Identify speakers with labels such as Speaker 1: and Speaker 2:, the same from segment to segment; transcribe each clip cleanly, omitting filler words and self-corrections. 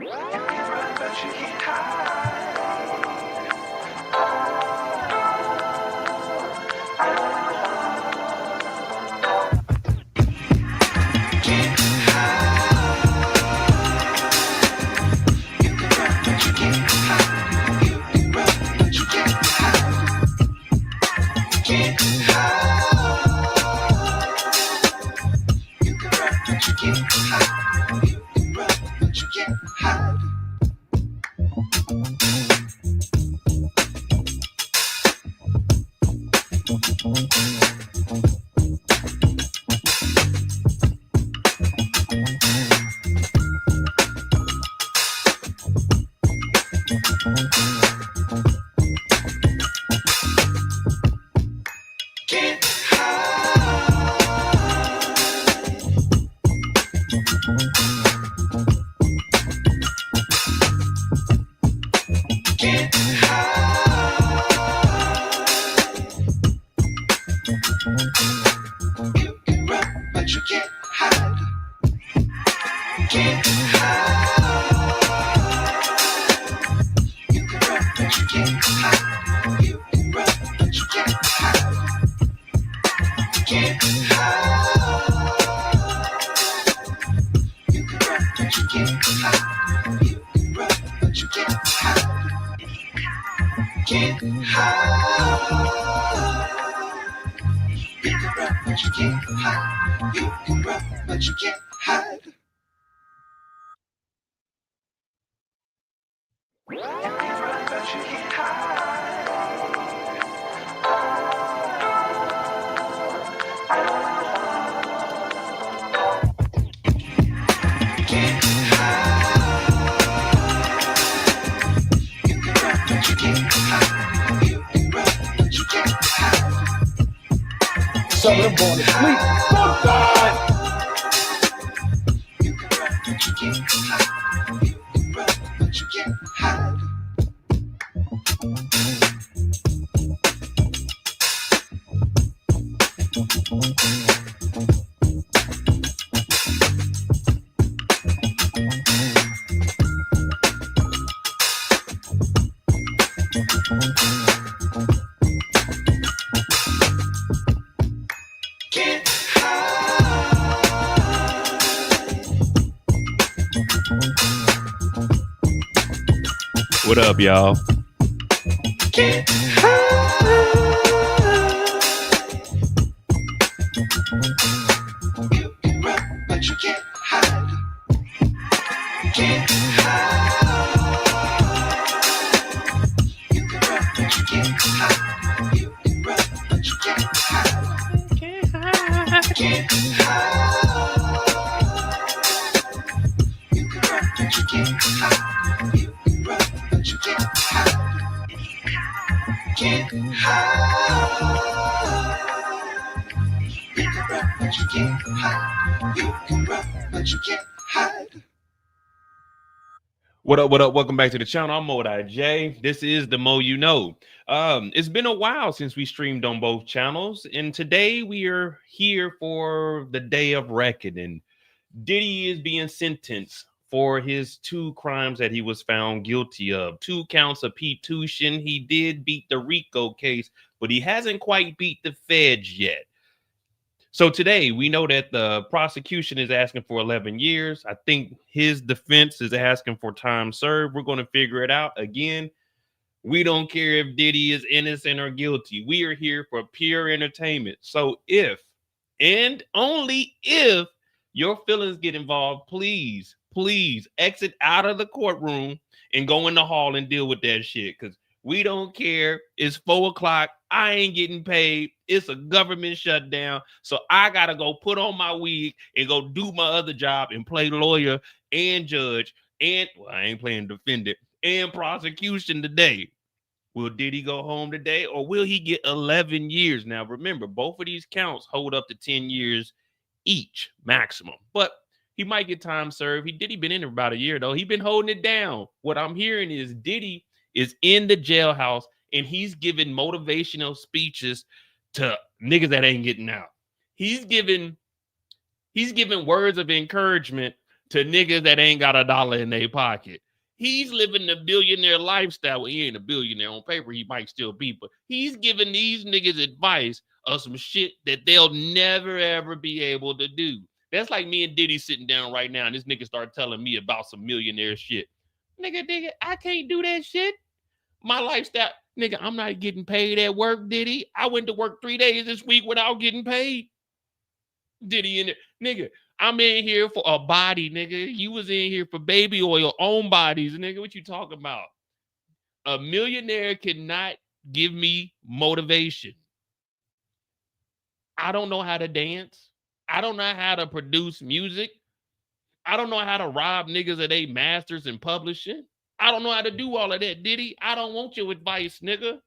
Speaker 1: You can run, but you can't hide. Can't hide. You can run, but you can't hide. You can run, but you can't hide. Can't hide. You can run, but you can't hide. You can run, but you can't hide. Can't can't hide. You can run, but you can't hide. Can't hide. You can run, but you can't hide. You can run, but you can't hide. Can't hide. You can run, but you can't hide. You can run, but you can't hide. Can't hide. You can run, but you can't hide. You can run, but you can't hide. You can run, but you can't hide. Can't hide. You can run, but you can't hide. You can run, but you can't hide.
Speaker 2: Some of them going to sleep. Fuck God.
Speaker 1: You can run, but you can't hide. You can run, but you can't hide. Can't hide.
Speaker 3: What up, y'all?
Speaker 1: Can't hide. You can run, but you can't hide. Can't hide. You can run, but you can't hide. You can run, but you can't hide. Can't hide. You can run, but you can't hide. You can run, but you can't hide. Can't hide. You can run, but you can't hide. You can run, but you can't hide.
Speaker 3: What up? What up? Welcome back to the channel. I'm Mo.J. This is the Mo You Know. It's been a while since we streamed on both channels, and today we are here for the day of reckoning. Diddy is being sentenced for his 2 crimes that he was found guilty of. 2 counts of P2tion. He did beat the RICO case, but he hasn't quite beat the feds yet. So today we know that the prosecution is asking for 11 years. I think his defense is asking for time served. We're going to figure it out. Again, we don't care if Diddy is innocent or guilty. We are here for pure entertainment. So if, and only if, your feelings get involved, please exit out of the courtroom and go in the hall and deal with that shit. Because we don't care. It's 4 o'clock. I ain't getting paid. It's a government shutdown. So I got to go put on my wig and go do my other job and play lawyer and judge. And well, I ain't playing defendant and prosecution today. Will Diddy go home today, or will he get 11 years? Now, remember, both of these counts hold up to 10 years each maximum, but he might get time served. Diddy been in there about a year, though. He been holding it down. What I'm hearing is Diddy is in the jailhouse, and he's giving motivational speeches to niggas that ain't getting out. He's giving words of encouragement to niggas that ain't got a dollar in their pocket. He's living the billionaire lifestyle. Well, he ain't a billionaire on paper. He might still be, but he's giving these niggas advice of some shit that they'll never, ever be able to do. That's like me and Diddy sitting down right now, and this nigga start telling me about some millionaire shit. Nigga, I can't do that shit. My lifestyle, nigga, I'm not getting paid at work, Diddy. I went to work 3 days this week without getting paid. Diddy in it. Nigga, I'm in here for a body, nigga. You was in here for baby oil on bodies, nigga. What you talking about? A millionaire cannot give me motivation. I don't know how to dance. I don't know how to produce music. I don't know how to rob niggas of their masters and publishing. I don't know how to do all of that, Diddy. I don't want your advice, nigga.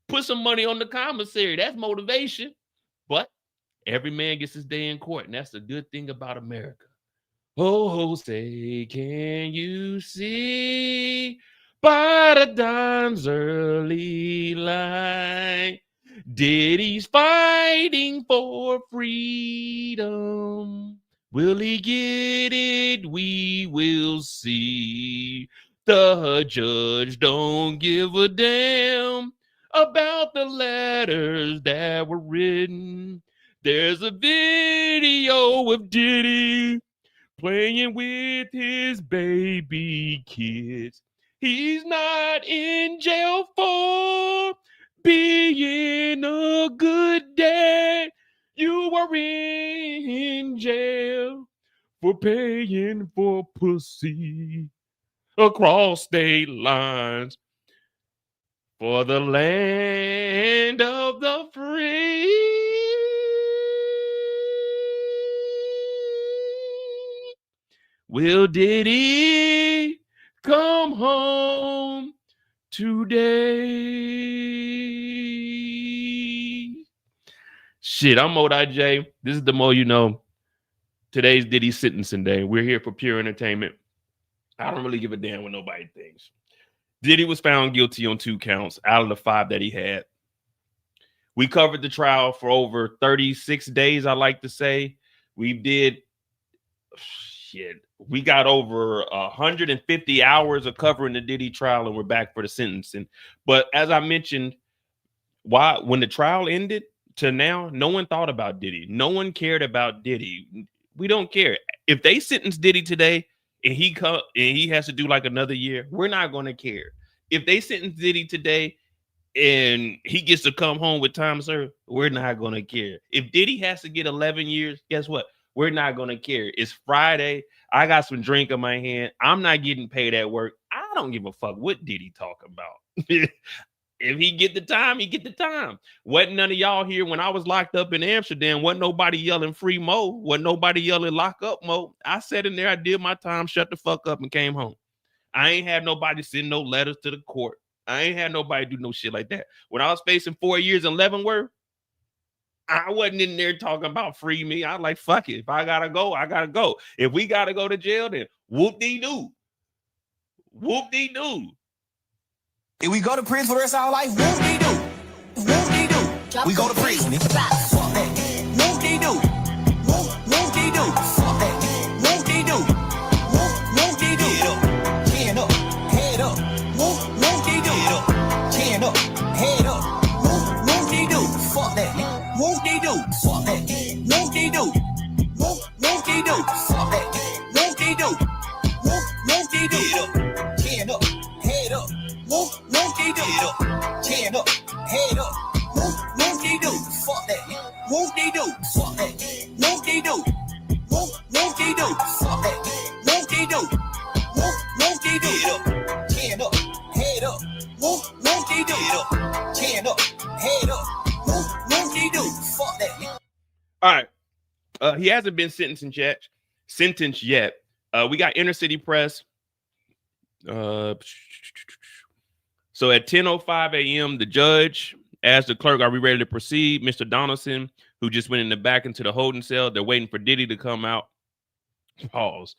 Speaker 3: Put some money on the commissary. That's motivation. But every man gets his day in court, and that's the good thing about America. Oh, say, can you see by the dawn's early light, Diddy's fighting for freedom. Will he get it? We will see. The judge don't give a damn about the letters that were written. There's a video of Diddy playing with his baby kids. He's not in jail for being a good dad. You were in jail for paying for pussy across state lines for the land of the free. Will Diddy come home today? Shit, I'm J. This is the Mo You Know. Today's Diddy sentencing day. We're here for pure entertainment. I don't really give a damn what nobody thinks. Diddy was found guilty on 2 counts out of the 5 that he had. We covered the trial for over 36 days, I like to say. We got over 150 hours of covering the Diddy trial, and we're back for the sentencing. But as I mentioned, when the trial ended to now, no one thought about Diddy. No one cared about Diddy. We don't care. If they sentence Diddy today and he has to do like another year, we're not going to care. If they sentence Diddy today and he gets to come home with time served, we're not going to care. If Diddy has to get 11 years, guess what? We're not going to care. It's Friday. I got some drink in my hand. I'm not getting paid at work. I don't give a fuck what Diddy talk about. If he get the time, he get the time. Wasn't none of y'all here when I was locked up in Amsterdam. Wasn't nobody yelling free Mo. Wasn't nobody yelling lock up Mo. I sat in there, I did my time, shut the fuck up, and came home. I ain't had nobody send no letters to the court. I ain't had nobody do no shit like that. When I was facing 4 years in Leavenworth, I wasn't in there talking about free me. I was like, fuck it. If I gotta go, I gotta go. If we gotta go to jail, then whoop-dee-doo. Whoop-dee-doo.
Speaker 4: If we go to prison for the rest of our life, whoop-dee-doo. Whoop-dee-doo. We go to prison. Fuck that. Whoop-dee-doo. Whoop-dee-doo. Fuck that. Whoop-dee-doo. Whoop-dee-doo. Chin up, head up. Whoop-dee-doo. Chin up, head up. Whoop-dee-doo. Fuck that. Whoop-dee-doo. Fuck that. Whoop-dee-doo. Whoop-dee-doo. Fuck that. Whoop-dee-doo. Whoop-dee-doo. Chin up, head up. Whoop-dee-doo. Chin up, head up. Whoop-dee-doo. Fuck that. Whoop-dee-doo. Fuck that. Whoop-dee-doo. Whoop-dee-doo. Fuck that. Whoop-dee-doo. Whoop-dee-doo. Chin up, head up. Whoop-dee-doo. Chin up, head up. Whoop-dee-doo. Fuck that.
Speaker 3: All right. He hasn't been sentenced yet. We got Inner City Press. So at 10:05 a.m., the judge asked the clerk, "Are we ready to proceed?" Mr. Donaldson, who just went in the back into the holding cell, they're waiting for Diddy to come out. Pause.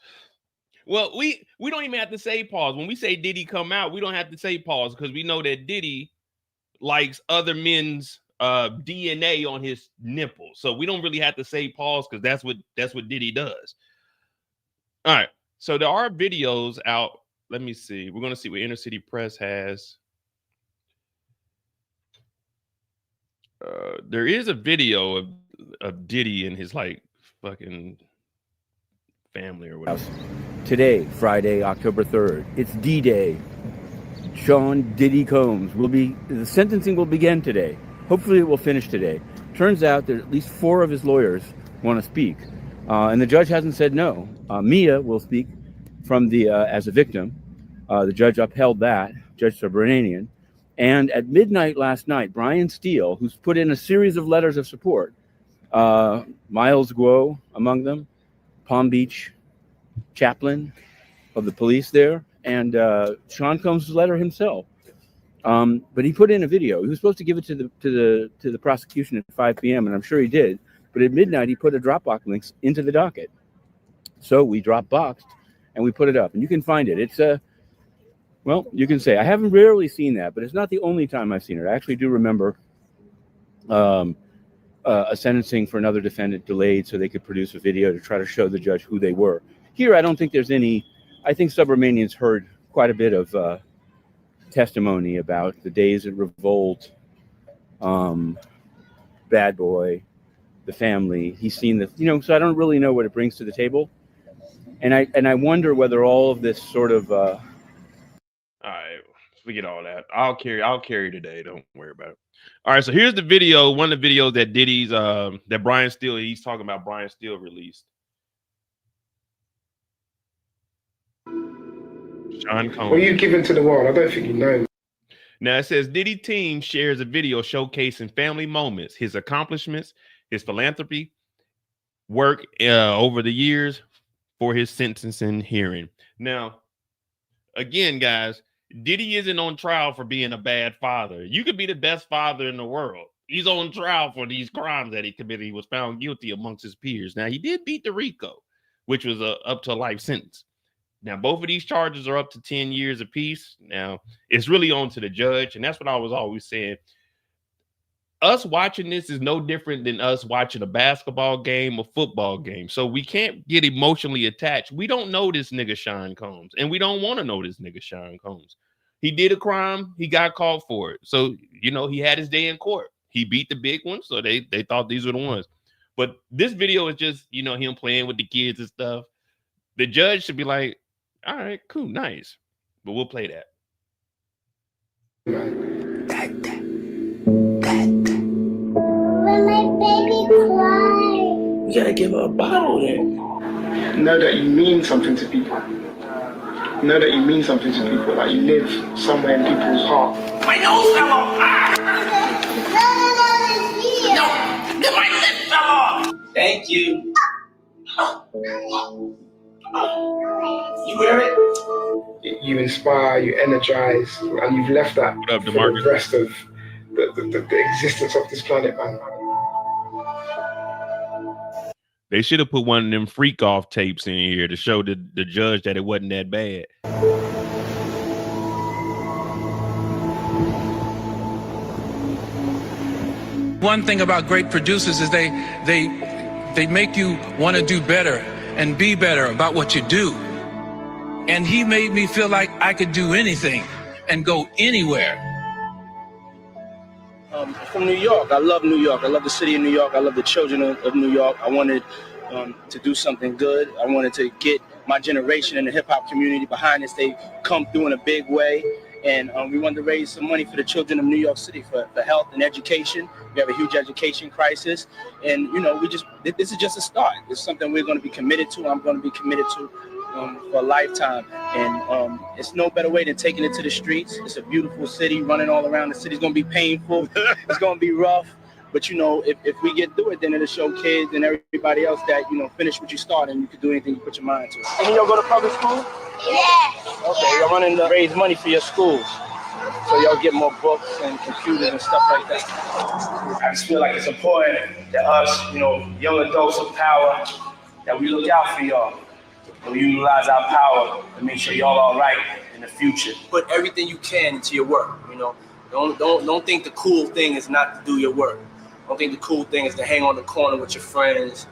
Speaker 3: Well, we don't even have to say pause. When we say Diddy come out, we don't have to say pause because we know that Diddy likes other men's DNA on his nipple. So we don't really have to say pause because that's what Diddy does. All right. So there are videos out. Let me see. We're going to see what Inner City Press has. There is a video of Diddy and his like fucking family or whatever.
Speaker 5: Today, Friday, October 3rd, it's D-Day. Sean Diddy Combs the sentencing will begin today. Hopefully it will finish today. Turns out that at least 4 of his lawyers want to speak. And the judge hasn't said no. Mia will speak from the as a victim. The judge upheld that, Judge Subramanian. And at midnight last night, Brian Steele, who's put in a series of letters of support, Miles Guo among them, Palm Beach chaplain of the police there, and Sean Combs' letter himself. But he put in a video. He was supposed to give it to the prosecution at 5 p.m. and I'm sure he did. But at midnight, he put a Dropbox link into the docket. So we Dropboxed and we put it up, and you can find it. It's well, you can say I haven't rarely seen that, but it's not the only time I've seen it. I actually do remember a sentencing for another defendant delayed so they could produce a video to try to show the judge who they were. Here, I don't think there's any. I think Subramanian's heard quite a bit of testimony about the days of revolt, Bad Boy, the family. He's seen the, so I don't really know what it brings to the table, and I wonder whether all of this sort of.
Speaker 3: All right, forget all that. I'll carry today. Don't worry about it. All right, so here's the video. One of the videos that Diddy's that Brian Steele, he's talking about Brian Steele released. Sean Combs.
Speaker 2: What are you giving to the world? I don't think you know.
Speaker 3: Now it says Diddy team shares a video showcasing family moments, his accomplishments, his philanthropy work over the years for his sentencing hearing. Now, again, guys, Diddy isn't on trial for being a bad father. You could be the best father in the world. He's on trial for these crimes that he committed. He was found guilty amongst his peers. Now, he did beat the RICO, which was up to a life sentence. Now, both of these charges are up to 10 years apiece. Now, it's really on to the judge, and that's what I was always saying. Us watching this is no different than us watching a basketball game or football game. So we can't get emotionally attached. We don't know this nigga Sean Combs, and we don't want to know this nigga Sean Combs. He did a crime. He got called for it. So, he had his day in court. He beat the big ones, so they thought these were the ones. But this video is just, him playing with the kids and stuff. The judge should be like, all right, cool, nice. But we'll play that.
Speaker 6: When my baby cries.
Speaker 7: You gotta give her a bottle then.
Speaker 2: Know that you mean something to people. Know that you mean something to people. Like you live somewhere in people's heart.
Speaker 7: My nose fell off. No, my lip fell off. Thank you. You hear it?
Speaker 2: You inspire, you energize, and you've left that
Speaker 3: What up,
Speaker 2: for
Speaker 3: DeMarcus?
Speaker 2: the rest of the existence of this planet, man.
Speaker 3: They should have put one of them freak off tapes in here to show the judge that it wasn't that bad.
Speaker 8: One thing about great producers is they make you want to do better and be better about what you do. And he made me feel like I could do anything and go anywhere.
Speaker 5: From New York. I love New York. I love the city of New York. I love the children of New York. I wanted to do something good. I wanted to get my generation in the hip-hop community behind us. They come through in a big way. And we wanted to raise some money for the children of New York City for health and education. We have a huge education crisis. And, this is just a start. It's something we're going to be committed to. I'm going to be committed to for a lifetime. And it's no better way than taking it to the streets. It's a beautiful city running all around. The city's going to be painful. It's going to be rough. But, if we get through it, then it'll show kids and everybody else that, finish what you start and you can do anything you put your mind to. And y'all go to public school?
Speaker 6: Yeah.
Speaker 5: Okay, y'all running to raise money for your schools. So y'all get more books and computers and stuff like that. I just feel like it's important that us, young adults of power, that we look out for y'all. And we utilize our power to make sure y'all all right in the future. Put everything you can into your work, Don't think the cool thing is not to do your work. Don't think the cool thing is to hang on the corner with your friends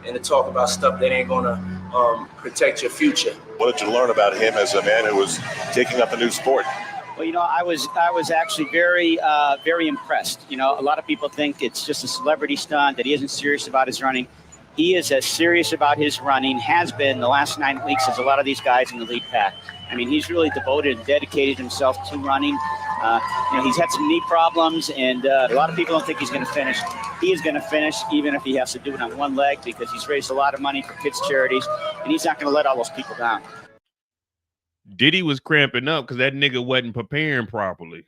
Speaker 5: and to talk about stuff that ain't gonna
Speaker 9: protect your future.
Speaker 10: What did you learn about him as a man who was taking up a new sport?
Speaker 11: Well, you know, I was actually very impressed. You know, a lot of people think it's just a celebrity stunt, that he isn't serious about his running. He is as serious about his running, has been the last 9 weeks as a lot of these guys in the lead pack. I mean, he's really devoted and dedicated himself to running. You know, he's had some knee problems, and a lot of people don't think he's going to finish. He is going to finish, even if he has to do it on one leg, because he's raised a lot of money for kids' charities, and he's not going to let all those people down.
Speaker 3: Diddy was cramping up because that nigga wasn't preparing properly.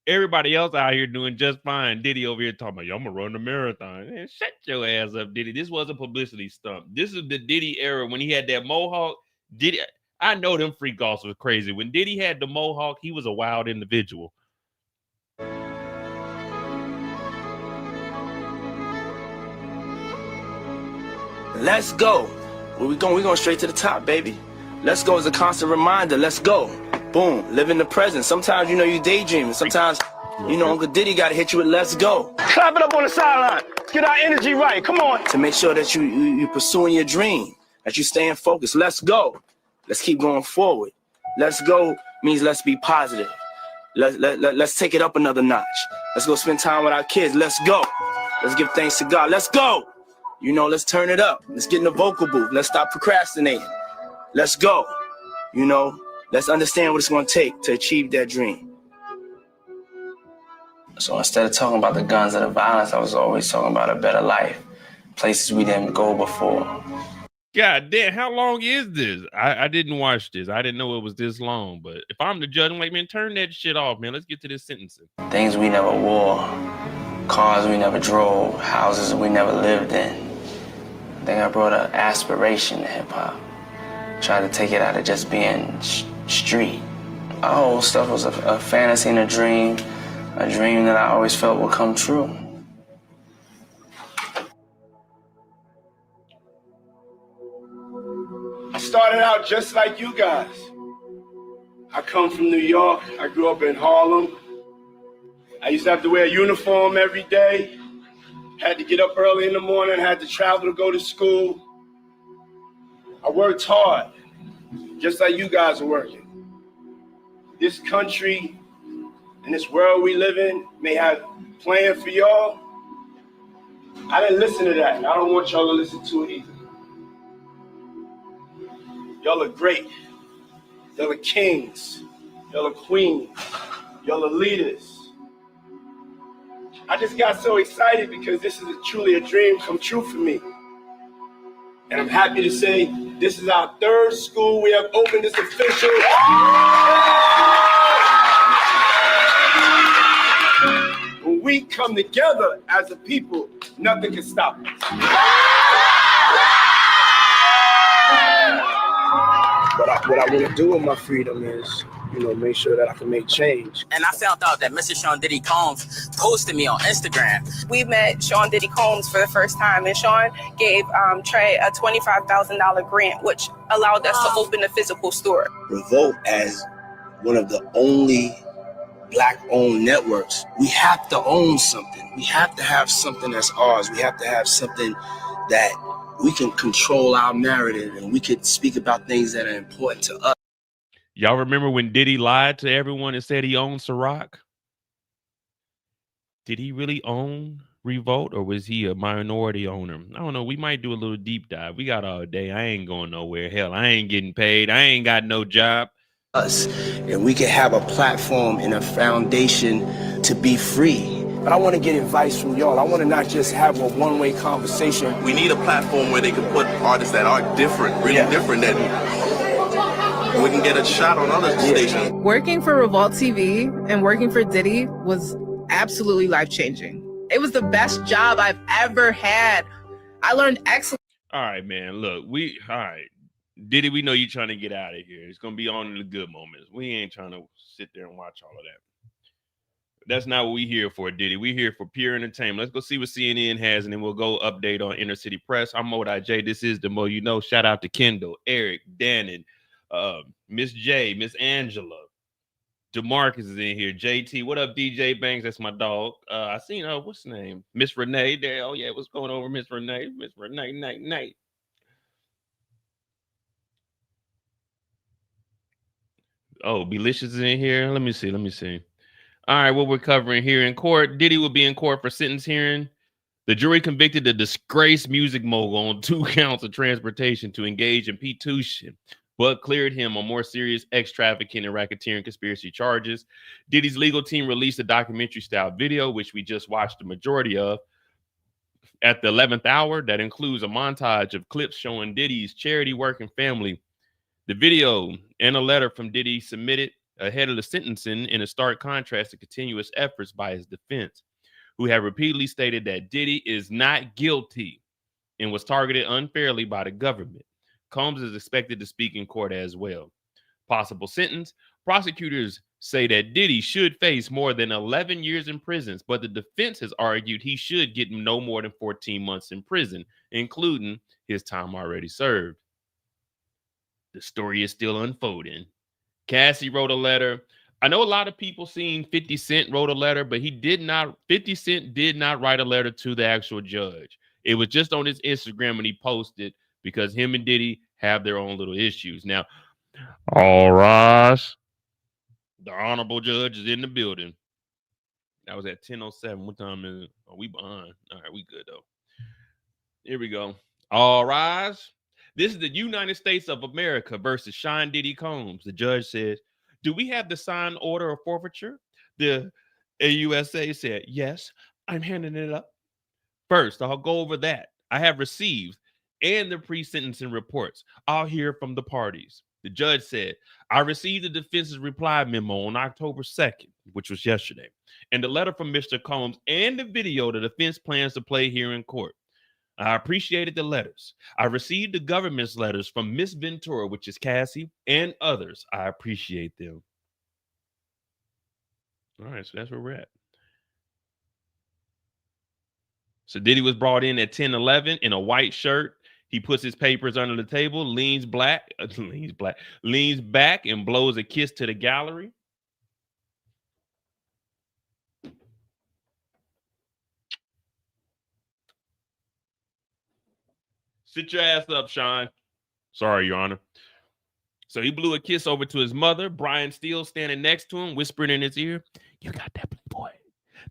Speaker 3: Everybody else out here doing just fine. Diddy over here talking about, I'm gonna run the marathon. Man, shut your ass up, Diddy. This was a publicity stunt. This is the Diddy era when he had that mohawk. Diddy, I know them freak offs was crazy. When Diddy had the mohawk, he was a wild individual.
Speaker 9: Let's go. Where we going? We're going straight to the top, baby. Let's go is a constant reminder. Let's go. Boom. Live in the present. Sometimes, you know, you daydreaming. Sometimes, you know, Uncle Diddy got to hit you with let's go.
Speaker 2: Clap it up on the sideline. Get our energy right. Come on.
Speaker 9: To make sure that you pursuing your dream, that you staying focused. Let's go. Let's keep going forward. Let's go means let's be positive. Let's take it up another notch. Let's go spend time with our kids. Let's go. Let's give thanks to God. Let's go. You know, let's turn it up. Let's get in the vocal booth. Let's stop procrastinating. Let's go. You know, let's understand what it's going to take to achieve that dream. So instead of talking about the guns and the violence, I was always talking about a better life, places we didn't go before.
Speaker 3: God damn, how long is this? I didn't watch this. I didn't know it was this long. But if I'm the judge, I'm like, man, turn that shit off, man. Let's get to this sentencing.
Speaker 9: Things we never wore, cars we never drove, houses we never lived in. I think I brought an aspiration to hip hop. Tried to take it out of just being street. Our whole stuff was a fantasy and a dream that I always felt would come true.
Speaker 12: I started out just like you guys. I come from New York. I grew up in Harlem. I used to have to wear a uniform every day. Had to get up early in the morning, had to travel to go to school. I worked hard, just like you guys are working. This country and this world we live in may have planned for y'all. I didn't listen to that, and I don't want y'all to listen to it either. Y'all are great. Y'all are kings. Y'all are queens. Y'all are leaders. I just got so excited because this is truly a dream come true for me. And I'm happy to say this is our third school we have opened. It's official. When we come together as a people, nothing can stop us. What I want to do with my freedom is, you know, make sure that I can make change.
Speaker 13: And I found out that Mr. Sean Diddy Combs posted me on Instagram.
Speaker 14: We met Sean Diddy Combs for the first time, and Sean gave Trey a $25,000 grant, which allowed us to open a physical store.
Speaker 9: Revolt, as one of the only Black-owned networks, we have to own something. We have to have something that's ours. We have to have something that we can control our narrative, and we can speak about things that are important to us.
Speaker 3: Y'all remember when Diddy lied to everyone and said he owned Ciroc? Did he really own Revolt, or was he a minority owner? I don't know. We might do a little deep dive. We got all day. I ain't going nowhere. Hell, I ain't getting paid. I ain't got no job.
Speaker 9: Us, and we can have a platform and a foundation to be free. But I want to get advice from y'all. I want to not just have a one-way conversation.
Speaker 10: We need a platform where they can put artists that are different, really different, that we can get a shot on other stations.
Speaker 15: Working for Revolt TV and working for Diddy was absolutely life-changing. It was the best job I've ever had. I learned excellent.
Speaker 3: All right, man. Look, all right. Diddy, we know you trying to get out of here. It's going to be on in the good moments. We ain't trying to sit there and watch all of that. That's not what we here for, Diddy. We here for pure entertainment. Let's go see what CNN has, and then we'll go update on Inner City Press. I'm Mo.J. This is the Mo You Know. Shout out to Kendall, Eric, Dannon, Miss J, Miss Angela. DeMarcus is in here. JT, what up, DJ Banks? That's my dog. I seen, what's the name? Miss Renee there. Oh, yeah, what's going on, Miss Renee? Miss Renee, night. Oh, Belicious is in here. Let me see. All right, what we're covering here in court. Diddy will be in court for sentence hearing. The jury convicted the disgraced music mogul on 2 counts of transportation to engage in prostitution, but cleared him on more serious trafficking and racketeering conspiracy charges. Diddy's legal team released a documentary-style video, which we just watched the majority of, at the 11th hour. That includes a montage of clips showing Diddy's charity work and family. The video and a letter from Diddy submitted ahead of the sentencing in a stark contrast to continuous efforts by his defense, who have repeatedly stated that Diddy is not guilty and was targeted unfairly by the government. Combs is expected to speak in court as well. Possible sentence: prosecutors say that Diddy should face more than 11 years in prison, but the defense has argued he should get no more than 14 months in prison, including his time already served. The story is still unfolding. Cassie wrote a letter. I know a lot of people seen 50 Cent wrote a letter, but 50 Cent did not write a letter to the actual judge. It was just on his Instagram and he posted because him and Diddy have their own little issues. Now, all rise. The honorable judge is in the building. That was at 10:07. What time is it? Oh, we behind. All right, we good though. Here we go. All rise. This is the United States of America versus Sean Diddy Combs. The judge says, do we have the signed order of forfeiture? The AUSA said, yes, I'm handing it up. First, I'll go over that. I have received and the pre-sentencing reports. I'll hear from the parties. The judge said, I received the defense's reply memo on October 2nd, which was yesterday, and the letter from Mr. Combs and the video the defense plans to play here in court. I appreciated the letters. I received the government's letters from Miss Ventura, which is Cassie, and others. I appreciate them. All right, so that's where we're at. So Diddy was brought in at 10:11 in a white shirt. He puts his papers under the table, leans back, and blows a kiss to the gallery. Sit your ass up, Sean. Sorry, Your Honor. So he blew a kiss over to his mother, Brian Steele, standing next to him, whispering in his ear, you got that, Playboy.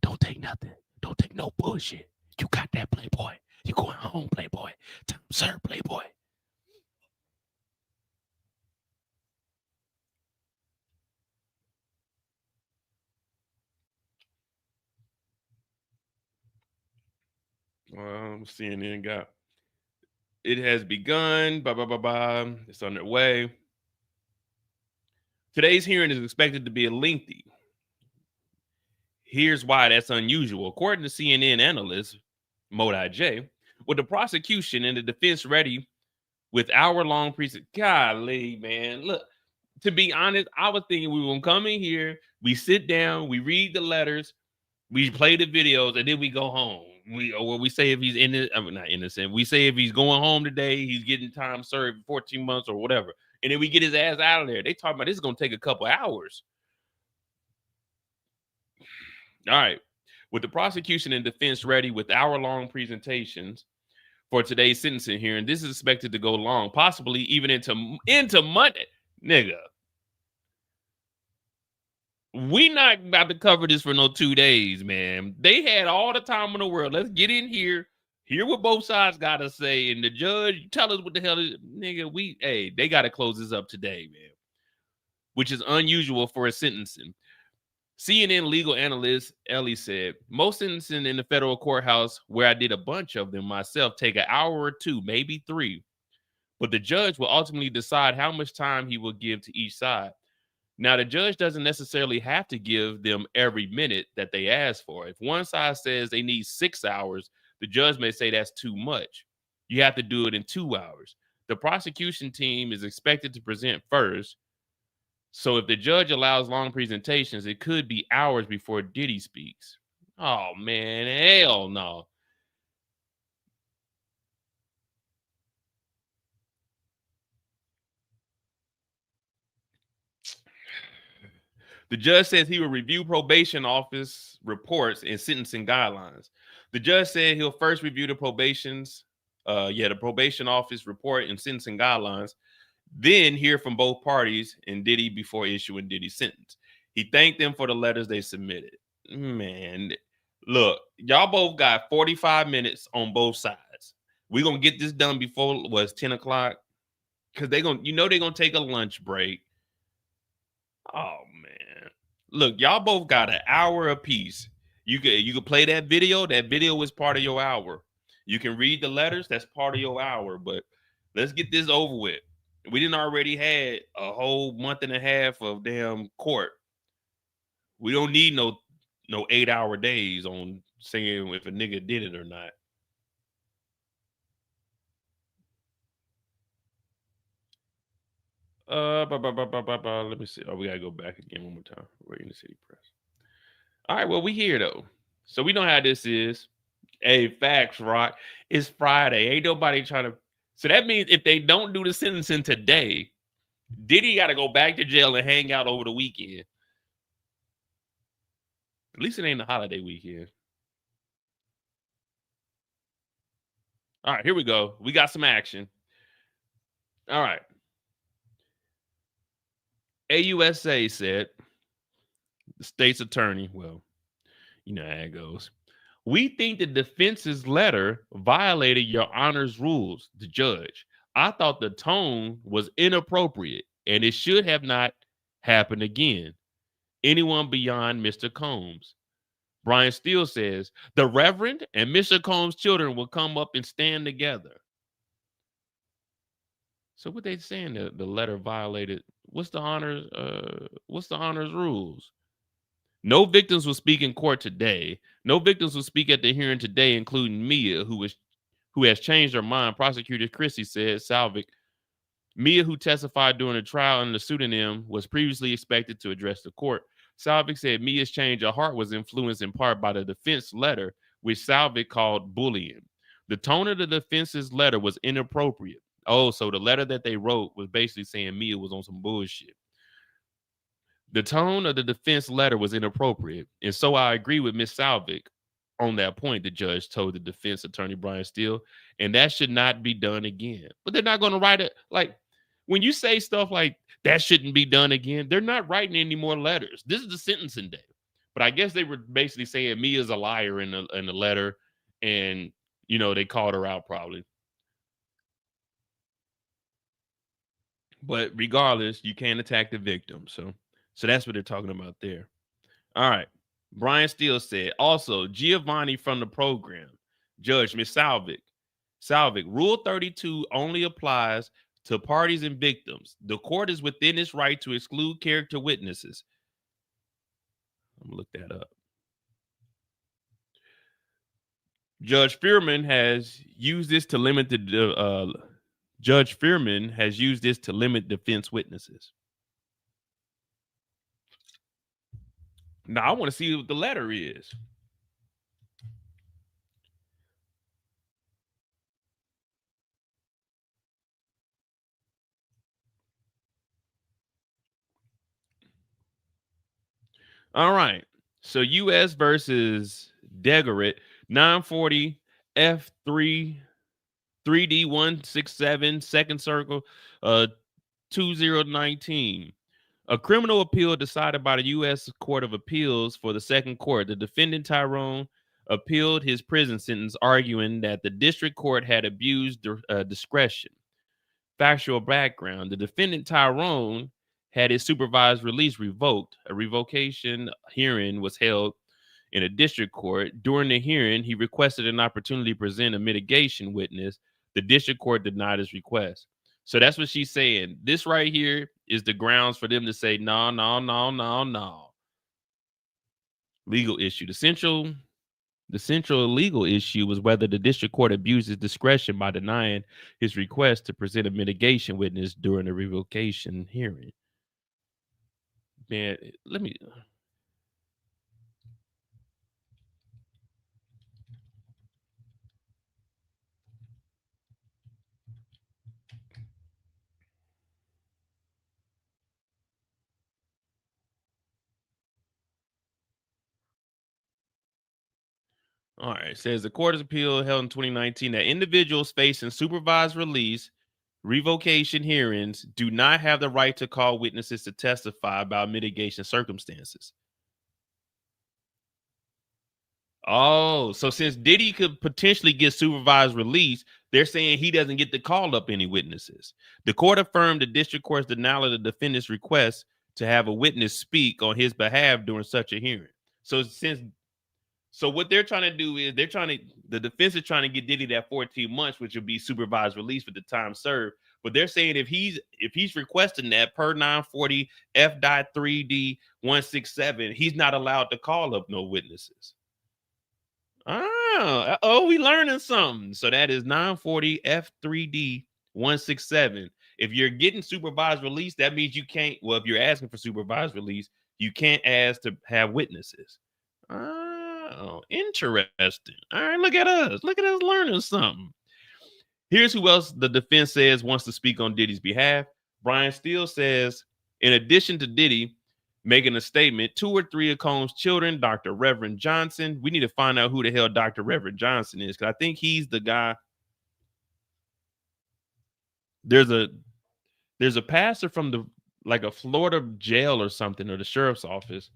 Speaker 3: Don't take nothing. Don't take no bullshit. You got that, Playboy. You going home, Playboy. Time served, Playboy. CNN got it has begun. It's underway. Today's hearing is expected to be lengthy. Here's why that's unusual. According to CNN analyst Modi J, with the prosecution and the defense ready with hour-long golly, man. Look, to be honest, I was thinking we were gonna come in here, we sit down, we read the letters, we play the videos, and then we go home. We say if he's not innocent. We say if he's going home today, he's getting time served, 14 months or whatever. And then we get his ass out of there. They talk about this is gonna take a couple hours. All right. With the prosecution and defense ready with hour-long presentations for today's sentencing hearing, this is expected to go long, possibly even into Monday. Nigga. We not about to cover this for no 2 days, man. They had all the time in the world. Let's get in here, hear what both sides got to say, and the judge tell us what the hell is, nigga, they got to close this up today, man, which is unusual for a sentencing. CNN legal analyst Ellie said, most sentencing in the federal courthouse, where I did a bunch of them myself, take an hour or two, maybe 3. But the judge will ultimately decide how much time he will give to each side. Now, the judge doesn't necessarily have to give them every minute that they ask for. If one side says they need 6 hours, the judge may say that's too much. You have to do it in 2 hours. The prosecution team is expected to present first. So if the judge allows long presentations, it could be hours before Diddy speaks. Oh, man, hell no. The judge says he will review probation office reports and sentencing guidelines. The judge said he'll first review the probation office report and sentencing guidelines. then hear from both parties and Diddy before issuing Diddy's sentence. He thanked them for the letters they submitted. Man, look, y'all both got 45 minutes on both sides. We're gonna get this done before was 10 o'clock. Because they're gonna take a lunch break. Oh man. Look, y'all both got an hour apiece. You could play that video. That video was part of your hour. You can read the letters, that's part of your hour. But let's get this over with. We didn't already had a whole month and a half of damn court. We don't need no 8-hour days on saying if a nigga did it or not. Let me see. Oh, we gotta go back again one more time. We're in the city press. All right, well, we here though. So we know how this is. Hey, facts, Rock. It's Friday. Ain't nobody trying to. So that means if they don't do the sentencing today, Diddy got to go back to jail and hang out over the weekend. At least it ain't the holiday weekend. All right, here we go. We got some action. All right. AUSA said, the state's attorney, well, you know how it goes. We think the defense's letter violated your honor's rules, the judge. I thought the tone was inappropriate and it should have not happened again. Anyone beyond Mr. Combs. Brian Steele says, the Reverend and Mr. Combs' children will come up and stand together. So what they saying? The letter violated. What's the honor's rules? No victims will speak in court today. No victims will speak at the hearing today, including Mia, who has changed her mind. Prosecutor Christie said Salvik. Mia, who testified during the trial under the pseudonym, was previously expected to address the court. Salvik said Mia's change of heart was influenced in part by the defense letter, which Salvik called bullying. The tone of the defense's letter was inappropriate. Oh, so the letter that they wrote was basically saying Mia was on some bullshit. The tone of the defense letter was inappropriate, and so I agree with Ms. Salvik on that point, the judge told the defense attorney Brian Steele, and that should not be done again. But they're not going to write it. Like, when you say stuff like that shouldn't be done again, they're not writing any more letters. This is the sentencing day. But I guess they were basically saying Mia's a liar in the letter, and, you know, they called her out probably. But regardless, you can't attack the victim. So that's what they're talking about there. All right. Brian Steele said, also, Giovanni from the program, Judge Ms. Salvik, Rule 32 only applies to parties and victims. The court is within its right to exclude character witnesses. I'm going to look that up. Judge Fearman has used this to limit defense witnesses. Now, I want to see what the letter is. All right. So U.S. versus Degaret, 940 F3 3D167, second circle, 2019. A criminal appeal decided by the U.S. Court of Appeals for the Second Court. The defendant, Tyrone, appealed his prison sentence, arguing that the district court had abused discretion. Factual background. The defendant, Tyrone, had his supervised release revoked. A revocation hearing was held in a district court. During the hearing, he requested an opportunity to present a mitigation witness. The district court denied his request. So that's what she's saying. This right here is the grounds for them to say, no. Legal issue. The central legal issue was whether the district court abused its discretion by denying his request to present a mitigation witness during the revocation hearing. Man, let me... All right. It says the Court of Appeal held in 2019 that individuals facing supervised release revocation hearings do not have the right to call witnesses to testify about mitigation circumstances. Oh, so since Diddy could potentially get supervised release, they're saying he doesn't get to call up any witnesses. The court affirmed the district court's denial of the defendant's request to have a witness speak on his behalf during such a hearing. So what they're trying to do is the defense is trying to get Diddy that 14 months, which would be supervised release for the time served. But they're saying if he's requesting that per 940 F.3D 167, he's not allowed to call up no witnesses. We learning something. So that is 940 F3D 167. If you're getting supervised release, that means you can't. Well, if you're asking for supervised release, you can't ask to have witnesses. Oh, interesting. All right, look at us. Look at us learning something. Here's who else the defense says wants to speak on Diddy's behalf. Brian Steele says, in addition to Diddy making a statement, 2 or 3 of Combs' children, Dr. Reverend Johnson. We need to find out who the hell Dr. Reverend Johnson is, because I think he's the guy. There's a pastor from a Florida jail or something, or the sheriff's office,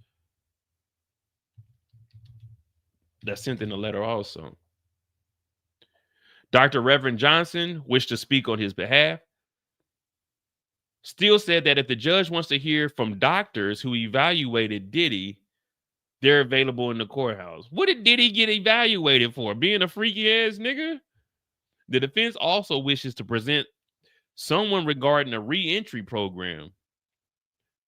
Speaker 3: that sent in a letter also. Dr. Reverend Johnson wished to speak on his behalf. Steele said that if the judge wants to hear from doctors who evaluated Diddy, they're available in the courthouse. What did Diddy get evaluated for? Being a freaky ass nigga? The defense also wishes to present someone regarding a re-entry program.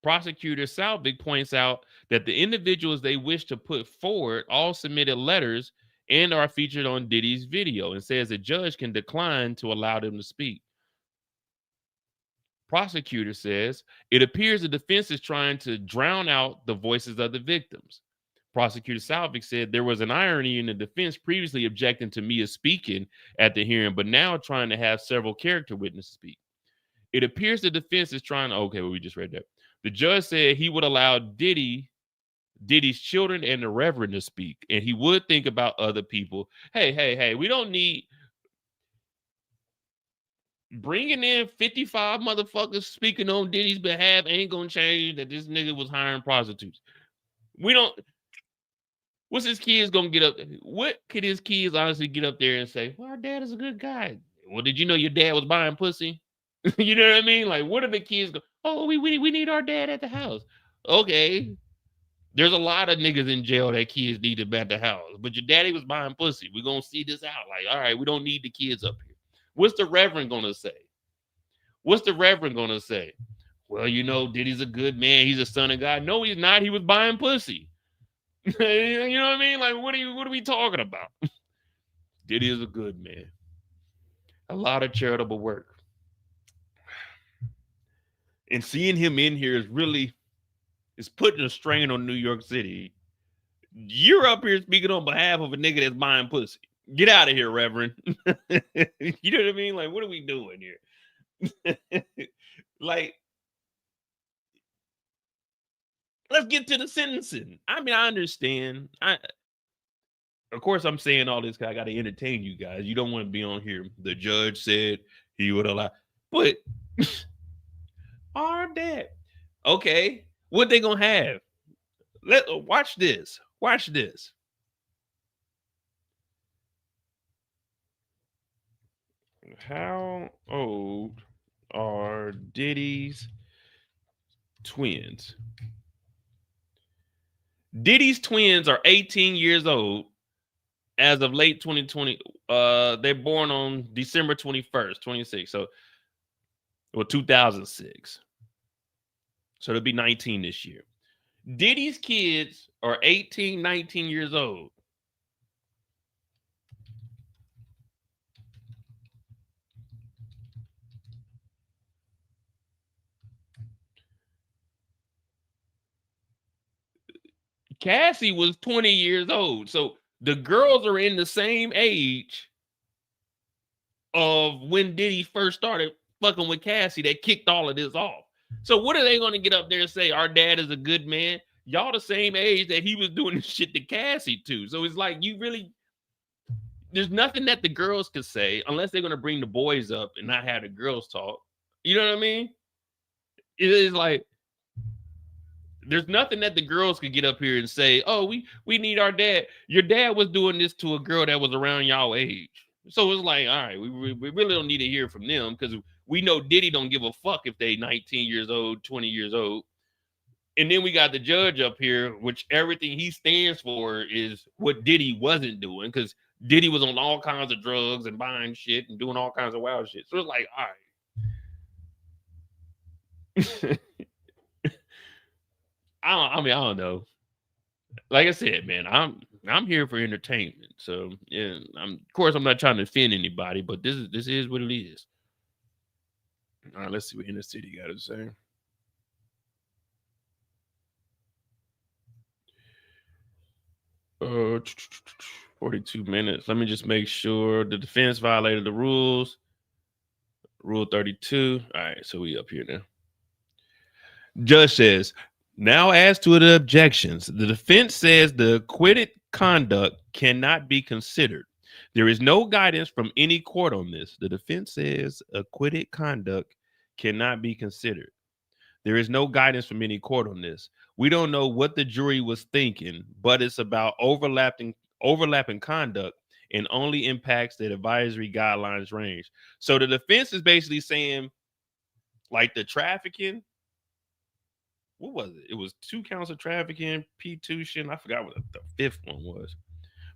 Speaker 3: Prosecutor Salvik points out that the individuals they wish to put forward all submitted letters and are featured on Diddy's video, and says a judge can decline to allow them to speak. Prosecutor says it appears the defense is trying to drown out the voices of the victims. Prosecutor Salvik said there was an irony in the defense previously objecting to Mia speaking at the hearing, but now trying to have several character witnesses speak. It appears the defense is trying to, we just read that. The judge said he would allow Diddy's children and the Reverend to speak, and he would think about other people. Hey, we don't need bringing in 55 motherfuckers speaking on Diddy's behalf ain't gonna change that this nigga was hiring prostitutes. What's his kids gonna get up? What could his kids honestly get up there and say? Well, our dad is a good guy. Well, did you know your dad was buying pussy? You know what I mean? Like, what are the kids go? Oh, we need our dad at the house. Okay. There's a lot of niggas in jail that kids need them at the house, but your daddy was buying pussy. We're gonna see this out. Like, all right, we don't need the kids up here. What's the Reverend gonna say? Well, you know, Diddy's a good man. He's a son of God. No, he's not. He was buying pussy. You know what I mean? Like, what are we talking about? Diddy is a good man. A lot of charitable work. And seeing him in here is putting a strain on New York City. You're up here speaking on behalf of a nigga that's buying pussy. Get out of here, Reverend. You know what I mean? Like, what are we doing here? Like, let's get to the sentencing. I mean, I understand. Of course, I'm saying all this because I got to entertain you guys. You don't want to be on here. The judge said he would allow, but our dad. Okay, what they gonna have? Watch this. Watch this. How old are Diddy's twins? Diddy's twins are 18 years old as of late 2020. They're born on December 21st, 26. So, 2006. So they'll be 19 this year. Diddy's kids are 18, 19 years old. Cassie was 20 years old. So the girls are in the same age of when Diddy first started fucking with Cassie that kicked all of this off. So what are they going to get up there and say? Our dad is a good man. Y'all the same age that he was doing this shit to Cassie too. So it's like, you really, there's nothing that the girls could say unless they're gonna bring the boys up and not have the girls talk. You know what I mean? It is like there's nothing that the girls could get up here and say, "Oh, we need our dad." Your dad was doing this to a girl that was around y'all age, so it's like, all right, we really don't need to hear from them because we know Diddy don't give a fuck if they 19 years old, 20 years old. And then we got the judge up here, which everything he stands for is what Diddy wasn't doing because Diddy was on all kinds of drugs and buying shit and doing all kinds of wild shit. So it's like, all right. I don't know. Like I said, man, I'm here for entertainment. So yeah, of course I'm not trying to offend anybody, but this is what it is. All right, let's see what Inner City got to say. Uh, 42 minutes. Let me just make sure the defense violated the rules. Rule 32. All right, so we up here now. Judge says, now as to the objections, the defense says the acquitted conduct cannot be considered. There is no guidance from any court on this. The defense says acquitted conduct cannot be considered. There is no guidance from any court on this. We don't know what the jury was thinking, but it's about overlapping conduct and only impacts the advisory guidelines range. So the defense is basically saying, like the trafficking, what was it? It was 2 counts of trafficking, P2 shit. I forgot what the 5th one was.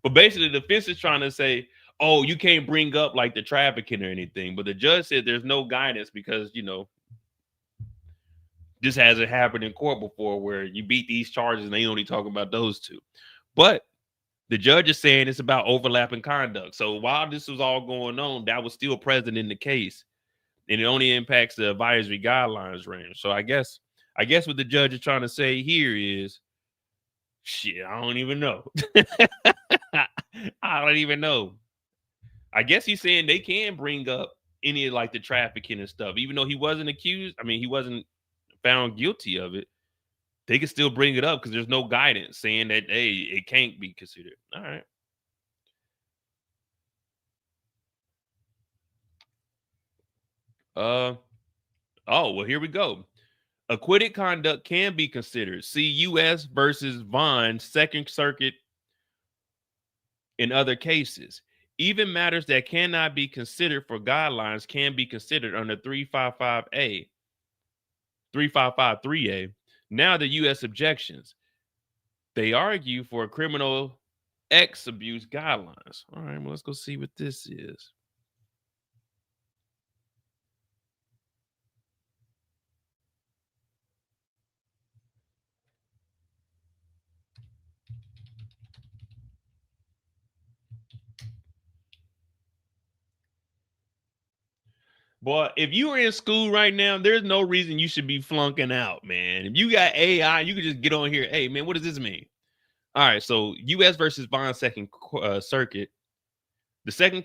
Speaker 3: But basically, the defense is trying to say, oh, you can't bring up like the trafficking or anything. But the judge said there's no guidance because, you know, this hasn't happened in court before where you beat these charges and they only talk about those 2. But the judge is saying it's about overlapping conduct. So while this was all going on, that was still present in the case. And it only impacts the advisory guidelines range. So I guess what the judge is trying to say here is, shit, I don't even know. I don't even know. I guess he's saying they can bring up any of like the trafficking and stuff, even though he wasn't accused. I mean, he wasn't found guilty of it. They can still bring it up because there's no guidance saying that, hey, it can't be considered. All right. Oh, well, here we go. Acquitted conduct can be considered. See U.S. versus Vaughn, Second Circuit in other cases. Even matters that cannot be considered for guidelines can be considered under 355A, 355-3A. Now the U.S. objections. They argue for a criminal X abuse guidelines. All right, well, let's go see what this is. Boy, if you were in school right now, there's no reason you should be flunking out, man. If you got AI, you can just get on here. Hey, man, what does this mean? All right, so U.S. versus Vaughn, Second Circuit. The Second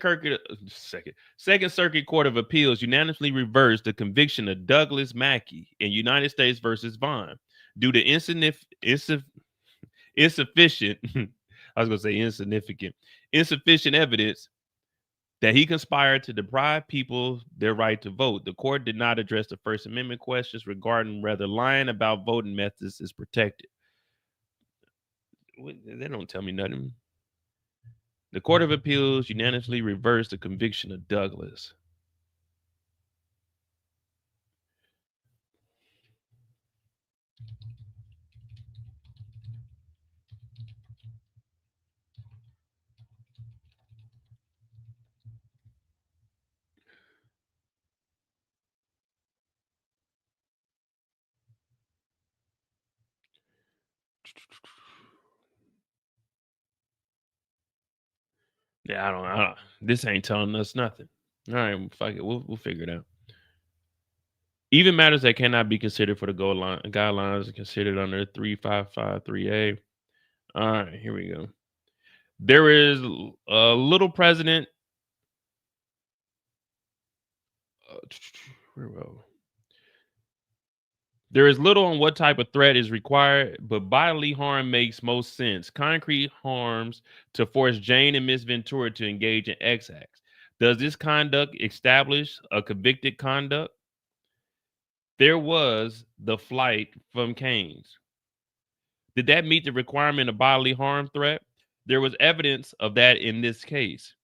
Speaker 3: Circuit Court of Appeals unanimously reversed the conviction of Douglas Mackey in United States versus Vaughn due to insufficient. I was going to say insufficient evidence that he conspired to deprive people their right to vote. The court did not address the First Amendment questions regarding whether lying about voting methods is protected. They don't tell me nothing. The Court of Appeals unanimously reversed the conviction of Douglas. Yeah, I don't. This ain't telling us nothing. All right, fuck it. We'll figure it out. Even matters that cannot be considered for the guidelines are considered under 355-3A. All right, here we go. There is a little president. There is little on what type of threat is required, but bodily harm makes most sense. Concrete harms to force Jane and Miss Ventura to engage in X acts. Does this conduct establish a convicted conduct? There was the flight from Canes. Did that meet the requirement of bodily harm threat? There was evidence of that in this case.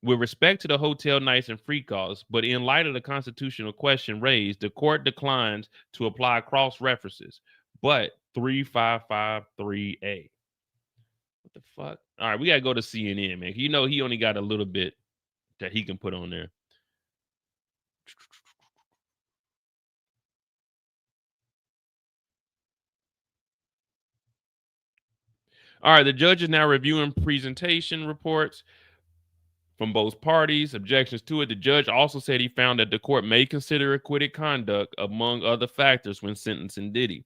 Speaker 3: With respect to the hotel nights and free calls, but in light of the constitutional question raised, the court declines to apply cross references. But 3553A. What the fuck? All right, we gotta go to CNN, man. You know he only got a little bit that he can put on there. All right, the judge is now reviewing presentation reports from both parties, objections to it. The judge also said he found that the court may consider acquitted conduct among other factors when sentencing Diddy.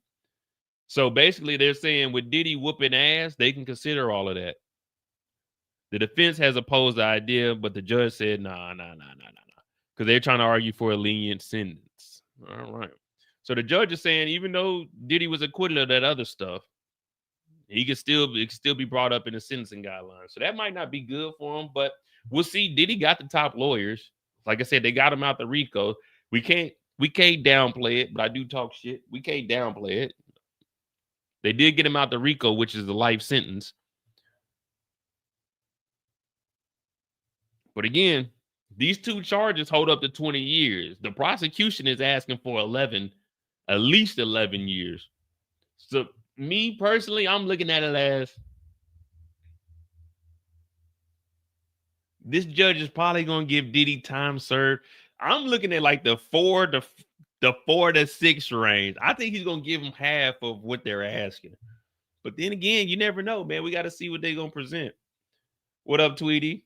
Speaker 3: So basically, they're saying with Diddy whooping ass, they can consider all of that. The defense has opposed the idea, but the judge said, nah. Because they're trying to argue for a lenient sentence. All right. So the judge is saying, even though Diddy was acquitted of that other stuff, it could still be brought up in the sentencing guidelines. So that might not be good for him, but we'll see. Diddy got the top lawyers. Like I said, they got him out the RICO. We can't downplay it, but I do talk shit. We can't downplay it. They did get him out the RICO, which is the life sentence. But again, these two charges hold up to 20 years. The prosecution is asking for at least 11 years. So me personally, I'm looking at it as this judge is probably going to give Diddy time served. I'm looking at like the 4 to 6 range. I think he's going to give him half of what they're asking. But then again, you never know, man. We got to see what they're going to present. What up, Tweety?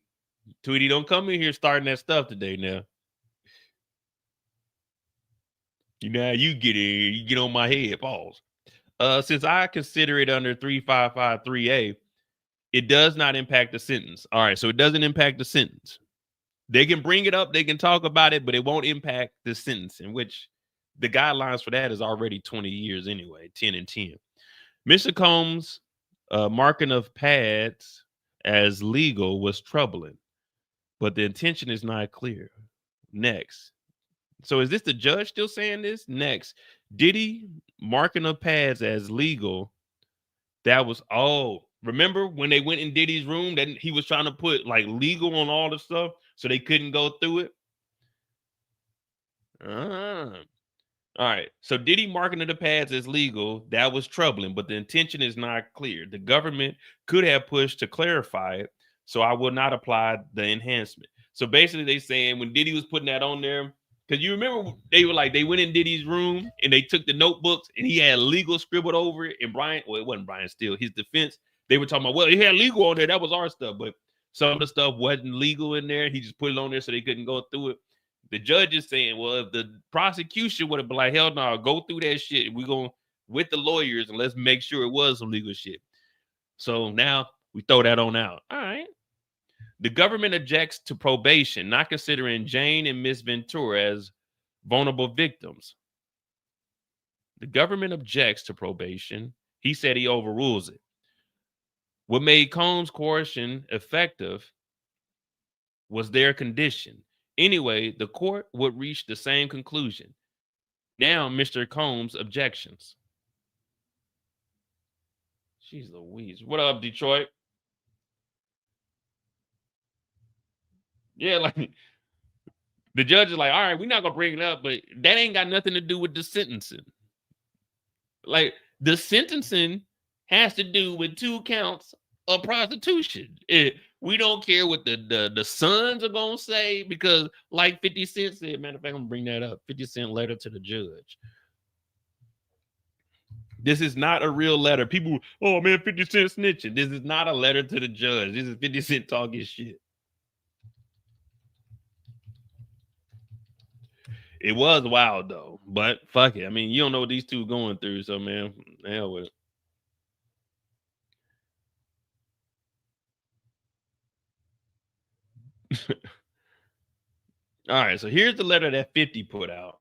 Speaker 3: Tweety, don't come in here starting that stuff today now. You know how you get in, you get on my head. Pause. Since I consider it under 3553A, it does not impact the sentence. All right, so it doesn't impact the sentence. They can bring it up, they can talk about it, but it won't impact the sentence, in which the guidelines for that is already 20 years anyway, 10 and 10. Mr. Combs' marking of pads as legal was troubling, but the intention is not clear. Next. So is this the judge still saying this? Next. Diddy marking of pads as legal. That was, remember when they went in Diddy's room that he was trying to put like legal on all the stuff so they couldn't go through it? All right. So Diddy marking of the pads as legal, that was troubling, but the intention is not clear. The government could have pushed to clarify it, so I will not apply the enhancement. So basically they saying when Diddy was putting that on there, because you remember they went in Diddy's room and they took the notebooks and he had legal scribbled over it. And it wasn't Brian Steele, his defense. They were talking about, well, he had legal on there. That was our stuff. But some of the stuff wasn't legal in there. He just put it on there so they couldn't go through it. The judge is saying, well, if the prosecution would have been like, hell no, go through that shit. We're going with the lawyers and let's make sure it was some legal shit. So now we throw that on out. All right. The government objects to probation, not considering Jane and Miss Ventura as vulnerable victims. The government objects to probation. He said he overrules it. What made Combs' coercion effective was their condition. Anyway, the court would reach the same conclusion. Now, Mr. Combs' objections. Jeez Louise. What up, Detroit? Yeah, like the judge is like, all right, we're not gonna bring it up, but that ain't got nothing to do with the sentencing. Like the sentencing has to do with 2 counts of prostitution. We don't care what the sons are gonna say, because like 50 Cent said, matter of fact, I'm gonna bring that up. 50 Cent letter to the judge. This is not a real letter. People, oh man, 50 Cent snitching. This is not a letter to the judge. This is 50 Cent talking shit. It was wild though, but fuck it. I mean, you don't know what these two going through, so man, hell with it. All right, so here's the letter that 50 put out.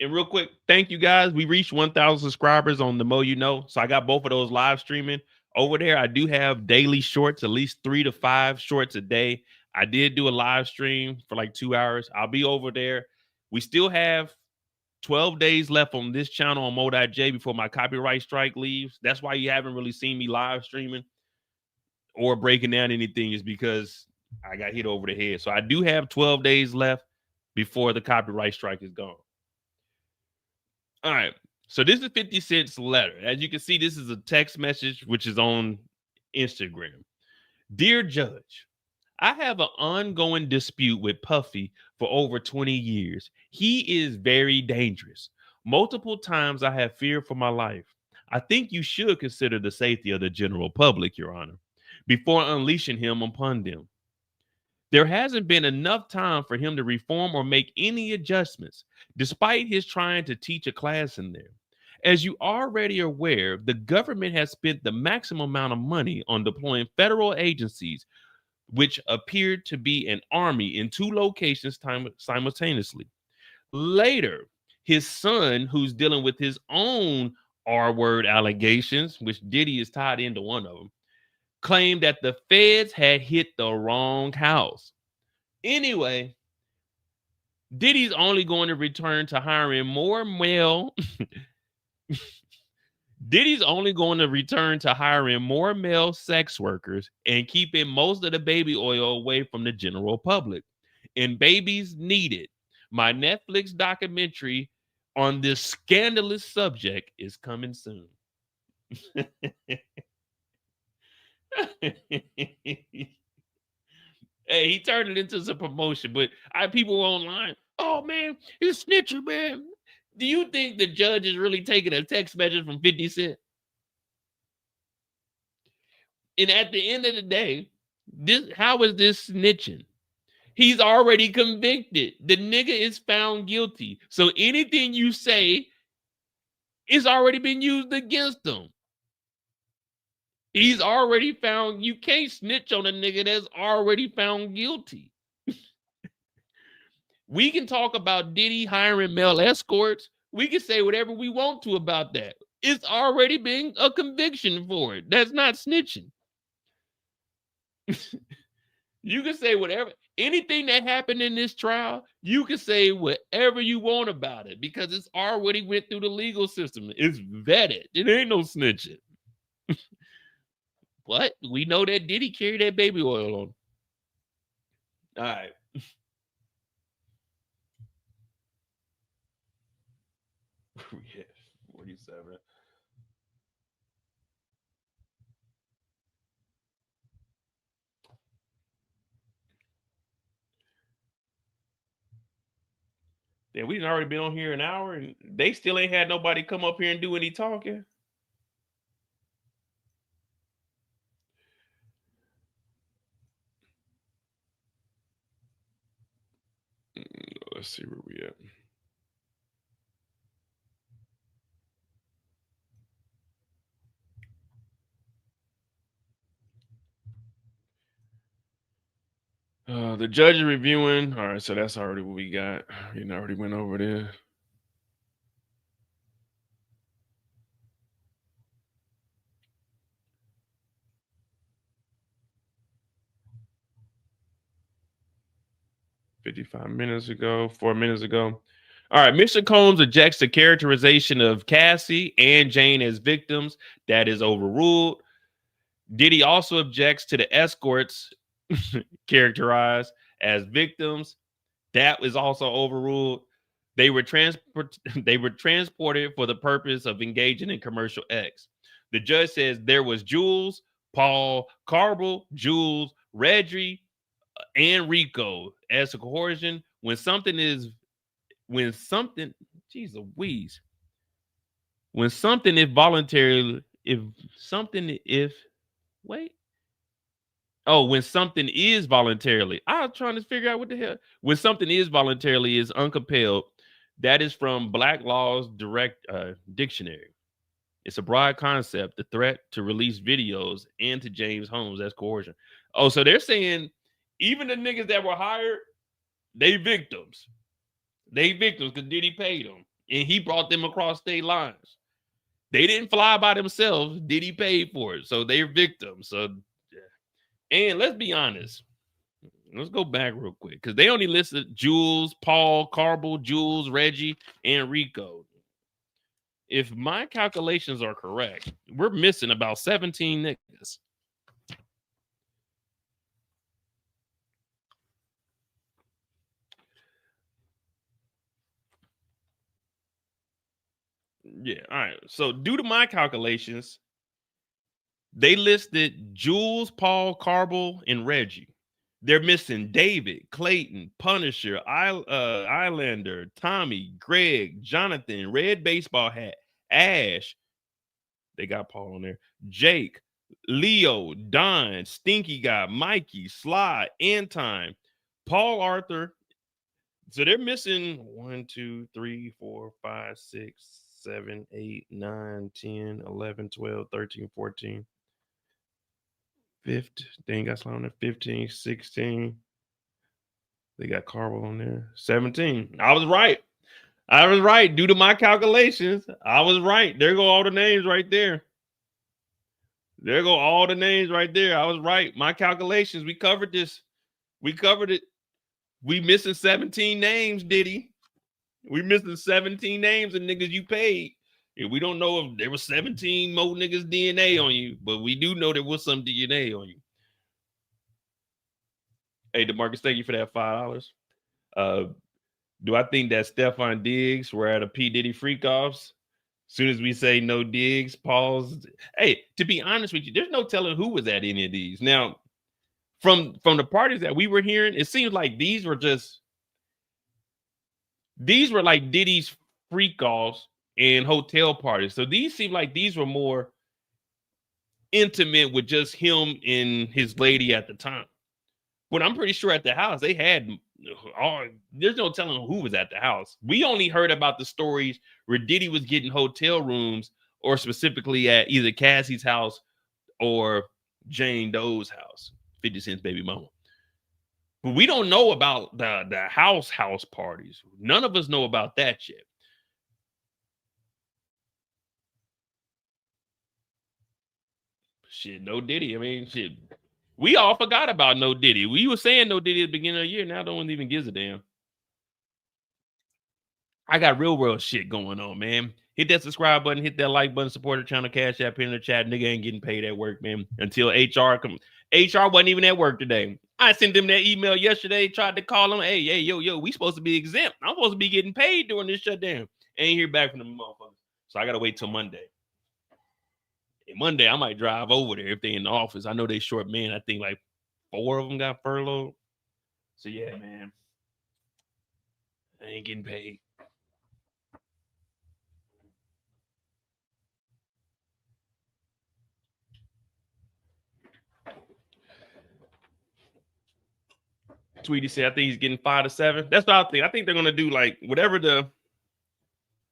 Speaker 3: And real quick, thank you guys. We reached 1,000 subscribers on the Mo You Know. So I got both of those live streaming over there. I do have daily shorts, at least 3 to 5 shorts a day. I did do a live stream for like 2 hours. I'll be over there. We still have 12 days left on this channel on Mo.J before my copyright strike leaves. That's why you haven't really seen me live streaming or breaking down anything, is because I got hit over the head. So I do have 12 days left before the copyright strike is gone. All right. So this is 50 Cent's letter. As you can see, this is a text message, which is on Instagram. Dear Judge, I have an ongoing dispute with Puffy for over 20 years. He is very dangerous. Multiple times I have feared for my life. I think you should consider the safety of the general public, Your Honor, before unleashing him upon them. There hasn't been enough time for him to reform or make any adjustments, despite his trying to teach a class in there. As you already are aware, the government has spent the maximum amount of money on deploying federal agencies, which appeared to be an army in 2 locations simultaneously. Later, his son, who's dealing with his own R-word allegations, which Diddy is tied into one of them, claimed that the feds had hit the wrong house. Anyway, Diddy's only going to return to hiring more male. Diddy's only going to return to hiring more male sex workers and keeping most of the baby oil away from the general public. And babies needed. My Netflix documentary on this scandalous subject is coming soon. Hey, he turned it into some promotion, but people online, oh man, he's snitching, man. Do you think the judge is really taking a text message from 50 Cent? And at the end of the day, how is this snitching? He's already convicted. The nigga is found guilty. So anything you say is already been used against him. He's already found. You can't snitch on a nigga that's already found guilty. We can talk about Diddy hiring male escorts. We can say whatever we want to about that. It's already been a conviction for it. That's not snitching. You can say whatever. Anything that happened in this trial, you can say whatever you want about it because it's already went through the legal system. It's vetted. It ain't no snitching. But we know that Diddy carried that baby oil on. All right. Yeah, 47. Yeah, we've already been on here an hour and they still ain't had nobody come up here and do any talking. Let's see where we at. The judge is reviewing. All right, so that's already what we got. We already went over there. $55 minutes ago, 4 minutes ago. All right, Mr. Combs objects to characterization of Cassie and Jane as victims. That is overruled. Diddy also objects to the escorts characterized as victims. That is also overruled. They were transported for the purpose of engaging in commercial acts. The judge says there was Jules, Paul, Carbel, Jules, Reggie, and Rico as a coercion when something is voluntary, when something is voluntarily I'm trying to figure out what the hell. When something is voluntarily is uncompelled, that is from Black Law's Direct Dictionary. It's a broad concept, the threat to release videos and to James Holmes as coercion. Oh, so they're saying even the niggas that were hired, they victims. They victims because Diddy paid them. and he brought them across state lines. They didn't fly by themselves. Diddy paid for it, so they're victims. So, and let's be honest. Let's go back real quick because they only listed Jules, Paul, Carbel, Jules, Reggie, and Rico. If my calculations are correct, we're missing about 17 niggas. Yeah, all right. So due to my calculations, they listed Jules, Paul, Carbel, and Reggie. They're missing David, Clayton, Punisher, Islander, Tommy, Greg, Jonathan, Red Baseball Hat, Ash. They got Paul on there. Jake, Leo, Don, Stinky Guy, Mikey, Sly, Antime, Paul Arthur. So they're missing 1, 2, 3, 4, 5, 6, 7, 8, 9, 10, 11, 12, 13, 14. 15. They ain't got Sly on there. 15, 16. They got Carvel on there. 17. I was right. I was right. Due to my calculations, I was right. There go all the names right there. There go all the names right there. I was right. My calculations, we covered this. We covered it. We missing 17 names, Diddy. We missing 17 names of niggas you paid. And we don't know if there was 17 more niggas DNA on you, but we do know there was some DNA on you. Hey, DeMarcus, thank you for that $5. Do I think that Stefan Diggs were at a P. Diddy freak-offs? As soon as we say no Diggs, pause. Hey, to be honest with you, there's no telling who was at any of these. Now, from the parties that we were hearing, it seems like these were like Diddy's freak-offs and hotel parties. So these seem like these were more intimate with just him and his lady at the time. But I'm pretty sure at the house they had there's no telling who was at the house. We only heard about the stories where Diddy was getting hotel rooms, or specifically at either Cassie's house or Jane Doe's house, 50 Cent's baby mama. But we don't know about the house parties. None of us know about that yet. Shit, no Diddy. I mean, shit. We all forgot about no Diddy. We were saying no Diddy at the beginning of the year. Now no one even gives a damn. I got real world shit going on, man. Hit that subscribe button, hit that like button, support the channel, cash app in the chat. Nigga ain't getting paid at work, man. Until HR come. HR wasn't even at work today. I sent them that email yesterday, tried to call them. Hey, yo, we supposed to be exempt. I'm supposed to be getting paid during this shutdown. Ain't hear back from the motherfuckers. So I gotta wait till Monday. And Monday, I might drive over there if they in the office. I know they short man. I think like 4 of them got furloughed. So yeah, man. I ain't getting paid. Tweety said, I think he's getting 5 to 7. That's what I think. I think they're gonna do like whatever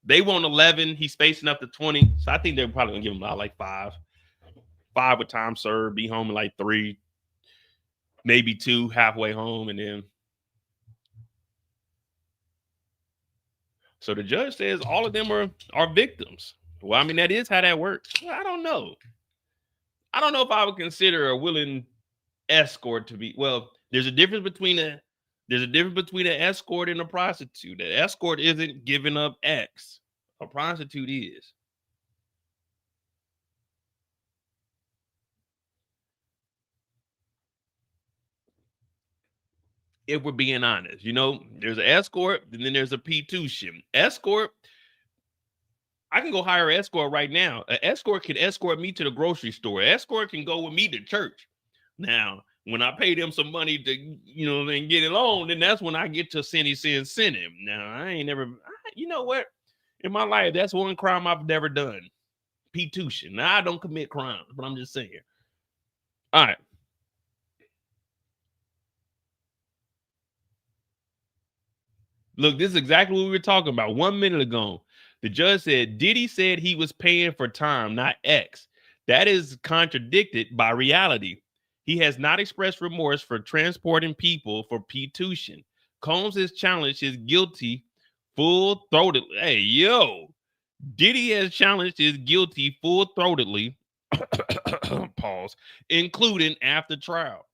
Speaker 3: they want 11. He's spacing up to 20. So I think they're probably gonna give him like 5. 5 with time served, be home in like 3, maybe 2, halfway home, and then. So the judge says all of them are victims. Well, I mean, that is how that works. Well, I don't know. I don't know if I would consider a willing escort to be. Well, there's a difference between an escort and a prostitute. The escort isn't giving up X. A prostitute is. If we're being honest, there's an escort and then there's a P2 ship. Escort, I can go hire an escort right now. An escort can escort me to the grocery store. An escort can go with me to church. Now, when I pay them some money to, and get it on, then that's when I get to send him. Now, I ain't never, you know what? In my life, that's one crime I've never done. P2 shit. Now, I don't commit crimes, but I'm just saying. All right. Look, this is exactly what we were talking about 1 minute ago. The judge said Diddy said he was paying for time, not X. That is contradicted by reality. He has not expressed remorse for transporting people for P2. Combs has challenged his guilty full-throatedly. Hey, yo, Diddy has challenged his guilty full-throatedly, pause, including after trial.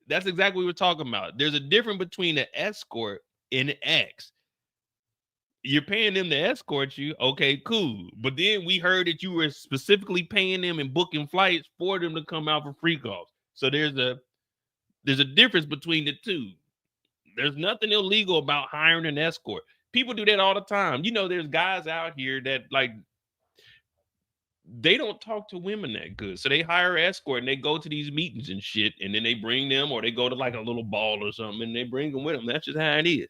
Speaker 3: That's exactly what we're talking about. There's a difference between an escort and an ex. You're paying them to escort you, okay, cool. But then we heard that you were specifically paying them and booking flights for them to come out for free calls. So there's a difference between the two. There's nothing illegal about hiring an escort. People do that all the time. You know, there's guys out here that like they don't talk to women that good. So they hire an escort and they go to these meetings and shit, and then they bring them, or they go to like a little ball or something and they bring them with them. That's just how it is.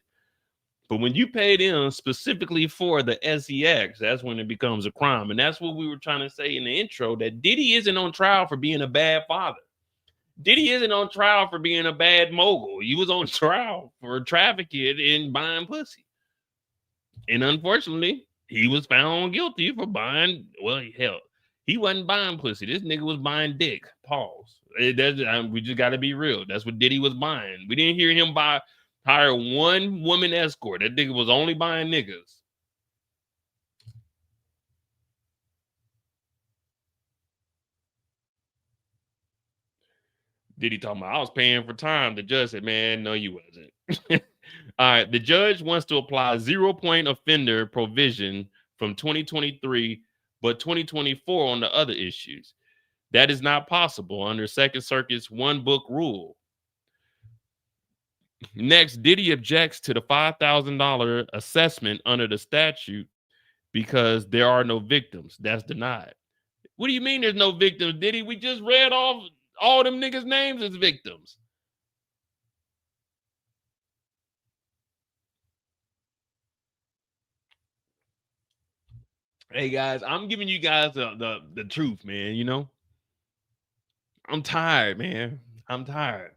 Speaker 3: But when you pay them specifically for the SEX, that's when it becomes a crime. And that's what we were trying to say in the intro, that Diddy isn't on trial for being a bad father. Diddy isn't on trial for being a bad mogul. He was on trial for trafficking and buying pussy. And unfortunately, he was found guilty for buying, well, hell, he wasn't buying pussy. This nigga was buying dick. Pause. We just got to be real. That's what Diddy was buying. We didn't hear him hire one woman escort. That nigga was only buying niggas. Diddy talking about, I was paying for time. The judge said, man, no, you wasn't. All right. The judge wants to apply 0-point offender provision from 2023, but 2024 on the other issues. That is not possible under Second Circuit's one book rule. Next, Diddy objects to the $5,000 assessment under the statute because there are no victims. That's denied. What do you mean there's no victims, Diddy? We just read off all them niggas' names as victims. Hey guys, I'm giving you guys the truth, man. You know, I'm tired, man. I'm tired.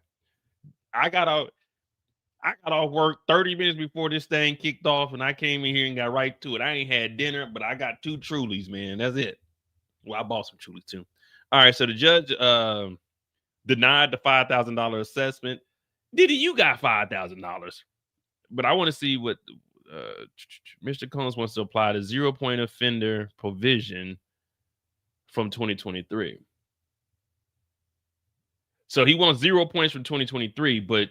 Speaker 3: I got off work 30 minutes before this thing kicked off, and I came in here and got right to it. I ain't had dinner, but I got 2 Trulies, man. That's it. Well, I bought some Trulies too. All right, so the judge denied the $5,000 assessment. Diddy, you got $5,000. But I want to see what Mr. Combs wants to apply the 0-point offender provision from 2023. So he wants 0 points from 2023, but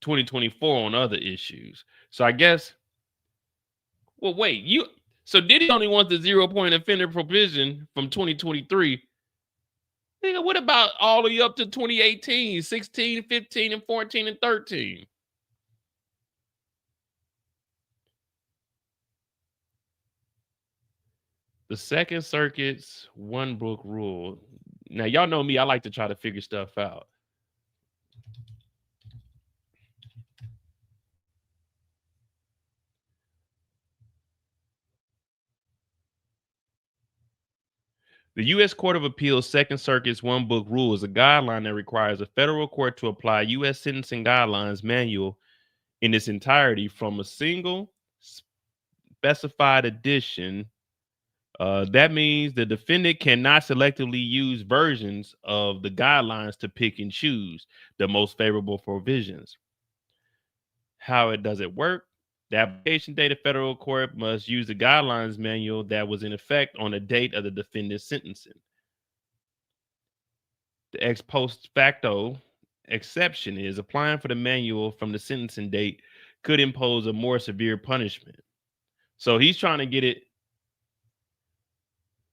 Speaker 3: 2024 on other issues. So I guess, well, wait, so Diddy only wants the 0-point offender provision from 2023. Nigga, what about all the way up to 2018, 16, 15, and 14, and 13? The Second Circuit's one book rule. Now, y'all know me. I like to try to figure stuff out. The U.S. Court of Appeals Second Circuit's one book rule is a guideline that requires a federal court to apply U.S. sentencing guidelines manual in its entirety from a single specified edition. That means the defendant cannot selectively use versions of the guidelines to pick and choose the most favorable provisions. How does it work? The application date of federal court must use the guidelines manual that was in effect on the date of the defendant's sentencing. The ex post facto exception is applying for the manual from the sentencing date could impose a more severe punishment. So he's trying to get it.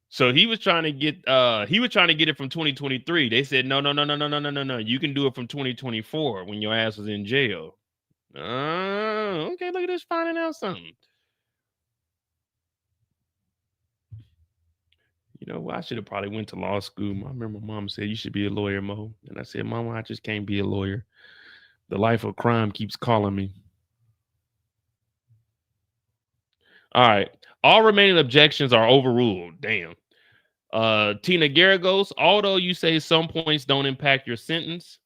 Speaker 3: So he was trying to get it from 2023. They said, no. You can do it from 2024 when your ass was in jail. Okay, look at this, finding out something. You know, I should have probably went to law school. I remember my mom said, you should be a lawyer, Mo. And I said, Mama, I just can't be a lawyer. The life of crime keeps calling me. All right. All remaining objections are overruled. Damn. Tina Garagos, although you say some points don't impact your sentence,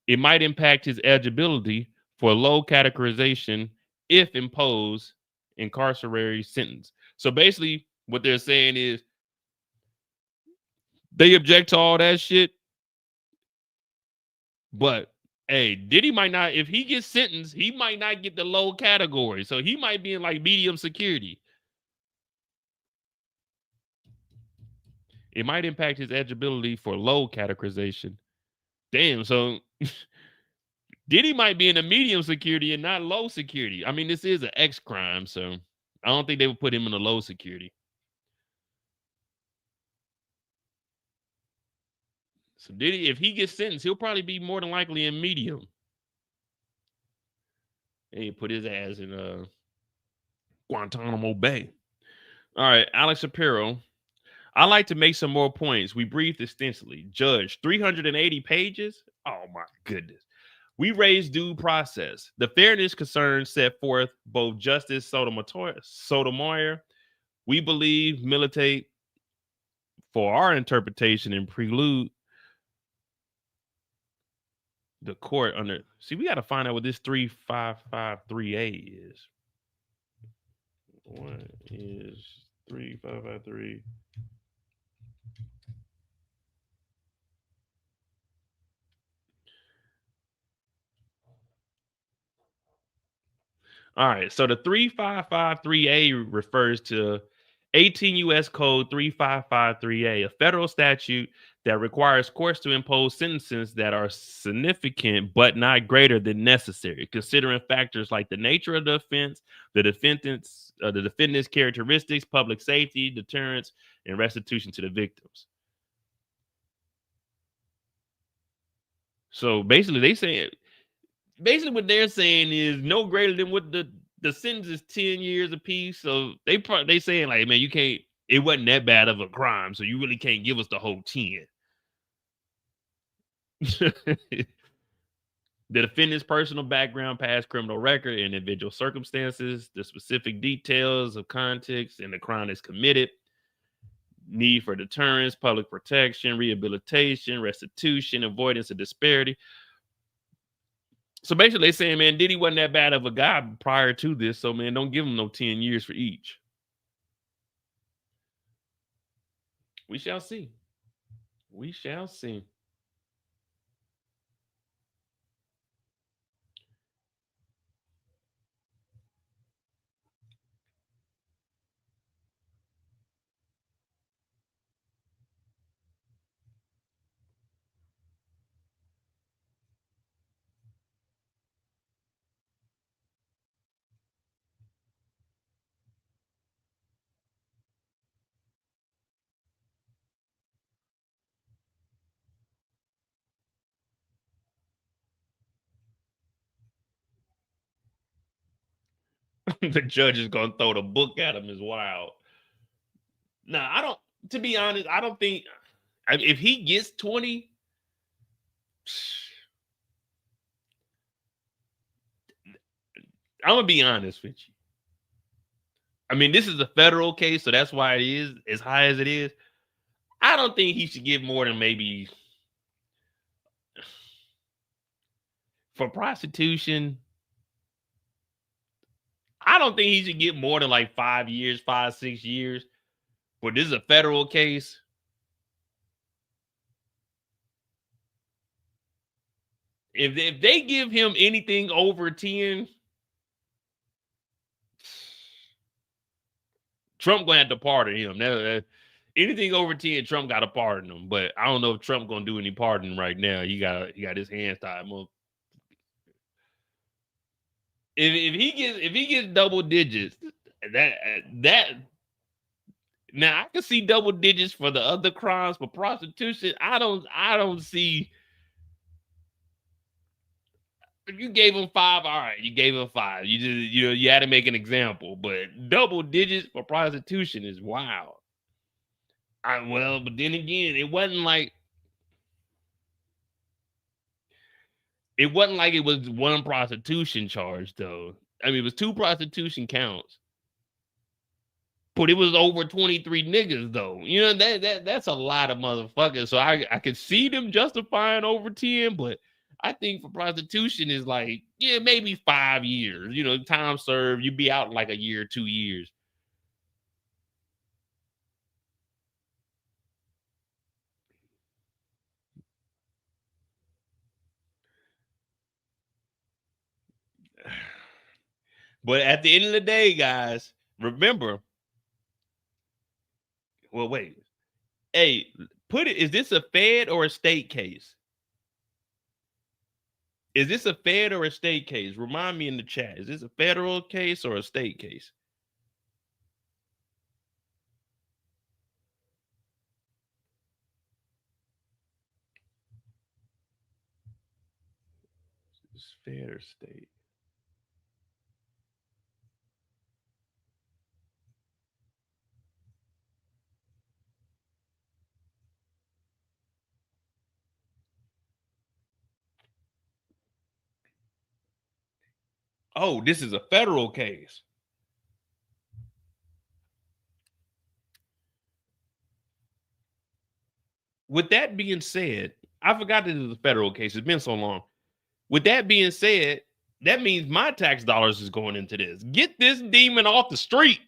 Speaker 3: it might impact his eligibility for low categorization if imposed incarceratory sentence. So basically what they're saying is they object to all that shit, but Hey, Diddy might not, if he gets sentenced, he might not get the low category. So he might be in like medium security. It might impact his eligibility for low categorization. Damn, so Diddy might be in a medium security and not low security. I mean, this is an X crime, so I don't think they would put him in a low security. So Diddy, if he gets sentenced, he'll probably be more than likely in medium. And he put his ass in Guantanamo Bay. All right, Alex Shapiro. I like to make some more points. We briefed extensively. Judge, 380 pages? Oh my goodness. We raised due process. The fairness concerns set forth both Justice Sotomayor. We believe militate for our interpretation and prelude the court under. See, we got to find out what this 3553A is. What is 3553? All right, so the 3553A refers to 18 U.S. Code 3553A, a federal statute that requires courts to impose sentences that are significant but not greater than necessary, considering factors like the nature of the offense, the defendant's characteristics, public safety, deterrence, and restitution to the victims. So basically, what they're saying is no greater than what the sentence is 10 years apiece. So they saying like, man, you can't. It wasn't that bad of a crime, so you really can't give us the whole 10. The defendant's personal background, past criminal record, and individual circumstances, the specific details of context and the crime that's committed, need for deterrence, public protection, rehabilitation, restitution, avoidance of disparity. So basically, they're saying, man, Diddy wasn't that bad of a guy prior to this, so man, don't give him no 10 years for each. We shall see. We shall see. The judge is gonna throw the book at him is wild. Nah, I don't. To be honest, I don't think if he gets 20, I'm gonna be honest with you. I mean, this is a federal case, so that's why it is as high as it is. I don't think he should get more than maybe for prostitution. I don't think he should get more than like 5 years, 6 years. But this is a federal case. If they give him anything over 10, Trump gonna have to pardon him. Anything over 10, Trump got to pardon him. But I don't know if Trump gonna do any pardoning right now. He got his hands tied. If he gets double digits, that now I can see double digits for the other crimes, but prostitution, I don't see. If you gave him 5, all right, you gave him 5. You had to make an example, but double digits for prostitution is wild. But then again, it wasn't like it was one prostitution charge though. I mean, it was 2 prostitution counts, but it was over 23 niggas though. You know that's a lot of motherfuckers. So I could see them justifying over 10, but I think for prostitution is like, yeah, maybe 5 years. You know, time served, you'd be out in like a year, 2 years. But at the end of the day, guys, remember. Well, wait. Hey, is this a Fed or a state case? Is this a Fed or a state case? Remind me in the chat. Is this a federal case or a state case? Is this Fed or state? Oh, this is a federal case. With that being said, I forgot this is a federal case. It's been so long. With that being said, that means my tax dollars is going into this. Get this demon off the street.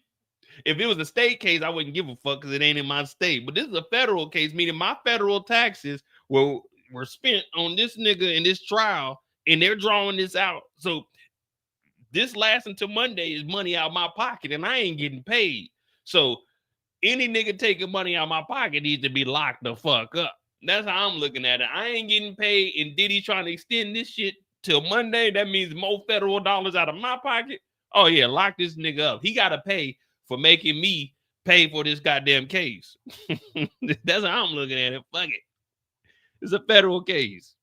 Speaker 3: If it was a state case, I wouldn't give a fuck because it ain't in my state. But this is a federal case, meaning my federal taxes were spent on this nigga in this trial, and they're drawing this out. So this lasts until Monday is money out of my pocket, and I ain't getting paid. So any nigga taking money out of my pocket needs to be locked the fuck up. That's how I'm looking at it. I ain't getting paid, and Diddy trying to extend this shit till Monday. That means more federal dollars out of my pocket. Oh yeah, lock this nigga up. He got to pay for making me pay for this goddamn case. That's how I'm looking at it. Fuck it. It's a federal case.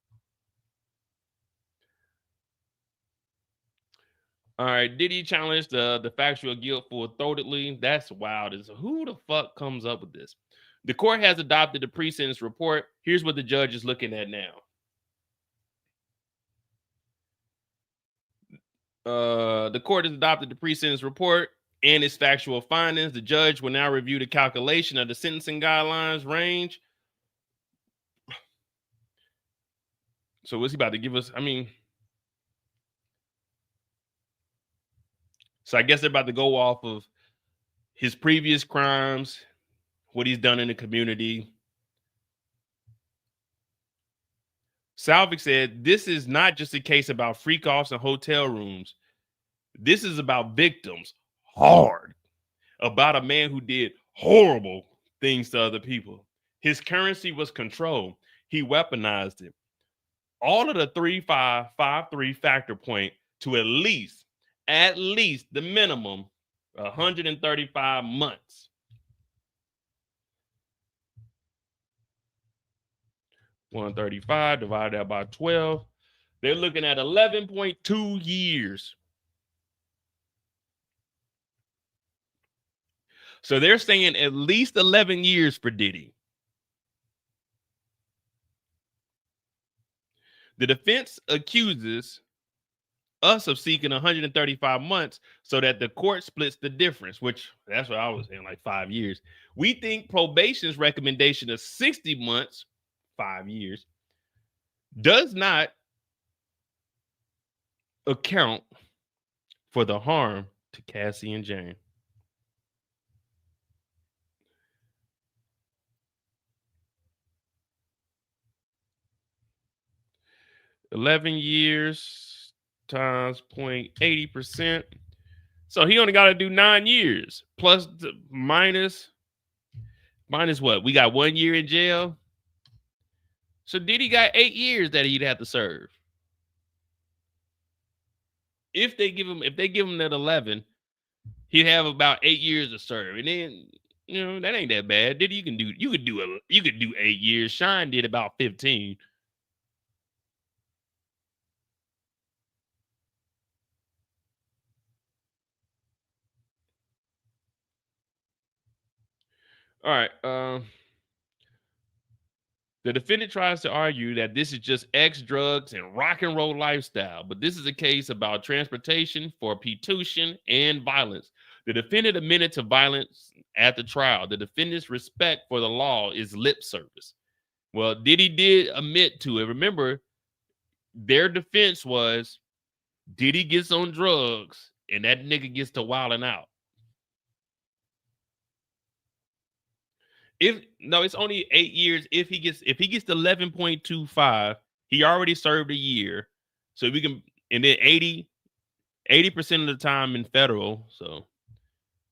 Speaker 3: All right, Diddy challenged the factual guilt full-throatedly. That's wild. Who the fuck comes up with this? The court has adopted the pre-sentence report. Here's what the judge is looking at now. The court has adopted the pre-sentence report and its factual findings. The judge will now review the calculation of the sentencing guidelines range. So what's he about to give us? I mean, so I guess they're about to go off of his previous crimes, what he's done in the community. Salvik said, this is not just a case about freak-offs and hotel rooms. This is about victims, hard, about a man who did horrible things to other people. His currency was control. He weaponized it. All of the 3-5-5-3 factor point to at least the minimum 135 months. $135 divided out by 12. They're looking at 11.2 years. So they're saying at least 11 years for Diddy. The defense accuses us of seeking 135 months so that the court splits the difference, which that's what I was saying, like 5 years. We think probation's recommendation of 60 months, 5 years, does not account for the harm to Cassie and Jane. $11 years times 0.80%. So he only got to do 9 years plus minus what? We got 1 year in jail. So Diddy got 8 years that he'd have to serve. If they give him that 11, he'd have about 8 years to serve. And then, you know, that ain't that bad. Diddy, you could do 8 years. Shine did about 15. All right. The defendant tries to argue that this is just X drugs and rock and roll lifestyle, but this is a case about transportation for prostitution and violence. The defendant admitted to violence at the trial. The defendant's respect for the law is lip service. Well, Diddy did admit to it. Remember, their defense was Diddy gets on drugs and that nigga gets to wilding out. It's only 8 years. If he gets 11.25, he already served a year. So we can, and then 80 80% of the time in federal. So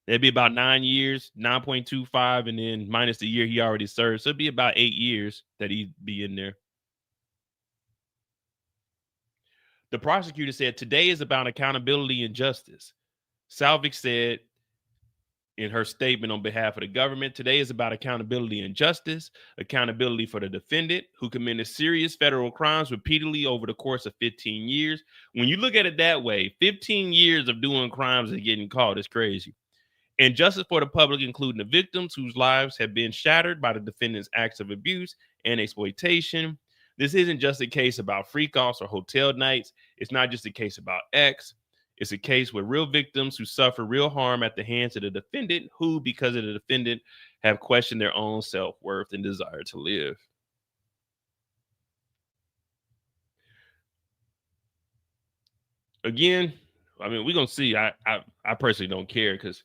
Speaker 3: it'd be about 9 years, 9.25, and then minus the year he already served. So it'd be about 8 years that he'd be in there. The prosecutor said, today is about accountability and justice. Salvik said in her statement on behalf of the government, today is about accountability and justice, accountability for the defendant who committed serious federal crimes repeatedly over the course of 15 years. When you look at it that way, 15 years of doing crimes and getting caught is crazy. And justice for the public, including the victims whose lives have been shattered by the defendant's acts of abuse and exploitation. This isn't just a case about freak-offs or hotel nights. It's not just a case about X. It's a case with real victims who suffer real harm at the hands of the defendant who, because of the defendant, have questioned their own self-worth and desire to live. Again, I mean, we're going to see. I personally don't care, because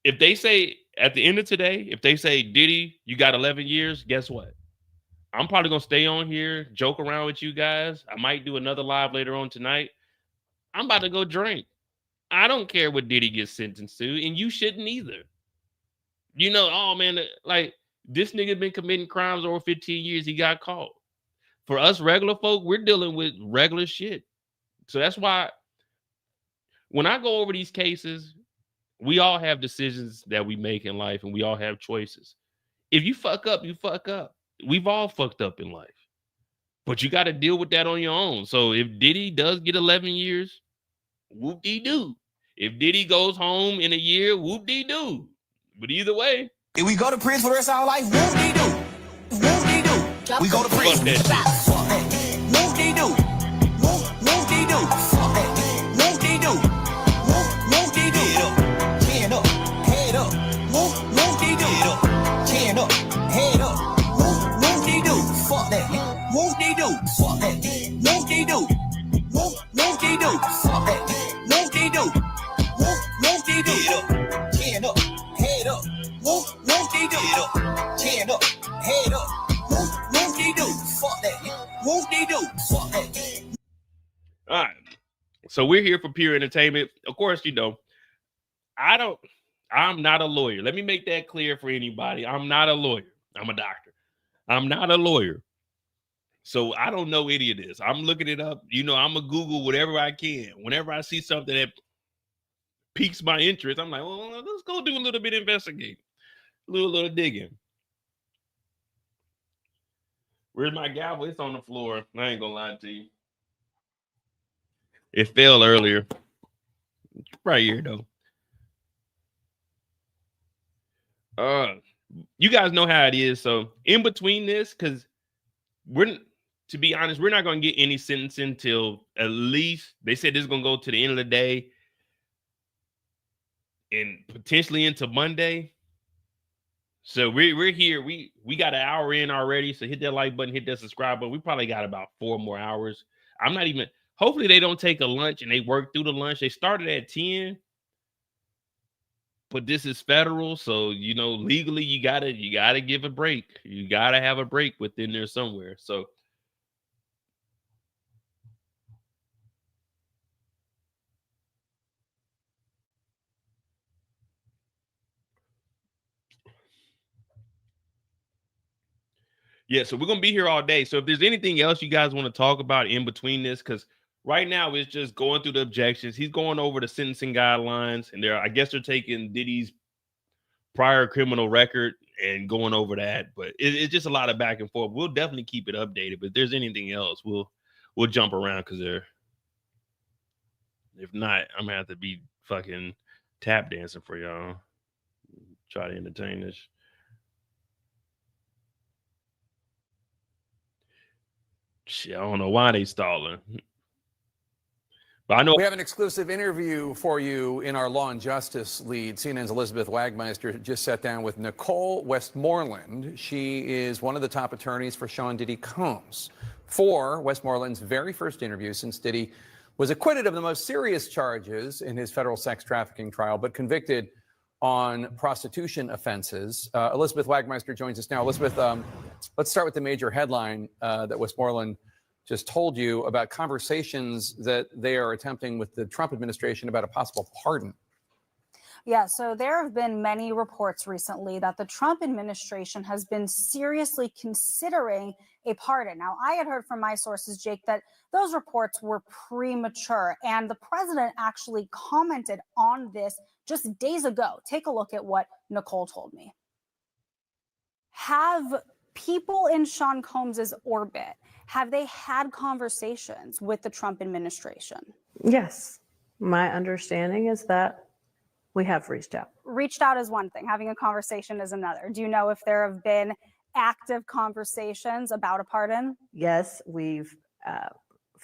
Speaker 3: if they say at the end of today, if they say, Diddy, you got 11 years, guess what? I'm probably going to stay on here, joke around with you guys. I might do another live later on tonight. I'm about to go drink. I don't care what Diddy gets sentenced to, and you shouldn't either. You know, oh man, like this nigga been committing crimes over 15 years. He got caught. For us regular folk, we're dealing with regular shit. So that's why when I go over these cases, we all have decisions that we make in life, and we all have choices. If you fuck up, you fuck up. We've all fucked up in life. But you got to deal with that on your own. So if Diddy does get 11 years, whoop-dee-doo. If Diddy goes home in a year, whoop-dee-doo. But either way.
Speaker 4: If we go to prison for the rest of our life, whoop-dee-doo. Whoop-dee-doo. We go to prison.
Speaker 3: Fuck that shit.
Speaker 4: Whoop-dee-doo. Whoop-dee-doo. Fuck that. Whoop-dee-doo. Whoop-dee-doo. Chin up, head up. Whoop-dee-doo. Chin up, head up. Whoop-dee-doo. Fuck that. Whoop-dee-doo. Fuck that. Whoop-dee-doo. Whoop-dee-doo. Fuck that. Whoop-dee-doo. Whoop-dee-doo. Chin up, head up. Whoop-dee-doo. Chin up, head up. Whoop-dee-doo. Fuck that. Whoop-dee-doo. Fuck that.
Speaker 3: All right. So we're here for pure entertainment. Of course, you know, I'm not a lawyer. Let me make that clear for anybody. I'm not a lawyer. I'm a doctor. I'm not a lawyer. So I don't know any of this. I'm looking it up. You know, I'm going to Google whatever I can. Whenever I see something that piques my interest, I'm like, well, let's go do a little bit of investigating. A little digging. Where's my gavel? It's on the floor. I ain't gonna lie to you. It fell earlier. Right here, though. You guys know how it is. So in between this, because to be honest, we're not going to get any sentencing until at least, they said this is going to go to the end of the day and potentially into Monday. So we're here. We got an hour in already. So hit that like button, hit that subscribe button. We probably got about 4 more hours. I'm not even, hopefully they don't take a lunch and they work through the lunch. They started at 10. But this is federal, so you know legally you gotta give a break. You gotta have a break within there somewhere. So yeah, so we're gonna be here all day. So if there's anything else you guys want to talk about in between this, because right now it's just going through the objections. He's going over the sentencing guidelines, and I guess they're taking Diddy's prior criminal record and going over that, but it's just a lot of back and forth. We'll definitely keep it updated, but if there's anything else, we'll jump around, because if not, I'm gonna have to be fucking tap dancing for y'all. Try to entertain this. Shit, I don't know why they stalling. But I know
Speaker 16: we have an exclusive interview for you in our Law and Justice lead. CNN's Elizabeth Wagmeister just sat down with Nicole Westmoreland. She is one of the top attorneys for Sean Diddy Combs. For Westmoreland's very first interview since Diddy was acquitted of the most serious charges in his federal sex trafficking trial, but convicted on prostitution offenses. Elizabeth Wagmeister joins us now. Elizabeth, let's start with the major headline that Westmoreland just told you about conversations that they are attempting with the Trump administration about a possible pardon.
Speaker 17: Yeah, so there have been many reports recently that the Trump administration has been seriously considering a pardon. Now, I had heard from my sources, Jake, that those reports were premature, and the president actually commented on this just days ago. Take a look at what Nicole told me. Have people in Sean Combs's orbit, have they had conversations with the Trump administration?
Speaker 18: Yes. My understanding is that we have reached out.
Speaker 17: Reached out is one thing, having a conversation is another. Do you know if there have been active conversations about a pardon?
Speaker 18: Yes,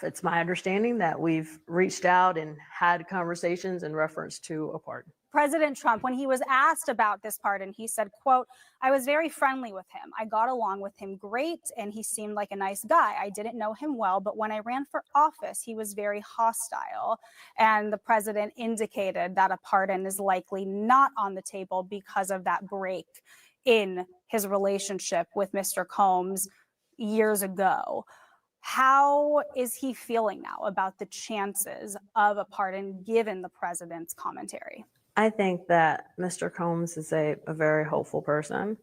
Speaker 18: it's my understanding that we've reached out and had conversations in reference to a pardon.
Speaker 17: President Trump, when he was asked about this pardon, he said, quote, "I was very friendly with him. I got along with him great, and he seemed like a nice guy. I didn't know him well, but when I ran for office, he was very hostile." And the president indicated that a pardon is likely not on the table because of that break in his relationship with Mr. Combs years ago. How is he feeling now about the chances of a pardon given the president's commentary?
Speaker 18: I think that Mr. Combs is a very hopeful person,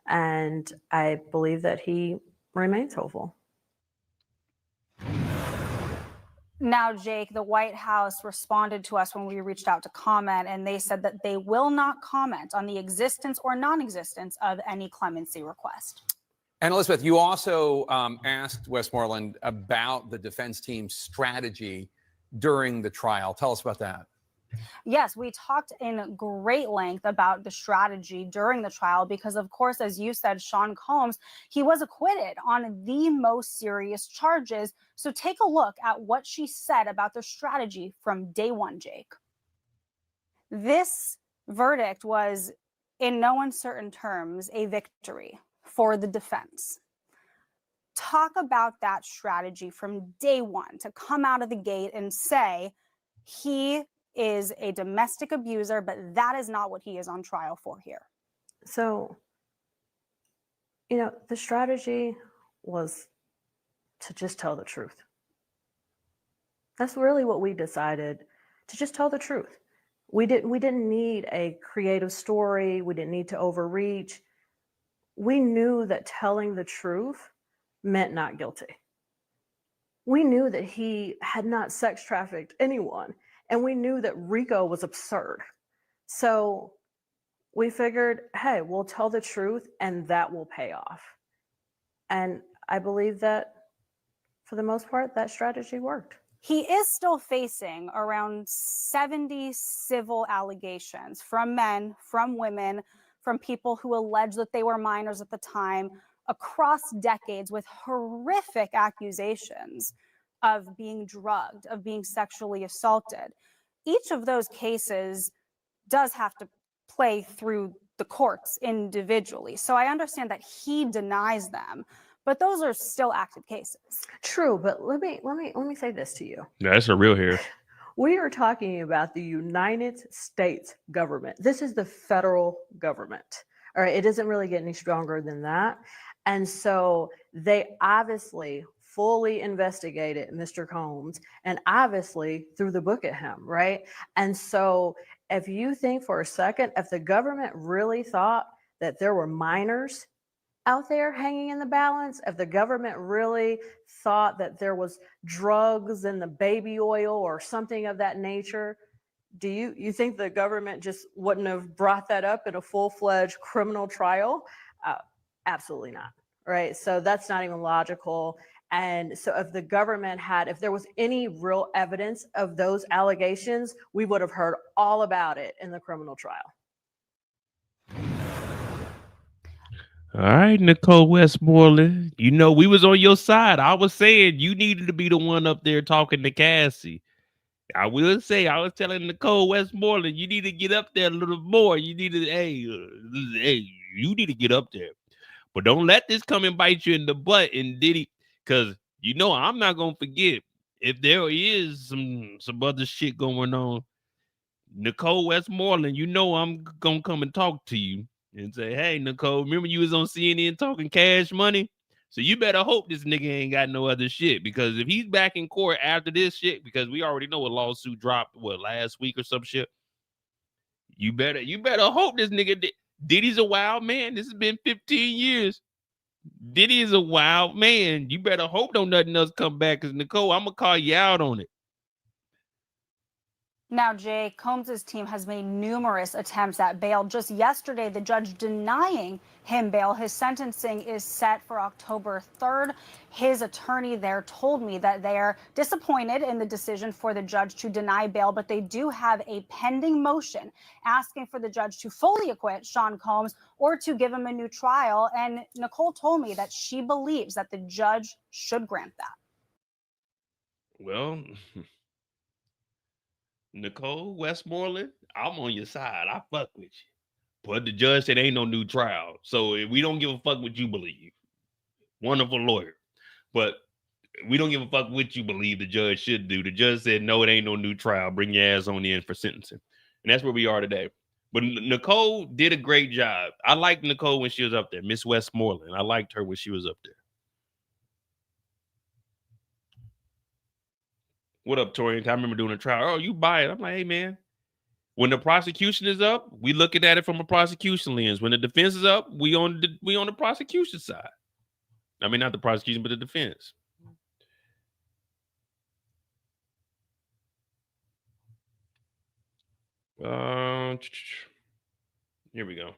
Speaker 18: and I believe that he remains hopeful.
Speaker 17: Now, Jake, the White House responded to us when we reached out to comment, and they said that they will not comment on the existence or non-existence of any clemency request.
Speaker 16: And Elizabeth, you also asked Westmoreland about the defense team's strategy during the trial. Tell us about that.
Speaker 17: Yes, we talked in great length about the strategy during the trial because, of course, as you said, Sean Combs, he was acquitted on the most serious charges. So take a look at what she said about the strategy from day one, Jake. This verdict was, in no uncertain terms, a victory for the defense. Talk about that strategy from day one to come out of the gate and say he is a domestic abuser, but that is not what he is on trial for here.
Speaker 18: So, the strategy was to just tell the truth. That's really what we decided, to just tell the truth. We didn't need a creative story. We didn't need to overreach. We knew that telling the truth meant not guilty. We knew that he had not sex trafficked anyone. And we knew that RICO was absurd. So we figured, hey, we'll tell the truth and that will pay off. And I believe that for the most part, that strategy worked.
Speaker 17: He is still facing around 70 civil allegations from men, from women, from people who allege that they were minors at the time, across decades, with horrific accusations of being drugged, of being sexually assaulted. Each of those cases does have to play through the courts individually. So I understand that he denies them, but those are still active cases.
Speaker 18: True, but let me say this to you.
Speaker 3: That's a real here.
Speaker 18: We are talking about the United States government. This is the federal government. All right, it doesn't really get any stronger than that. And so they obviously fully investigated Mr. Combs and obviously threw the book at him, right? And so if you think for a second, if the government really thought that there were minors out there hanging in the balance, if the government really thought that there was drugs in the baby oil or something of that nature, do you think the government just wouldn't have brought that up in a full-fledged criminal trial? Absolutely not, right? So that's not even logical. And so if the government if there was any real evidence of those allegations, we would have heard all about it in the criminal trial.
Speaker 3: All right, Nicole Westmoreland. We was on your side. I was saying you needed to be the one up there talking to Cassie. I will say, I was telling Nicole Westmoreland, you need to get up there a little more. You need to, you need to get up there. But don't let this come and bite you in the butt and Diddy, because I'm not gonna forget if there is some other shit going on. Nicole Westmoreland, I'm gonna come and talk to you and say, hey, Nicole, remember you was on CNN talking Cash Money? So you better hope this nigga ain't got no other shit, because if he's back in court after this shit, because we already know a lawsuit dropped last week or some shit. You better hope this nigga Diddy's a wild man. This has been 15 years. Diddy is a wild man. You better hope don't nothing else come back, because Nicole, I'm gonna call you out on it.
Speaker 17: Now, Jay, Combs' team has made numerous attempts at bail. Just yesterday, the judge denying him bail. His sentencing is set for October 3rd. His attorney there told me that they are disappointed in the decision for the judge to deny bail, but they do have a pending motion asking for the judge to fully acquit Sean Combs or to give him a new trial. And Nicole told me that she believes that the judge should grant that.
Speaker 3: Well, Nicole Westmoreland, I'm on your side. I fuck with you. But the judge said ain't no new trial. So we don't give a fuck what you believe. Wonderful lawyer. But we don't give a fuck what you believe the judge should do. The judge said, no, it ain't no new trial. Bring your ass on in for sentencing. And that's where we are today. But Nicole did a great job. I liked Nicole when she was up there. Miss Westmoreland. I liked her when she was up there. What up, Tori? I remember doing a trial. Oh, you buy it. I'm like, hey, man. When the prosecution is up, we looking at it from a prosecution lens. When the defense is up, we on the prosecution side. I mean, not the prosecution, but the defense. Here we go.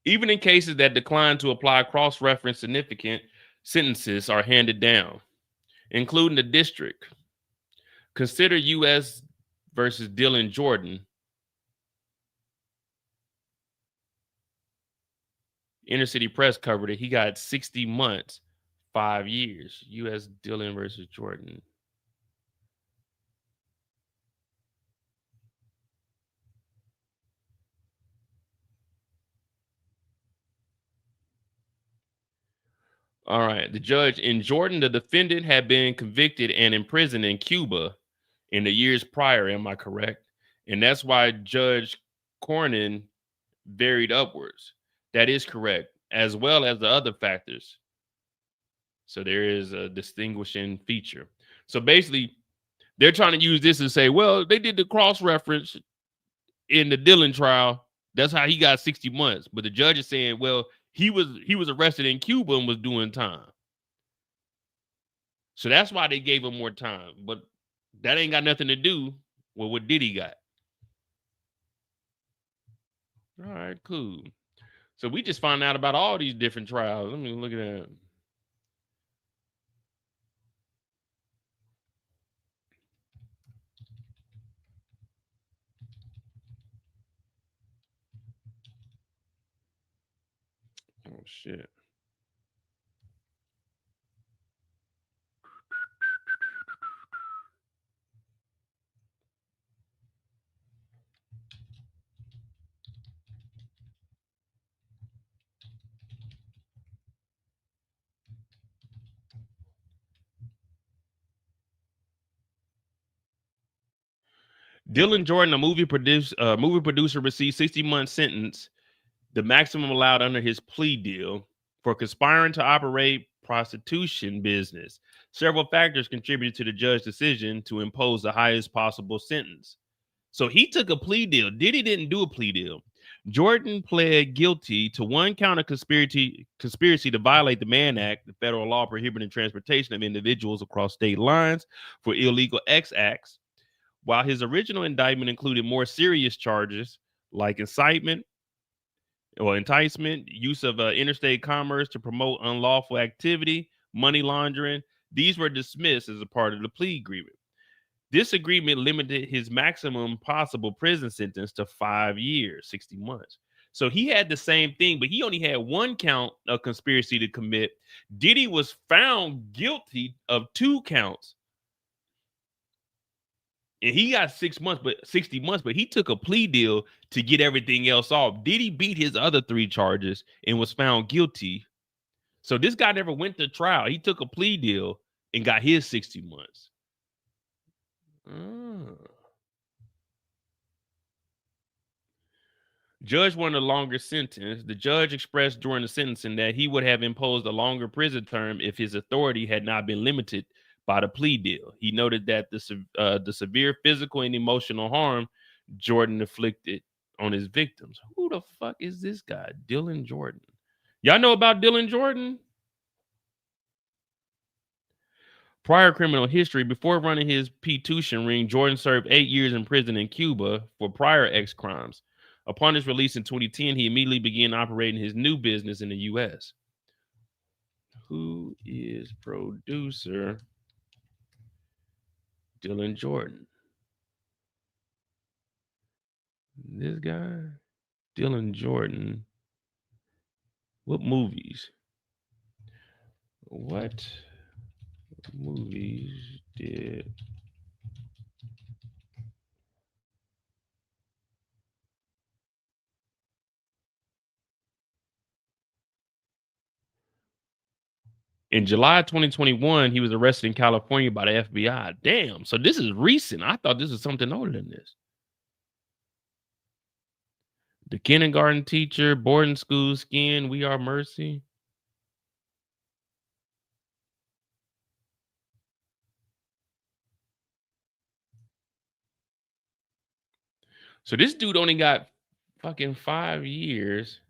Speaker 3: Even in cases that decline to apply cross-reference, significant sentences are handed down, including the district. Consider U.S. versus Dylan Jordan. Inner City Press covered it. He got 60 months, 5 years. U.S. Dylan versus Jordan. All right. The judge in Jordan, the defendant had been convicted and imprisoned in Cuba in the years prior. Am I correct? And that's why Judge Cornyn varied upwards. That is correct, as well as the other factors. So there is a distinguishing feature. So basically, they're trying to use this to say, well, they did the cross-reference in the Dillon trial. That's how he got 60 months. But the judge is saying, well, he was arrested in Cuba and was doing time. So that's why they gave him more time. But that ain't got nothing to do with what Diddy got. All right, cool. So we just found out about all these different trials. Let me look at that. Oh, shit. Dylan Jordan, a movie producer, received 60-month sentence, the maximum allowed under his plea deal, for conspiring to operate prostitution business. Several factors contributed to the judge's decision to impose the highest possible sentence. So he took a plea deal. Diddy didn't do a plea deal. Jordan pled guilty to one count of conspiracy to violate the Mann Act, the federal law prohibiting transportation of individuals across state lines for illegal acts. While his original indictment included more serious charges like incitement or enticement, use of interstate commerce to promote unlawful activity, money laundering, these were dismissed as a part of the plea agreement. This agreement limited his maximum possible prison sentence to 5 years, 60 months. So he had the same thing, but he only had one count of conspiracy to commit. Diddy was found guilty of 2 counts. And he got 6 months, but 60 months, but he took a plea deal to get everything else off. Diddy beat his other 3 charges and was found guilty. So this guy never went to trial. He took a plea deal and got his 60 months. Judge wanted a longer sentence. The judge expressed during the sentencing that he would have imposed a longer prison term if his authority had not been limited by the plea deal. He noted that the severe physical and emotional harm Jordan inflicted on his victims. Who the fuck is this guy? Dylan Jordan. Y'all know about Dylan Jordan? Prior criminal history. Before running his P-Tuition ring, Jordan served 8 years in prison in Cuba for prior ex-crimes. Upon his release in 2010, he immediately began operating his new business in the U.S. Who is producer Dylan Jordan? This guy, Dylan Jordan. What movies? What movies did in July 2021, he was arrested in California by the FBI. Damn, so this is recent. I thought this was something older than this. The Kindergarten Teacher, Boarding School, Skin, We Are Mercy. So this dude only got fucking 5 years.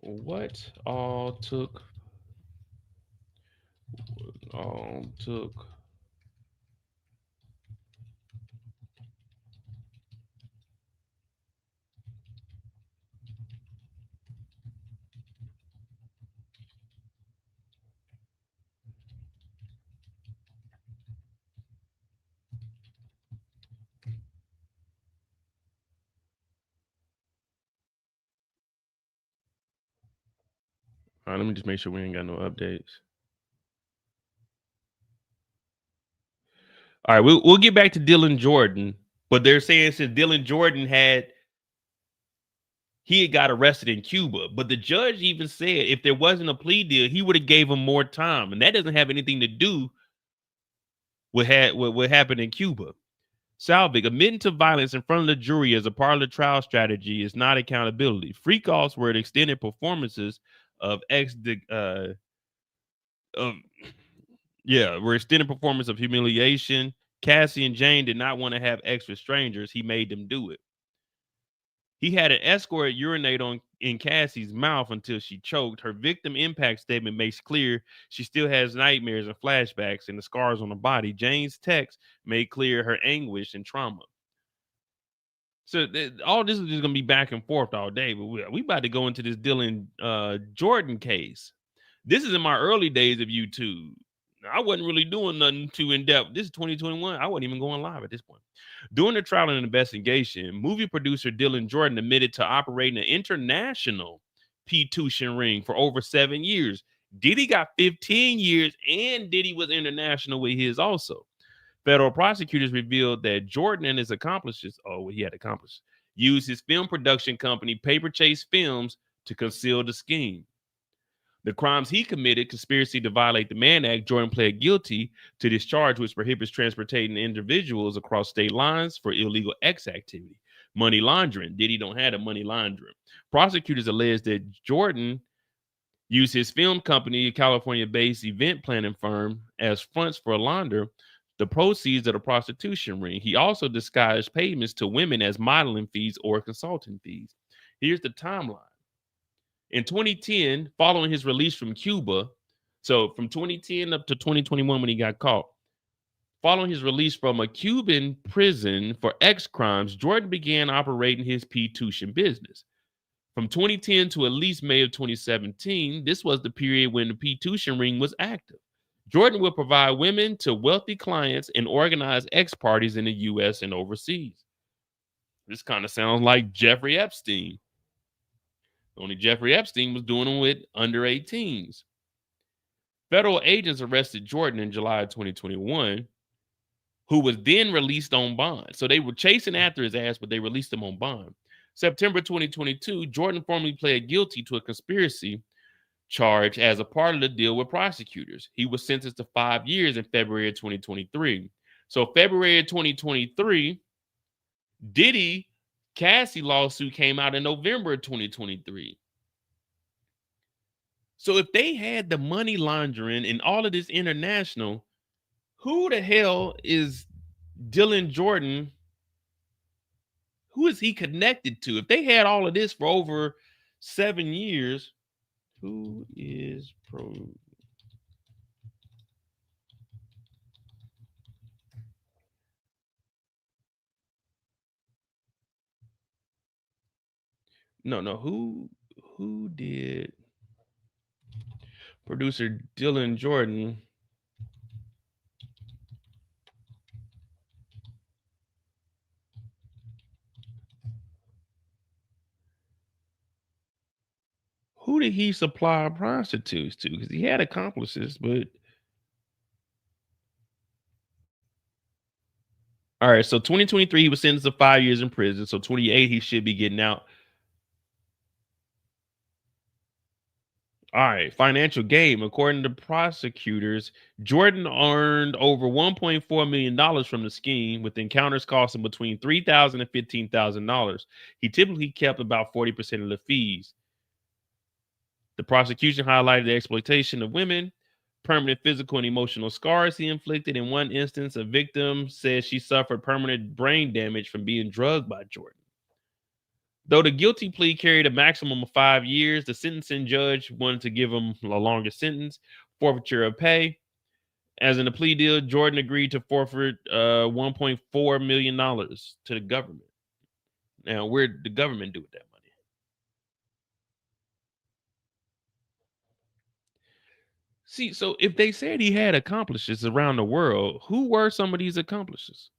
Speaker 3: What all took All right, let me just make sure we ain't got no updates. All right, we'll get back to Dylan Jordan, but they're saying since Dylan Jordan had got arrested in Cuba, but the judge even said if there wasn't a plea deal, he would have gave him more time, and that doesn't have anything to do with what happened in Cuba. Salvig, admitting to violence in front of the jury as a part of the trial strategy is not accountability. Freak-offs were extended performances of were extended performance of humiliation. Cassie and Jane did not want to have sex with strangers. He made them do it. He had an escort urinate in Cassie's mouth until she choked. Her victim impact statement makes clear she still has nightmares and flashbacks and the scars on her body. Jane's text made clear her anguish and trauma. So all this is just going to be back and forth all day, but we about to go into this Dylan Jordan case. This is in my early days of YouTube. I wasn't really doing nothing too in-depth. This is 2021. I wasn't even going live at this point. During the trial and investigation, movie producer Dylan Jordan admitted to operating an international P-Tuition ring for over 7 years. Diddy got 15 years, and Diddy was international with his also. Federal prosecutors revealed that Jordan and his accomplices, used his film production company, Paper Chase Films, to conceal the scheme. The crimes he committed, conspiracy to violate the Mann Act, Jordan pled guilty to this charge, which prohibits transporting individuals across state lines for illegal X activity. Money laundering. Diddy don't have a money laundering. Prosecutors alleged that Jordan used his film company, a California-based event planning firm, as fronts for launder the proceeds of the prostitution ring. He also disguised payments to women as modeling fees or consulting fees. Here's the timeline. In 2010, following his release from Cuba, so from 2010 up to 2021 when he got caught, following his release from a Cuban prison for X crimes, Jordan began operating his P-Tuition business. From 2010 to at least May of 2017, this was the period when the P-Tuition ring was active. Jordan would provide women to wealthy clients and organize X parties in the U.S. and overseas. This kind of sounds like Jeffrey Epstein. Only Jeffrey Epstein was doing them with under 18s. Federal agents arrested Jordan in July of 2021, who was then released on bond. So they were chasing after his ass, but they released him on bond. September 2022, Jordan formally pled guilty to a conspiracy charge as a part of the deal with prosecutors. He was sentenced to 5 years in February of 2023. So February of 2023, Diddy Cassie lawsuit came out in November of 2023. So if they had the money laundering and all of this international, who the hell is Dylan Jordan? Who is he connected to? If they had all of this for over 7 years, who is who did producer Dylan Jordan who did he supply prostitutes to? Because he had accomplices, but all right, so 2023, he was sentenced to 5 years in prison. So 28, he should be getting out. All right, financial gain. According to prosecutors, Jordan earned over $1.4 million from the scheme, with encounters costing between $3,000 and $15,000. He typically kept about 40% of the fees. The prosecution highlighted the exploitation of women, permanent physical and emotional scars he inflicted. In one instance, a victim says she suffered permanent brain damage from being drugged by Jordan. Though the guilty plea carried a maximum of 5 years, the sentencing judge wanted to give him a longer sentence, forfeiture of pay. As in the plea deal, Jordan agreed to forfeit $1.4 million to the government. Now, where'd the government do with that money? See, so if they said he had accomplices around the world, who were some of these accomplices?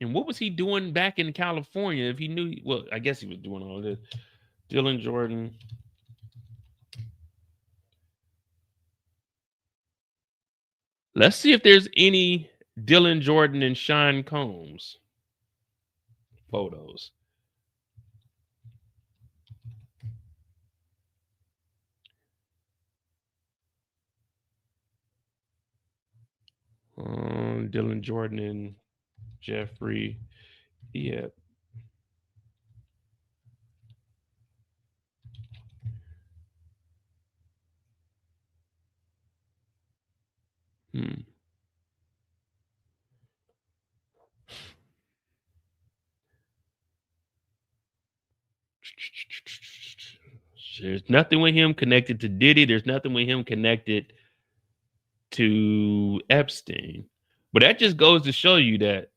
Speaker 3: And what was he doing back in California if he knew? Well, I guess he was doing all this. Dylan Jordan. Let's see if there's any Dylan Jordan and Sean Combs photos. Dylan Jordan and Jeffrey. Yeah. There's nothing with him connected to Diddy. There's nothing with him connected to Epstein. But that just goes to show you that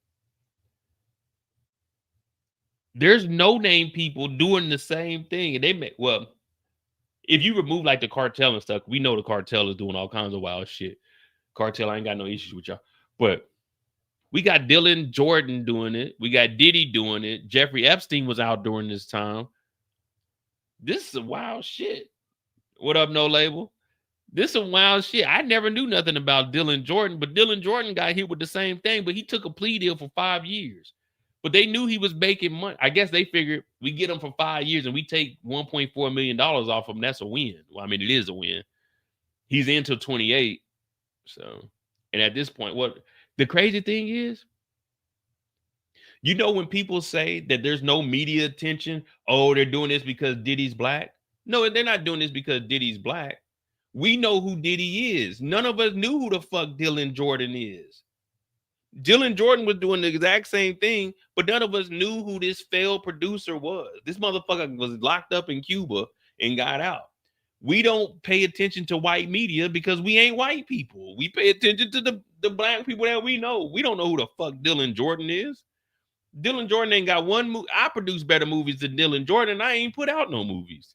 Speaker 3: there's no name people doing the same thing. And they make, well, if you remove like the cartel and stuff, we know the cartel is doing all kinds of wild shit. Cartel, I ain't got no issues with y'all. But we got Dylan Jordan doing it. We got Diddy doing it. Jeffrey Epstein was out during this time. This is a wild shit. What up, No Label? This is some wild shit. I never knew nothing about Dylan Jordan, but Dylan Jordan got hit with the same thing, but he took a plea deal for 5 years. But they knew he was making money. I guess they figured we get him for 5 years and we take $1.4 million off him. That's a win. Well, I mean, it is a win. He's into 28. So, and at this point, what the crazy thing is, you know, when people say that there's no media attention, oh, they're doing this because Diddy's black. No, they're not doing this because Diddy's black. We know who Diddy is. None of us knew who the fuck Dylan Jordan is. Dylan Jordan was doing the exact same thing, but none of us knew who this failed producer was. This motherfucker was locked up in Cuba and got out. We don't pay attention to white media because we ain't white people. We pay attention to the black people that we know. We don't know who the fuck Dylan Jordan is. Dylan Jordan ain't got one movie. I produce better movies than Dylan Jordan. I ain't put out no movies.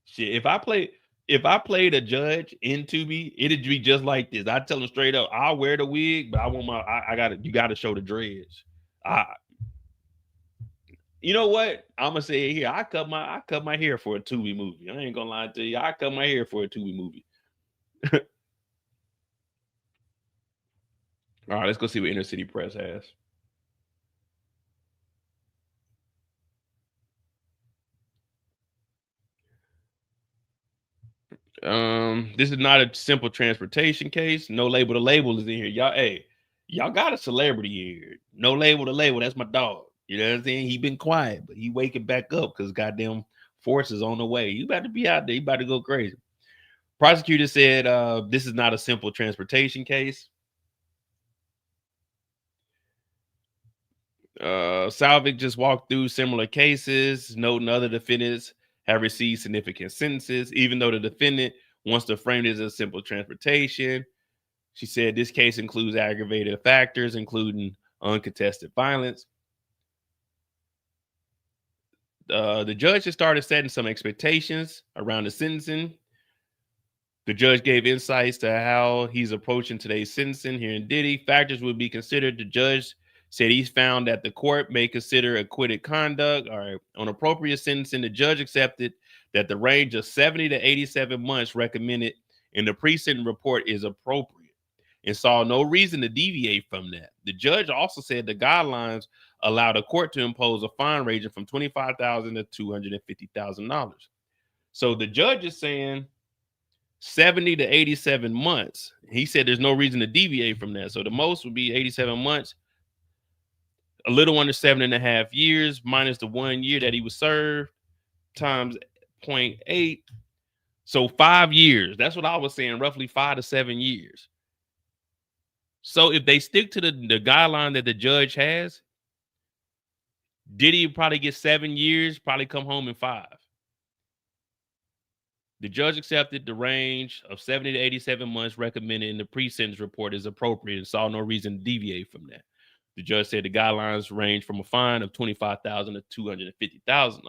Speaker 3: Shit, if I played a judge in Tubi, it'd be just like this. I tell him straight up, I'll wear the wig, but I want you gotta show the dreads. You know what? I'm gonna say it here. I cut my hair for a Tubi movie. I ain't gonna lie to you. I cut my hair for a Tubi movie. All right, let's go see what Inner City Press has. This is not a simple transportation case. No label to label is in here. Y'all, hey, y'all got a celebrity in here. No label to label. That's my dog. You know what I'm saying? He been quiet, but he waking back up because goddamn forces on the way. You about to be out there. You about to go crazy. Prosecutor said this is not a simple transportation case. Salvik just walked through similar cases, noting other defendants have received significant sentences, even though the defendant wants to frame it as a simple transportation. She said this case includes aggravated factors, including uncontested violence. The judge has started setting some expectations around the sentencing. The judge gave insights to how he's approaching today's sentencing here in Diddy. Factors will be considered. The judge said he's found that the court may consider acquitted conduct or on appropriate sentencing. The judge accepted that the range of 70 to 87 months recommended in the pre-sentence report is appropriate and saw no reason to deviate from that. The judge also said the guidelines allow the court to impose a fine ranging from $25,000 to $250,000. So the judge is saying 70 to 87 months. He said there's no reason to deviate from that. So the most would be 87 months, a little under 7.5 years, minus the 1 year that he was served, times 0.8. So 5 years. That's what I was saying, roughly 5 to 7 years. So if they stick to the guideline that the judge has, Diddy probably get 7 years, probably come home in 5. The judge accepted the range of 70 to 87 months recommended in the pre-sentence report is appropriate and saw no reason to deviate from that. The judge said the guidelines range from a fine of $25,000 to $250,000.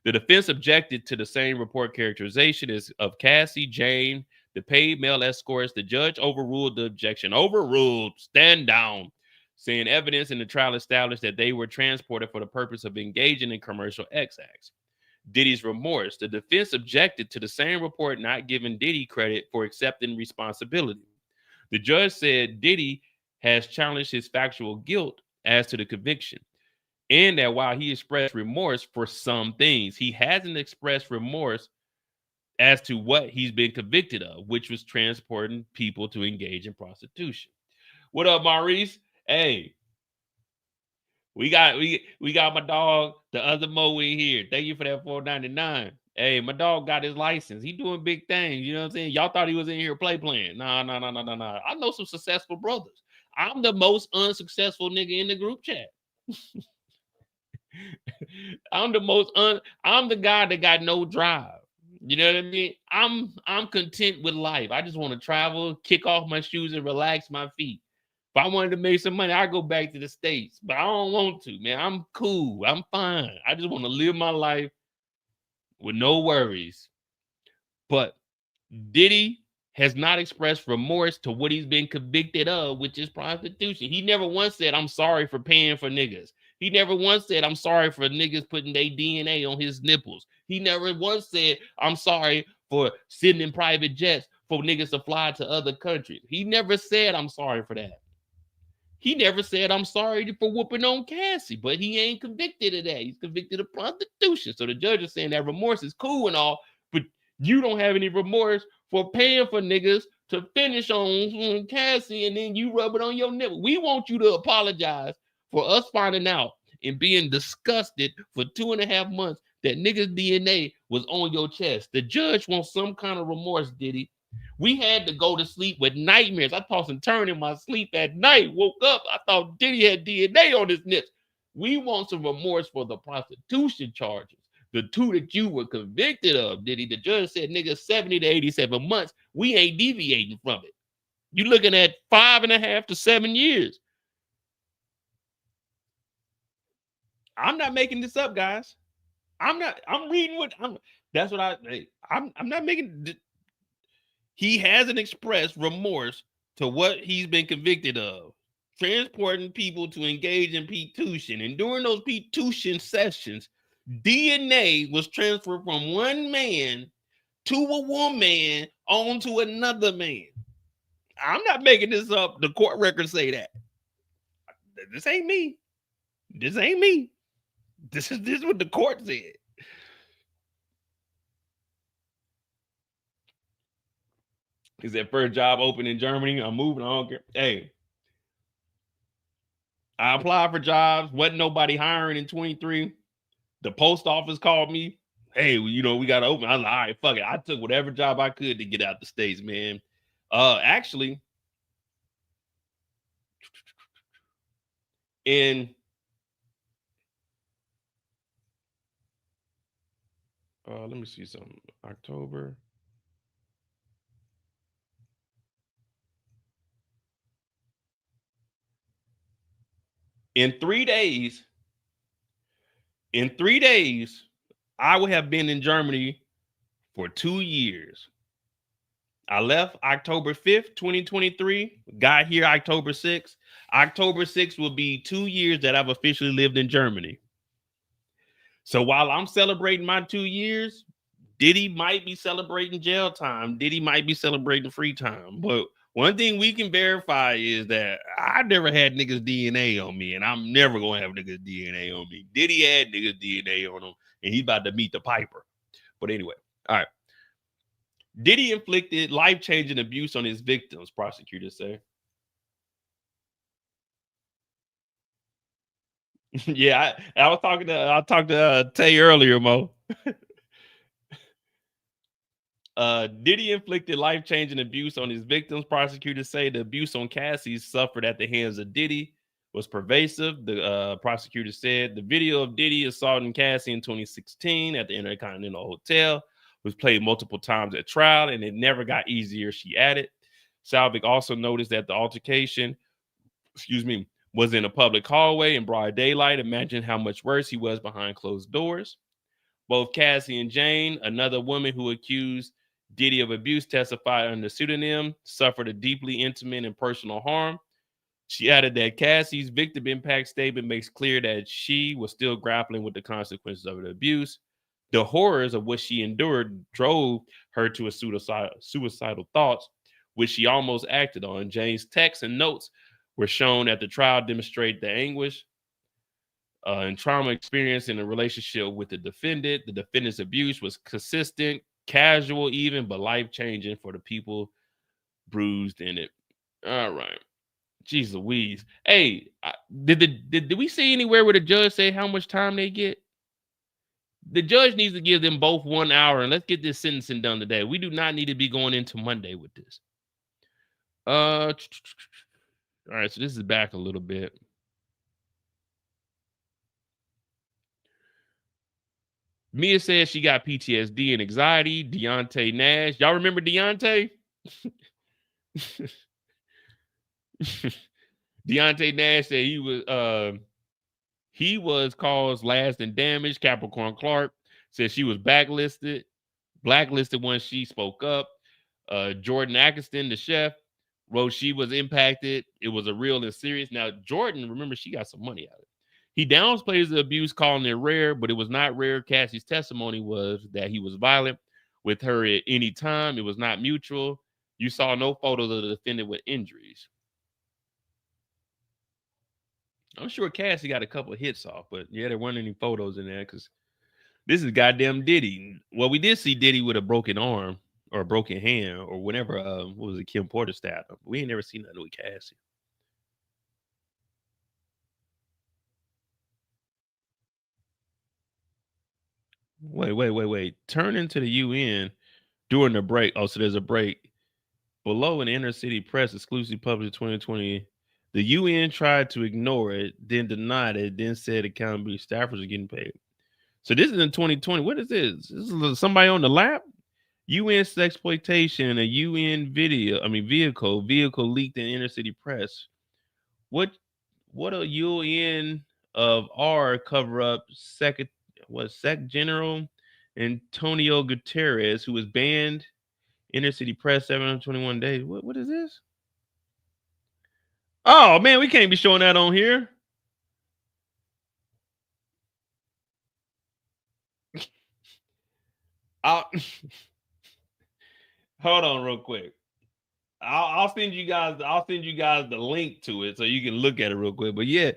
Speaker 3: The defense objected to the same report characterization as of Cassie, Jane, the paid male escorts. The judge overruled the objection. Overruled. Stand down. Saying evidence in the trial established that they were transported for the purpose of engaging in commercial sex acts. Diddy's remorse. The defense objected to the same report, not giving Diddy credit for accepting responsibility. The judge said Diddy has challenged his factual guilt as to the conviction, and that while he expressed remorse for some things, he hasn't expressed remorse as to what he's been convicted of, which was transporting people to engage in prostitution. What up, Maurice? Hey, we got my dog, the other Mo in here. Thank you for that $4.99. Hey, my dog got his license. He doing big things. You know what I'm saying? Y'all thought he was in here playing. Nah. I know some successful brothers. I'm the most unsuccessful nigga in the group chat. I'm the guy that got no drive. You know what I mean? I'm content with life. I just want to travel, kick off my shoes, and relax my feet. If I wanted to make some money, I'd go back to the States. But I don't want to, man. I'm cool. I'm fine. I just want to live my life with no worries. But Diddy has not expressed remorse to what he's been convicted of, which is prostitution. He never once said, I'm sorry for paying for niggas. He never once said, I'm sorry for niggas putting their DNA on his nipples. He never once said, I'm sorry for sitting in private jets for niggas to fly to other countries. He never said, I'm sorry for that. He never said, I'm sorry for whooping on Cassie, but he ain't convicted of that. He's convicted of prostitution. So the judge is saying that remorse is cool and all, but you don't have any remorse for paying for niggas to finish on Cassie and then you rub it on your nipple. We want you to apologize for us finding out and being disgusted for 2.5 months that niggas' DNA was on your chest. The judge wants some kind of remorse, Diddy. We had to go to sleep with nightmares. I tossed and turned in my sleep at night. Woke up, I thought Diddy had DNA on his nips. We want some remorse for the prostitution charges. The 2 that you were convicted of, Diddy. The judge said, nigga, 70 to 87 months. We ain't deviating from it. You're looking at 5.5 to 7 years. I'm not making this up, guys. I'm reading what that's what I'm not making. He hasn't expressed remorse to what he's been convicted of. transporting people to engage in P-tuition. And during those P-tuition sessions, DNA was transferred from one man to a woman onto another man. I'm not making this up. The court records say that. This ain't me. This ain't me. This is what the court said. Is that first job open in Germany? I'm moving. I don't care. Hey, I applied for jobs. Wasn't nobody hiring in 23. The post office called me. Hey, you know, we got to open. I was like, all right, fuck it. I took whatever job I could to get out the States, man. Actually, let me see something. October. In 3 days, I would have been in Germany for 2 years. I left October 5th, 2023, got here October 6th. October 6th will be 2 years that I've officially lived in Germany. So while I'm celebrating my 2 years, Diddy might be celebrating jail time. Diddy might be celebrating free time. But one thing we can verify is that I never had niggas DNA on me, and I'm never going to have niggas DNA on me. Diddy had niggas DNA on him, and he's about to meet the Piper. But anyway, all right. Diddy inflicted life-changing abuse on his victims, prosecutors say. Yeah, I talked to Tay earlier, Mo. Diddy inflicted life-changing abuse on his victims. Prosecutors say the abuse on Cassie suffered at the hands of Diddy was pervasive. The prosecutor said the video of Diddy assaulting Cassie in 2016 at the Intercontinental Hotel was played multiple times at trial, and it never got easier, she added. Salvik also noticed that the altercation, was in a public hallway in broad daylight. Imagine how much worse he was behind closed doors. Both Cassie and Jane, another woman who accused Diddy of abuse, testified under pseudonym, suffered a deeply intimate and personal harm. She added that Cassie's victim impact statement makes clear that she was still grappling with the consequences of the abuse. The horrors of what she endured drove her to a suicidal thoughts, which she almost acted on. Jane's texts and notes were shown at the trial demonstrate the anguish and trauma experienced in a relationship with the defendant. The defendant's abuse was consistent, casual even, but life-changing for the people bruised in it. All right. Jeez Louise. Hey, did we see anywhere where the judge say how much time they get? The judge needs to give them both 1 hour, and let's get this sentencing done today. We do not need to be going into Monday with this. All right, so this is back a little bit. Mia says she got PTSD and anxiety. Deontay Nash. Y'all remember Deontay? Deontay Nash said he was caused lasting damage. Capricorn Clark said she was blacklisted once she spoke up. Jordan Atkinson, the chef, wrote she was impacted. It was a real and serious. Now, Jordan, remember, she got some money out of it. He downplays the abuse, calling it rare, but it was not rare. Cassie's testimony was that he was violent with her at any time. It was not mutual. You saw no photos of the defendant with injuries. I'm sure Cassie got a couple of hits off, but yeah, there weren't any photos in there because this is goddamn Diddy. Well, we did see Diddy with a broken arm or a broken hand or whatever. What was it, Kim Porter stabbed him? We ain't never seen nothing with Cassie. Wait. Turn into the UN during the break. Oh, so there's a break. Below, an inner city press exclusively published 2020. The UN tried to ignore it, then denied it, then said accountability staffers are getting paid. So this is in 2020. What is this? This is somebody on the lap? UN sexploitation, a UN vehicle leaked in inner city press. What a UN of R cover up Sec General Antonio Guterres, who was banned inner city press 721 days. What is this? Oh man, we can't be showing that on here. I'll hold on real quick. I'll send you guys. I'll send you guys the link to it so you can look at it real quick. But yeah,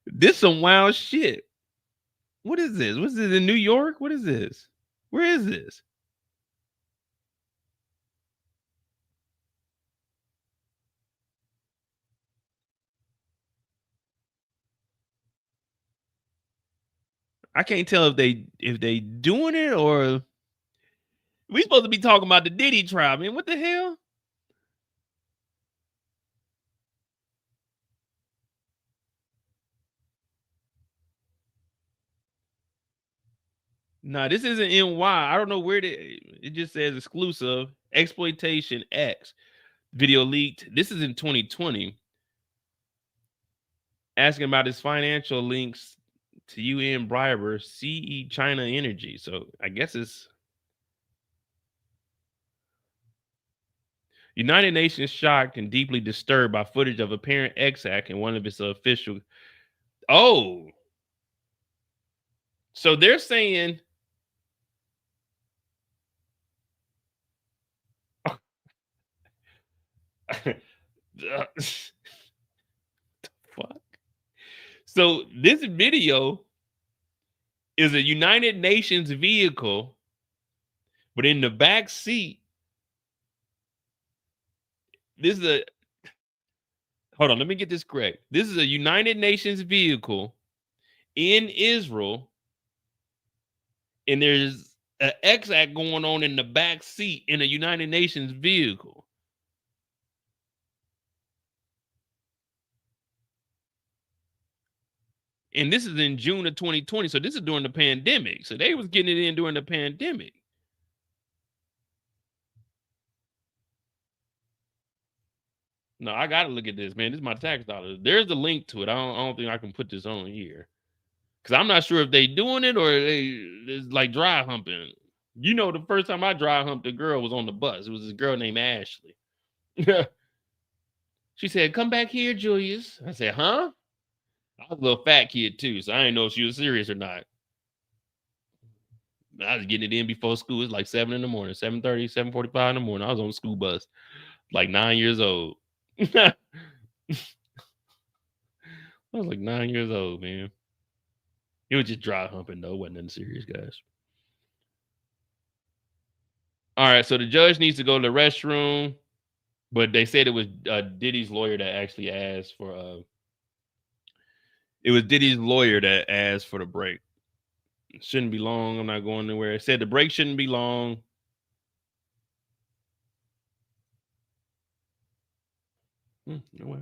Speaker 3: this some wild shit. What is this? What's this in New York? What is this? Where is this? I can't tell if they doing it or we supposed to be talking about the Diddy trial, man. What the hell? Nah, this isn't NY. I don't know where it just says exclusive exploitation X video leaked. This is in 2020. Asking about his financial links to UN briber CE China Energy. So I guess it's United Nations shocked and deeply disturbed by footage of apparent X hack in one of its official. Oh, so they're saying. Fuck. So this video is a United Nations vehicle, but in the back seat, this is a. Hold on, let me get this correct. This is a United Nations vehicle in Israel, and there's an X act going on in the back seat in a United Nations vehicle. And this is in June of 2020. So this is during the pandemic. So they was getting it in during the pandemic. No, I got to look at this, man. This is my tax dollars. There's a link to it. I don't think I can put this on here. Because I'm not sure if they doing it or it's like dry humping. You know, the first time I dry humped a girl was on the bus. It was this girl named Ashley. She said, "Come back here, Julius." I said, "Huh?" I was a little fat kid too, so I didn't know if she was serious or not. I was getting it in before school. It was like 7 in the morning, 7:30, 7:45 in the morning. I was on the school bus, like 9 years old. I was like 9 years old, man. It was just dry humping, though. It wasn't nothing serious, guys. All right, so the judge needs to go to the restroom, but they said it was Diddy's lawyer that actually asked for. It was Diddy's lawyer that asked for the break. It shouldn't be long. I'm not going anywhere. It said the break shouldn't be long. No way.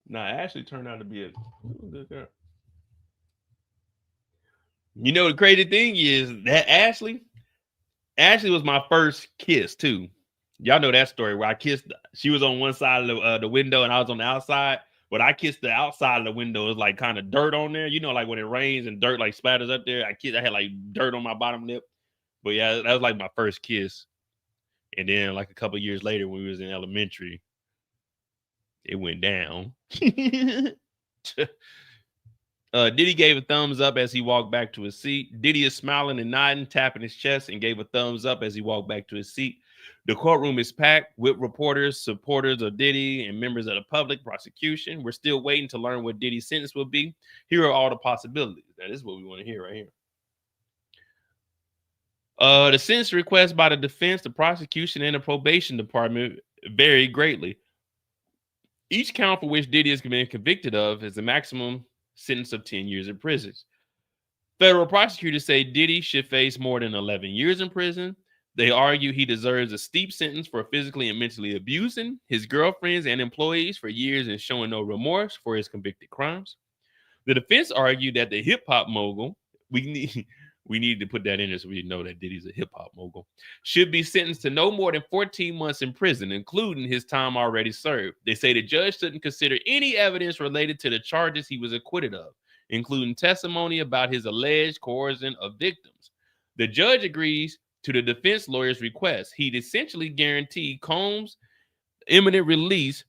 Speaker 3: Nah, it actually turned out to be a good girl. You know, the crazy thing is that Ashley was my first kiss too. Y'all know that story where I kissed. She was on one side of the window and I was on the outside. But I kissed the outside of the window. It was like kind of dirt on there. You know, like when it rains and dirt like splatters up there. I had like dirt on my bottom lip. But yeah, that was like my first kiss. And then like a couple years later when we was in elementary, it went down. Diddy gave a thumbs up as he walked back to his seat. Diddy is smiling and nodding, tapping his chest, and gave a thumbs up as he walked back to his seat. The courtroom is packed with reporters, supporters of Diddy, and members of the public prosecution. We're still waiting to learn what Diddy's sentence will be. Here are all the possibilities. Now, this is what we want to hear right here. The sentence request by the defense, the prosecution, and the probation department vary greatly. Each count for which Diddy has been convicted of is a maximum sentence of 10 years in prison. Federal prosecutors say Diddy should face more than 11 years in prison. They argue he deserves a steep sentence for physically and mentally abusing his girlfriends and employees for years and showing no remorse for his convicted crimes. The defense argued that the hip-hop mogul, we need to put that in there so we know that Diddy's a hip-hop mogul, should be sentenced to no more than 14 months in prison, including his time already served. They say the judge shouldn't consider any evidence related to the charges he was acquitted of, including testimony about his alleged coercion of victims. The judge agrees to the defense lawyer's request. He'd essentially guaranteed Combs' imminent release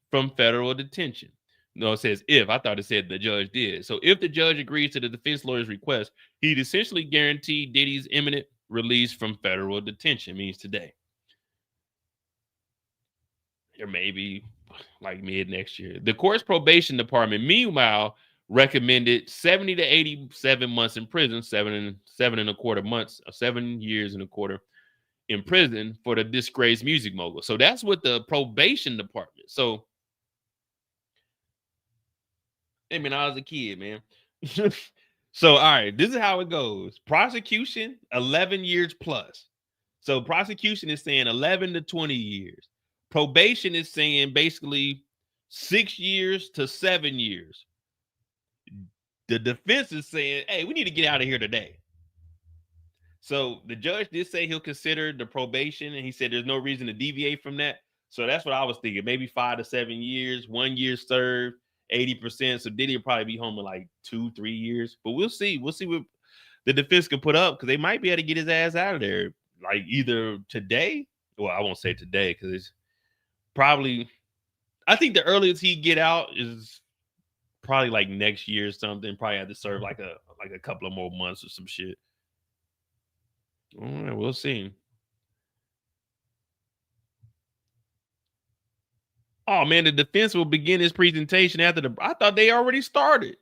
Speaker 3: from federal detention. No, it says if. I thought it said the judge did. So if the judge agrees to the defense lawyer's request, he'd essentially guarantee Diddy's imminent release from federal detention, means today. Or maybe like mid next year. The court's probation department, meanwhile, recommended 70 to 87 months in prison, 7 and a quarter months, 7 years and a quarter in prison for the disgraced music mogul. So that's what the probation department. So, I mean, I was a kid, man. So, all right, this is how it goes. Prosecution, 11 years plus. So prosecution is saying 11 to 20 years. Probation is saying basically 6 years to 7 years. The defense is saying, hey, we need to get out of here today. So the judge did say he'll consider the probation, and he said there's no reason to deviate from that. So that's what I was thinking. Maybe 5 to 7 years, 1 year served, 80%. So Diddy will probably be home in like 2-3 years. But we'll see. We'll see what the defense can put up, because they might be able to get his ass out of there. Like either today. Well, I won't say today because it's probably, I think the earliest he get out is probably like next year or something. Probably have to serve like a couple of more months or some shit. All right, we'll see. Oh man, the defense will begin its presentation after the. I thought they already started.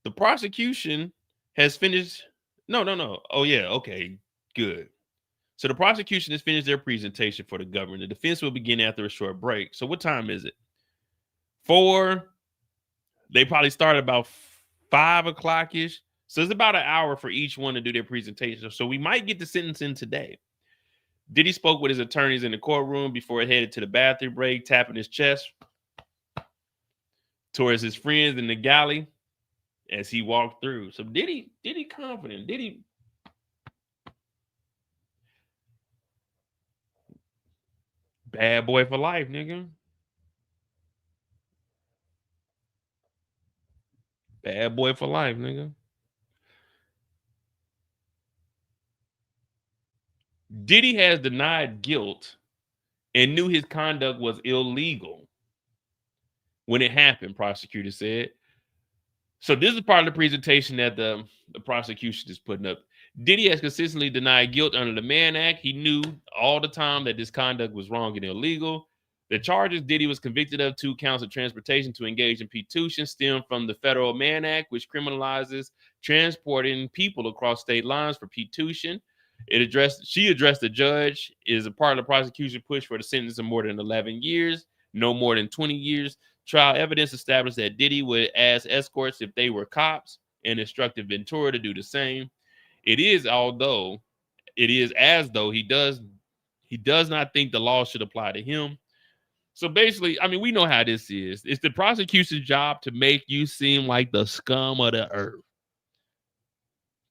Speaker 3: The prosecution has finished. No. Oh yeah, okay, good. So the prosecution has finished their presentation for the government. The defense will begin after a short break. So what time is it? 4. They probably start about 5 o'clock-ish. So it's about an hour for each one to do their presentation. So we might get the sentencing today. Diddy spoke with his attorneys in the courtroom before he headed to the bathroom break, tapping his chest towards his friends in the galley as he walked through. So Diddy confident. Diddy. Bad boy for life, nigga. Bad boy for life, nigga. Diddy has denied guilt and knew his conduct was illegal when it happened, prosecutor said. So this is part of the presentation that the prosecution is putting up. Diddy has consistently denied guilt under the Mann Act. He knew all the time that this conduct was wrong and illegal. The charges Diddy was convicted of, 2 counts of transportation to engage in prostitution, stem from the federal Mann Act, which criminalizes transporting people across state lines for prostitution. She addressed the judge is a part of the prosecution push for the sentence of more than 11 years, no more than 20 years. Trial evidence established that Diddy would ask escorts if they were cops and instructed Ventura to do the same. It is as though he does not think the law should apply to him. So basically, I mean, we know how this is. It's the prosecution's job to make you seem like the scum of the earth.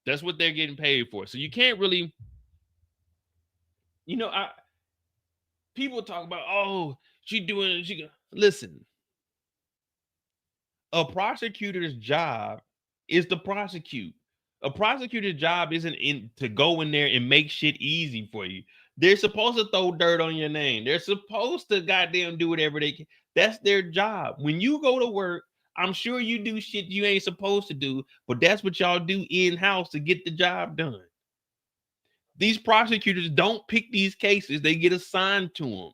Speaker 3: That's what they're getting paid for. So you can't really, people talk about, oh, listen. A prosecutor's job is to prosecute. A prosecutor's job isn't to go in there and make shit easy for you. They're supposed to throw dirt on your name. They're supposed to goddamn do whatever they can. That's their job. When you go to work, I'm sure you do shit you ain't supposed to do, but that's what y'all do in-house to get the job done. These prosecutors don't pick these cases. They get assigned to them.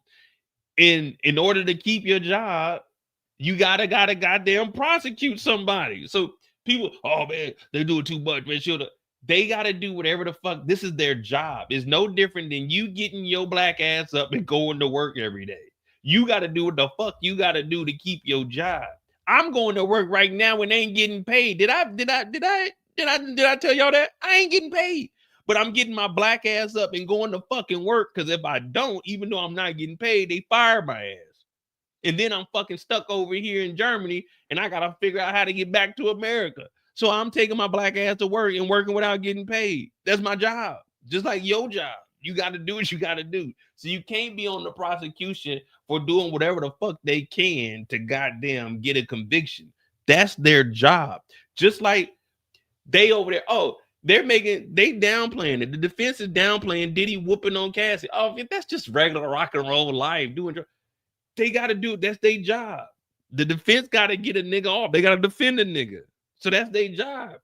Speaker 3: And in order to keep your job, you gotta goddamn prosecute somebody. So people, oh man, they're doing too much, man. They gotta do whatever the fuck. This is their job. It's no different than you getting your black ass up and going to work every day. You gotta do what the fuck you gotta do to keep your job. I'm going to work right now and ain't getting paid. Did I tell y'all that? I ain't getting paid. But I'm getting my black ass up and going to fucking work, because if I don't, even though I'm not getting paid, they fire my ass. And then I'm fucking stuck over here in Germany, and I gotta figure out how to get back to America. So I'm taking my black ass to work and working without getting paid. That's my job. Just like your job. You got to do what you got to do. So you can't be on the prosecution for doing whatever the fuck they can to goddamn get a conviction. That's their job. Just like they over there. Oh, They downplaying it. The defense is downplaying Diddy whooping on Cassie. Oh, that's just regular rock and roll life. They got to do it. That's their job. The defense got to get a nigga off. They got to defend a nigga. So that's their job.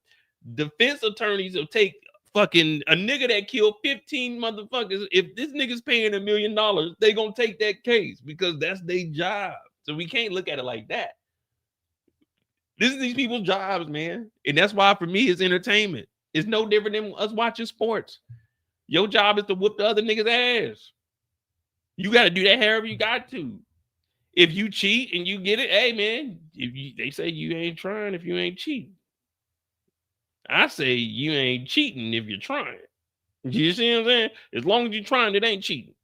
Speaker 3: Defense attorneys will take fucking a nigga that killed 15 motherfuckers. If this nigga's paying $1 million, they gonna take that case because that's their job. So we can't look at it like that. This is these people's jobs, man. And that's why for me it's entertainment. It's no different than us watching sports. Your job is to whoop the other nigga's ass. You got to do that however you got to. If you cheat and you get it, hey man, they say you ain't trying if you ain't cheating. I say you ain't cheating if you're trying. You see what I'm saying? As long as you're trying, it ain't cheating.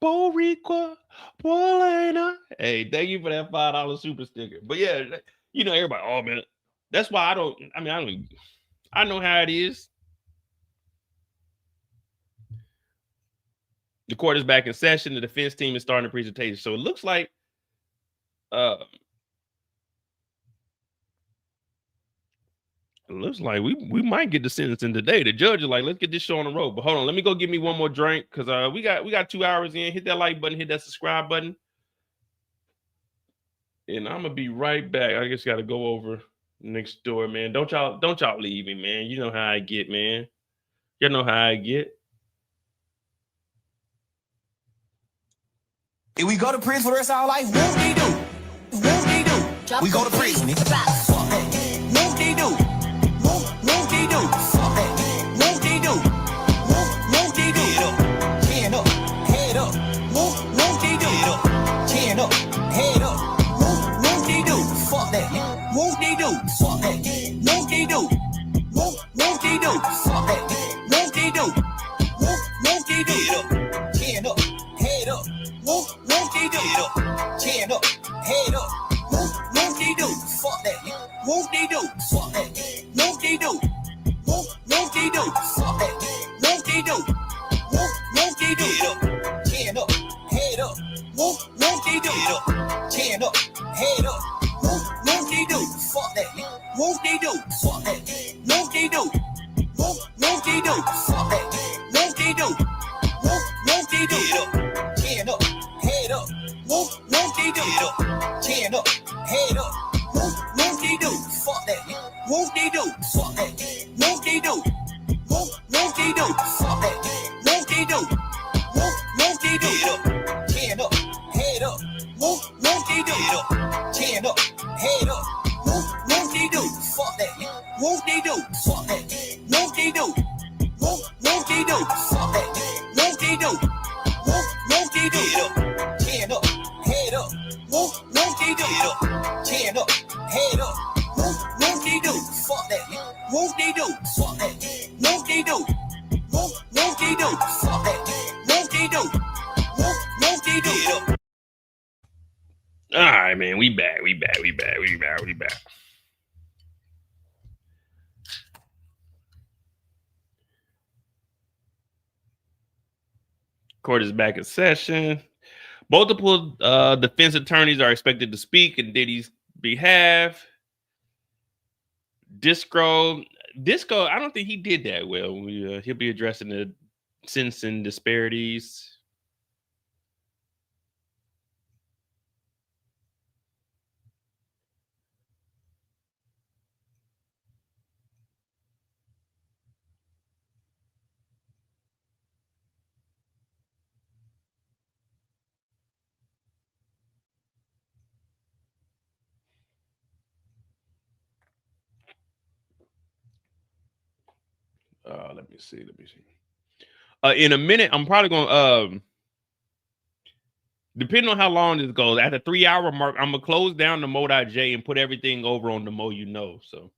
Speaker 3: Boricua, Paulina. Hey, thank you for that $5 super sticker. But yeah, you know, everybody, oh man, that's why I know how it is. The court is back in session. The defense team is starting the presentation. So it looks like we might get the sentencing today. The judge is like, let's get this show on the road. But hold on, let me go get me one more drink because we got 2 hours in. Hit that like button, hit that subscribe button. And I'm gonna be right back. I just gotta go over next door, man. Don't y'all leave me, man. You know how I get, man. You know how I get.
Speaker 4: If we go to prison for the rest of our life, whoop-de-doo. Whoop-de-doo. We go to prison. Fuck that. Whoop-de-doo. Whoop-de-doo. Fuck that. Whoop-de-doo. Whoop-de-doo. Chin up, head up. Whoop-de-doo. Chin up, head up. Whoop-de-doo. Fuck that. Whoop-de-doo. Fuck that. Whoop-de-doo. Whoop-de-doo. Fuck that. Whoop-de-doo. Whoop-de-doo. Chin up, head up. Whoop-de-doo. Chin up, head up. Whoop-de-doo. Fuck that. Whoop-de-doo. Fuck that. Whoop-de-doo. Whoop-de-doo. Fuck that. Whoop-de-doo. Whoop-de-doo. Chin up, head up. Whoop-de-doo. Chin up, head up. Whoop-de-doo. Fuck that. Whoop-de-doo. Fuck that. Whoop-de-doo. Whoop-de-doo. Fuck that. Whoop-de-doo. Whoop-de-doo. Chin up, head up. Whoop-de-doo. Chin up, head up. Whoop-de-doo. Fuck that. Whoop-de-doo. Fuck that. Whoop-de-doo. Whoop-de-doo. Fuck that. Whoop-de-doo. Whoop-de-doo. Chin up, head up. Whoop-de-doo. Chin up, head up. Whoop-de-doo. Fuck that. Whoop-de-doo. Fuck that. Whoop-de-doo. Whoop-de-doo. Fuck that. Whoop-de-doo. Whoop-de-doo. Chin up, head up. Whoop-de-doo. Chin up, head up. Whoop-de-doo. Fuck that. Whoop-de-doo. Fuck that. Whoop-de-doo. Whoop-de-doo. Fuck that. Whoop-de-doo. Whoop-de-doo.
Speaker 3: All right, man. We back. Court is back in session. Multiple defense attorneys are expected to speak in Diddy's behalf. Disco, I don't think he did that well. He'll be addressing the sentencing disparities. Let me see. In a minute, I'm probably going depending on how long this goes, at the 3 hour mark, I'm gonna close down the Mo.J and put everything over on the Mo You Know. So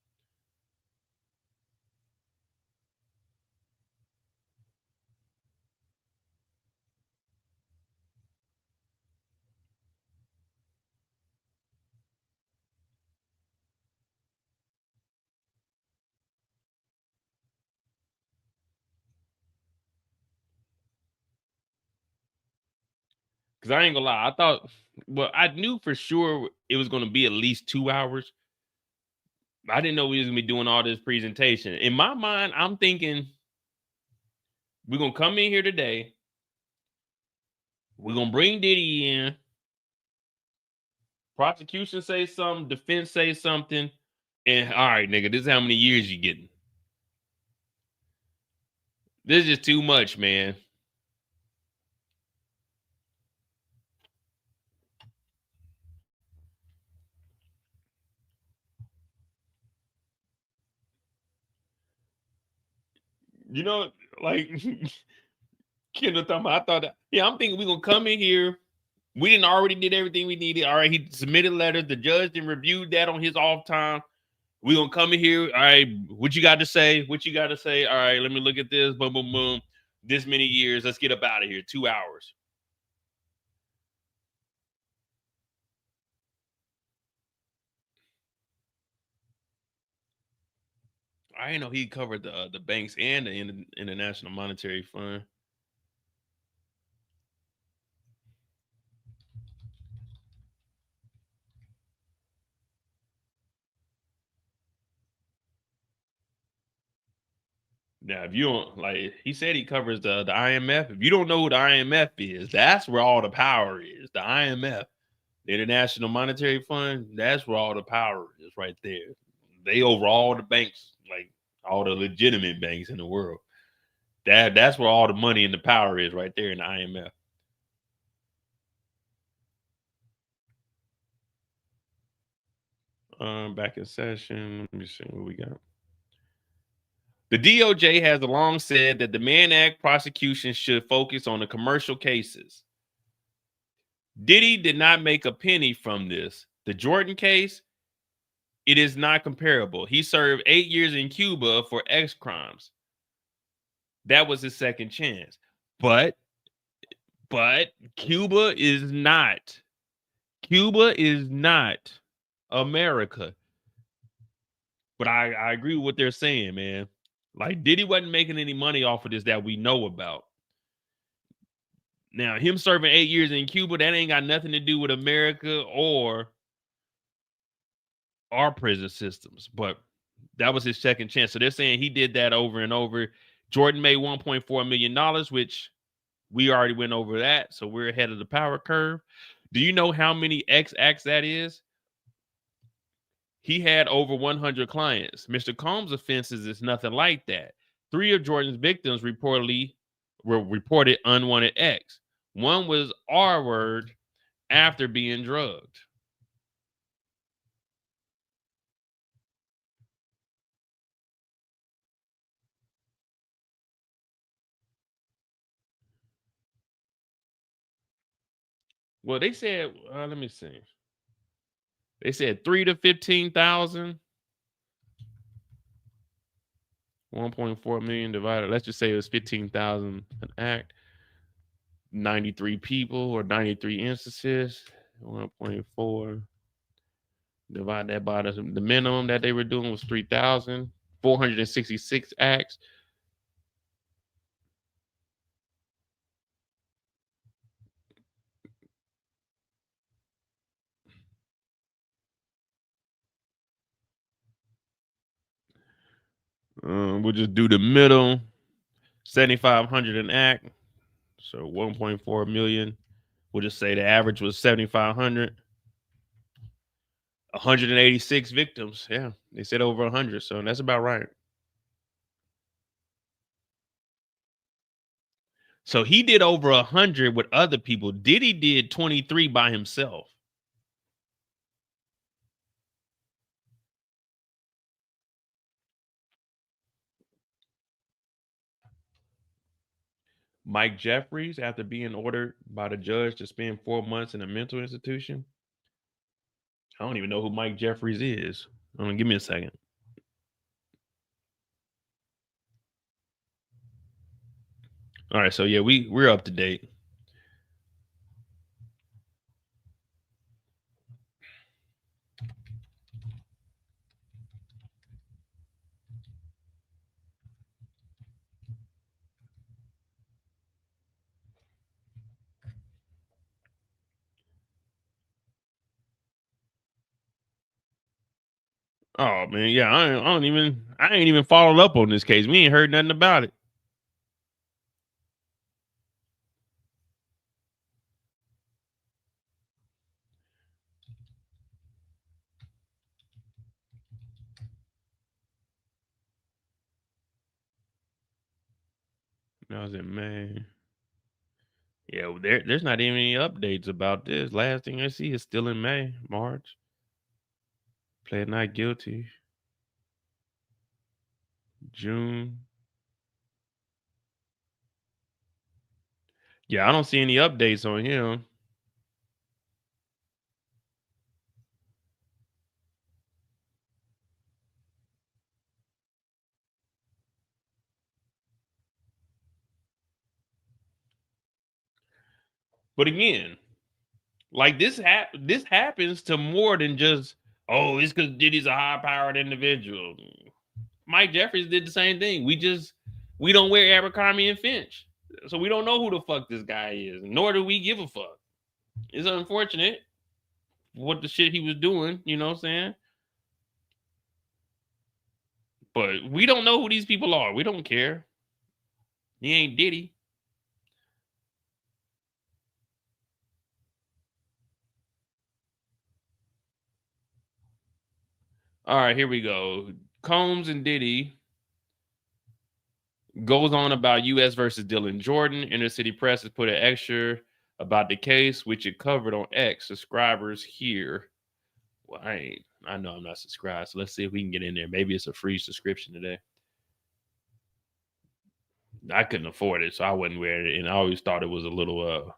Speaker 3: Because I ain't gonna lie, I thought, well, I knew for sure it was gonna be at least 2 hours. I didn't know we was gonna be doing all this presentation. In my mind, I'm thinking we're gonna come in here today. We're gonna bring Diddy in. Prosecution say something, defense say something, and all right, nigga, this is how many years you getting. This is just too much, man. You know, like Kendall talking about, I thought, yeah, I'm thinking we're gonna come in here. We didn't already did everything we needed. All right, he submitted letters. The judge then reviewed that on his off time. We gonna come in here. All right, what you got to say? What you got to say? All right, let me look at this. Boom, boom, boom. This many years. Let's get up out of here. 2 hours. I didn't know he covered the banks and the International Monetary Fund. Now, if you don't like, he said he covers the IMF. If you don't know who the IMF is, that's where all the power is. The IMF, the International Monetary Fund, that's where all the power is right there. They over all the banks, like all the legitimate banks in the world. That's where all the money and the power is right there in the IMF. Back in session. Let me see what we got. The DOJ has long said that the Mann Act prosecution should focus on the commercial cases. Diddy did not make a penny from this. The Jordan case, it is not comparable. He served 8 years in Cuba for X crimes. That was his second chance. But Cuba is not. Cuba is not America. But I agree with what they're saying, man. Like, Diddy wasn't making any money off of this that we know about. Now, him serving 8 years in Cuba, that ain't got nothing to do with America or our prison systems. But that was his second chance. So they're saying he did that over and over. Jordan made $1.4 million, which we already went over that. So we're ahead of the power curve. Do you know how many X acts that is? He had over 100 clients. Mr. Combs' offenses is nothing like that. 3 of Jordan's victims reportedly were reported unwanted X. One was R-word after being drugged. Well, they said, let me see. They said 3 to 15,000. 1.4 million divided. Let's just say it was 15,000 an act. 93 people or 93 instances. 1.4. Divide that by the minimum that they were doing was 3,000. 466 acts. We'll just do the middle. 7,500 an act. So 1.4 million. We'll just say the average was 7,500. 186 victims. Yeah, they said over 100. So that's about right. So he did over 100 with other people. Diddy did 23 by himself. Mike Jeffries, after being ordered by the judge to spend 4 months in a mental institution. I don't even know who Mike Jeffries is. Give me a second. All right, so yeah, we're up to date. Oh man, yeah, I ain't even followed up on this case. We ain't heard nothing about it. That was in May. Yeah, well, there's not even any updates about this. Last thing I see is still in May, March. Pled not guilty. June. Yeah, I don't see any updates on him. But again, like this happens to more than just, oh, it's because Diddy's a high-powered individual. Mike Jeffries did the same thing. We don't wear Abercrombie and Finch. So we don't know who the fuck this guy is, nor do we give a fuck. It's unfortunate what the shit he was doing, you know what I'm saying? But we don't know who these people are. We don't care. He ain't Diddy. All right, here we go. Combs and Diddy goes on about U.S. versus Dylan Jordan. Inner City Press has put an extra about the case, which it covered on X. Subscribers here. Well, I know I'm not subscribed, so let's see if we can get in there. Maybe it's a free subscription today. I couldn't afford it, so I wasn't wearing it, and I always thought it was a little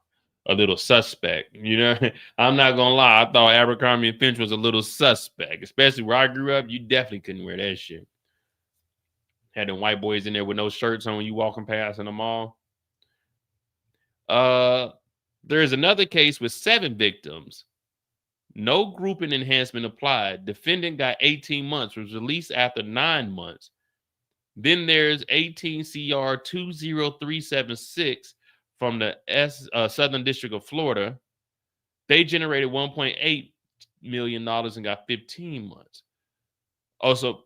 Speaker 3: suspect. You know, I'm not gonna lie. I thought Abercrombie and Finch was a little suspect, especially where I grew up. You definitely couldn't wear that shit. Had them white boys in there with no shirts on when you walking past in the mall. There's another case with 7 victims. No grouping enhancement applied. Defendant got 18 months, was released after 9 months. Then there's 18 CR 20376 from the Southern District of Florida. They generated $1.8 million and got 15 months. Also,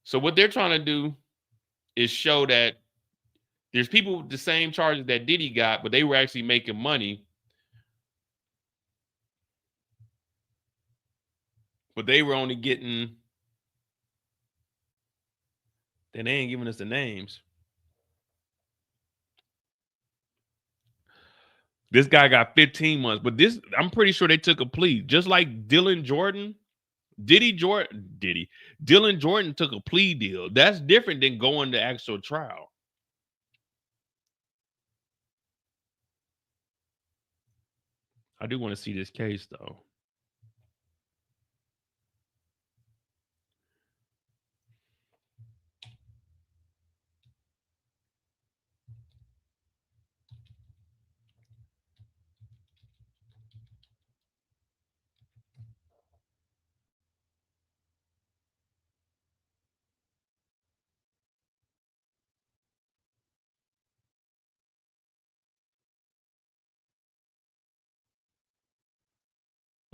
Speaker 3: so what they're trying to do is show that there's people with the same charges that Diddy got, but they were actually making money. But they were only getting, then they ain't giving us the names. This guy got 15 months, but this, I'm pretty sure they took a plea. Just like Dylan Jordan, Dylan Jordan took a plea deal. That's different than going to actual trial. I do want to see this case though.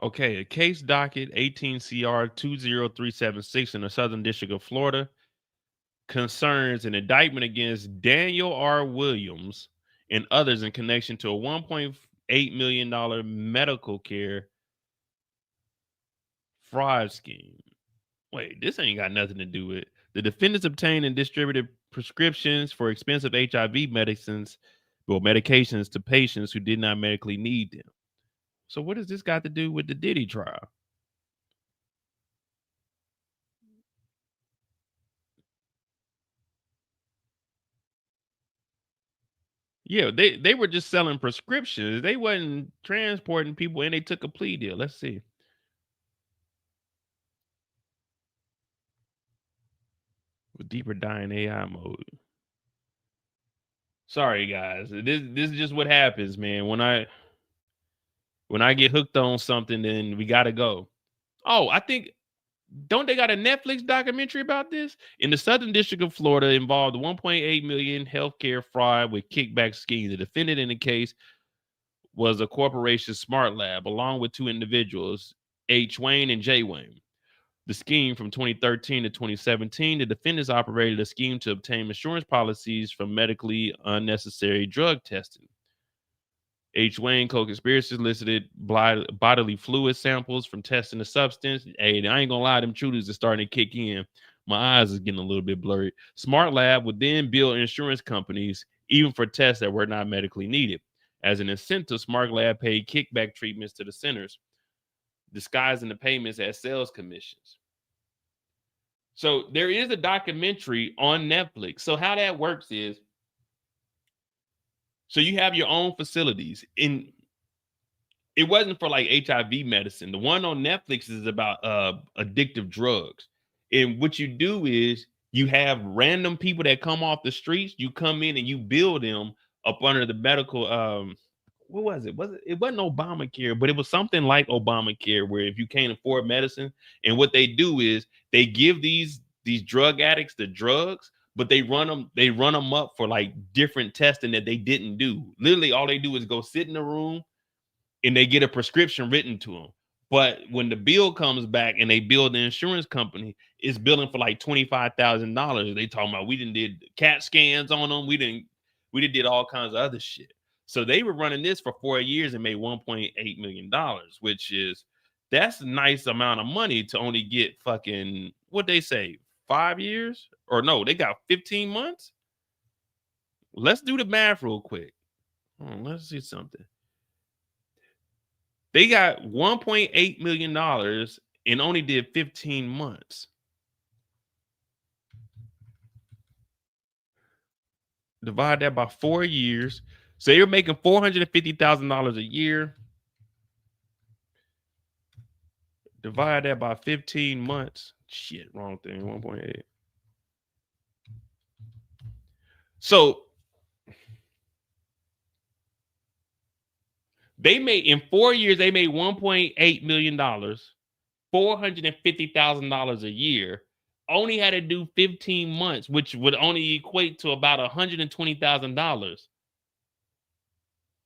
Speaker 3: Okay, a case docket 18 CR 20376 in the Southern District of Florida concerns an indictment against Daniel R. Williams and others in connection to a $1.8 million medical care fraud scheme. Wait, this ain't got nothing to do with it. The defendants obtained and distributed prescriptions for expensive HIV medications to patients who did not medically need them. So what does this got to do with the Diddy trial? Yeah, they were just selling prescriptions. They wasn't transporting people, and they took a plea deal. Let's see. With deeper dying AI mode. Sorry, guys. This is just what happens, man. When I get hooked on something, then we gotta go. Oh, I think, don't they got a Netflix documentary about this? In the Southern District of Florida involved 1.8 million healthcare fraud with kickback schemes. The defendant in the case was a corporation, Smart Lab, along with 2 individuals, H. Wayne and J. Wayne. the scheme from 2013 to 2017. The defendants operated a scheme to obtain insurance policies from medically unnecessary drug testing. H. Wayne co-conspirators elicited bodily fluid samples from testing the substance. Hey, I ain't gonna lie, them shooters are starting to kick in. My eyes is getting a little bit blurry. Smart Lab would then bill insurance companies even for tests that were not medically needed. As an incentive, Smart Lab paid kickback treatments to the centers, disguising the payments as sales commissions. So there is a documentary on Netflix. So how that works is, so you have your own facilities. In it wasn't for like HIV medicine. The one on Netflix is about addictive drugs. And what you do is you have random people that come off the streets. You come in and you build them up under the medical. What was it? It wasn't Obamacare, but it was something like Obamacare, where if you can't afford medicine, and what they do is they give these drug addicts the drugs, but they run them up for like different testing that they didn't do. Literally, all they do is go sit in a room and they get a prescription written to them. But when the bill comes back and they bill the insurance company, it's billing for like $25,000. They talking about we did CAT scans on them. We did all kinds of other shit. So they were running this for 4 years and made $1.8 million, that's a nice amount of money to only get fucking, what they say, 5 years? Or no, they got 15 months? Let's do the math real quick. Let's see something. They got $1.8 million and only did 15 months. Divide that by 4 years. So you're making $450,000 a year. Divide that by 15 months. Shit, wrong thing. 1.8. So they made, in 4 years, they made $1.8 million, $450,000 a year. Only had to do 15 months, which would only equate to about $120,000.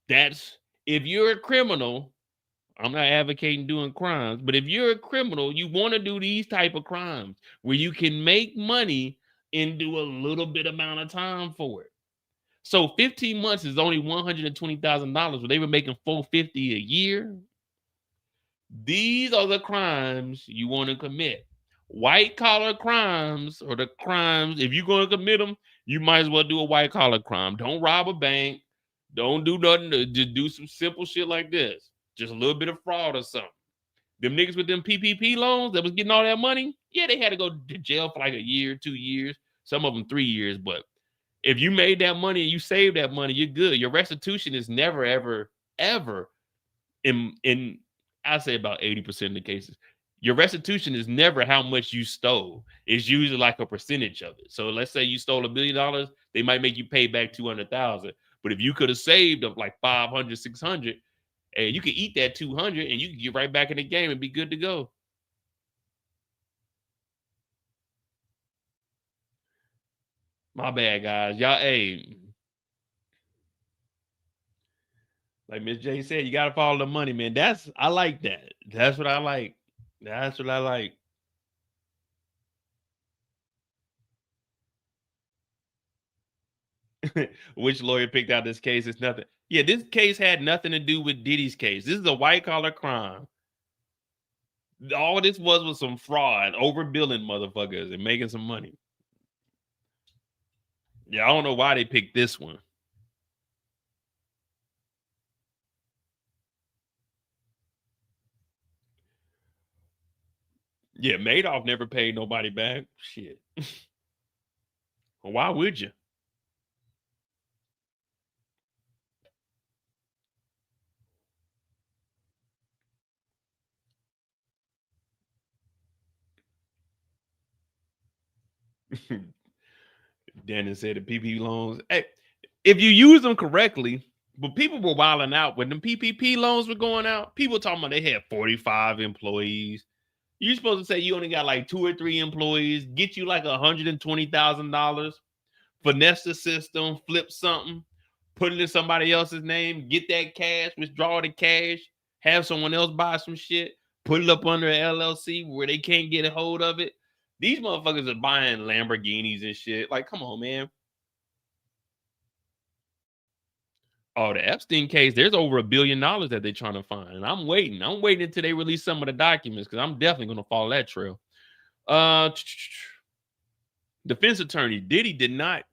Speaker 3: That's, if you're a criminal, I'm not advocating doing crimes, but if you're a criminal, you want to do these type of crimes where you can make money and do a little bit amount of time for it. So 15 months is only $120,000, where they were making $450 a year. These are the crimes you want to commit. White collar crimes, or the crimes, if you're going to commit them, you might as well do a white collar crime. Don't rob a bank. Don't do nothing. Just do some simple shit like this. Just a little bit of fraud or something. Them niggas with them PPP loans that was getting all that money, yeah, they had to go to jail for like a year, 2 years, some of them 3 years. But if you made that money and you saved that money, you're good. Your restitution is never, ever, ever, in I say about 80% of the cases, your restitution is never how much you stole. It's usually like a percentage of it. So let's say you stole $1 million, they might make you pay back 200,000. But if you could have saved up like 500, 600, hey, you could eat that 200 and you can get right back in the game and be good to go. My bad, guys. Y'all, hey, like Miss J said, you gotta follow the money, man. I like that. That's what I like. That's what I like. Which lawyer picked out this case? It's nothing. Yeah, this case had nothing to do with Diddy's case. This is a white collar crime. All this was some fraud, overbilling motherfuckers and making some money. Yeah, I don't know why they picked this one. Yeah, Madoff never paid nobody back. Shit. Well, why would you? Dennis said the PPP loans. Hey, if you use them correctly, but people were wilding out when the PPP loans were going out. People talking about they had 45 employees. You're supposed to say you only got like 2 or 3 employees, get you like $120,000, finesse the system, flip something, put it in somebody else's name, get that cash, withdraw the cash, have someone else buy some shit. put it up under an LLC where they can't get a hold of it. These motherfuckers are buying Lamborghinis and shit. Like, come on, man. Oh, the Epstein case, there's over $1 billion that they're trying to find. And I'm waiting. I'm waiting until they release some of the documents because I'm definitely going to follow that trail. Defense attorney, Diddy did not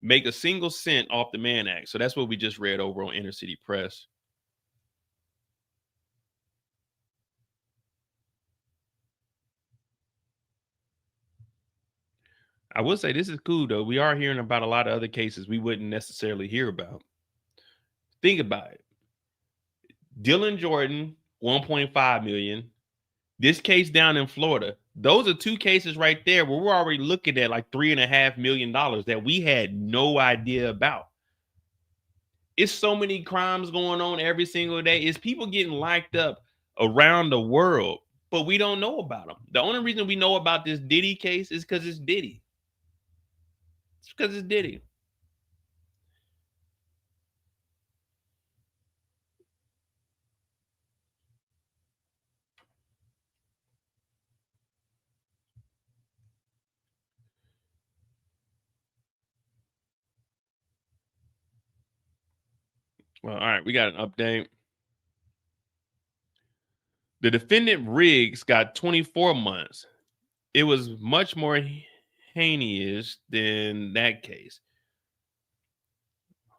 Speaker 3: make a single cent off the Mann Act. So that's what we just read over on Inner City Press. I will say this is cool, though. We are hearing about a lot of other cases we wouldn't necessarily hear about. Think about it. Dylan Jordan, 1.5 million. This case down in Florida. Those are two cases right there where we're already looking at like $3.5 million that we had no idea about. It's so many crimes going on every single day. It's people getting locked up around the world, but we don't know about them. The only reason we know about this Diddy case is because it's Diddy. It's because it's Diddy. Well, all right, we got an update. The defendant Riggs got 24 months. It was much more heinous than that case.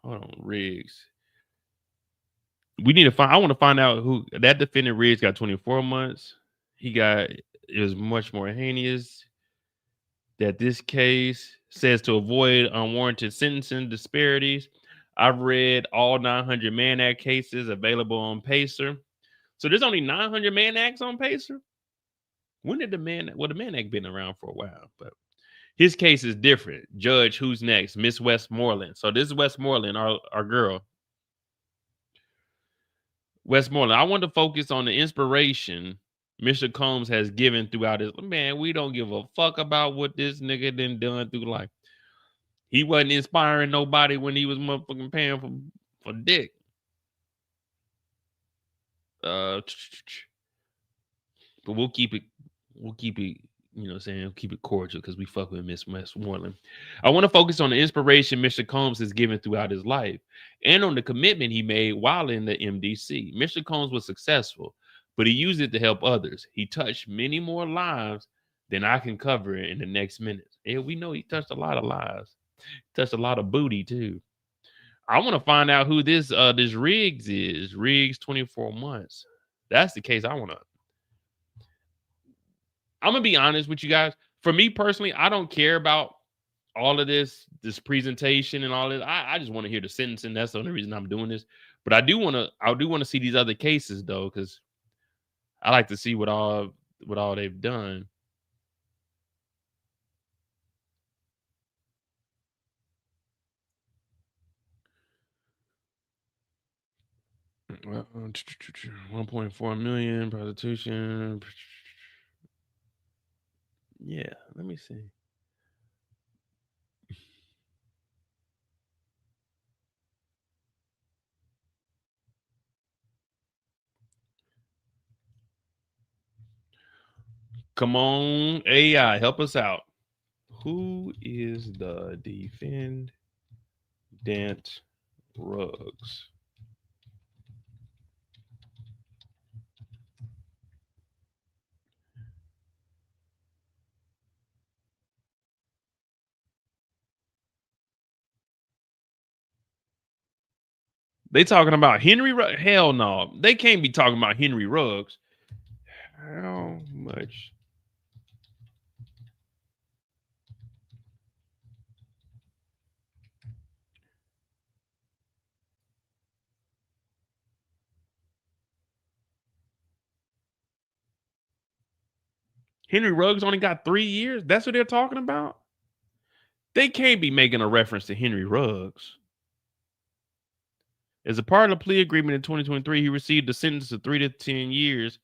Speaker 3: Hold on, Riggs. We need to find. I want to find out who that defendant Riggs got 24 months. It was much more heinous. That this case says to avoid unwarranted sentencing disparities. I've read all 900 Mann Act cases available on Pacer. So there's only 900 Mann Acts on Pacer. When did the Mann Act been around for a while, but his case is different. Judge, who's next? Miss Westmoreland. So this is Westmoreland, our girl. Westmoreland. I want to focus on the inspiration Mr. Combs has given throughout his. Man, we don't give a fuck about what this nigga done through life. He wasn't inspiring nobody when he was motherfucking paying for dick. But we'll keep it, you know what I'm saying? Keep it cordial because we fuck with Miss Westmoreland. I want to focus on the inspiration Mr. Combs has given throughout his life and on the commitment he made while in the MDC. Mr. Combs was successful, but he used it to help others. He touched many more lives than I can cover in the next minute. Yeah, we know he touched a lot of lives. Touched a lot of booty too. I want to find out who this Riggs is. Riggs 24 months. That's the case I want to. I'm gonna be honest with you guys. For me personally, I don't care about all of this presentation and all this. I just want to hear the sentencing. That's the only reason I'm doing this. But I do want to see these other cases though, because I like to see what all they've done. Well, 1.4 million prostitution. Yeah, let me see. Come on, AI, help us out. Who is the defendant Ruggs? They talking about Henry Ruggs? Hell no. They can't be talking about Henry Ruggs. How much? Henry Ruggs only got 3 years? That's what they're talking about? They can't be making a reference to Henry Ruggs. As a part of the plea agreement in 2023, he received a sentence of 3 to 10 years.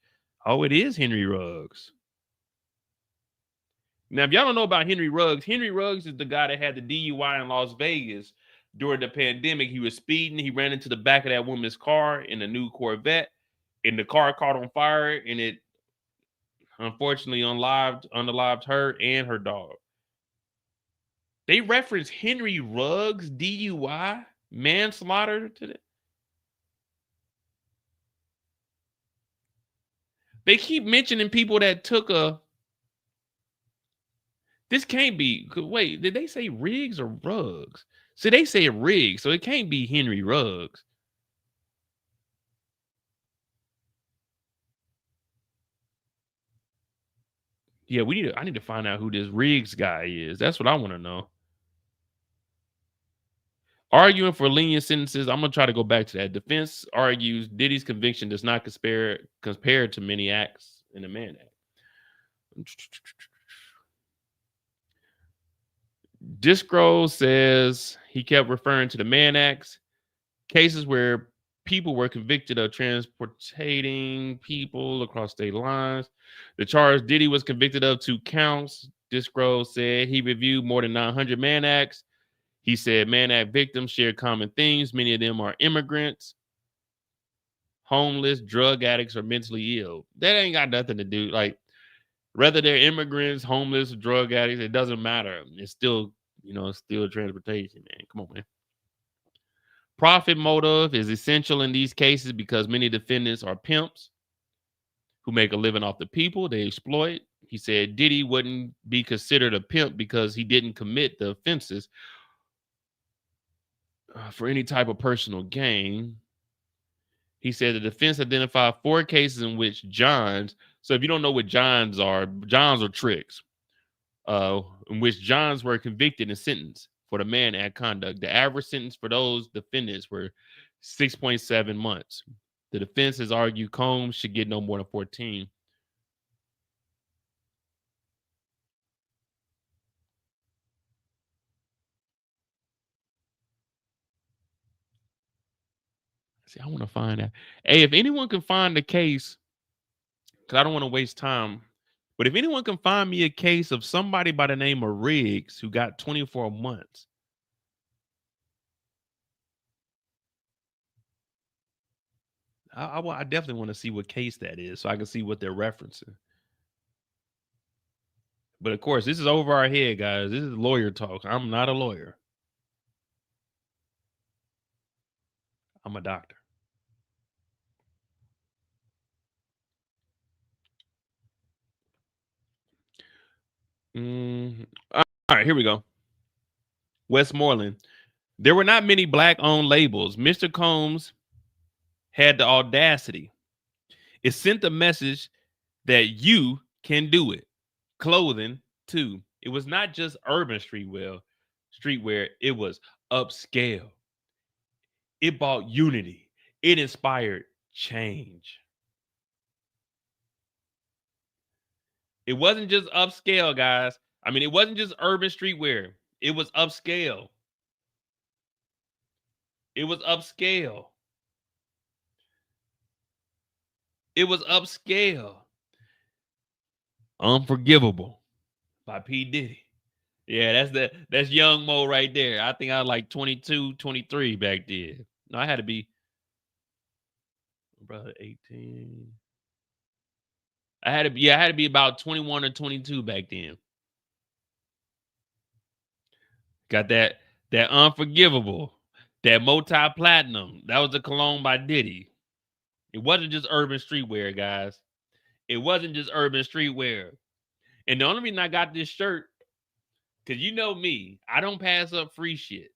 Speaker 3: Oh, it is Henry Ruggs. Now, if y'all don't know about Henry Ruggs is the guy that had the DUI in Las Vegas during the pandemic. He was speeding. He ran into the back of that woman's car in a new Corvette. and the car caught on fire, and it unfortunately unalived her and her dog. They reference Henry Ruggs DUI manslaughter to the. They keep mentioning people that took a. This can't be. Wait, did they say Riggs or Ruggs? So they say Riggs, so it can't be Henry Ruggs. Yeah, I need to find out who this Riggs guy is. That's what I want to know. Arguing for lenient sentences. I'm gonna try to go back to that. Defense argues Diddy's conviction does not compare to many acts in the Mann Act. Discro says he kept referring to the Mann Acts, cases where people were convicted of transporting people across state lines. The charge Diddy was convicted of 2 counts. Discro said he reviewed more than 900 Mann Acts. He said Mann Act victims share common themes. Many of them are immigrants, homeless, drug addicts, or mentally ill. That ain't got nothing to do. Like, whether they're immigrants, homeless, drug addicts, it doesn't matter. It's still, it's still transportation, man. Come on, man. Profit motive is essential in these cases because many defendants are pimps who make a living off the people they exploit. He said Diddy wouldn't be considered a pimp because he didn't commit the offenses for any type of personal gain. He said the defense identified 4 cases in which Johns, so if you don't know what Johns are tricks, in which Johns were convicted and sentenced for the Mann Act conduct. The average sentence for those defendants were 6.7 months. The defense has argued Combs should get no more than 14. See, I want to find that. Hey, if anyone can find the case, because I don't want to waste time, but if anyone can find me a case of somebody by the name of Riggs who got 24 months, I definitely want to see what case that is so I can see what they're referencing. But of course, this is over our head, guys. This is lawyer talk. I'm not a lawyer. I'm a doctor. All right, here we go. Westmoreland. There were not many black-owned labels. Mr. Combs had the audacity. It sent a message that you can do it. Clothing, too. It was not just urban streetwear. It was upscale. It brought unity. It inspired change. It wasn't just upscale, guys. I mean, it wasn't just urban streetwear. It was upscale. It was upscale. It was upscale. Unforgivable by P. Diddy. Yeah, that's young Mo right there. I think I was like 22, 23 back then. No, I had to be, brother, 18. I had to be about 21 or 22 back then. Got that Unforgivable, that multi-platinum. That was a cologne by Diddy. It wasn't just urban streetwear, guys. It wasn't just urban streetwear. And the only reason I got this shirt, because you know me, I don't pass up free shit.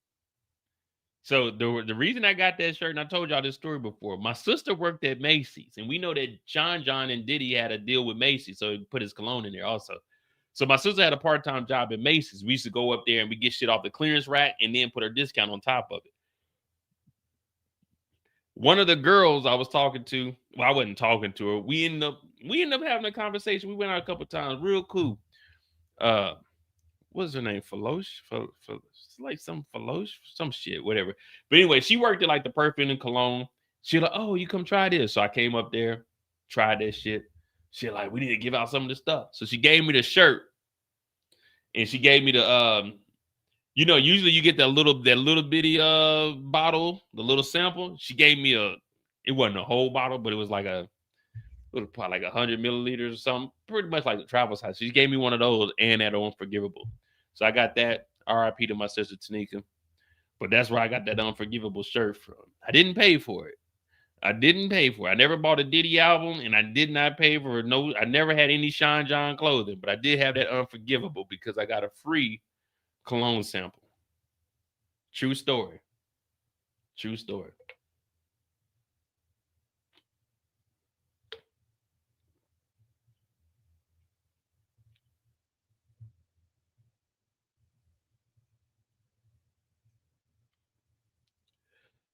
Speaker 3: So the reason I got that shirt, and I told y'all this story before, my sister worked at Macy's, and we know that John and Diddy had a deal with Macy's, so he put his cologne in there also. So my sister had a part-time job at Macy's. We used to go up there and we get shit off the clearance rack and then put our discount on top of it. One of the girls I was talking to, well, I wasn't talking to her. We ended up having a conversation. We went out a couple of times, real cool. What's her name? Like some shit, whatever. But anyway, she worked at like the perfume and cologne. She like, oh, you come try this. So I came up there, tried that shit. She like, we need to give out some of the stuff. So she gave me the shirt, and she gave me the usually you get that little bitty bottle, the little sample. She gave me It wasn't a whole bottle, but it was like it was probably like 100 milliliters or something. Pretty much like the travel size. She gave me one of those and that Unforgivable. So I got that. RIP to my sister Tanika. But that's where I got that Unforgivable shirt from. I didn't pay for it. I never bought a Diddy album, and I did not pay for I never had any Sean John clothing, but I did have that Unforgivable because I got a free cologne sample. True story. True story.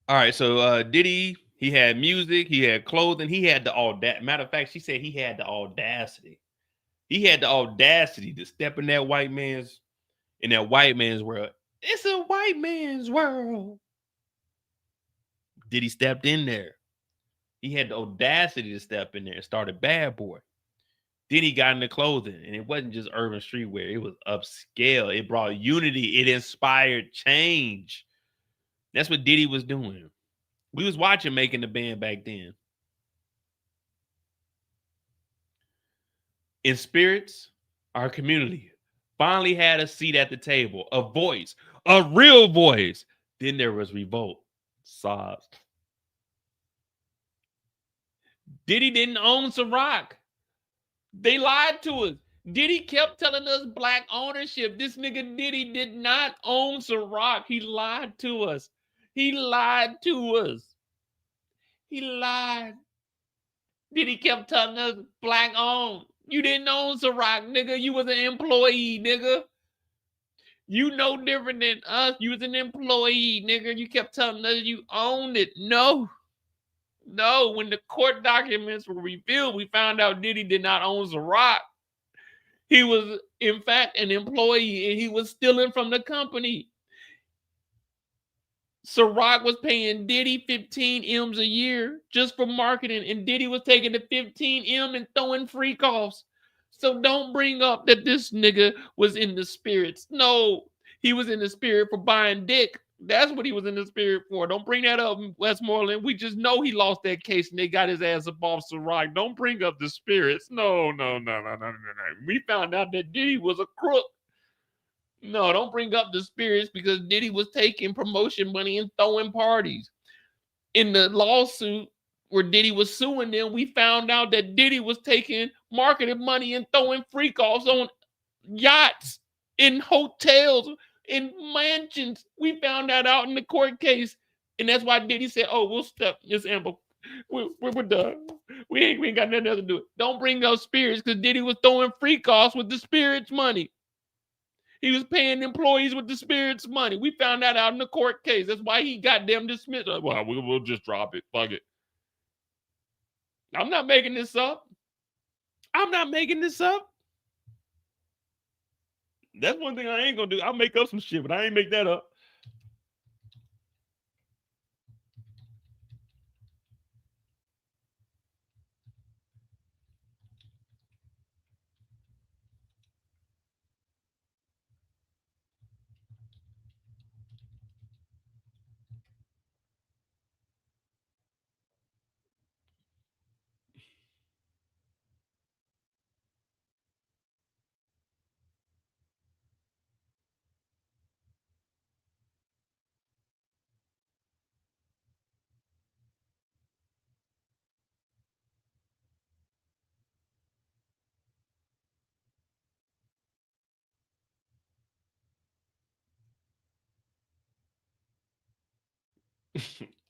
Speaker 3: All right, so Diddy, he had music, he had clothing, he had the audacity. Matter of fact, she said he had the audacity. He had the audacity to step in that white man's world. It's a white man's world. Diddy stepped in there. He had the audacity to step in there and started Bad Boy. Then he got into clothing, and it wasn't just urban streetwear. It was upscale. It brought unity. It inspired change. That's what Diddy was doing. We was watching Making the Band back then. In spirits, our community finally had a seat at the table, a voice, a real voice. Then there was revolt, sobs. Diddy didn't own Ciroc. They lied to us. Diddy kept telling us black ownership. This nigga Diddy did not own Ciroc. He lied to us. He lied to us. He lied. Diddy kept telling us black owned. You didn't own Ciroc, nigga. You was an employee, nigga. You no different than us. You was an employee, nigga. You kept telling us you owned it. No. No, when the court documents were revealed, we found out Diddy did not own Ciroc. He was, in fact, an employee, and he was stealing from the company. Ciroc was paying Diddy 15 M's a year just for marketing, and Diddy was taking the 15 M and throwing freak offs. So don't bring up that this nigga was in the spirits. No, he was in the spirit for buying dick. That's what he was in the spirit for. Don't bring that up, Westmoreland. We just know he lost that case and they got his ass up off Ciroc. Don't bring up the spirits. No. We found out that Diddy was a crook. No, don't bring up the spirits because Diddy was taking promotion money and throwing parties. In the lawsuit where Diddy was suing them, we found out that Diddy was taking marketing money and throwing freak offs on yachts, in hotels, in mansions. We found that out in the court case. And that's why Diddy said, oh, we'll step this Amber. We're done. We ain't got nothing else to do. Don't bring up spirits because Diddy was throwing freak offs with the spirits money. He was paying employees with the spirits money. We found that out in the court case. That's why he got them dismissed. Well, we'll just drop it. Fuck it. I'm not making this up. I'm not making this up. That's one thing I ain't gonna do. I'll make up some shit, but I ain't make that up.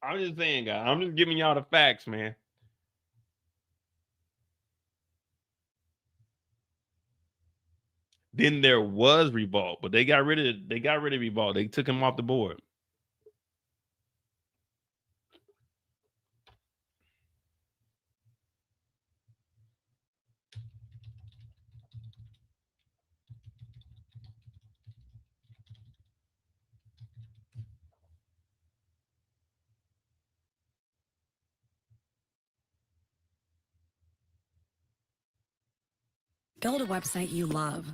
Speaker 3: I'm just saying, guys. I'm just giving y'all the facts, man. Then there was revolt, but they got rid of revolt. They took him off the board.
Speaker 19: Build a website you love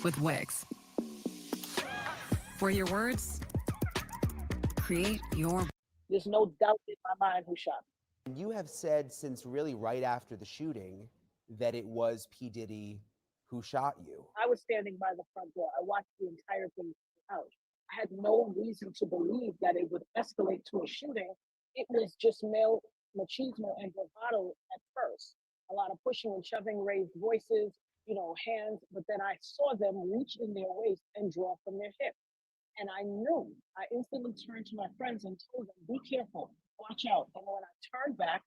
Speaker 19: with Wix, where your words create your.
Speaker 20: There's no doubt in my mind who shot me. You have said since really right after the shooting that it was P. Diddy who shot you.
Speaker 21: I was standing by the front door. I watched the entire thing out. I had no reason to believe that it would escalate to a shooting. It was just male machismo and bravado at first. A lot of pushing and shoving, raised voices, hands. But then I saw them reach in their waist and draw from their hip. And I knew. I instantly turned to my friends and told them, be careful, watch out. And when I turned back,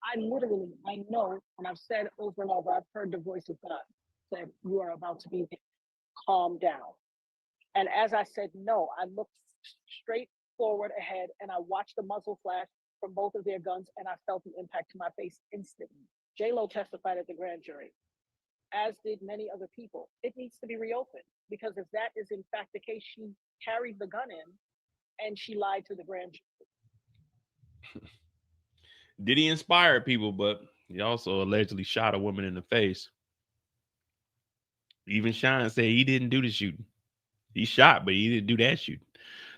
Speaker 21: I know, and I've said over and over, I've heard the voice of God said, you are about to be calm down. And as I said no, I looked straight forward ahead and I watched the muzzle flash from both of their guns and I felt the impact to my face instantly. J-Lo testified at the grand jury, as did many other people. It needs to be reopened because if that is in fact the case, she carried the gun in and she lied to the grand jury.
Speaker 3: Diddy inspired people, but he also allegedly shot a woman in the face. Even Sean said he didn't do the shooting. He shot, but he didn't do that shooting.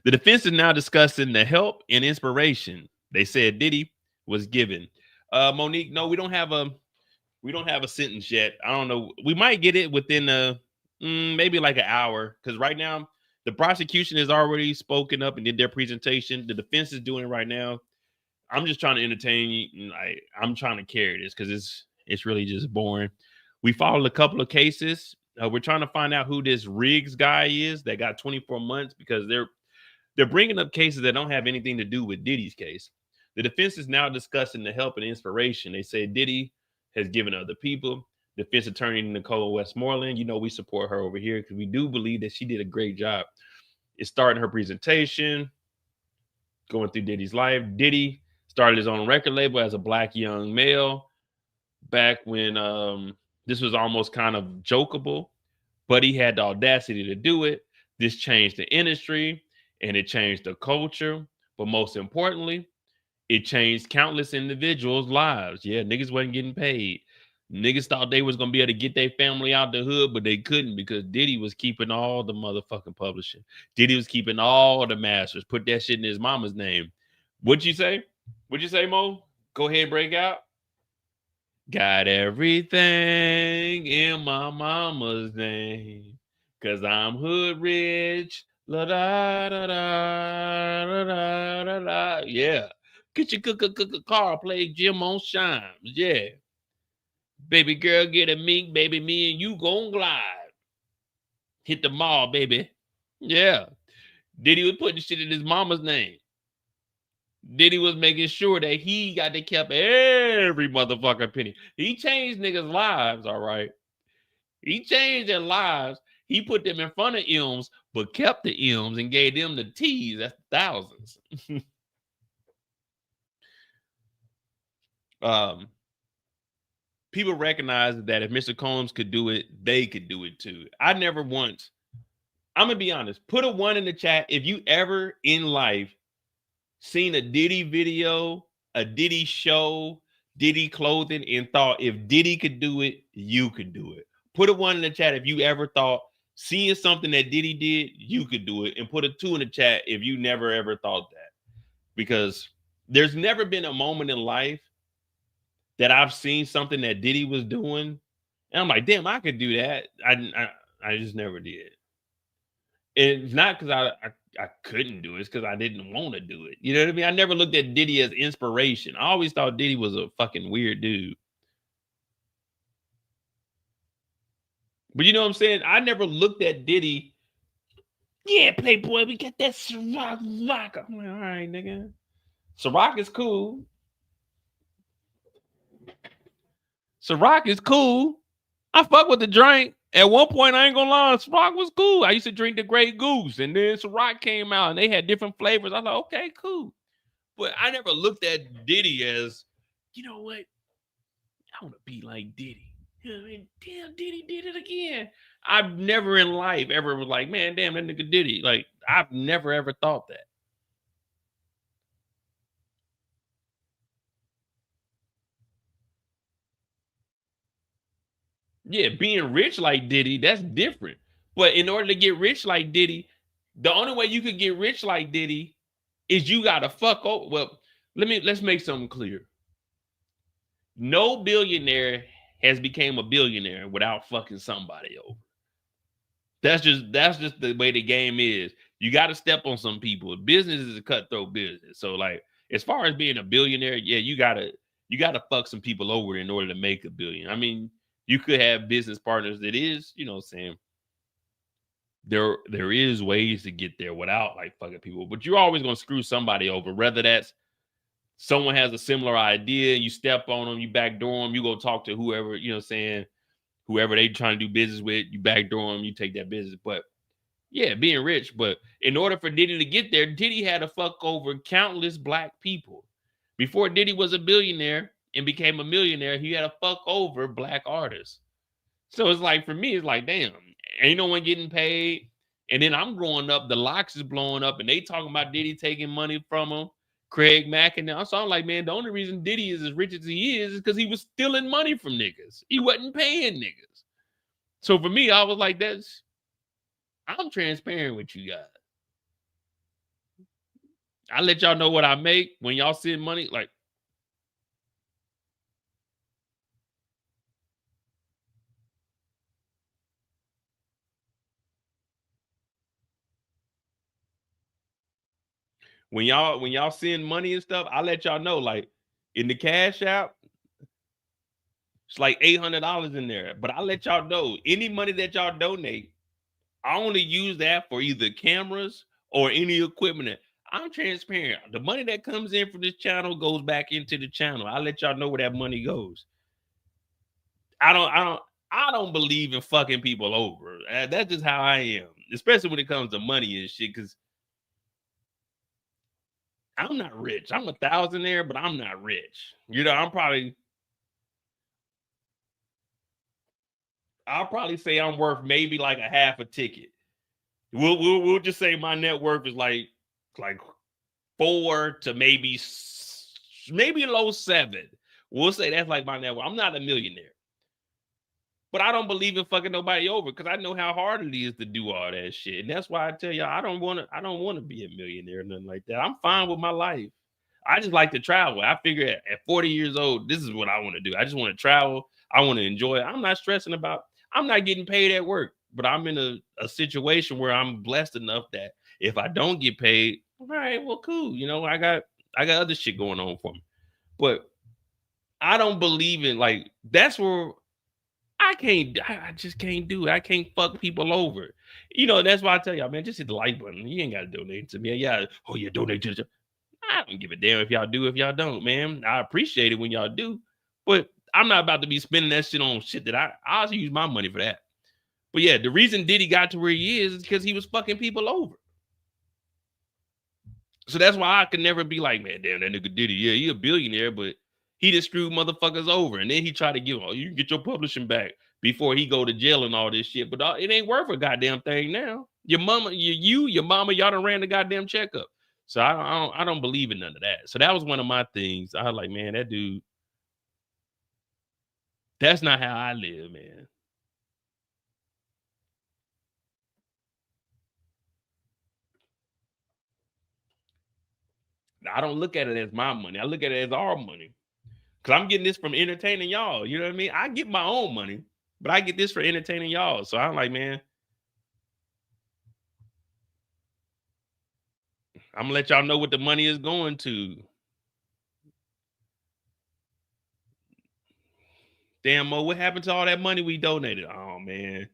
Speaker 3: The defense is now discussing the help and inspiration they said Diddy was given. Monique, no, we don't have a sentence yet. I don't know. We might get it within maybe like an hour, because right now the prosecution has already spoken up and did their presentation. The defense is doing it right now. I'm just trying to entertain you. I'm trying to carry this because it's really just boring. We followed a couple of cases. We're trying to find out who this Riggs guy is that got 24 months because they're bringing up cases that don't have anything to do with Diddy's case. The defense is now discussing the help and inspiration. They say Diddy has given other people. Defense attorney Nicole Westmoreland, we support her over here because we do believe that she did a great job. It's starting her presentation, going through Diddy's life. Diddy started his own record label as a black young male back when this was almost kind of jokeable, but he had the audacity to do it. This changed the industry and it changed the culture. But most importantly, it changed countless individuals' lives. Yeah, niggas wasn't getting paid. Niggas thought they was going to be able to get their family out the hood, but they couldn't because Diddy was keeping all the motherfucking publishing. Diddy was keeping all the masters. Put that shit in his mama's name. What'd you say? What'd you say, Mo? Go ahead and break out. Got everything in my mama's name, cause I'm hood rich. La da da da da da da da. Yeah. Get your car, play Jim on Shimes. Yeah. Baby girl, get a mink, baby. Me and you gon' glide. Hit the mall, baby. Yeah. Diddy was putting shit in his mama's name. Diddy was making sure that he got to keep every motherfucking penny. He changed niggas' lives, all right? He changed their lives. He put them in front of M's, but kept the M's and gave them the T's. That's thousands. People recognize that if Mr. Combs could do it, they could do it too. I never once, I'm going to be honest, put a 1 in the chat if you ever in life seen a Diddy video, a Diddy show, Diddy clothing, and thought if Diddy could do it, you could do it. Put a 1 in the chat if you ever thought seeing something that Diddy did, you could do it. And put a 2 in the chat if you never ever thought that. Because there's never been a moment in life that I've seen something that Diddy was doing. And I'm like, damn, I could do that. I just never did. It's not because I couldn't do it. It's because I didn't want to do it. You know what I mean? I never looked at Diddy as inspiration. I always thought Diddy was a fucking weird dude. But you know what I'm saying? I never looked at Diddy. Yeah, Playboy, we got that Ciroc. I'm like, all right, nigga. Ciroc is cool. Ciroc is cool. I fuck with the drink. At one point, I ain't gonna lie, Ciroc was cool. I used to drink the Grey Goose, and then Ciroc came out, and they had different flavors. I was like, okay, cool. But I never looked at Diddy as, you know what? I want to be like Diddy. You know what I mean? Damn, Diddy did it again. I've never in life ever was like, man, damn, that nigga Diddy. Like, I've never ever thought that. Yeah, being rich like Diddy, that's different. But in order to get rich like Diddy, the only way you could get rich like Diddy is you gotta fuck over. Well, let's make something clear. No billionaire has become a billionaire without fucking somebody over. That's just the way the game is. You got to step on some people. Business is a cutthroat business. So like, as far as being a billionaire, yeah, you gotta fuck some people over in order to make a billion. I mean, you could have business partners that is, you know what I'm saying, there is ways to get there without like fucking people, but you're always gonna screw somebody over, whether that's someone has a similar idea, you step on them, you backdoor them, you go talk to whoever, you know what I'm saying, whoever they trying to do business with, you backdoor them, you take that business. But yeah, being rich. But in order for Diddy to get there, Diddy had to fuck over countless black people. Before Diddy was a billionaire and became a millionaire, he had to fuck over black artists. So it's like, for me, it's like, damn, ain't no one getting paid. And then I'm growing up, the locks is blowing up, and they talking about Diddy taking money from him, Craig Mack, and now. So I'm like, man, the only reason Diddy is as rich as he is because he was stealing money from niggas. He wasn't paying niggas. So for me, I was like, I'm transparent with you guys. I let y'all know what I make when y'all send money. Like, when y'all send money and stuff, I let y'all know. Like, in the Cash App, it's like $800 in there. But I let y'all know, any money that y'all donate, I only use that for either cameras or any equipment. I'm transparent. The money that comes in from this channel goes back into the channel. I let y'all know where that money goes. I don't believe in fucking people over. That's just how I am, especially when it comes to money and shit. Because I'm not rich. I'm a thousandaire, but I'm not rich. You know, I'll probably say I'm worth maybe like a half a ticket. We'll just say my net worth is like 4 to maybe low 7. We'll say that's like my net worth. I'm not a millionaire, but I don't believe in fucking nobody over because I know how hard it is to do all that shit. And that's why I tell y'all I don't want to be a millionaire or nothing like that. I'm fine with my life. I just like to travel. I figure at 40 years old, this is what I want to do. I just want to travel. I want to enjoy it. I'm not stressing about, I'm not getting paid at work, but I'm in a situation where I'm blessed enough that if I don't get paid, all right, well, cool. You know, I got other shit going on for me. But I don't believe in, like, that's where I just can't do it. I can't fuck people over. You know, that's why I tell y'all, man, just hit the like button. You ain't got to donate to me. Yeah. Oh, yeah, donate to the, I don't give a damn if y'all do, if y'all don't, man. I appreciate it when y'all do, but I'm not about to be spending that shit on shit that I'll use my money for that. But yeah, the reason Diddy got to where he is because he was fucking people over. So that's why I could never be like, man, damn, that nigga Diddy, yeah, he a billionaire, but he just screwed motherfuckers over. And then he tried to give, oh, you can get your publishing back before he go to jail and all this shit. But it ain't worth a goddamn thing now. Your mama, your mama, y'all done ran the goddamn checkup. So I don't believe in none of that. So that was one of my things. I was like, man, that dude, that's not how I live, man. I don't look at it as my money. I look at it as our money. Because I'm getting this from entertaining y'all. You know what I mean? I get my own money, but I get this for entertaining y'all. So I'm like, man, I'm going to let y'all know what the money is going to. Damn, Mo, what happened to all that money we donated? Oh, man.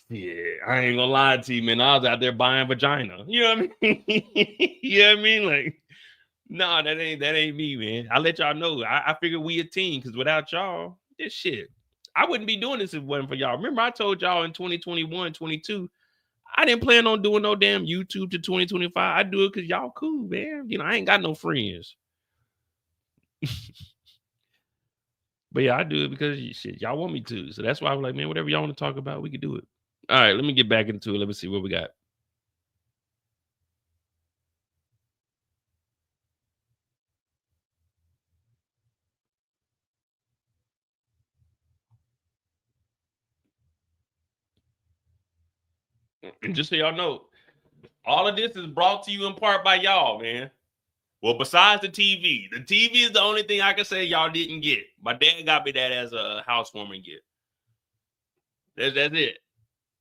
Speaker 3: Yeah, I ain't gonna lie to you, man. I was out there buying vagina. You know what I mean? You know what I mean? Like, no, that ain't me, man. I let y'all know. I figured we a team because without y'all, this shit, I wouldn't be doing this if it wasn't for y'all. Remember, I told y'all in 2021, 22, I didn't plan on doing no damn YouTube to 2025. I do it because y'all cool, man. You know, I ain't got no friends. But yeah, I do it because shit, y'all want me to. So that's why I was like, man, whatever y'all want to talk about, we can do it. All right, let me get back into it. Let me see what we got. And just so y'all know, all of this is brought to you in part by y'all, man. Well, besides the TV is the only thing I can say y'all didn't get. My dad got me that as a housewarming gift. That's it.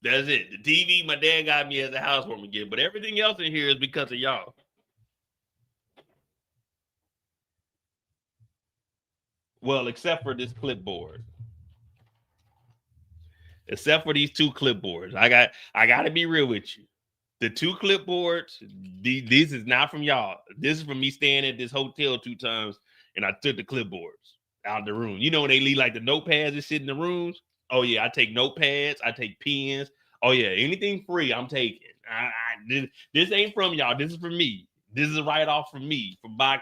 Speaker 3: That's it. The TV, my dad got me as a housewarming gift, but everything else in here is because of y'all. Well, except for this clipboard. Except for these 2 clipboards. I got to be real with you. The 2 clipboards, this is not from y'all. This is from me staying at this hotel 2 times, and I took the clipboards out of the room. You know when they leave like the notepads and shit in the rooms? Oh yeah, I take notepads, I take pens. Oh yeah, anything free, I'm taking. This ain't from y'all. This is for me. This is a write-off from me for my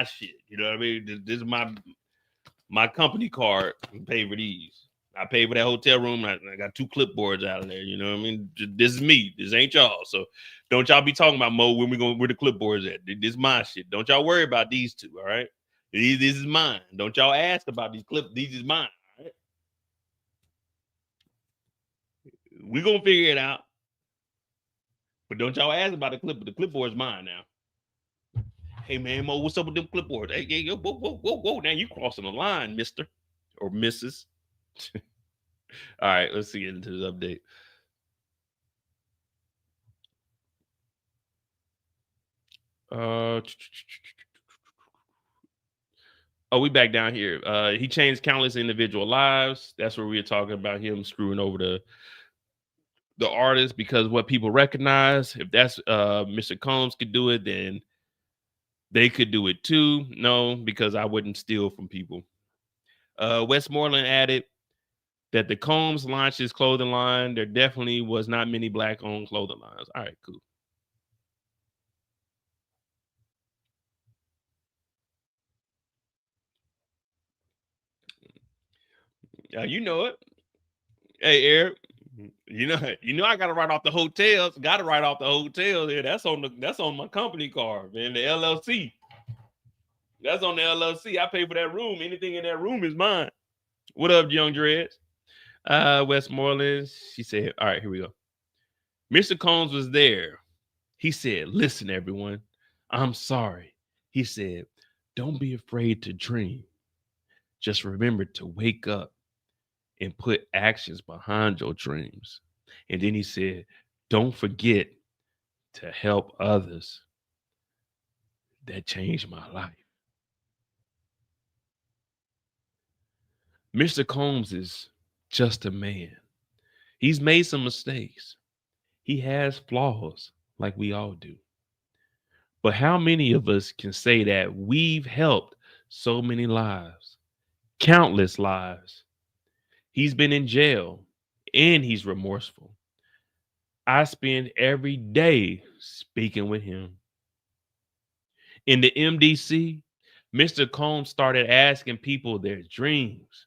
Speaker 3: shit. You know what I mean? This is my company card. I pay for these. I paid for that hotel room. I got 2 clipboards out of there. You know what I mean? This is me. This ain't y'all. So don't y'all be talking about Mo when we going where the clipboards at. This is my shit. Don't y'all worry about these 2. All right. This is mine. Don't y'all ask about these clips. These is mine. All right? We gonna figure it out. But don't y'all ask about the clip. The clipboard's mine now. Hey man, Mo, what's up with them clipboards? Hey, whoa. Now you crossing the line, Mister or Mrs. All right, let's get into this update. We back down here. He changed countless individual lives. That's where we were talking about him screwing over the artist because what people recognize. If that's Mr. Combs could do it, then they could do it too. No, because I wouldn't steal from people. Westmoreland added that the Combs launched his clothing line. There definitely was not many Black-owned clothing lines. All right, cool. You know it. Hey, Eric. You know I gotta write off the hotels. Gotta write off the hotels here. That's on my company card, man. The LLC. That's on the LLC. I pay for that room. Anything in that room is mine. What up, Young Dreads? Westmoreland. She said, all right, here we go. Mr. Combs was there. He said, listen, everyone, I'm sorry. He said, don't be afraid to dream. Just remember to wake up and put actions behind your dreams. And then he said, don't forget to help others. That changed my life. Mr. Combs is just a man. He's made some mistakes. He has flaws like we all do. But how many of us can say that we've helped so many lives, countless lives? He's been in jail and he's remorseful. I spend every day speaking with him. In the MDC, Mr. Combs started asking people their dreams.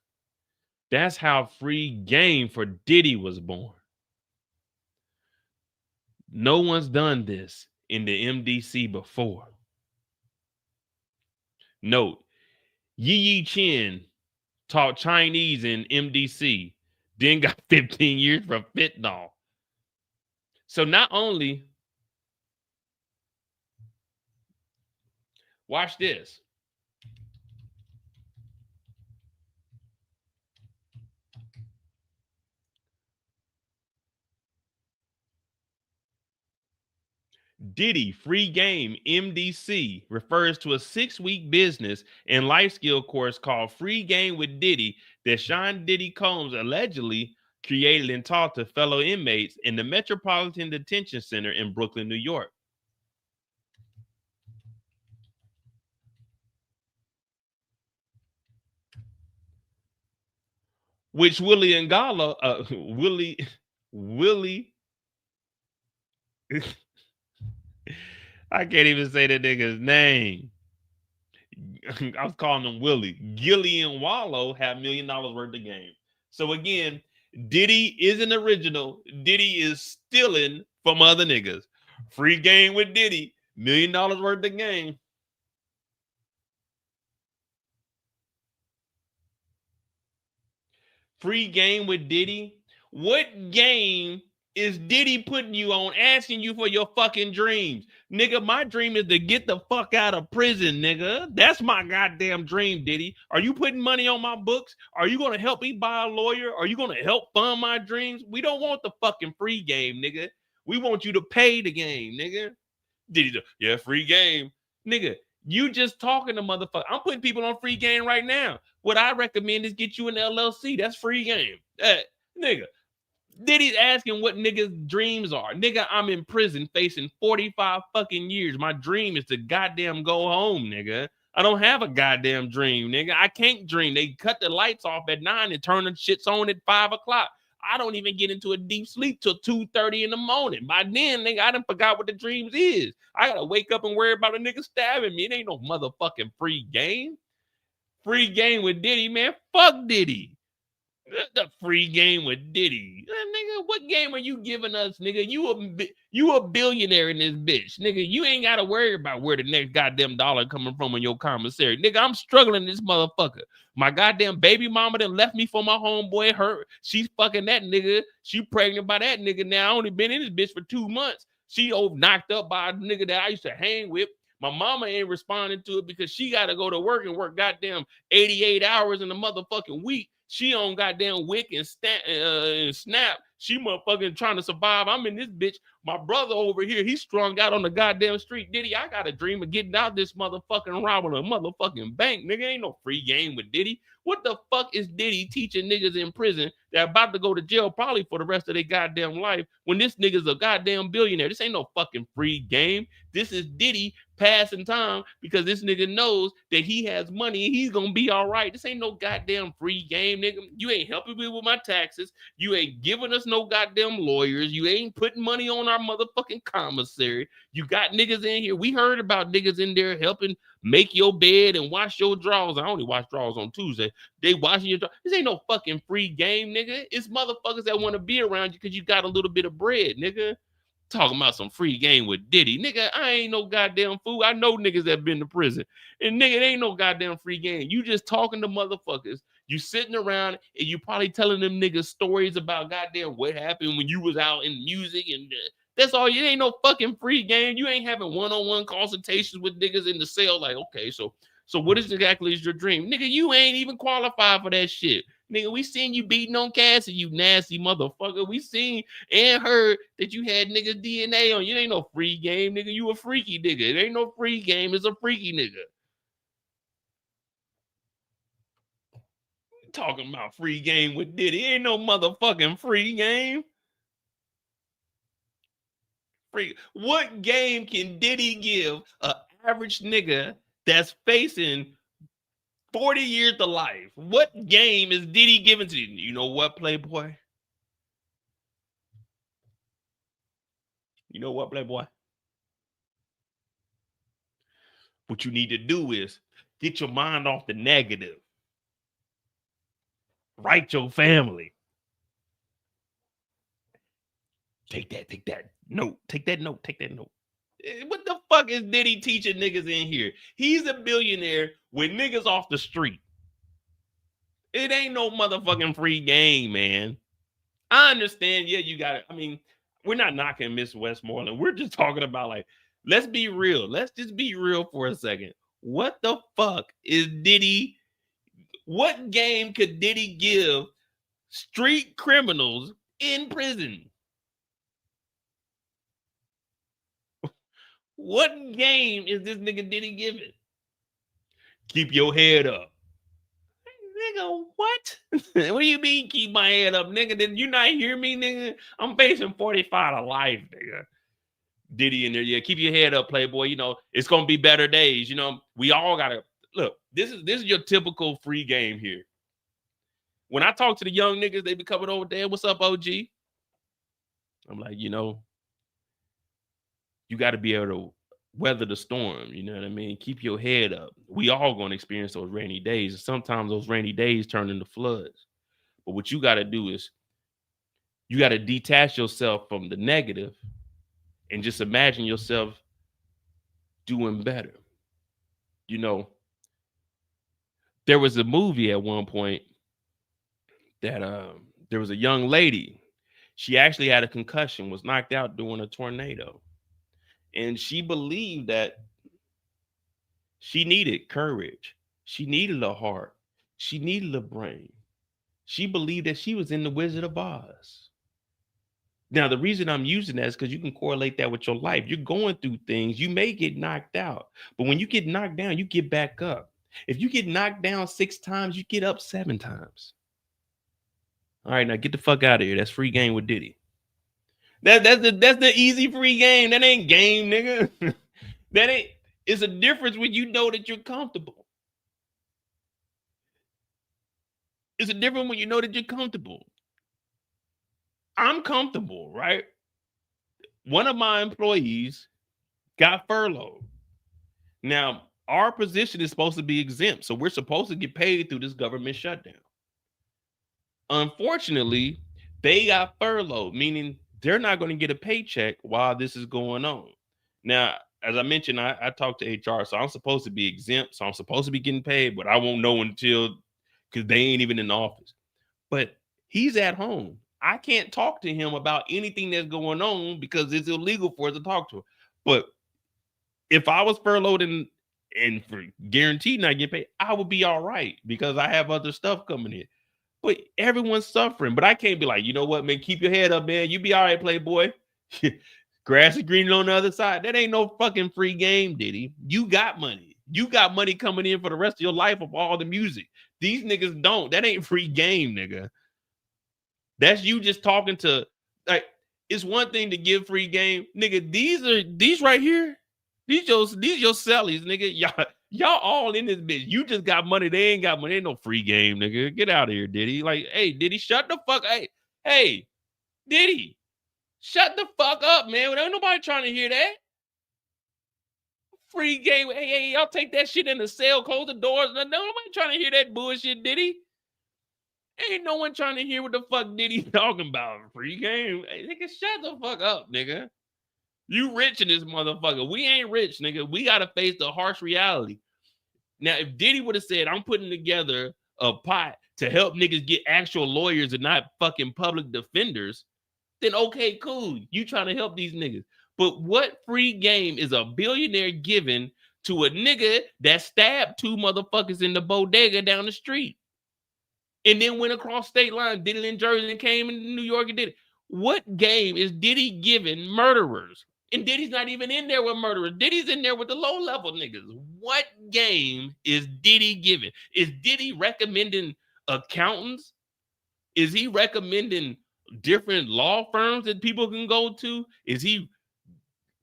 Speaker 3: That's how free game for Diddy was born. No one's done this in the MDC before. Note, Yi Chen taught Chinese in MDC, then got 15 years for fentanyl. So not only, watch this. Diddy Free Game MDC refers to a 6-week business and life skill course called Free Game with Diddy that Sean Diddy Combs allegedly created and taught to fellow inmates in the Metropolitan Detention Center in Brooklyn, New York. Which Willie Ngala, Willie I can't even say that nigga's name. I was calling him Willie. Gillian Wallow had $1 million worth of game. So again, Diddy isn't original. Diddy is stealing from other niggas. Free game with Diddy, $1 million worth of game. Free game with Diddy. What game is Diddy putting you on, asking you for your fucking dreams. Nigga, my dream is to get the fuck out of prison, nigga. That's my goddamn dream, Diddy. Are you putting money on my books? Are you going to help me buy a lawyer? Are you going to help fund my dreams? We don't want the fucking free game, nigga. We want you to pay the game, nigga. Diddy, yeah, free game. Nigga, you just talking to motherfucker. I'm putting people on free game right now. What I recommend is get you an LLC. That's free game. Nigga, Diddy's asking what niggas' dreams are. Nigga, I'm in prison facing 45 fucking years. My dream is to goddamn go home, nigga. I don't have a goddamn dream, nigga. I can't dream. They cut the lights off at 9 and turn the shits on at 5 o'clock. I don't even get into a deep sleep till 2:30 in the morning. By then, nigga, I done forgot what the dreams is. I gotta wake up and worry about a nigga stabbing me. It ain't no motherfucking free game. Free game with Diddy, man. Fuck Diddy. The free game with Diddy. Nigga, what game are you giving us, nigga? You a billionaire in this bitch. Nigga, you ain't got to worry about where the next goddamn dollar coming from in your commissary. Nigga, I'm struggling this motherfucker. My goddamn baby mama that left me for my homeboy. She's fucking that nigga. She pregnant by that nigga now. I only been in this bitch for 2 months. She knocked up by a nigga that I used to hang with. My mama ain't responding to it because she got to go to work and work goddamn 88 hours in a motherfucking week. She on goddamn Wick and Snap. She motherfucking trying to survive. I'm in this bitch. My brother over here, he's strung out on the goddamn street. Diddy, I got a dream of getting out this motherfucking robbing a motherfucking bank. Nigga, ain't no free game with Diddy. What the fuck is Diddy teaching niggas in prison that about to go to jail probably for the rest of their goddamn life when this nigga's a goddamn billionaire? This ain't no fucking free game. This is Diddy passing time because this nigga knows that he has money and he's gonna be all right. This ain't no goddamn free game, nigga. You ain't helping me with my taxes. You ain't giving us no goddamn lawyers. You ain't putting money on our motherfucking commissary. You got niggas in here. We heard about niggas in there helping make your bed and wash your drawers. I only wash drawers on Tuesday. They washing your drawers. This ain't no fucking free game, nigga. It's motherfuckers that want to be around you because you got a little bit of bread, nigga. Talking about some free game with Diddy. Nigga, I ain't no goddamn fool. I know niggas that been to prison. And nigga, it ain't no goddamn free game. You just talking to motherfuckers. You sitting around and you probably telling them niggas stories about goddamn what happened when you was out in music and that's all. It ain't no fucking free game. You ain't having one-on-one consultations with niggas in the cell like, okay, so what exactly is your dream? Nigga, you ain't even qualified for that shit. Nigga, we seen you beating on Cassie, you nasty motherfucker. We seen and heard that you had niggas DNA on you. It ain't no free game, nigga. You a freaky nigga. It ain't no free game. It's a freaky nigga. Talking about free game with Diddy. Ain't no motherfucking free game. Free. What game can Diddy give an average nigga that's facing 40 years to life? What game is Diddy giving to you? You know what, Playboy? You know what, Playboy? What you need to do is get your mind off the negative. Write your family. Take that note. Take that note. What the fuck is Diddy teaching niggas in here? He's a billionaire with niggas off the street. It ain't no motherfucking free game, man. I understand. Yeah, you got it. I mean, we're not knocking Miss Westmoreland. We're just talking about like, let's be real. Let's just be real for a second. What the fuck is Diddy? What game could Diddy give street criminals in prison? What game is this nigga Diddy giving? Keep your head up. Nigga, what? What do you mean keep my head up, nigga? Did you not hear me, nigga? I'm facing 45 to life, nigga. Diddy in there, yeah, keep your head up, Playboy. You know, it's gonna be better days. You know, we all gotta look. This is your typical free game here. When I talk to the young niggas, they be coming over there. What's up, OG? I'm like, you know, you got to be able to weather the storm. You know what I mean? Keep your head up. We all going to experience those rainy days. And sometimes those rainy days turn into floods. But what you got to do is you got to detach yourself from the negative and just imagine yourself doing better. You know, there was a movie at one point that there was a young lady. She actually had a concussion, was knocked out during a tornado. And she believed that she needed courage. She needed a heart. She needed a brain. She believed that she was in the Wizard of Oz. Now, the reason I'm using that is because you can correlate that with your life. You're going through things. You may get knocked out, but when you get knocked down, you get back up. If you get knocked down 6 times, you get up 7 times. All right, now get the fuck out of here. That's free game with Diddy. That's the easy free game. That ain't game, nigga. That ain't. It's a difference when you know that you're comfortable. It's a difference when you know that you're comfortable. I'm comfortable, right? One of my employees got furloughed. Now, our position is supposed to be exempt, so we're supposed to get paid through this government shutdown. Unfortunately, they got furloughed, meaning they're not going to get a paycheck while this is going on. Now, as I mentioned, I talked to HR, so I'm supposed to be exempt, so I'm supposed to be getting paid, but I won't know until, because they ain't even in the office. But he's at home. I can't talk to him about anything that's going on because it's illegal for us to talk to him. But if I was furloughed and for guaranteed not get paid, I would be all right because I have other stuff coming in. But everyone's suffering. But I can't be like, you know what, man, keep your head up, man. You be all right, playboy. Grass is green on the other side. That ain't no fucking free game, Diddy. You got money. You got money coming in for the rest of your life of all the music. These niggas don't. That ain't free game, nigga. That's you just talking to, like, it's one thing to give free game. Nigga, these right here, these your sellies, nigga. Y'all all in this bitch. You just got money. They ain't got money. Ain't no free game, nigga. Get out of here, Diddy. Like, hey, Diddy, shut the fuck. Hey, Diddy, shut the fuck up, man. Ain't nobody trying to hear that. Free game. Hey, y'all take that shit in the cell, close the doors. No, nobody trying to hear that bullshit, Diddy. Ain't no one trying to hear what the fuck Diddy talking about. Free game. Hey, nigga, shut the fuck up, nigga. You rich in this motherfucker. We ain't rich, nigga. We got to face the harsh reality. Now, if Diddy would have said, I'm putting together a pot to help niggas get actual lawyers and not fucking public defenders, then okay, cool. You trying to help these niggas. But what free game is a billionaire giving to a nigga that stabbed 2 motherfuckers in the bodega down the street? And then went across state lines, did it in Jersey and came in New York and did it. What game is Diddy giving murderers? And Diddy's not even in there with murderers. Diddy's in there with the low-level niggas. What game is Diddy giving? Is Diddy recommending accountants? Is he recommending different law firms that people can go to? Is he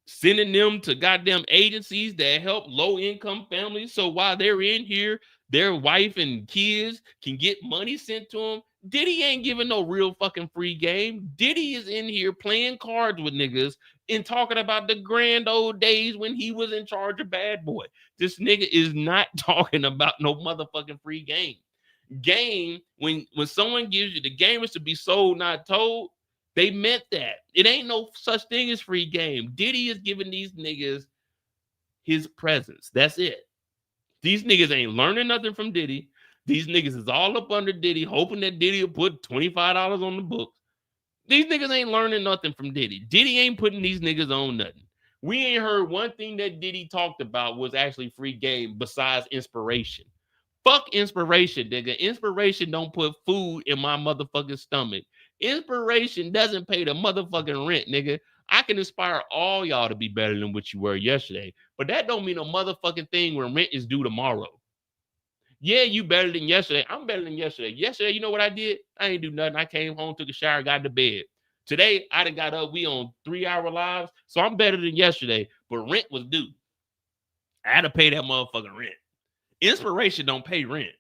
Speaker 3: sending them to goddamn agencies that help low-income families so while they're in here, their wife and kids can get money sent to them? Diddy ain't giving no real fucking free game. Diddy is in here playing cards with niggas and talking about the grand old days when he was in charge of Bad Boy. This nigga is not talking about no motherfucking free game. Game, when someone gives you the game is to be sold, not told, they meant that. It ain't no such thing as free game. Diddy is giving these niggas his presence. That's it. These niggas ain't learning nothing from Diddy. These niggas is all up under Diddy, hoping that Diddy will put $25 on the books. These niggas ain't learning nothing from Diddy. Diddy ain't putting these niggas on nothing. We ain't heard one thing that Diddy talked about was actually free game besides inspiration. Fuck inspiration, nigga. Inspiration don't put food in my motherfucking stomach. Inspiration doesn't pay the motherfucking rent, nigga. I can inspire all y'all to be better than what you were yesterday, but that don't mean a motherfucking thing when rent is due tomorrow. Yeah, you better than yesterday. I'm better than yesterday. Yesterday, you know what I did? I ain't do nothing. I came home, took a shower, got to bed. Today, I done got up. We on 3-hour lives, so I'm better than yesterday, but rent was due. I had to pay that motherfucking rent. Inspiration don't pay rent.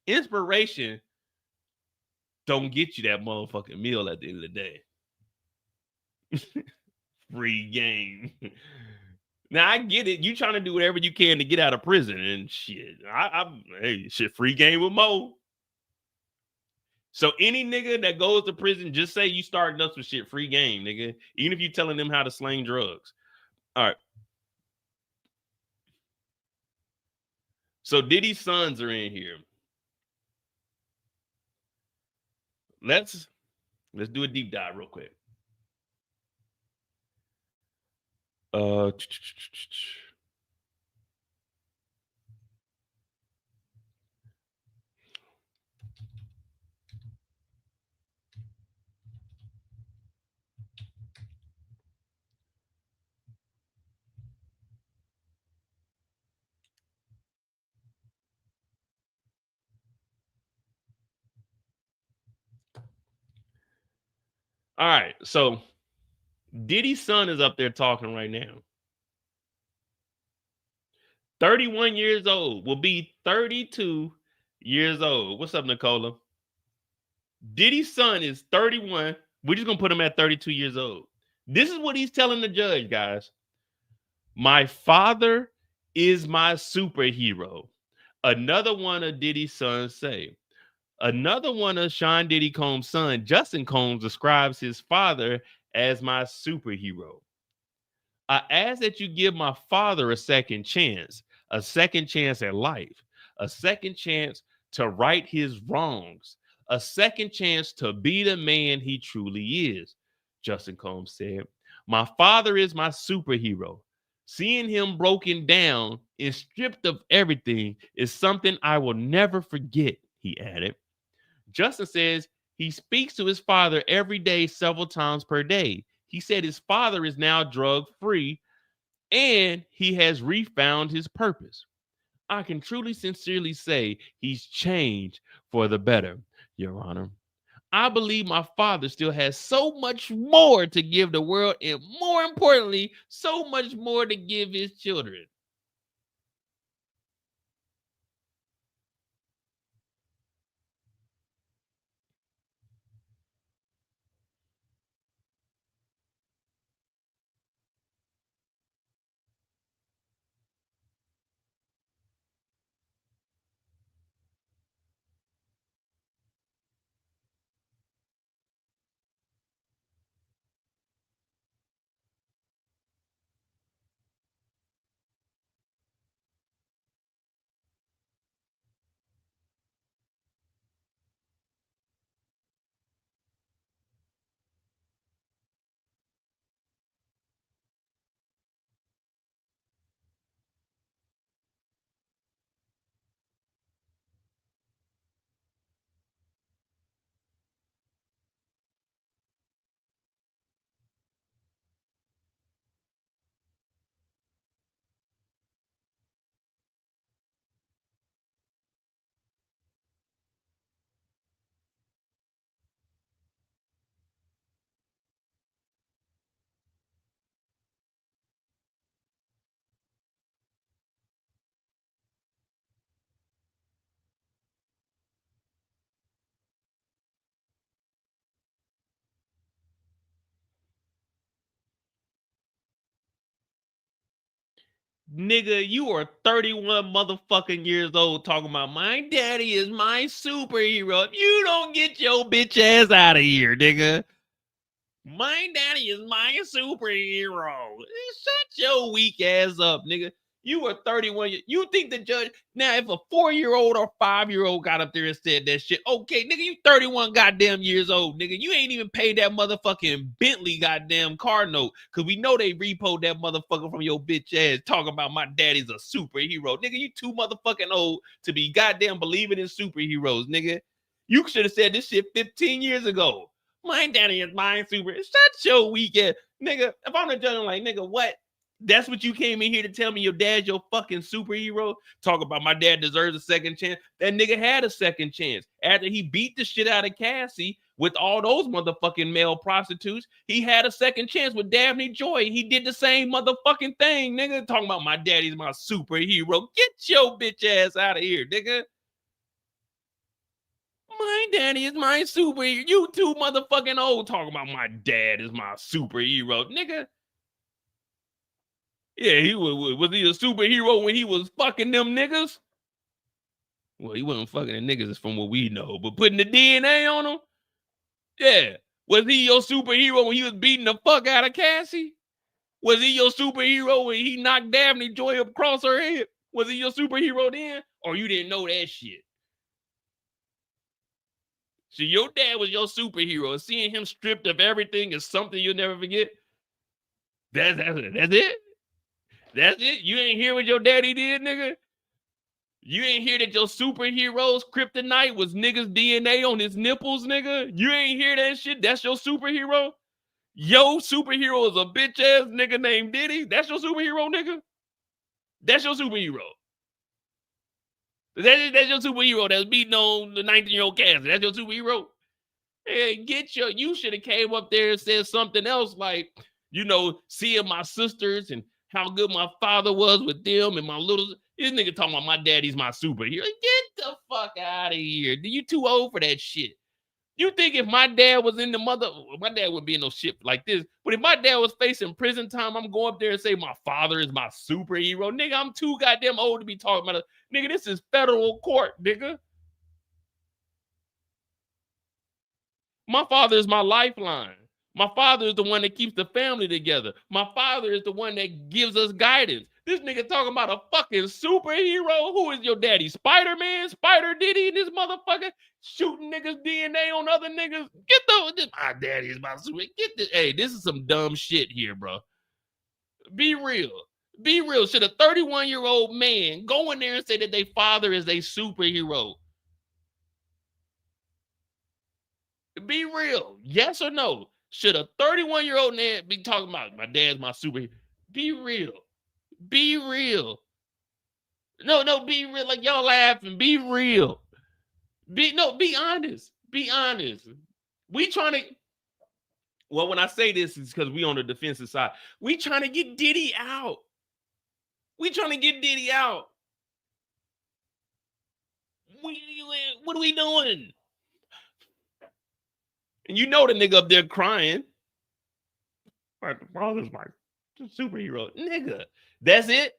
Speaker 3: Inspiration don't get you that motherfucking meal at the end of the day. Free game. Now I get it. You trying to do whatever you can to get out of prison and shit. Hey, shit, free game with Mo. So any nigga that goes to prison, just say you starting up some shit, free game, nigga. Even if you telling them how to sling drugs. All right. So Diddy's sons are in here. Let's Let's do a deep dive real quick. All right, so Diddy's son is up there talking right now. 31 years old, will be 32 years old. What's up, Nicola? Diddy's son is 31. We're just going to put him at 32 years old. This is what he's telling the judge, guys. My father is my superhero. Another one of Diddy's sons say. Another one of Sean Diddy Combs' son, Justin Combs, describes his father as my superhero. I ask that you give my father a second chance at life, a second chance to right his wrongs, a second chance to be the man he truly is. Justin Combs said, my father is my superhero. Seeing him broken down and stripped of everything is something I will never forget, he added. Justin says he speaks to his father every day, several times per day. He said his father is now drug-free and he has refound his purpose. I can truly, sincerely say he's changed for the better, Your Honor. I believe my father still has so much more to give the world, and more importantly, so much more to give his children. Nigga, you are 31 motherfucking years old talking about my daddy is my superhero. If you don't get your bitch ass out of here, nigga. My daddy is my superhero. Shut your weak ass up, nigga. You are 31. You think the judge, now if a 4-year-old or 5-year-old got up there and said that shit, okay, nigga, you 31 goddamn years old, nigga. You ain't even paid that motherfucking Bentley goddamn car note, because we know they repoed that motherfucker from your bitch ass talking about my daddy's a superhero. Nigga, you too motherfucking old to be goddamn believing in superheroes, nigga. You should have said this shit 15 years ago. My daddy is my super. Shut your weak ass. Nigga, if I'm the judge, I'm like, nigga, what? That's what you came in here to tell me your dad's your fucking superhero? Talk about my dad deserves a second chance. That nigga had a second chance. After he beat the shit out of Cassie with all those motherfucking male prostitutes, he had a second chance with Daphne Joy. He did the same motherfucking thing, nigga. Talking about my daddy's my superhero. Get your bitch ass out of here, nigga. My daddy is my superhero. You too motherfucking old talking about my dad is my superhero, nigga. Yeah, he was he a superhero when he was fucking them niggas? Well, he wasn't fucking the niggas from what we know, but putting the DNA on him? Yeah. Was he your superhero when he was beating the fuck out of Cassie? Was he your superhero when he knocked Daphne Joy up across her head? Was he your superhero then? Or you didn't know that shit? So your dad was your superhero. Seeing him stripped of everything is something you'll never forget. That's it. That's it. You ain't hear what your daddy did, nigga. You ain't hear that your superhero's kryptonite was niggas' DNA on his nipples, nigga. You ain't hear that shit. That's your superhero. Your superhero is a bitch ass nigga named Diddy. That's your superhero, nigga. That's your superhero. That's your superhero that's beating on the 19-year-old Cassie. That's your superhero. Hey, you should have came up there and said something else like, seeing my sisters and how good my father was with them and my little. This nigga talking about my daddy's my superhero. Get the fuck out of here. You too old for that shit. You think if my dad was in the my dad wouldn't be in no shit like this. But if my dad was facing prison time, I'm going up there and say my father is my superhero. Nigga, I'm too goddamn old to be talking about it. Nigga, this is federal court, nigga. My father is my lifeline. My father is the one that keeps the family together. My father is the one that gives us guidance. This nigga talking about a fucking superhero. Who is your daddy? Spider-Man? Spider Diddy and this motherfucker shooting niggas DNA on other niggas? My daddy is my super. Hey, this is some dumb shit here, bro. Be real. Be real. Should a 31-year-old man go in there and say that their father is a superhero? Be real. Yes or no? Should a 31-year-old man be talking about my dad's my superhero? Be real. Be real. No, be real. Like y'all laughing. Be real. Be honest. Be honest. We trying to. Well, when I say this, it's because we on the defensive side. We trying to get Diddy out. We trying to get Diddy out. What are we doing? And you know the nigga up there crying. My father's my superhero. Nigga, that's it?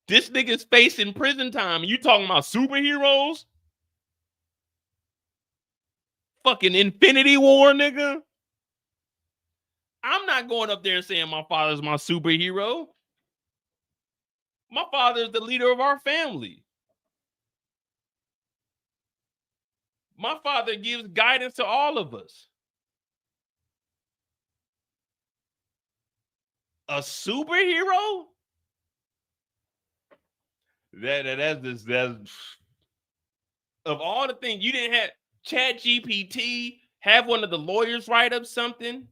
Speaker 3: This nigga's facing prison time. You talking about superheroes? Fucking Infinity War, nigga? I'm not going up there and saying my father's my superhero. My father is the leader of our family. My father gives guidance to all of us. A superhero? That's of all the things you didn't have ChatGPT, have one of the lawyers write up something.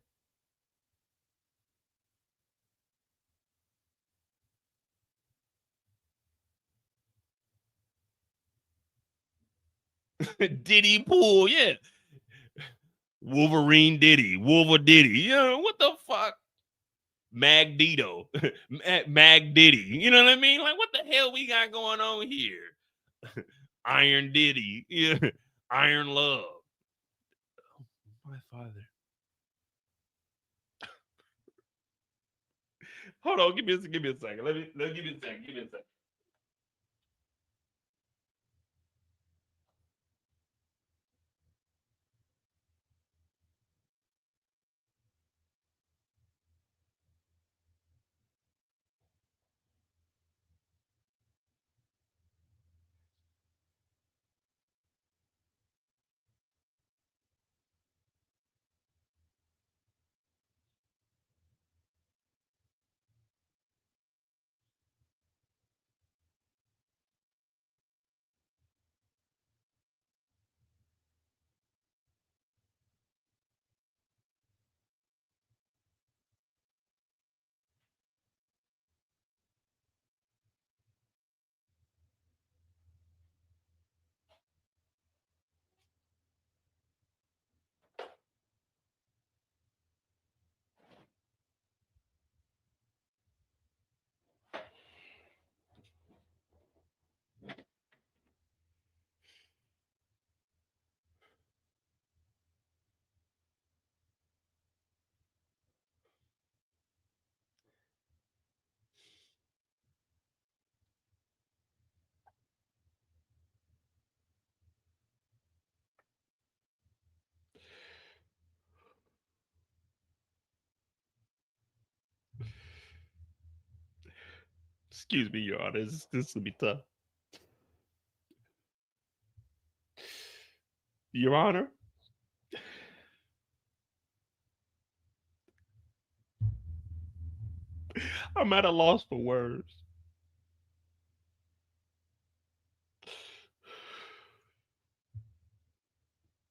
Speaker 3: Diddy pool, yeah. Wolverine Diddy, Diddy. Yeah, what the fuck? Magneto, Mag Diddy. You know what I mean? Like, what the hell we got going on here? Iron Diddy, yeah. Iron Love. My father. Hold on, give me a second. Give me a second. Give me a second. Excuse me, Your Honor. This will be tough. Your Honor, I'm at a loss for words.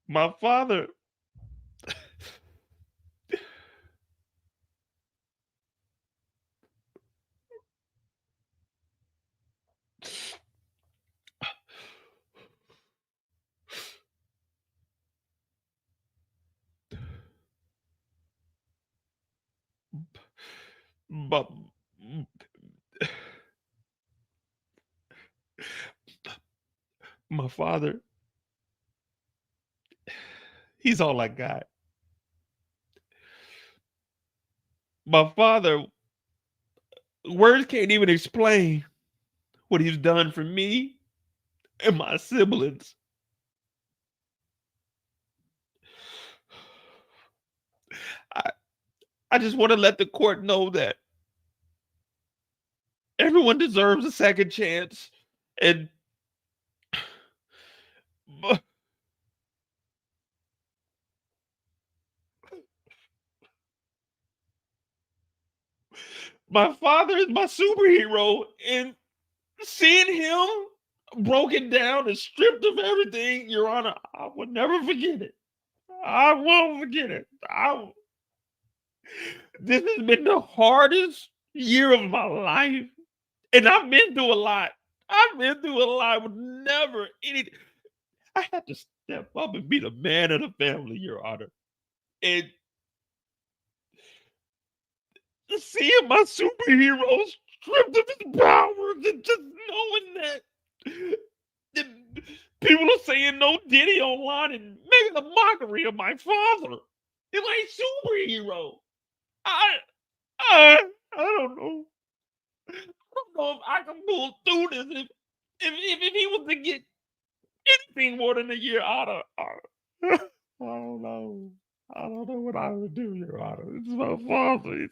Speaker 3: My father, but my father, he's all I got. My father, words can't even explain what he's done for me and my siblings. I just want to let the court know that everyone deserves a second chance. And my father is my superhero, and seeing him broken down and stripped of everything, Your Honor, I will never forget it. I won't forget it. This has been the hardest year of my life, and I've been through a lot. I've been through a lot with never any. I had to step up and be the man of the family, Your Honor. And seeing my superheroes stripped of his powers and just knowing that people are saying no Diddy online and making a mockery of my father and my superhero. I don't know. I don't know if I can pull through this. If he was to get anything more than a year out of, I don't know. I don't know what I would do, Your Honor. It's my father.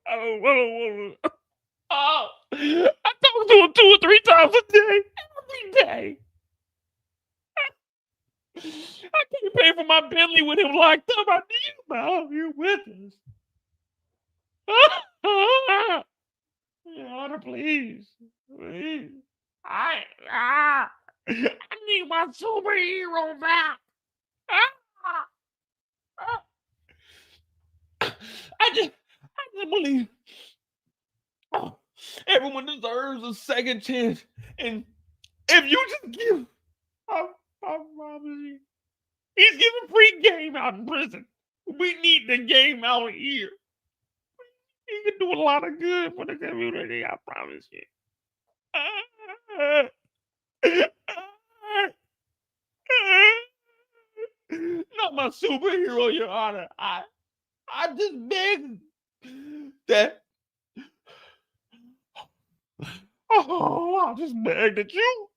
Speaker 3: I don't want to. Oh, I talk to him 2 or 3 times a day, every day. I can't pay for my Bentley with him locked up. I need him out here with us. Your Honor, please. Please. I need my superhero back. I just believe everyone deserves a second chance. And if you just give, I promise you, he's giving free game out in prison. We need the game out here. He can do a lot of good for the community, I promise you. Not my superhero, Your Honor. I just beg that. Oh, I just beg that you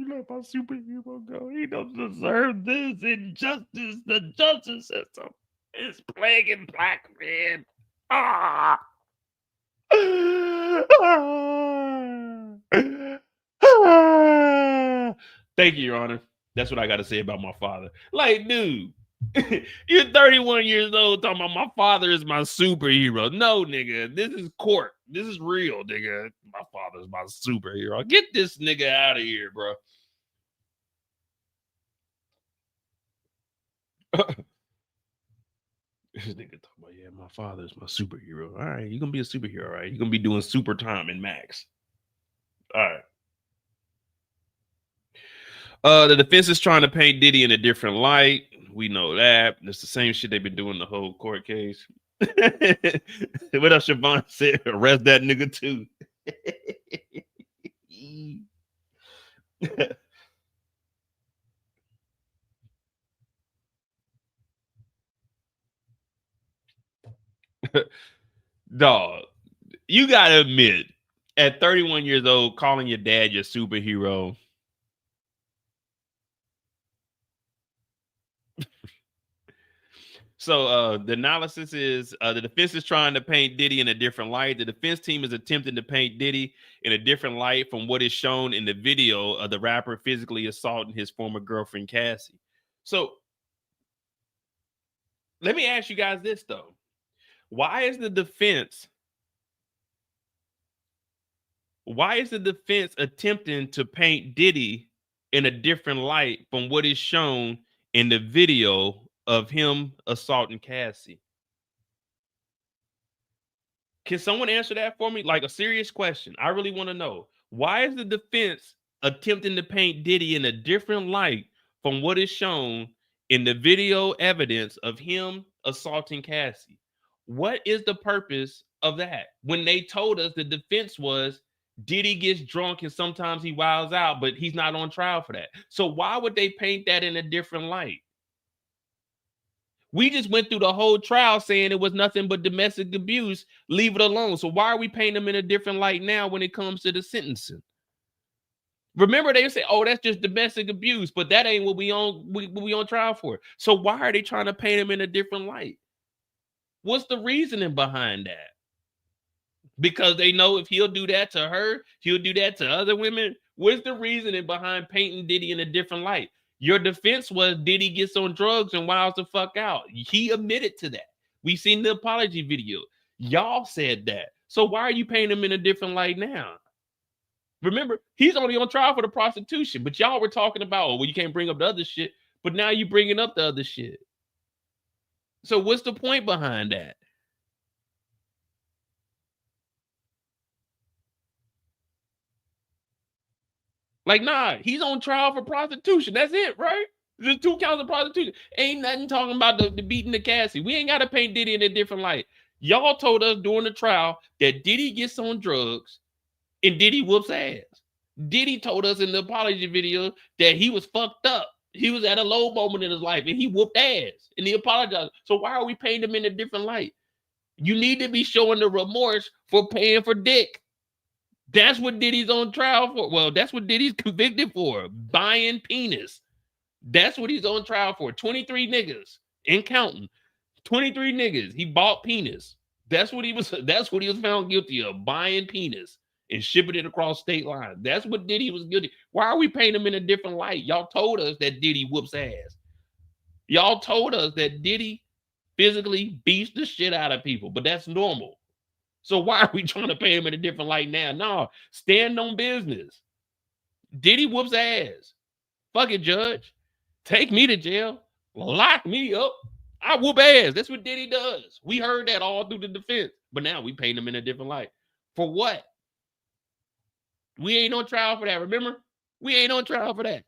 Speaker 3: let my superhero go. He don't deserve this injustice. The justice system is plaguing black men. Thank you, Your Honor. That's what I got to say about my father. Like, dude, you're 31 years old talking about my father is my superhero. No, nigga, this is court. This is real, nigga. My father's my superhero. Get this nigga out of here, bro. This nigga talking about, yeah, my father's my superhero. All right, you're gonna be a superhero, all right? You're gonna be doing super time in Max. All right. The defense is trying to paint Diddy in a different light. We know that. It's the same shit they've been doing the whole court case. What else Siobhan said? Arrest that nigga too. Dog, you gotta admit, at 31 years old, calling your dad your superhero. So the analysis is the defense is trying to paint Diddy in a different light. The defense team is attempting to paint Diddy in a different light from what is shown in the video of the rapper physically assaulting his former girlfriend, Cassie. So let me ask you guys this, though. Why is the defense attempting to paint Diddy in a different light from what is shown in the video of him assaulting Cassie? Can someone answer that for me? Like a serious question. I really want to know. Why is the defense attempting to paint Diddy in a different light from what is shown in the video evidence of him assaulting Cassie? What is the purpose of that? When they told us the defense was Diddy gets drunk and sometimes he wilds out, but he's not on trial for that. So why would they paint that in a different light? We just went through the whole trial saying it was nothing but domestic abuse. Leave it alone. So why are we painting them in a different light now when it comes to the sentencing? Remember, they say, "Oh, that's just domestic abuse," but that ain't what we on trial for. So why are they trying to paint him in a different light? What's the reasoning behind that? Because they know if he'll do that to her, he'll do that to other women. What's the reasoning behind painting Diddy in a different light? Your defense was Diddy gets on drugs and wilds the fuck out. He admitted to that. We seen the apology video. Y'all said that. So why are you painting him in a different light now? Remember, he's only on trial for the prostitution, but y'all were talking about, oh, well, you can't bring up the other shit, but now you bringing up the other shit. So what's the point behind that? Like, nah, he's on trial for prostitution. That's it, right? There's 2 counts of prostitution. Ain't nothing talking about the beating the Cassie. We ain't got to paint Diddy in a different light. Y'all told us during the trial that Diddy gets on drugs and Diddy whoops ass. Diddy told us in the apology video that he was fucked up. He was at a low moment in his life and he whooped ass and he apologized. So why are we painting him in a different light? You need to be showing the remorse for paying for dick. That's what Diddy's on trial for. Well, that's what Diddy's convicted for. Buying penis. That's what he's on trial for. 23 niggas and counting. 23 niggas. He bought penis. That's what he was found guilty of. Buying penis and shipping it across state lines. That's what Diddy was guilty. Why are we painting him in a different light? Y'all told us that Diddy whoops ass. Y'all told us that Diddy physically beats the shit out of people, but that's normal. So why are we trying to pay him in a different light now? No, stand on business. Diddy whoops ass. Fuck it, judge. Take me to jail. Lock me up. I whoop ass. That's what Diddy does. We heard that all through the defense. But now we paint him in a different light. For what? We ain't on trial for that, remember? We ain't on trial for that.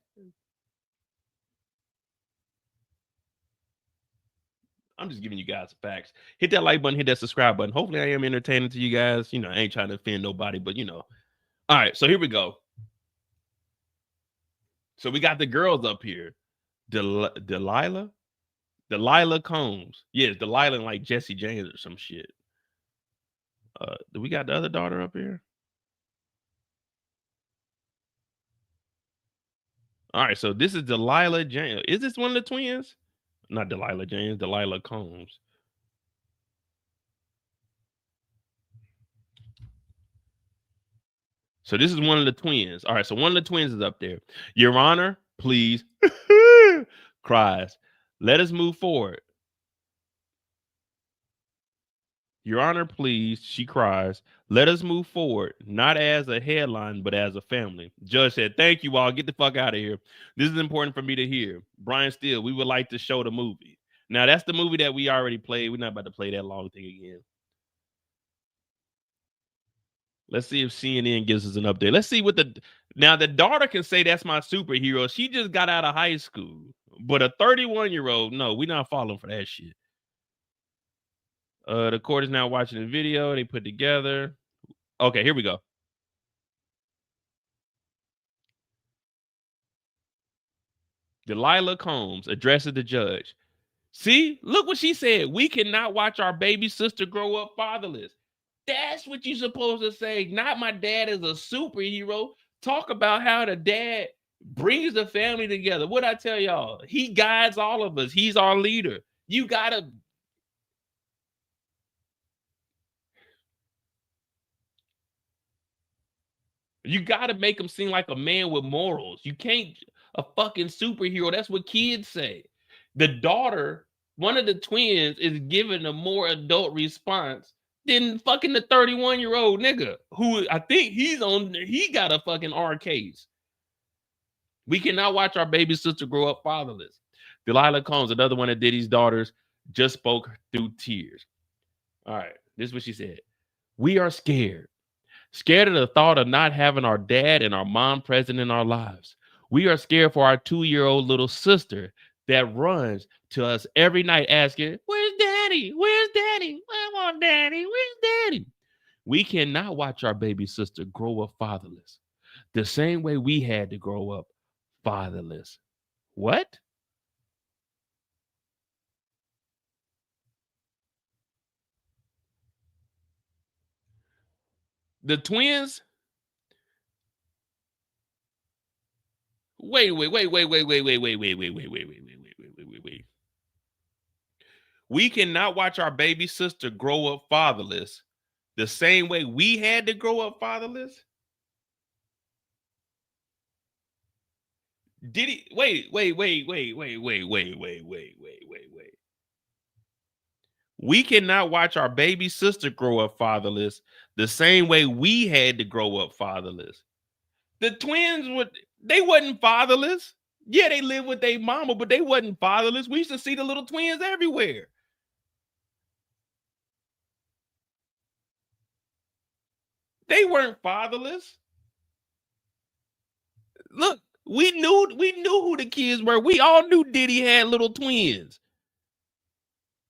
Speaker 3: I'm just giving you guys the facts. Hit that like button, hit that subscribe button. Hopefully I am entertaining to you guys. You know, I ain't trying to offend nobody, but you know. All right, so here we go. So we got the girls up here. Delilah Combs. Yes, Delilah like Jesse James or some shit. Do we got the other daughter up here? All right, so this is Delilah James. Is this one of the twins? Not Delilah James, Delilah Combs. So this is one of the twins. All right, so one of the twins is up there. Your Honor, please. Cries. Let us move forward. Your Honor, please, she cries. Let us move forward, not as a headline, but as a family. Judge said, thank you all. Get the fuck out of here. This is important for me to hear. Brian Steele, we would like to show the movie. Now, that's the movie that we already played. We're not about to play that long thing again. Let's see if CNN gives us an update. Let's see what now the daughter can say that's my superhero. She just got out of high school. But a 31-year-old, no, we're not falling for that shit. The court is now watching the video they put together. Okay, here we go. Delilah Combs addresses the judge. See, look what she said. We cannot watch our baby sister grow up fatherless. That's what you're supposed to say. Not my dad is a superhero. Talk about how the dad brings the family together. What I tell y'all, he guides all of us. He's our leader. You gotta You got to make him seem like a man with morals. You can't a fucking superhero. That's what kids say. The daughter, one of the twins, is giving a more adult response than fucking the 31-year-old nigga who I think he got a fucking R case. We cannot watch our baby sister grow up fatherless. Delilah Combs, another one of Diddy's daughters, just spoke through tears. All right, this is what she said. We are scared. Scared of the thought of not having our dad and our mom present in our lives. We are scared for our 2-year-old little sister that runs to us every night asking, where's daddy? Where's daddy? I want daddy. Where's daddy? We cannot watch our baby sister grow up fatherless the same way we had to grow up fatherless. What? The twins? Wait. We cannot watch our baby sister grow up fatherless the same way we had to grow up fatherless? Did he wait. We cannot watch our baby sister grow up fatherless the same way we had to grow up fatherless. The twins they wasn't fatherless. Yeah, they lived with their mama, but they wasn't fatherless. We used to see the little twins everywhere. They weren't fatherless. Look, we knew who the kids were. We all knew Diddy had little twins.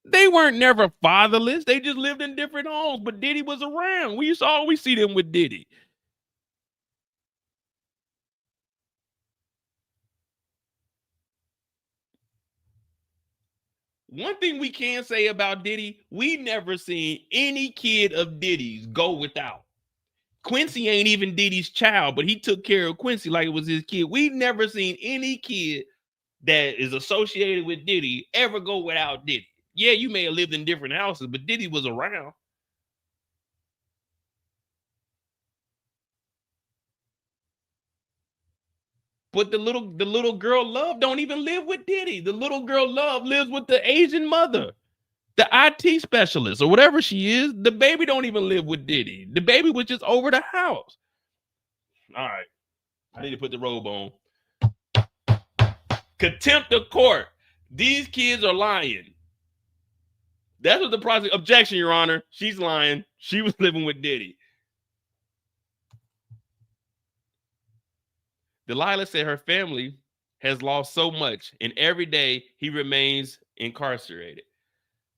Speaker 3: They weren't never fatherless. They just lived in different homes, but Diddy was around. We used to always see them with Diddy. One thing we can say about Diddy, we never seen any kid of Diddy's go without. Quincy ain't even Diddy's child, but he took care of Quincy like it was his kid. We've never seen any kid that is associated with Diddy ever go without Diddy. Yeah, you may have lived in different houses, but Diddy was around. But the little girl Love don't even live with Diddy. The little girl Love lives with the Asian mother, the IT specialist or whatever she is. The baby don't even live with Diddy. The baby was just over the house. All right, I need to put the robe on. Contempt of court. These kids are lying. That's what the prosecutor. Objection, Your Honor. She's lying. She was living with Diddy. Delilah said her family has lost so much, and every day he remains incarcerated.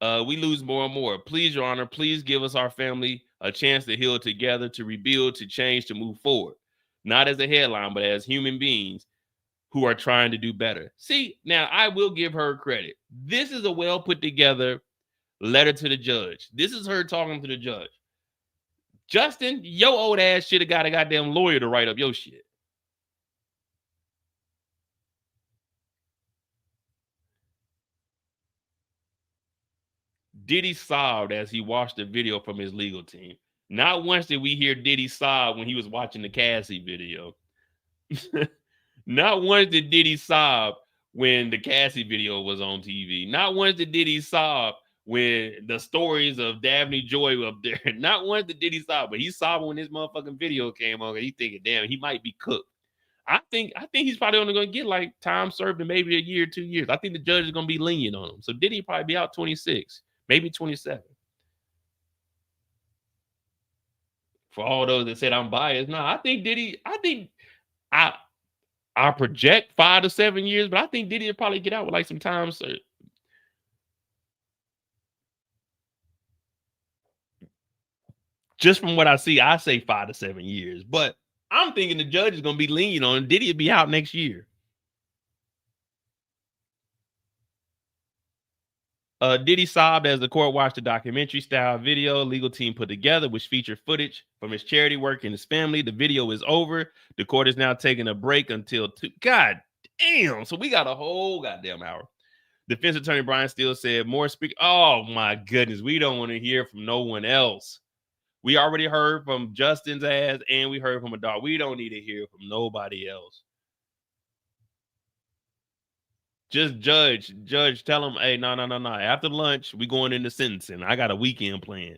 Speaker 3: We lose more and more. Please, Your Honor, please give us our family a chance to heal together, to rebuild, to change, to move forward. Not as a headline, but as human beings who are trying to do better. See, now I will give her credit. This is a well put together letter to the judge. This is her talking to the judge. Justin, your old ass should have got a goddamn lawyer to write up your shit. Diddy sobbed as he watched the video from his legal team. Not once did we hear Diddy sob when he was watching the Cassie video. Not once did Diddy sob when the Cassie video was on TV. Not once did Diddy sob when the stories of Daphne Joy were up there. Not once did Diddy sob, but he sobbed when this motherfucking video came on. He thinking, damn, he might be cooked. I think he's probably only going to get like time served in maybe a year, 2 years. I think the judge is going to be lenient on him. So Diddy probably be out 26, maybe 27. For all those that said I'm biased, no, I think Diddy, I project 5 to 7 years, but I think Diddy will probably get out with like some time served. Just from what I see, I say 5 to 7 years, but I'm thinking the judge is going to be lenient on him. Diddy will be out next year. Diddy sobbed as the court watched the documentary-style video legal team put together, which featured footage from his charity work and his family. The video is over. The court is now taking a break until God damn. So we got a whole goddamn hour. Defense attorney Brian Steele said more speak. Oh my goodness, we don't want to hear from no one else. We already heard from Justin's ass, and we heard from a dog. We don't need to hear from nobody else. Just judge, tell him, hey, no. After lunch, we going into sentencing. I got a weekend plan.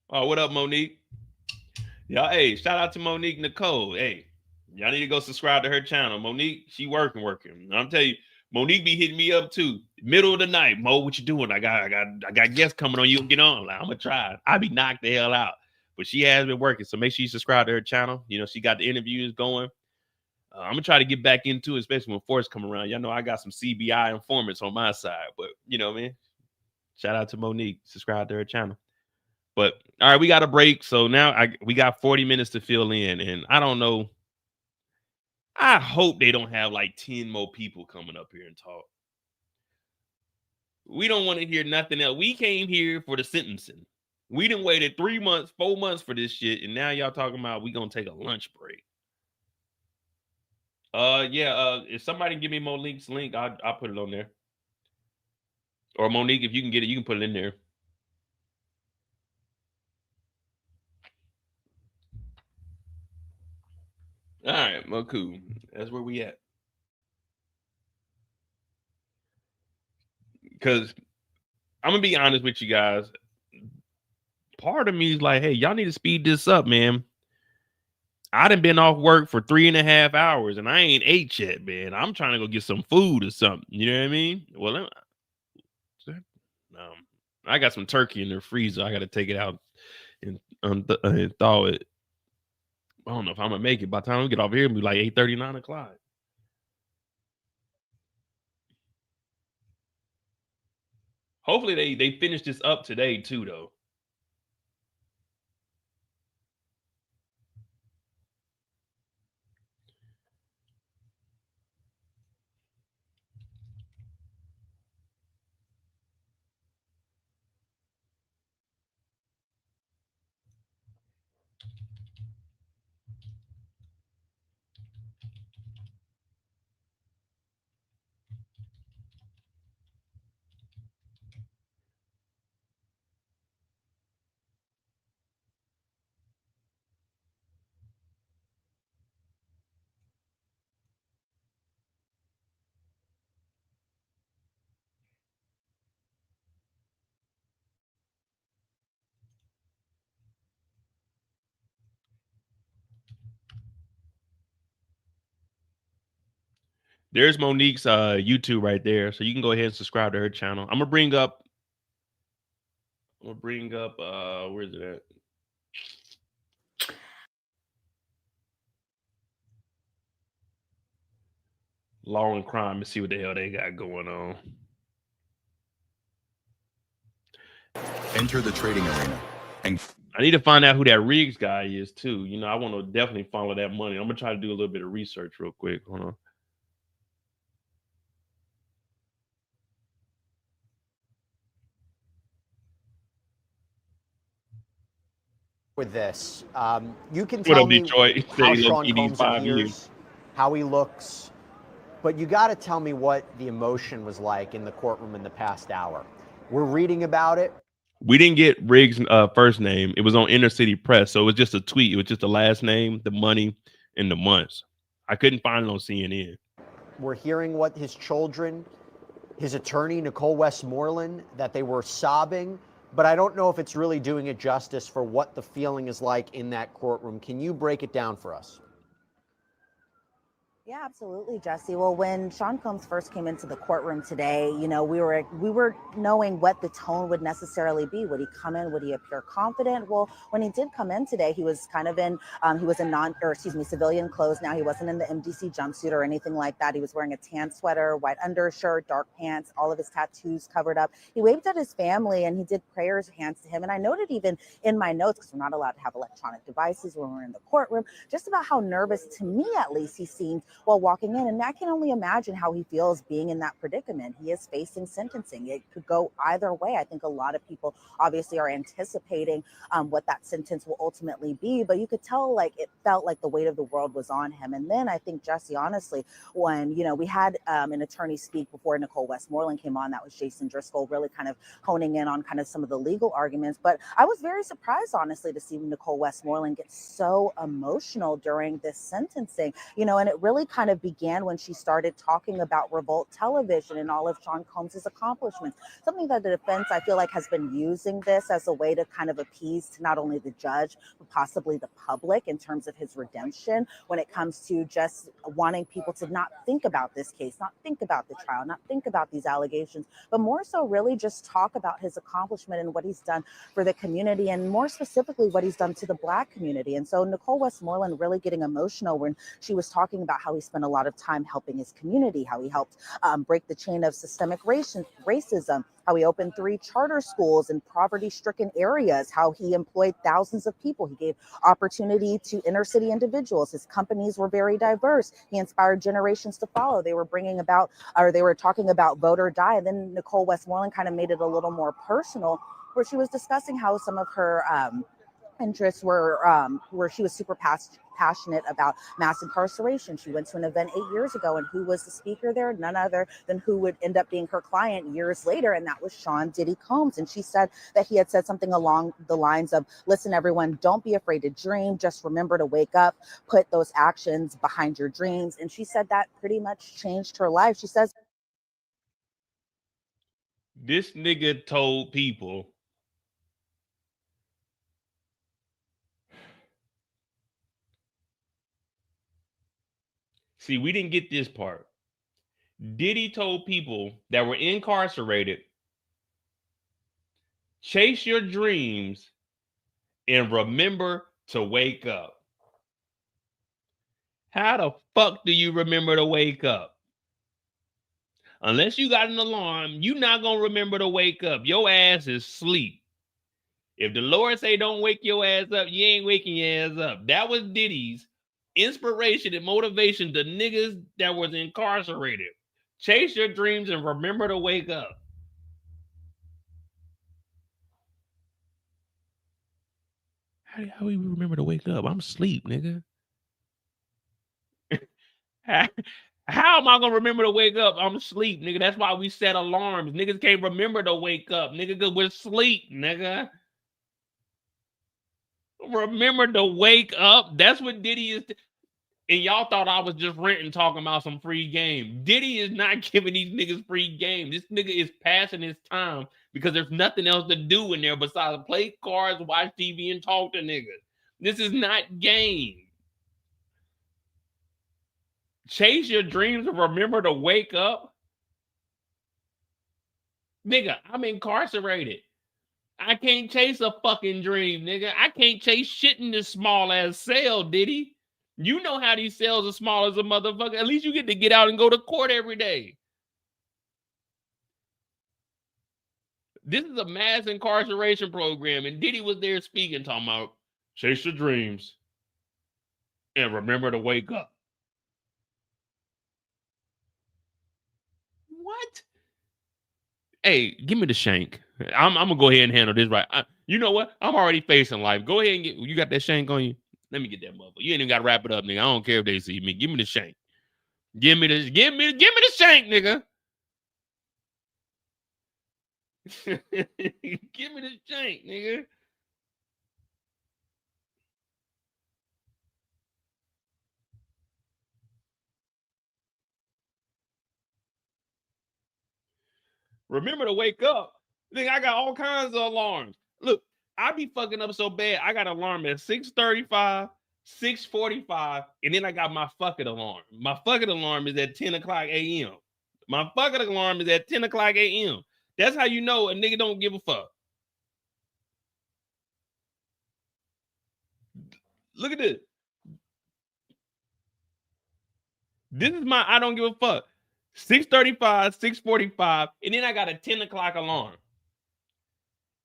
Speaker 3: Oh, what up, Monique? Y'all, hey, shout out to Monique Nicole. Hey, y'all need to go subscribe to her channel. Monique, she working. I'm telling you, Monique be hitting me up too. Middle of the night, Mo, what you doing? I got guests coming on. You can get on. Like, I'm gonna try. I be knocked the hell out. But she has been working, so make sure you subscribe to her channel. You know, she got the interviews going. I'm gonna try to get back into it, especially when Forrest come around. Y'all know I got some CBI informants on my side, but you know, man. Shout out to Monique. Subscribe to her channel. But all right, we got a break. So now we got 40 minutes to fill in. And I don't know. I hope they don't have like 10 more people coming up here and talk. We don't want to hear nothing else. We came here for the sentencing. We done waited 3 months, 4 months for this shit. And now y'all talking about we gonna take a lunch break. If somebody give me Monique's link, I'll put it on there. Or Monique, if you can get it, you can put it in there. All right, well, cool. That's where we at. Because I'm gonna be honest with you guys. Part of me is like, hey, y'all need to speed this up, man. I done been off work for 3.5 hours and I ain't ate yet, man. I'm trying to go get some food or something. You know what I mean? Well, I got some turkey in the freezer. I got to take it out and thaw it. I don't know if I'm gonna make it. By the time we get off here, it'll be like 8:30, 9 o'clock. Hopefully they finish this up today too, though. There's Monique's YouTube right there. So you can go ahead and subscribe to her channel. I'm gonna bring up where is it at? Law and Crime and see what the hell they got going on.
Speaker 1: Enter the trading arena. And
Speaker 3: I need to find out who that Riggs guy is too. You know, I want to definitely follow that money. I'm gonna try to do a little bit of research real quick. Hold on.
Speaker 20: With this, you can
Speaker 3: What
Speaker 20: tell
Speaker 3: up,
Speaker 20: me
Speaker 3: Detroit?
Speaker 20: how
Speaker 3: Say
Speaker 20: Sean
Speaker 3: PD
Speaker 20: Combs
Speaker 3: 5
Speaker 20: appears,
Speaker 3: years.
Speaker 20: how he looks, but you got to tell me what the emotion was like in the courtroom in the past hour. We're reading about it.
Speaker 3: We didn't get Riggs' first name. It was on Inner City Press, so it was just a tweet. It was just the last name, the money, and the months. I couldn't find it on CNN.
Speaker 20: We're hearing what his children, his attorney, Nicole Westmoreland, that they were sobbing, but I don't know if it's really doing it justice for what the feeling is like in that courtroom. Can you break it down for us?
Speaker 22: Yeah, absolutely, Jesse. Well, when Sean Combs first came into the courtroom today, you know, we were knowing what the tone would necessarily be. Would he come in? Would he appear confident? Well, when he did come in today, he was kind of in, he was in civilian clothes. Now he wasn't in the MDC jumpsuit or anything like that. He was wearing a tan sweater, white undershirt, dark pants, all of his tattoos covered up. He waved at his family and he did prayers, hands to him. And I noted even in my notes, because we're not allowed to have electronic devices when we're in the courtroom, just about how nervous, to me at least, he seemed while walking in. And I can only imagine how he feels being in that predicament. He is facing sentencing. It could go either way. I think a lot of people obviously are anticipating what that sentence will ultimately be, but you could tell like it felt like the weight of the world was on him. And then I think, Jesse, honestly, when, you know, we had an attorney speak before Nicole Westmoreland came on, that was Jason Driscoll, really kind of honing in on kind of some of the legal arguments. But I was very surprised, honestly, to see Nicole Westmoreland get so emotional during this sentencing, you know, and it really kind of began when she started talking about Revolt Television and all of Sean Combs's accomplishments, something that the defense, I feel like, has been using this as a way to kind of appease to not only the judge, but possibly the public in terms of his redemption when it comes to just wanting people to not think about this case, not think about the trial, not think about these allegations, but more so really just talk about his accomplishment and what he's done for the community, and more specifically what he's done to the Black community. And so Nicole Westmoreland really getting emotional when she was talking about how he spent a lot of time helping his community, how he helped break the chain of systemic racism, how he opened 3 charter schools in poverty-stricken areas, how he employed thousands of people. He gave opportunity to inner city individuals. His companies were very diverse. He inspired generations to follow. They were bringing about, or they were talking about vote or die. And then Nicole Westmoreland kind of made it a little more personal, where she was discussing how some of her interests were where she was super passionate about mass incarceration. She went to an event 8 years ago, and who was the speaker there? None other than who would end up being her client years later, and that was Sean Diddy Combs. And she said that he had said something along the lines of, listen, everyone, don't be afraid to dream. Just remember to wake up, put those actions behind your dreams. And she said that pretty much changed her life. She says,
Speaker 3: this nigga told people see, we didn't get this part. Diddy told people that were incarcerated, chase your dreams and remember to wake up. How the fuck do you remember to wake up? Unless you got an alarm, you're not going to remember to wake up. Your ass is asleep. If the Lord say don't wake your ass up, you ain't waking your ass up. That was Diddy's inspiration and motivation to niggas that was incarcerated. Chase your dreams and remember to wake up. How we remember to wake up? I'm asleep, nigga. How am I gonna remember to wake up? I'm asleep, nigga. That's why we set alarms. Niggas can't remember to wake up, nigga, because we're asleep, nigga. Remember to wake up. That's what Diddy is. And y'all thought I was just ranting talking about some free game. Diddy is not giving these niggas free game. This nigga is passing his time because there's nothing else to do in there besides play cards, watch TV, and talk to niggas. This is not game. Chase your dreams and remember to wake up. Nigga, I'm incarcerated. I can't chase a fucking dream, nigga. I can't chase shit in this small ass cell, Diddy. You know how these cells are small as a motherfucker. At least you get out and go to court every day. This is a mass incarceration program, and Diddy was there speaking, talking about chase your dreams and remember to wake up. What? Hey, give me the shank. I'm gonna go ahead and handle this right. You know what? I'm already facing life. Go ahead and get. You got that shank on you? Let me get that motherfucker. You ain't even got to wrap it up, nigga. I don't care if they see me. Give me the shank. Give me the shank, nigga. Give me the shank, nigga. Remember to wake up. Nigga, I got all kinds of alarms. Look, I be fucking up so bad. I got an alarm at 6:35, 6:45, and then I got my fucking alarm. My fucking alarm is at 10 o'clock a.m. My fucking alarm is at 10 o'clock a.m. That's how you know a nigga don't give a fuck. Look at this. This is my I don't give a fuck. 6:35, 6:45, and then I got a 10 o'clock alarm.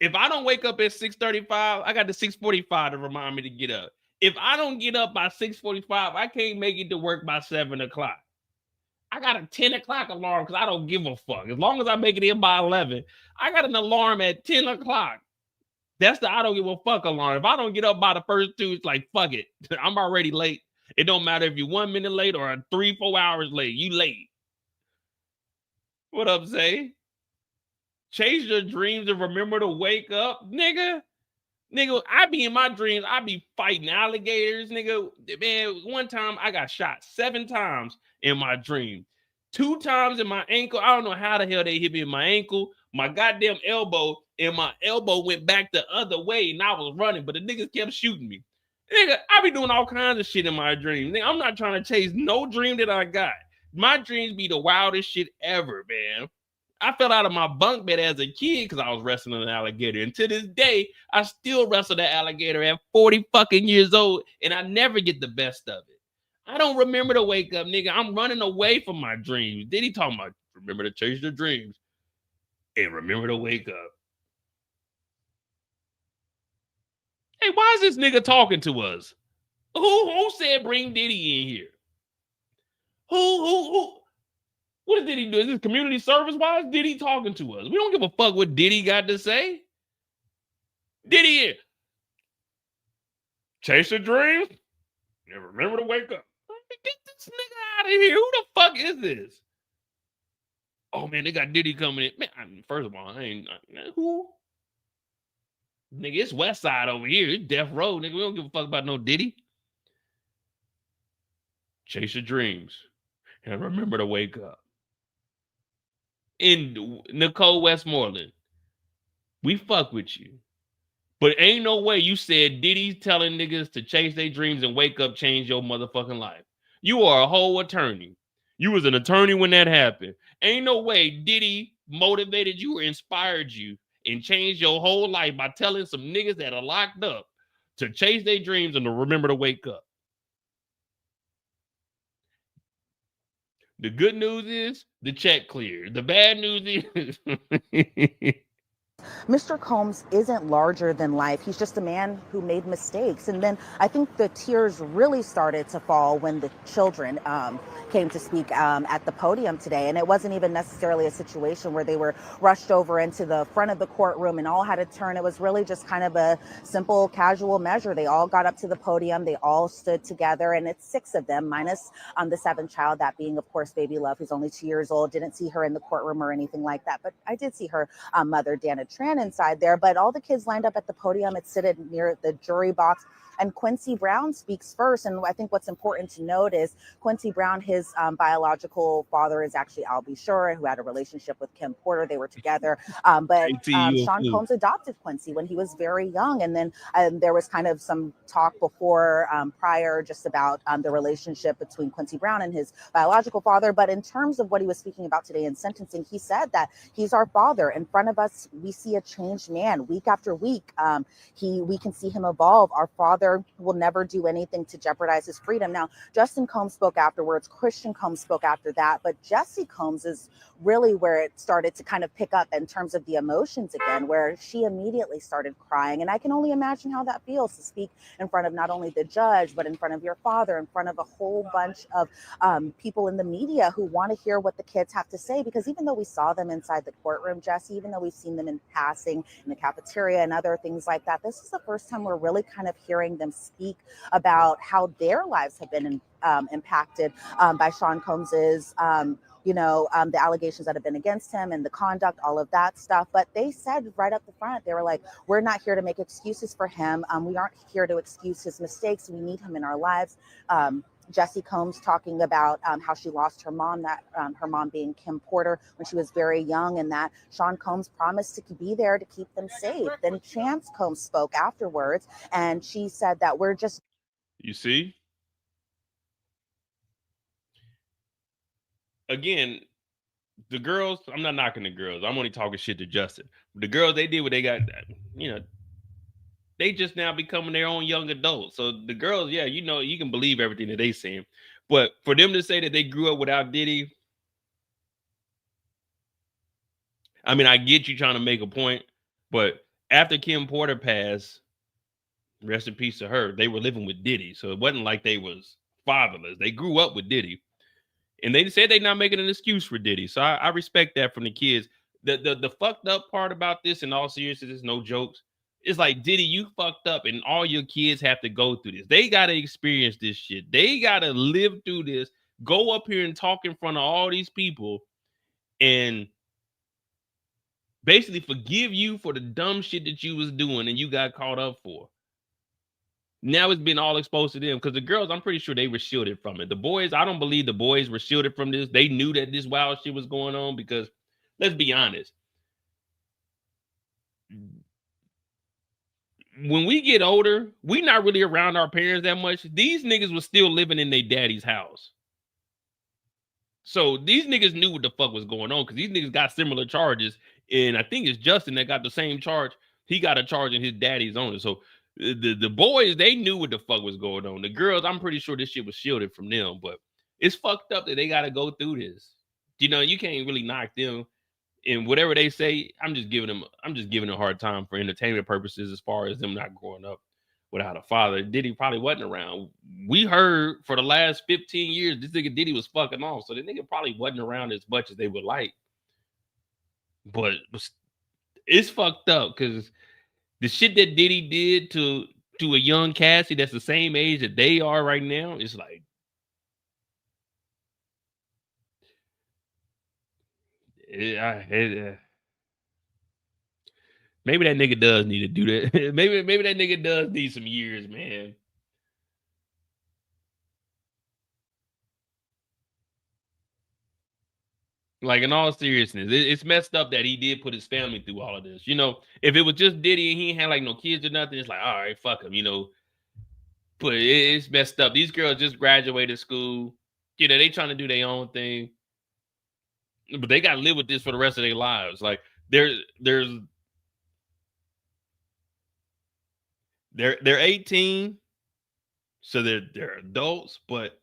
Speaker 3: If I don't wake up at 6:35, I got the 6:45 to remind me to get up. If I don't get up by 6:45, I can't make it to work by 7 o'clock. I got a 10 o'clock alarm because I don't give a fuck. As long as I make it in by 11, I got an alarm at 10 o'clock. That's the I don't give a fuck alarm. If I don't get up by the first two, it's like, fuck it. I'm already late. It don't matter if you're 1 minute late or 3-4 hours late. You late. What up, Zay? Chase your dreams and remember to wake up, nigga. Nigga, I be in my dreams. I be fighting alligators, nigga. Man, one time I got shot 7 times in my dream. 2 times in my ankle. I don't know how the hell they hit me in my ankle. My goddamn elbow, and my elbow went back the other way, and I was running, but the niggas kept shooting me. Nigga, I be doing all kinds of shit in my dreams. Nigga, I'm not trying to chase no dream that I got. My dreams be the wildest shit ever, man. I fell out of my bunk bed as a kid because I was wrestling an alligator. And to this day, I still wrestle that alligator at 40 fucking years old, and I never get the best of it. I don't remember to wake up, nigga. I'm running away from my dreams. Diddy talking about remember to chase your dreams and remember to wake up. Hey, why is this nigga talking to us? Who said bring Diddy in here? Who? What is Diddy doing? Is this community service? Why is Diddy talking to us? We don't give a fuck what Diddy got to say. Diddy here. Chase your dreams and remember to wake up. Get this nigga out of here. Who the fuck is this? Oh, man, they got Diddy coming in. Man, first of all, I ain't... Who? Nigga, it's West Side over here. It's Death Row, nigga. We don't give a fuck about no Diddy. Chase your dreams and remember to wake up. In Nicole Westmoreland, we fuck with you. But ain't no way you said Diddy telling niggas to chase their dreams and wake up change your motherfucking life. You are a whole attorney. You was an attorney when that happened. Ain't no way Diddy motivated you or inspired you and changed your whole life by telling some niggas that are locked up to chase their dreams and to remember to wake up. The good news is the check cleared. The bad news is
Speaker 22: Mr. Combs isn't larger than life. He's just a man who made mistakes. And then I think the tears really started to fall when the children came to speak at the podium today. And it wasn't even necessarily a situation where they were rushed over into the front of the courtroom and all had to turn. It was really just kind of a simple, casual measure. They all got up to the podium. They all stood together. And it's 6 of them, minus the 7th child, that being, of course, baby Love, who's only 2 years old. Didn't see her in the courtroom or anything like that. But I did see her mother, Dana Tran, inside there. But all the kids lined up at the podium. It's seated near the jury box. And Quincy Brown speaks first. And I think what's important to note is Quincy Brown, his biological father is actually Albie Shura, who had a relationship with Kim Porter. They were together. But Sean Combs adopted Quincy when he was very young. And then there was kind of some talk before, prior, just about the relationship between Quincy Brown and his biological father. But in terms of what he was speaking about today in sentencing, he said that he's our father. In front of us, we see a changed man week after week. We can see him evolve. Our father will never do anything to jeopardize his freedom. Now, Justin Combs spoke afterwards. Christian Combs spoke after that. But Jesse Combs is really where it started to kind of pick up in terms of the emotions again, where she immediately started crying. And I can only imagine how that feels to speak in front of not only the judge, but in front of your father, in front of a whole bunch of people in the media who want to hear what the kids have to say. Because even though we saw them inside the courtroom, Jesse, even though we've seen them in passing in the cafeteria and other things like that, this is the first time we're really kind of hearing them speak about how their lives have been impacted by Sean Combs's the allegations that have been against him and the conduct, all of that stuff. But they said right up the front, they were like, we're not here to make excuses for him. We aren't here to excuse his mistakes. We need him in our lives. Jesse Combs talking about how she lost her mom, that her mom being Kim Porter when she was very young, and that Sean Combs promised to be there to keep them safe. Then Chance Combs spoke afterwards, and she said that we're just...
Speaker 3: You see? Again, the girls, I'm not knocking the girls. I'm only talking shit to Justin. The girls, they did what they got, they just now becoming their own young adults. So the girls, yeah, you can believe everything that they saying. But for them to say that they grew up without Diddy, I mean, I get you trying to make a point, but after Kim Porter passed, Rest in peace to her. They were living with Diddy, so it wasn't like they was fatherless. They grew up with Diddy, and they said they're not making an excuse for Diddy. So I respect that from the kids. The fucked up part about this, in all seriousness, no jokes. It's like, Diddy, you fucked up, and all your kids have to go through this. They got to experience this shit. They got to live through this, go up here and talk in front of all these people, and basically forgive you for the dumb shit that you was doing and you got caught up for. Now it's been all exposed to them, because the girls, I'm pretty sure they were shielded from it. The boys, I don't believe the boys were shielded from this. They knew that this wild shit was going on, because let's be honest. When we get older, we not really around our parents that much. These niggas was still living in their daddy's house. So these niggas knew what the fuck was going on, because these niggas got similar charges. And I think it's Justin that got the same charge. He got a charge in his daddy's on it. So the boys, they knew what the fuck was going on. The girls, I'm pretty sure this shit was shielded from them. But it's fucked up that they got to go through this. You know, you can't really knock them. And whatever they say, I'm just giving them a hard time for entertainment purposes, as far as them not growing up without a father. Diddy probably wasn't around. We heard for the last 15 years, this nigga Diddy was fucking off. So the nigga probably wasn't around as much as they would like. But it's fucked up, because the shit that Diddy did to a young Cassie that's the same age that they are right now, it's like, maybe that nigga does need to do that. maybe that nigga does need some years, man. Like, in all seriousness, it's messed up that he did put his family through all of this. You know, if it was just Diddy and he ain't had like no kids or nothing, it's like, all right, fuck him, you know. But it's messed up. These girls just graduated school. You know, they trying to do their own thing. But they got to live with this for the rest of their lives. Like, they're 18, so they're adults, but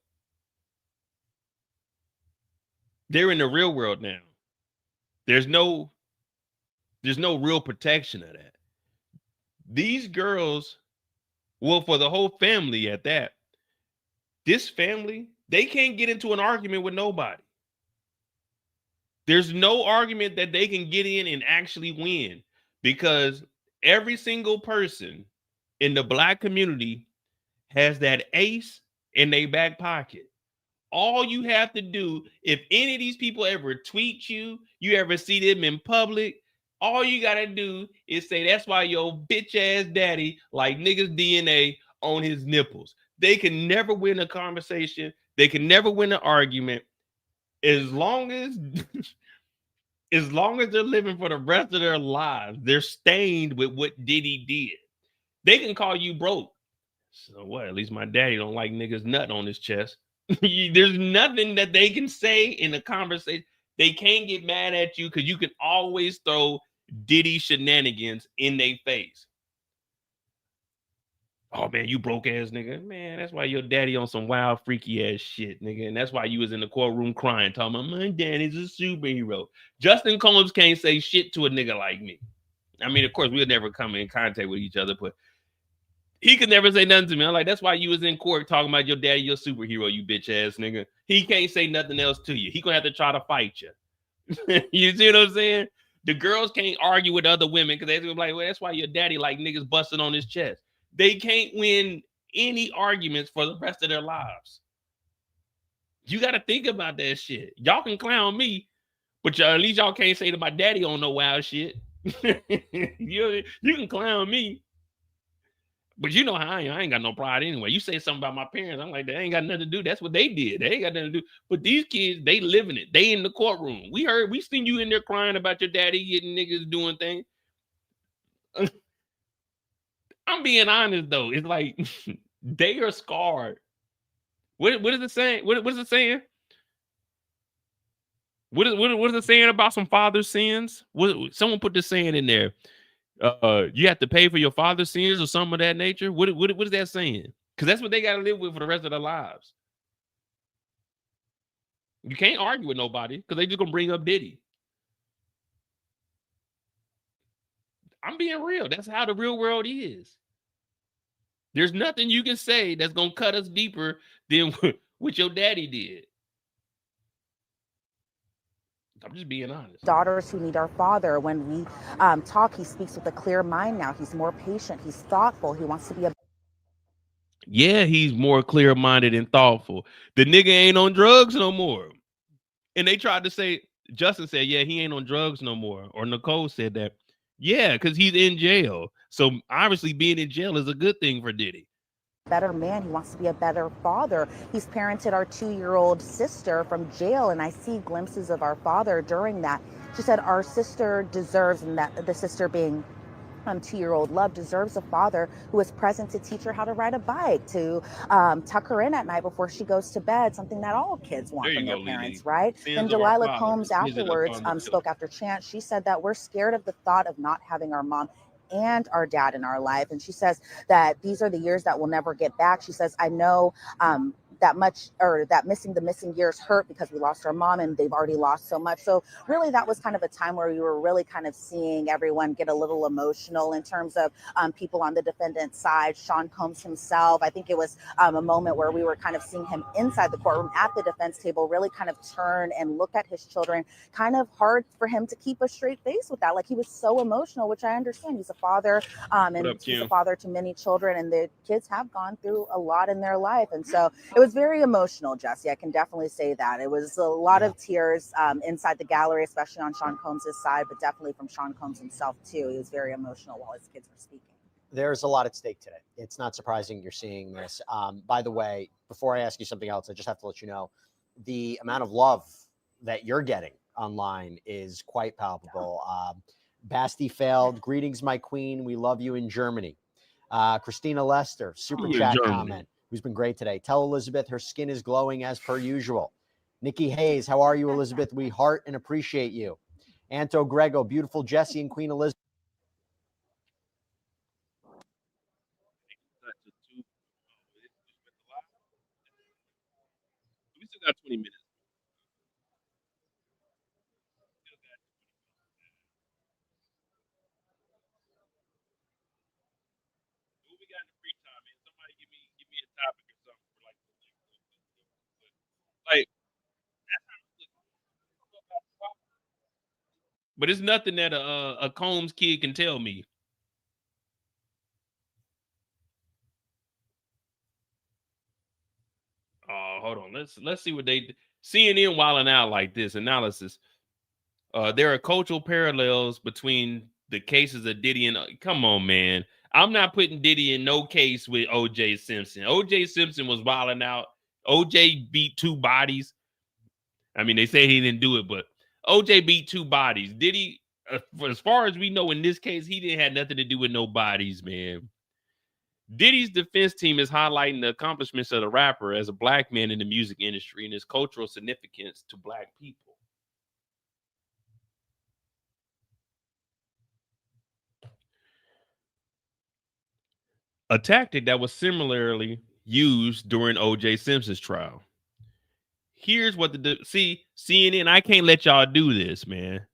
Speaker 3: they're in the real world now. There's no real protection of that. These girls, well, for the whole family at that, this family, they can't get into an argument with nobody. There's no argument that they can get in and actually win, because every single person in the Black community has that ace in their back pocket. All you have to do, if any of these people ever tweet you, you ever see them in public, all you got to do is say, that's why your bitch ass daddy like niggas DNA on his nipples. They can never win a conversation. They can never win an argument. As long as they're living for the rest of their lives, they're stained with what Diddy did. They can call you broke. So what? At least my daddy don't like niggas nut on his chest. There's nothing that they can say in a conversation. They can't get mad at you, because you can always throw Diddy shenanigans in their face. Oh man, you broke ass nigga. Man, that's why your daddy on some wild freaky ass shit, nigga. And that's why you was in the courtroom crying, talking about my daddy's a superhero. Justin Combs can't say shit to a nigga like me. I mean, of course, we'll never come in contact with each other, but he could never say nothing to me. I'm like, that's why you was in court talking about your daddy, your superhero, you bitch ass nigga. He can't say nothing else to you. He gonna have to try to fight you. You see what I'm saying? The girls can't argue with other women, because they're gonna be like, well, that's why your daddy like niggas busting on his chest. They can't win any arguments for the rest of their lives. You got to think about that shit. Y'all can clown me, but at least y'all can't say that my daddy on no wild shit. You can clown me, but you know how I am. I ain't got no pride anyway. You say something about my parents, I'm like, they ain't got nothing to do. That's what they did. They ain't got nothing to do. But these kids, they living it. They in the courtroom. We seen you in there crying about your daddy getting niggas doing things. I'm being honest though. It's like they are scarred. What is it saying? What is it saying? What is it saying about some father's sins? Someone put this saying in there. You have to pay for your father's sins or something of that nature. What is that saying? Because that's what they got to live with for the rest of their lives. You can't argue with nobody, because they just gonna bring up Diddy. I'm being real. That's how the real world is. There's nothing you can say that's gonna cut us deeper than what your daddy did. I'm just being honest.
Speaker 22: Daughters who need our father. When we talk, he speaks with a clear mind now. He's more patient. He's thoughtful. He wants to be a
Speaker 3: Yeah, he's more clear-minded and thoughtful. The nigga ain't on drugs no more. And they tried to say, Justin said, yeah, he ain't on drugs no more. Or Nicole said that. Yeah, because he's in jail. So obviously being in jail is a good thing for Diddy.
Speaker 22: better man. He wants to be a better father. He's parented our 2-year-old sister from jail, and I see glimpses of our father during that. She said our sister deserves, and that the sister being 2-year-old Love deserves a father who is present to teach her how to ride a bike, to tuck her in at night before she goes to bed, something that all kids want from their parents, right? And Delilah Combs afterwards spoke after Chance. She said that we're scared of the thought of not having our mom and our dad in our life. And she says that these are the years that we'll never get back. She says, I know that the missing years hurt because we lost our mom and they've already lost so much. So really that was kind of a time where we were really kind of seeing everyone get a little emotional in terms of people on the defendant's side. Sean Combs himself, I think it was a moment where we were kind of seeing him inside the courtroom at the defense table really kind of turn and look at his children. Kind of hard for him to keep a straight face with that. Like, he was so emotional, which I understand. He's a father and he's a father to many children, and the kids have gone through a lot in their life. And so it was very emotional, Jesse. I can definitely say that. It was a lot of tears inside the gallery, especially on Sean Combs' side, but definitely from Sean Combs himself too. He was very emotional while his kids were speaking.
Speaker 20: There's a lot at stake today. It's not surprising you're seeing this. By the way, before I ask you something else, I just have to let you know the amount of love that you're getting online is quite palpable. Basti failed. Greetings, my queen. We love you in Germany. Christina Lester, super chat comment, who's been great today. Tell Elizabeth her skin is glowing as per usual. Nikki Hayes, how are you, Elizabeth? We heart and appreciate you. Anto Grego, beautiful Jesse and Queen Elizabeth.
Speaker 3: We still got 20 minutes. What we got in the free time, man? Somebody give me a topic or something for like but it's nothing that a Combs kid can tell me. Hold on. Let's see what they CNN wilding out like this analysis. There are cultural parallels between the cases of Diddy and come on, man. I'm not putting Diddy in no case with OJ Simpson. OJ Simpson was wilding out. OJ beat 2 bodies. I mean, they say he didn't do it, but OJ beat 2 bodies. Diddy, as far as we know in this case, he didn't have nothing to do with no bodies, man. Diddy's defense team is highlighting the accomplishments of the rapper as a black man in the music industry and his cultural significance to black people. A tactic that was similarly used during O.J. Simpson's trial. Here's what see, CNN, I can't let y'all do this, man.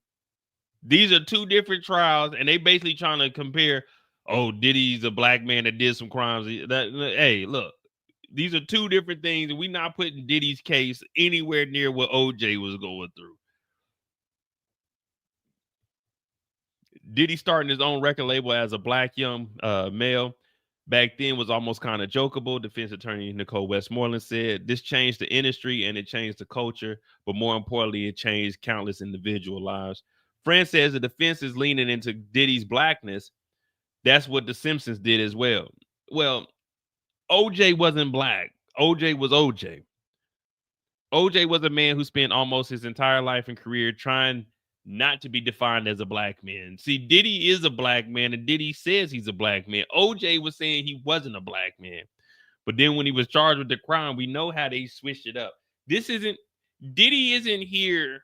Speaker 3: These are 2 different trials, and they basically trying to compare, oh, Diddy's a black man that did some crimes. Hey, look, these are 2 different things, and we're not putting Diddy's case anywhere near what OJ was going through. Diddy starting his own record label as a black young male back then was almost kind of jokeable. Defense attorney Nicole Westmoreland said this changed the industry and it changed the culture, but more importantly, it changed countless individual lives. Fran says the defense is leaning into Diddy's blackness. That's what the Simpsons did as well. Well, OJ wasn't black. OJ was OJ. OJ was a man who spent almost his entire life and career trying not to be defined as a black man. See, Diddy is a black man, and Diddy says he's a black man. OJ was saying he wasn't a black man. But then when he was charged with the crime, we know how they switched it up. Diddy isn't here.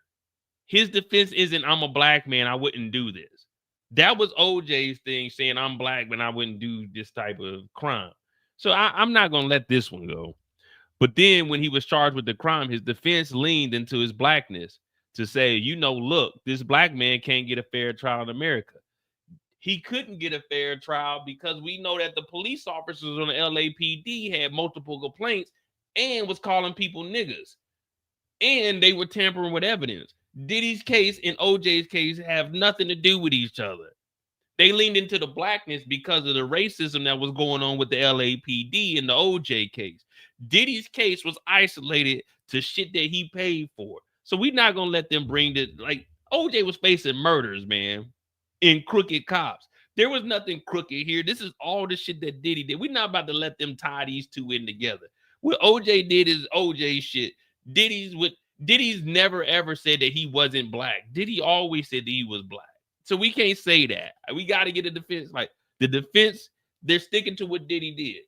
Speaker 3: His defense isn't, I'm a black man, I wouldn't do this. That was OJ's thing, saying I'm black, but I wouldn't do this type of crime. So I'm not going to let this one go. But then when he was charged with the crime, his defense leaned into his blackness to say, look, this black man can't get a fair trial in America. he couldn't get a fair trial because we know that the police officers on the LAPD had multiple complaints and was calling people niggas. And they were tampering with evidence. Diddy's case and OJ's case have nothing to do with each other. They leaned into the blackness because of the racism that was going on with the LAPD in the OJ case. Diddy's case was isolated to shit that he paid for. So we're not going to let them bring the, like, OJ was facing murders, man, in crooked cops. There was nothing crooked here. This is all the shit that Diddy did. We're not about to let them tie these two in together. What OJ did is OJ shit. Diddy's never ever said that he wasn't black. Diddy always said that he was black. So we can't say that. We got to get a defense. Like the defense, they're sticking to what Diddy did.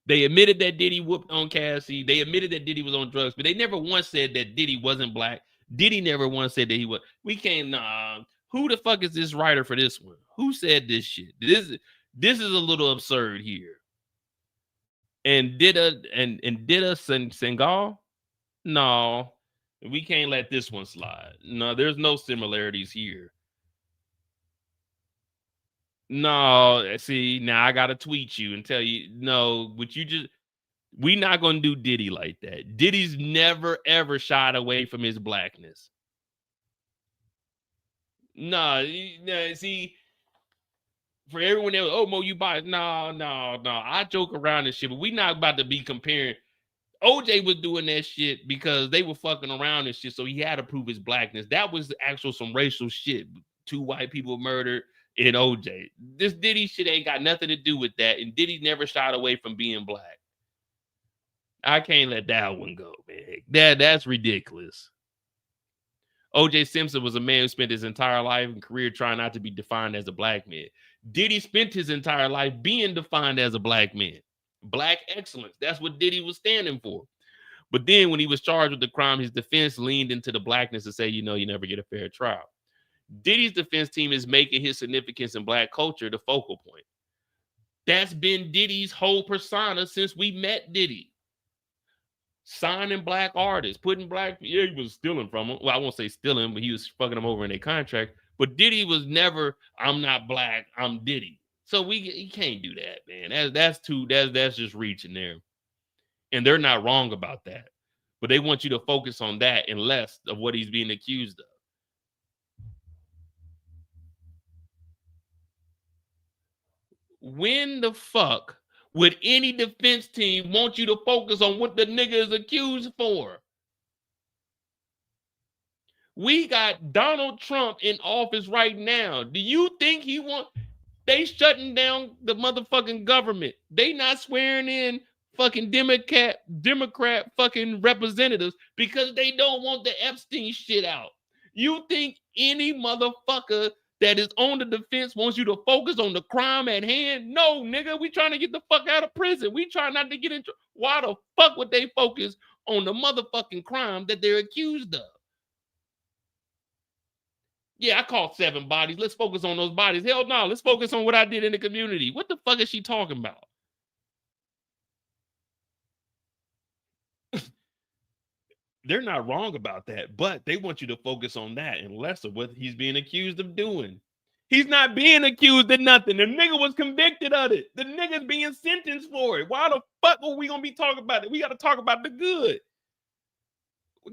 Speaker 3: They admitted that Diddy whooped on Cassie. They admitted that Diddy was on drugs, but they never once said that Diddy wasn't black. Diddy never once said that he was. We can't. Who the fuck is this writer for this one? Who said this shit? This is a little absurd here. And Didda Sengal? No, we can't let this one slide. No, there's no similarities here. No, see, now I gotta tweet you and tell you, no, we not gonna do Diddy like that. Diddy's never ever shied away from his blackness. No, see, for everyone else, oh, Mo, you buy, no. I joke around and shit, but we not about to be comparing. OJ was doing that shit because they were fucking around and shit, so he had to prove his blackness. That was actual some racial shit. 2 white people murdered in OJ. This Diddy shit ain't got nothing to do with that, and Diddy never shied away from being black. I can't let that one go, man. That's ridiculous. OJ Simpson was a man who spent his entire life and career trying not to be defined as a black man. Diddy spent his entire life being defined as a black man. Black excellence. That's what Diddy was standing for. But then when he was charged with the crime, his defense leaned into the blackness to say, you never get a fair trial. Diddy's defense team is making his significance in black culture the focal point. That's been Diddy's whole persona since we met Diddy. Signing black artists, putting black, he was stealing from them. Well, I won't say stealing, but he was fucking them over in their contract. But Diddy was never, I'm not black, I'm Diddy. So he can't do that, man. That's just reaching there. And they're not wrong about that. But they want you to focus on that and less of what he's being accused of. When the fuck would any defense team want you to focus on what the nigga is accused for? We got Donald Trump in office right now. Do you think they shutting down the motherfucking government? They not swearing in fucking Democrat fucking representatives because they don't want the Epstein shit out. You think any motherfucker that is on the defense wants you to focus on the crime at hand? No, nigga, we trying to get the fuck out of prison. We trying not to get into. Why the fuck would they focus on the motherfucking crime that they're accused of? Yeah, I caught 7 bodies. Let's focus on those bodies. Hell no, let's focus on what I did in the community. What the fuck is she talking about? They're not wrong about that, but they want you to focus on that and less of what he's being accused of doing. He's not being accused of nothing. The nigga was convicted of it. The nigga's being sentenced for it. Why the fuck are we going to be talking about it? We got to talk about the good.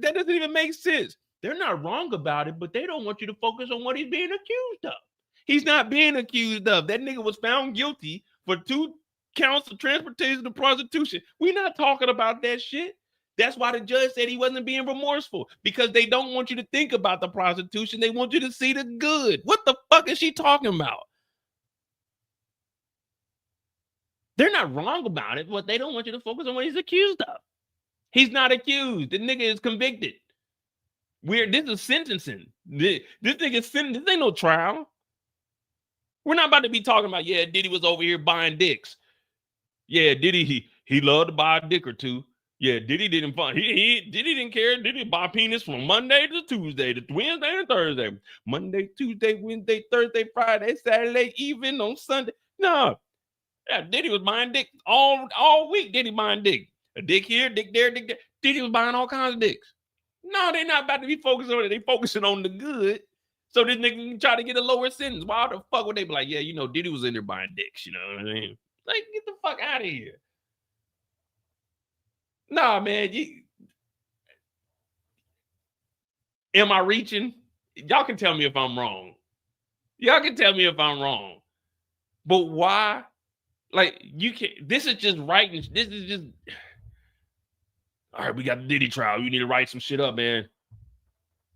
Speaker 3: That doesn't even make sense. They're not wrong about it, but they don't want you to focus on what he's being accused of. He's not being accused of. That nigga was found guilty for 2 counts of transportation to prostitution. We're not talking about that shit. That's why the judge said he wasn't being remorseful, because they don't want you to think about the prostitution. They want you to see the good. What the fuck is she talking about? They're not wrong about it, but they don't want you to focus on what he's accused of. He's not accused. The nigga is convicted. This is sentencing. This nigga is sentencing. This ain't no trial. We're not about to be talking about, yeah, Diddy was over here buying dicks. Yeah, Diddy, he loved to buy a dick or 2. Yeah, Diddy didn't buy. Diddy didn't care. Diddy buy penis from Monday to Tuesday to Wednesday and Thursday. Monday, Tuesday, Wednesday, Thursday, Friday, Saturday, even on Sunday. No, yeah, Diddy was buying dick all week. Diddy buying dick. A dick here, dick there, dick there. Diddy was buying all kinds of dicks. No, they're not about to be focused on it. They focusing on the good. So this nigga can try to get a lower sentence. Why the fuck would they be like, yeah, you know, Diddy was in there buying dicks, you know what I mean? Like, get the fuck out of here. Nah, man. Am I reaching? Y'all can tell me if I'm wrong. Y'all can tell me if I'm wrong. But why? Like, you can't. This is just writing. This is just. All right, we got the Diddy trial. You need to write some shit up, man.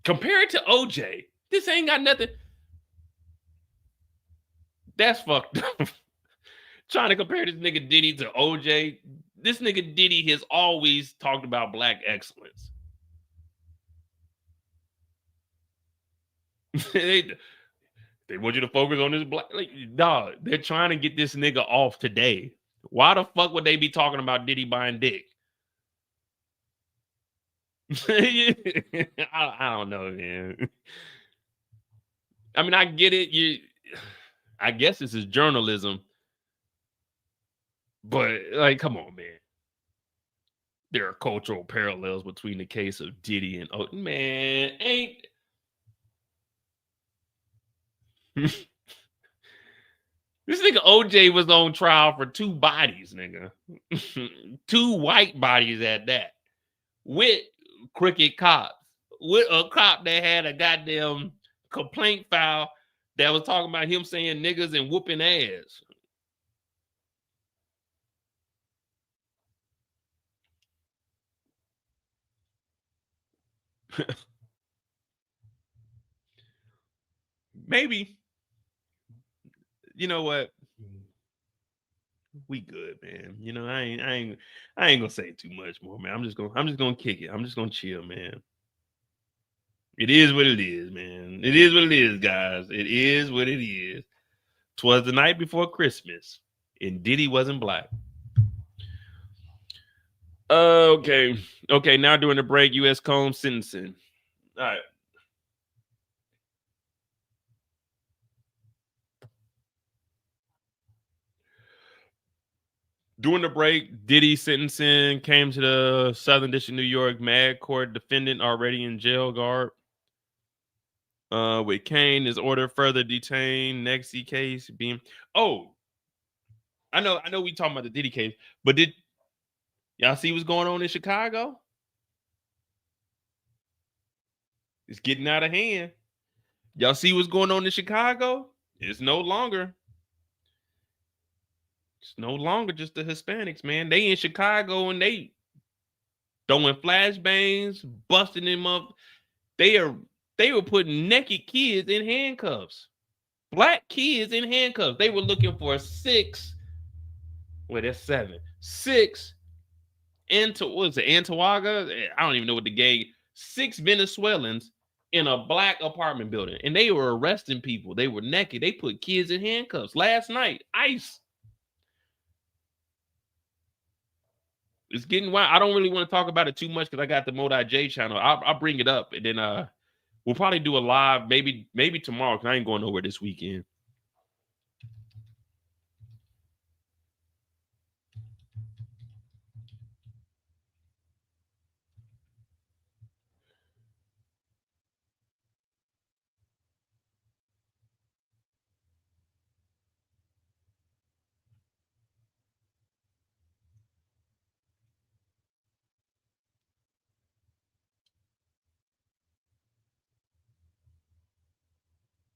Speaker 3: Compare it to OJ. This ain't got nothing. That's fucked up. Trying to compare this nigga Diddy to OJ. This nigga Diddy has always talked about black excellence. They want you to focus on this black. Like, dog, they're trying to get this nigga off today. Why the fuck would they be talking about Diddy buying dick? I don't know, man. I mean, I get it. I guess this is journalism. But, like, come on, man. There are cultural parallels between the case of Diddy and man, ain't. This nigga OJ was on trial for 2 bodies, nigga. 2 white bodies at that. With crooked cops. With a cop that had a goddamn complaint file that was talking about him saying niggas and whooping ass. Maybe. You know what? We good, man. You know, I ain't gonna say too much more, man. I'm just gonna kick it. I'm just gonna chill, man. It is what it is, man. It is what it is, guys. It is what it is. 'Twas the night before Christmas, and Diddy wasn't black. Okay. Now during the break, U.S. Combs sentencing. All right. During the break, Diddy sentencing came to the Southern District of New York Mad Court. Defendant already in jail guard. With Kane is ordered further detained. Next case being. Oh, I know we talking about the Diddy case, but did y'all see what's going on in Chicago? It's getting out of hand. Y'all see what's going on in Chicago? It's no longer just the Hispanics, man. They in Chicago and they throwing flashbangs, busting them up. They were putting naked kids in handcuffs. Black kids in handcuffs. They were looking for 6. Wait, that's 7. 6 Antigua? I don't even know what the gang. 6 Venezuelans in a black apartment building. And they were arresting people. They were naked. They put kids in handcuffs. Last night, ICE. It's getting wild. I don't really want to talk about it too much because I got the Modi J channel. I'll bring it up and then we'll probably do a live maybe tomorrow because I ain't going nowhere this weekend.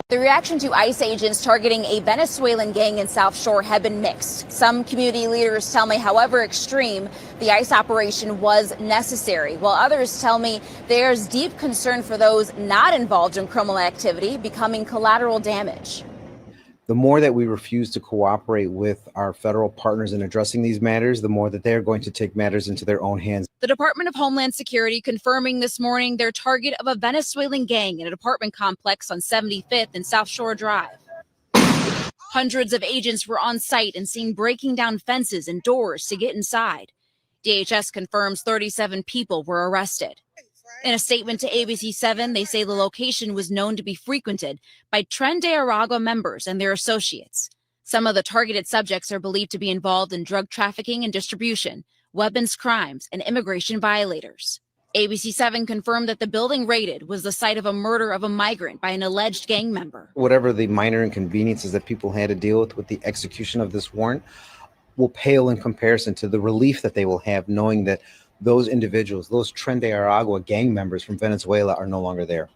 Speaker 7: The reaction to ICE agents targeting a Venezuelan gang in South Shore have been mixed. Some community leaders tell me, however extreme, the ICE operation was necessary, while others tell me there's deep concern for those not involved in criminal activity becoming collateral damage.
Speaker 8: The more that we refuse to cooperate with our federal partners in addressing these matters, the more that they're going to take matters into their own hands.
Speaker 7: The Department of Homeland Security confirming this morning their target of a Venezuelan gang in an apartment complex on 75th and South Shore Drive. Hundreds of agents were on site and seen breaking down fences and doors to get inside. DHS confirms 37 people were arrested. In a statement to ABC7, they say the location was known to be frequented by Tren de Aragua members and their associates. Some of the targeted subjects are believed to be involved in drug trafficking and distribution, weapons crimes, and immigration violators. ABC7 confirmed that the building raided was the site of a murder of a migrant by an alleged gang member.
Speaker 8: Whatever the minor inconveniences that people had to deal with the execution of this warrant will pale in comparison to the relief that they will have knowing that those individuals, those Tren de Aragua gang members from Venezuela, are no longer there.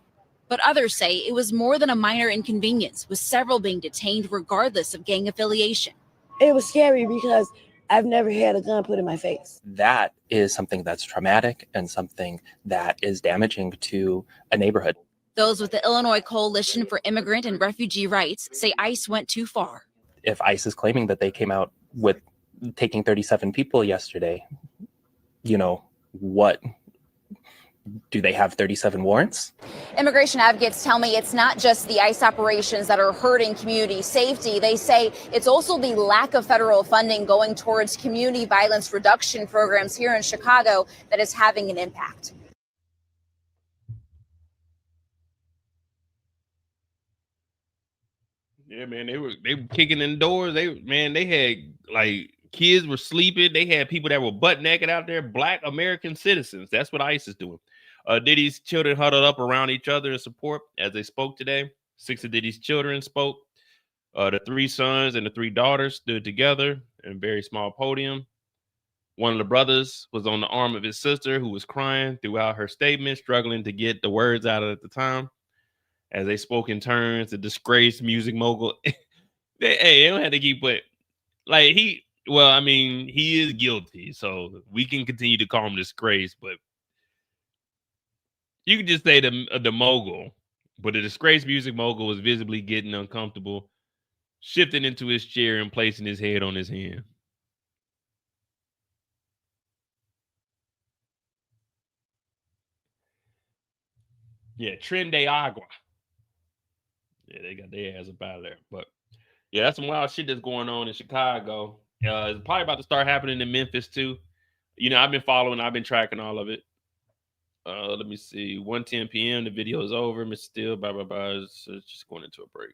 Speaker 7: But others say it was more than a minor inconvenience, with several being detained regardless of gang affiliation.
Speaker 5: It was scary because I've never had a gun put in my face.
Speaker 6: That is something that's traumatic and something that is damaging to a neighborhood.
Speaker 7: Those with the Illinois Coalition for Immigrant and Refugee Rights say ICE went too far.
Speaker 6: If ICE is claiming that they came out with taking 37 people yesterday, what? Do they have 37 warrants?
Speaker 7: Immigration advocates tell me it's not just the ICE operations that are hurting community safety. They say it's also the lack of federal funding going towards community violence reduction programs here in Chicago that is having an impact.
Speaker 3: Yeah, man, they were kicking in doors. They had like kids were sleeping. They had people that were butt naked out there, Black American citizens. That's what ICE is doing. Diddy's children huddled up around each other in support as they spoke today. 6 of Diddy's children spoke. The 3 sons and the 3 daughters stood together in a very small podium. One of the brothers was on the arm of his sister, who was crying throughout her statement, struggling to get the words out at the time. As they spoke in turns, the disgraced music mogul. They don't have to keep it. Like he is guilty, so we can continue to call him disgrace, but you could just say the mogul. But the disgraced music mogul was visibly getting uncomfortable, shifting into his chair and placing his head on his hand. Yeah, Tren de Agua. Yeah, they got their ass up out of there. But yeah, that's some wild shit that's going on in Chicago. It's probably about to start happening in Memphis too. I've been following, I've been tracking all of it. Let me see. 1:10 p.m. The video is over. Mr. Steele, blah, blah, blah. It's just going into a break.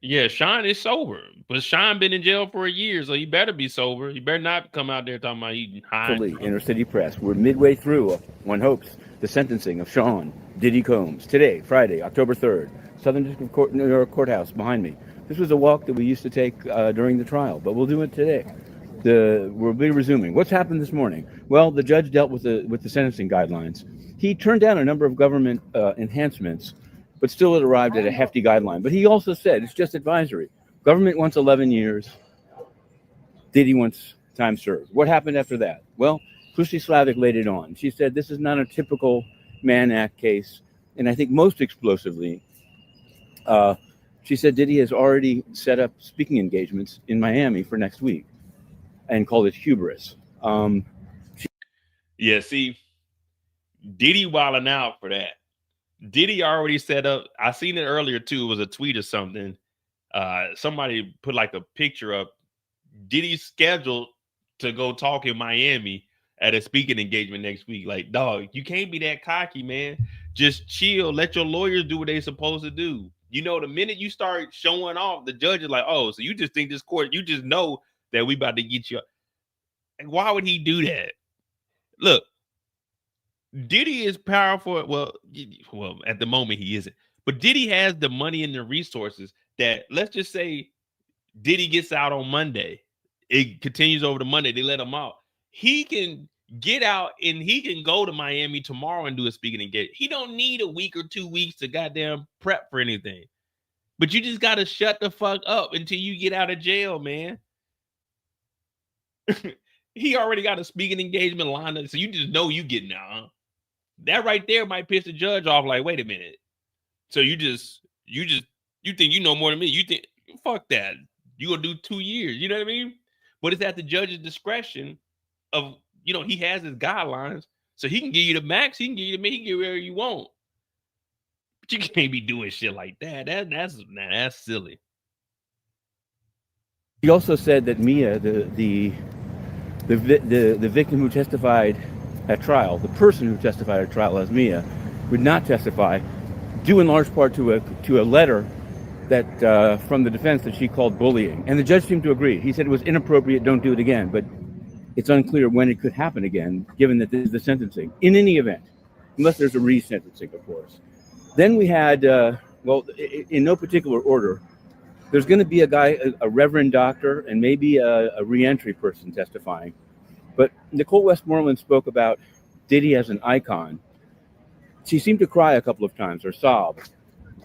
Speaker 3: Yeah, Sean is sober. But Sean been in jail for a year, so he better be sober. He better not come out there talking about eating high.
Speaker 23: Inner City Press. We're midway through, one hopes, the sentencing of Sean Diddy Combs. Today, Friday, October 3rd, Southern District Court, New York Courthouse behind me. This was a walk that we used to take during the trial, but we'll do it today. We'll be resuming. What's happened this morning? Well, the judge dealt with the sentencing guidelines. He turned down a number of government enhancements, but still it arrived at a hefty guideline. But he also said it's just advisory. Government wants 11 years. Diddy wants time served. What happened after that? Well, Christy Slavic laid it on. She said this is not a typical Mann Act case. And I think most explosively, she said Diddy has already set up speaking engagements in Miami for next week and called it hubris.
Speaker 3: Yeah, see, Diddy wilding out for that. Diddy already set up. I seen it earlier too. It was a tweet or something. Somebody put like a picture up. Diddy's scheduled to go talk in Miami at a speaking engagement next week. Like, dog, you can't be that cocky, man. Just chill. Let your lawyers do what they're supposed to do. The minute you start showing off, the judge is like, oh, so you just think this court, you just know that we about to get you. And why would he do that? Look, Diddy is powerful. Well, at the moment he isn't. But Diddy has the money and the resources that, let's just say Diddy gets out on Monday. It continues over to Monday. They let him out. He can get out and he can go to Miami tomorrow and do a speaking engagement. He don't need a week or 2 weeks to goddamn prep for anything. But you just got to shut the fuck up until you get out of jail, man. He already got a speaking engagement lined up, so you just know you getting out. Huh? That right there might piss the judge off. Like, wait a minute. So you think you know more than me? You think fuck that? You gonna do 2 years? You know what I mean? But it's at the judge's discretion. Of he has his guidelines, so he can give you the max. He can give you the he can give you whatever you want. But you can't be doing shit like that. That's silly.
Speaker 23: He also said that Mia, the victim who testified at trial, the person who testified at trial as Mia, would not testify, due in large part to a letter that from the defense that she called bullying. And the judge seemed to agree. He said it was inappropriate, don't do it again. But It's unclear when it could happen again, given that this is the sentencing. In any event, unless there's a resentencing, of course. Then we had, in no particular order, there's going to be a guy, a reverend doctor, and maybe a reentry person testifying. But Nicole Westmoreland spoke about Diddy as an icon. She seemed to cry a couple of times or sob.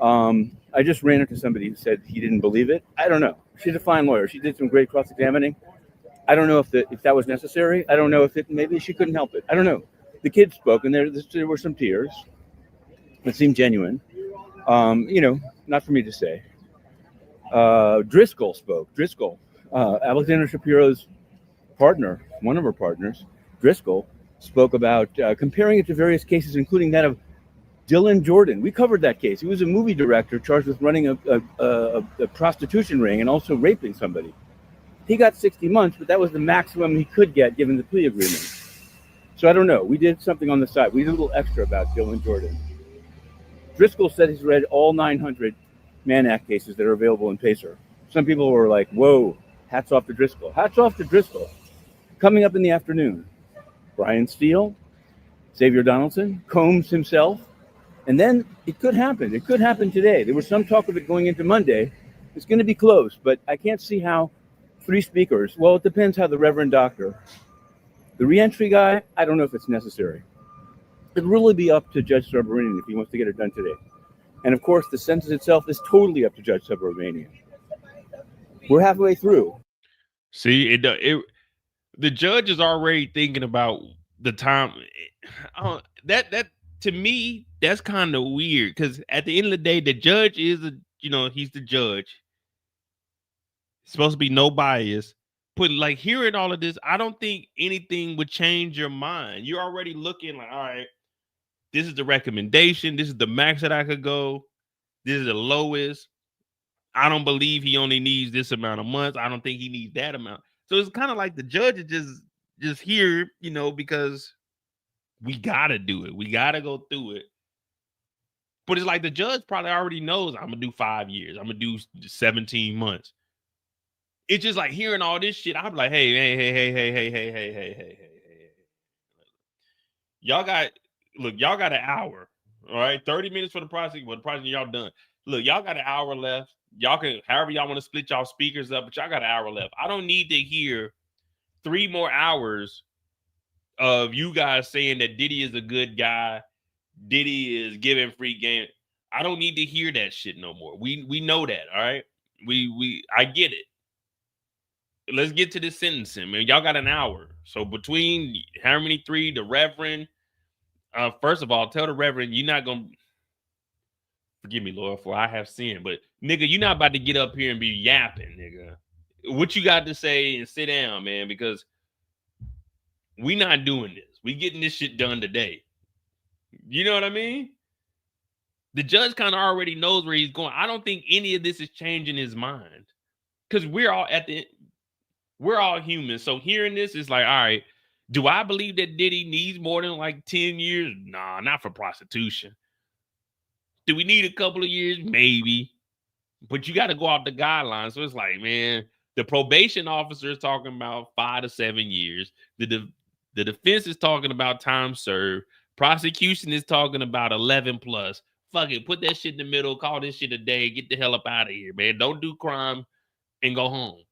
Speaker 23: I just ran into somebody who said he didn't believe it. I don't know. She's a fine lawyer. She did some great cross-examining. I don't know if that was necessary. I don't know if maybe she couldn't help it. I don't know. The kids spoke, and there were some tears. It seemed genuine. Not for me to say. Driscoll spoke. Driscoll, Alexander Shapiro's partner, one of her partners, Driscoll, spoke about comparing it to various cases, including that of Dylan Jordan. We covered that case. He was a movie director charged with running a prostitution ring and also raping somebody. He got 60 months, but that was the maximum he could get given the plea agreement. So I don't know. We did something on the side. We did a little extra about Dylan Jordan. Driscoll said he's read all 900 Mann Act cases that are available in Pacer. Some people were like, whoa, hats off to Driscoll. Hats off to Driscoll. Coming up in the afternoon, Brian Steele, Xavier Donaldson, Combs himself. And then it could happen. It could happen today. There was some talk of it going into Monday. It's going to be close, but I can't see how 3 speakers. Well, it depends how the Reverend Doctor. The reentry guy, I don't know if it's necessary. It'll really be up to Judge Subramanian if he wants to get it done today. And of course, the sentence itself is totally up to Judge Subramanian. We're halfway through.
Speaker 3: See, the judge is already thinking about the time. That to me, that's kind of weird because at the end of the day, the judge is he's the judge. It's supposed to be no bias. But like hearing all of this, I don't think anything would change your mind. You're already looking like, all right, this is the recommendation. This is the max that I could go. This is the lowest. I don't believe he only needs this amount of months. I don't think he needs that amount. So it's kind of like the judge is just here, because we gotta do it. We gotta go through it. But it's like the judge probably already knows I'm gonna do 5 years. I'm gonna do 17 months. It's just like hearing all this shit. I'm like, hey. Y'all got an hour. All right, 30 minutes for the prosecution. Well, the prosecution, y'all done. Look, y'all got an hour left. Y'all can, however y'all want to split y'all speakers up, but y'all got an hour left. I don't need to hear 3 more hours of you guys saying that Diddy is a good guy. Diddy is giving free game. I don't need to hear that shit no more. We know that, all right? I get it. Let's get to the sentencing, man. Y'all got an hour. So between how many 3, the Reverend, first of all, tell the Reverend you're not gonna forgive me, Lord, for I have sinned. But nigga, you're not about to get up here and be yapping, nigga. What you got to say and sit down, man, because we not doing this. We getting this shit done today. You know what I mean? The judge kind of already knows where he's going. I don't think any of this is changing his mind. Because we're all human. So hearing this is like, all right, do I believe that Diddy needs more than like 10 years? Nah, not for prostitution. Do we need a couple of years? Maybe. But you got to go off the guidelines. So it's like, man, the probation officer is talking about 5 to 7 years. The defense is talking about time served. Prosecution is talking about 11 plus. Fuck it. Put that shit in the middle. Call this shit a day. Get the hell up out of here, man. Don't do crime and go home.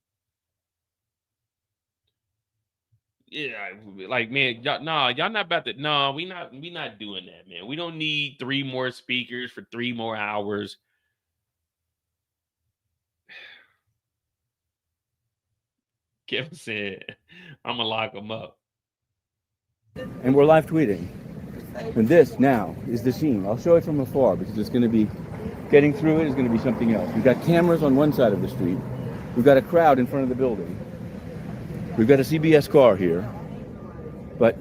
Speaker 3: Yeah, like, man, y'all not about to. No, we not doing that, man. We don't need 3 more speakers for 3 more hours. Kevin said, "I'm gonna lock them up."
Speaker 23: And we're live tweeting. And this now is the scene. I'll show it from afar because it's going to be getting through it is going to be something else. We've got cameras on one side of the street. We've got a crowd in front of the building. We've got a CBS car here. But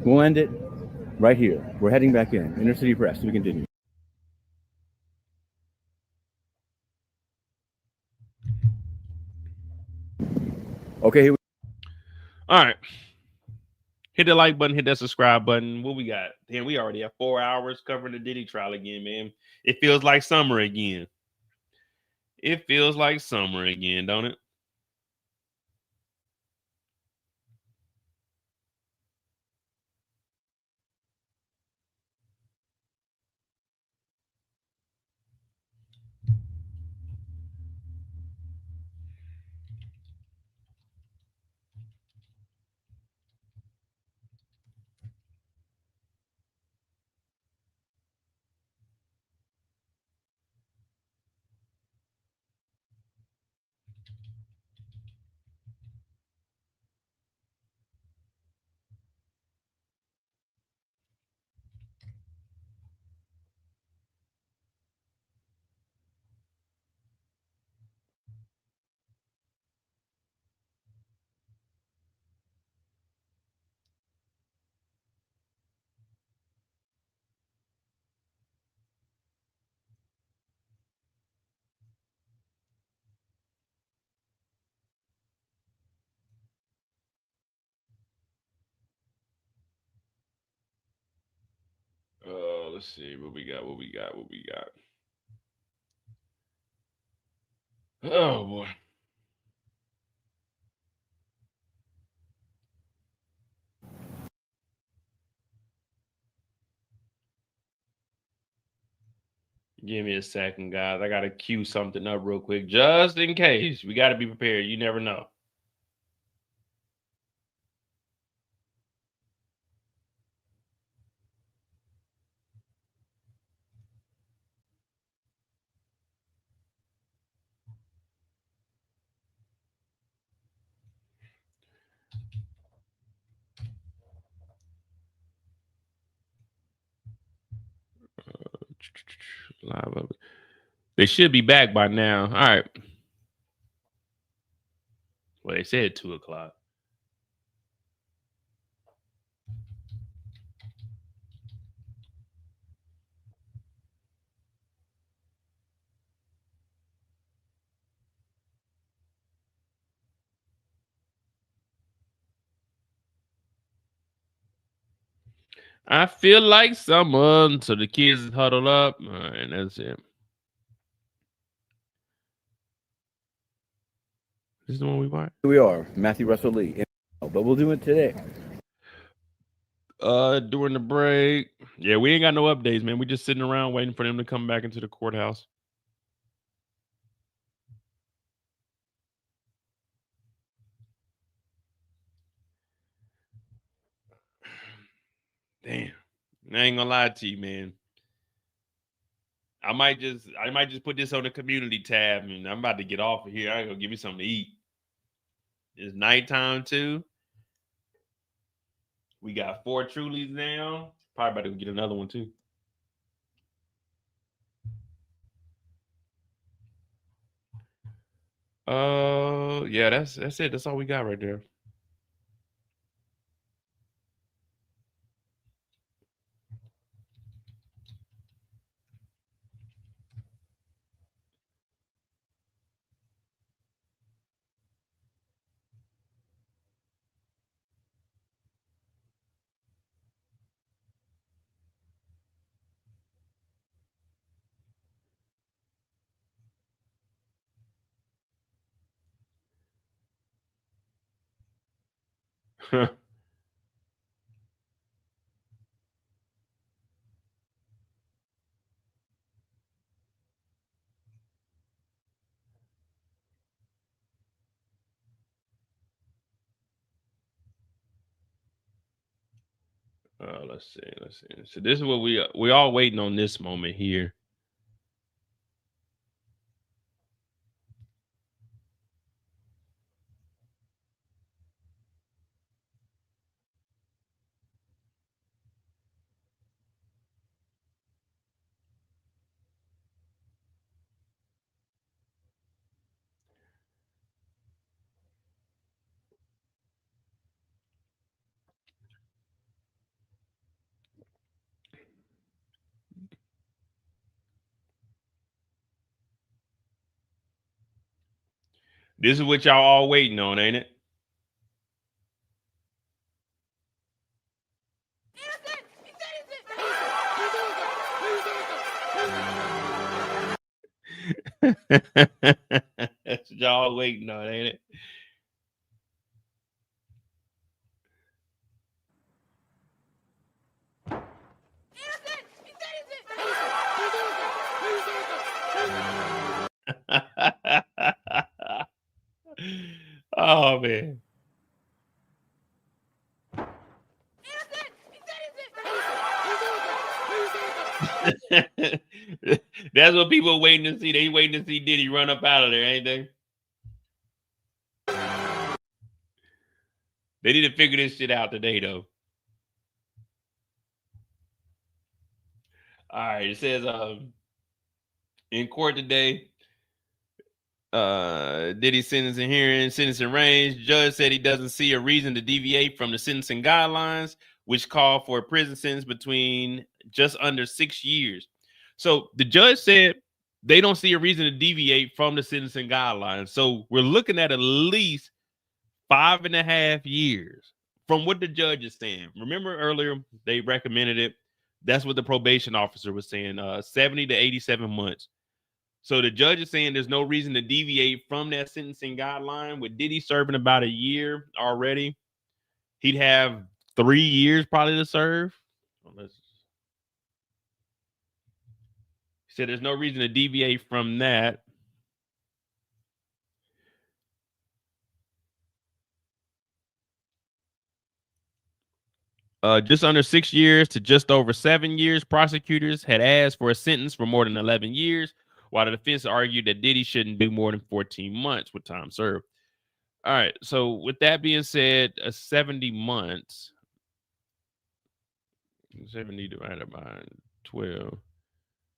Speaker 23: we'll end it right here. We're heading back in. Inner City Press. We continue. Okay. Here
Speaker 3: All right. Hit the like button, hit that subscribe button. What we got? Damn, we already have 4 hours covering the Diddy trial again, man. It feels like summer again. It feels like summer again, don't it? Let's see what we got. Oh boy. Give me a second, guys. I gotta cue something up real quick, just in case. We gotta be prepared. You never know. Live up. They should be back by now. All right. Well, they said 2 o'clock. I feel like someone. So the kids is huddled up. All right, that's it. This is the one we watch.
Speaker 23: Here we are, Matthew Russell Lee, but we'll do it today.
Speaker 3: During the break. Yeah, we ain't got no updates, man. We just sitting around waiting for them to come back into the courthouse. Damn. I ain't gonna lie to you, man. I might just put this on the community tab, and I'm about to get off of here. I ain't gonna give me something to eat. It's nighttime too. We got 4 Trulies now. Probably about to get another one too. Yeah, that's it. That's all we got right there. Let's see. So this is what we all waiting on this moment here. This is what y'all all waiting on, ain't it? That's what y'all waiting on, ain't it? Oh man. That's what people are waiting to see. They waiting to see Diddy run up out of there, ain't they? They need to figure this shit out today, though. All right, it says in court today, Diddy sentencing hearing, sentencing range. Judge said he doesn't see a reason to deviate from the sentencing guidelines, which call for a prison sentence between just under 6 years. So the judge said they don't see a reason to deviate from the sentencing guidelines. So we're looking at least 5.5 years from what the judge is saying. Remember earlier, they recommended it That's what the probation officer was saying, 70 to 87 months. So the judge is saying there's no reason to deviate from that sentencing guideline. With Diddy serving about a year already, he'd have 3 years probably to serve. He said there's no reason to deviate from that. Just under 6 years to just over 7 years, prosecutors had asked for a sentence for more than 11 years, while the defense argued that Diddy shouldn't do more than 14 months with time served. All right, so with that being said, 70 months, 70 divided by 12,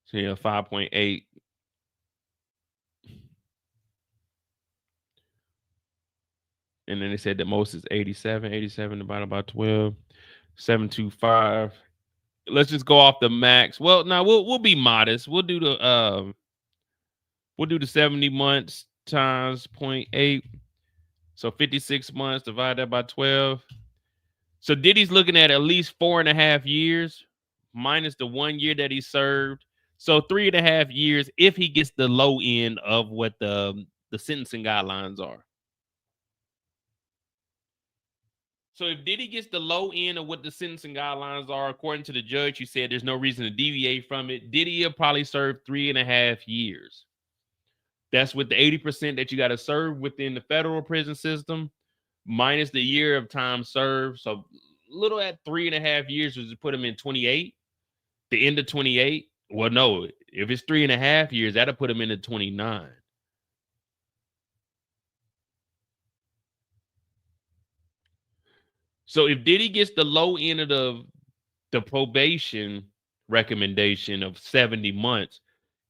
Speaker 3: so yeah, 5.8. And then they said the most is 87. 87 divided by 12, 725. Let's just go off the max. Well, no, we'll be modest. We'll do the 70 months times 0.8. So 56 months divided by 12. So Diddy's looking at least 4.5 years minus the 1 year that he served. So 3.5 years if he gets the low end of what the sentencing guidelines are. So if Diddy gets the low end of what the sentencing guidelines are, according to the judge, who said there's no reason to deviate from it, Diddy will probably serve 3.5 years. That's with the 80% that you got to serve within the federal prison system, minus the year of time served. So little at 3.5 years was to put him in 28, the end of 28. Well, no, if it's 3.5 years, that'll put him into 29. So if Diddy gets the low end of the probation recommendation of 70 months,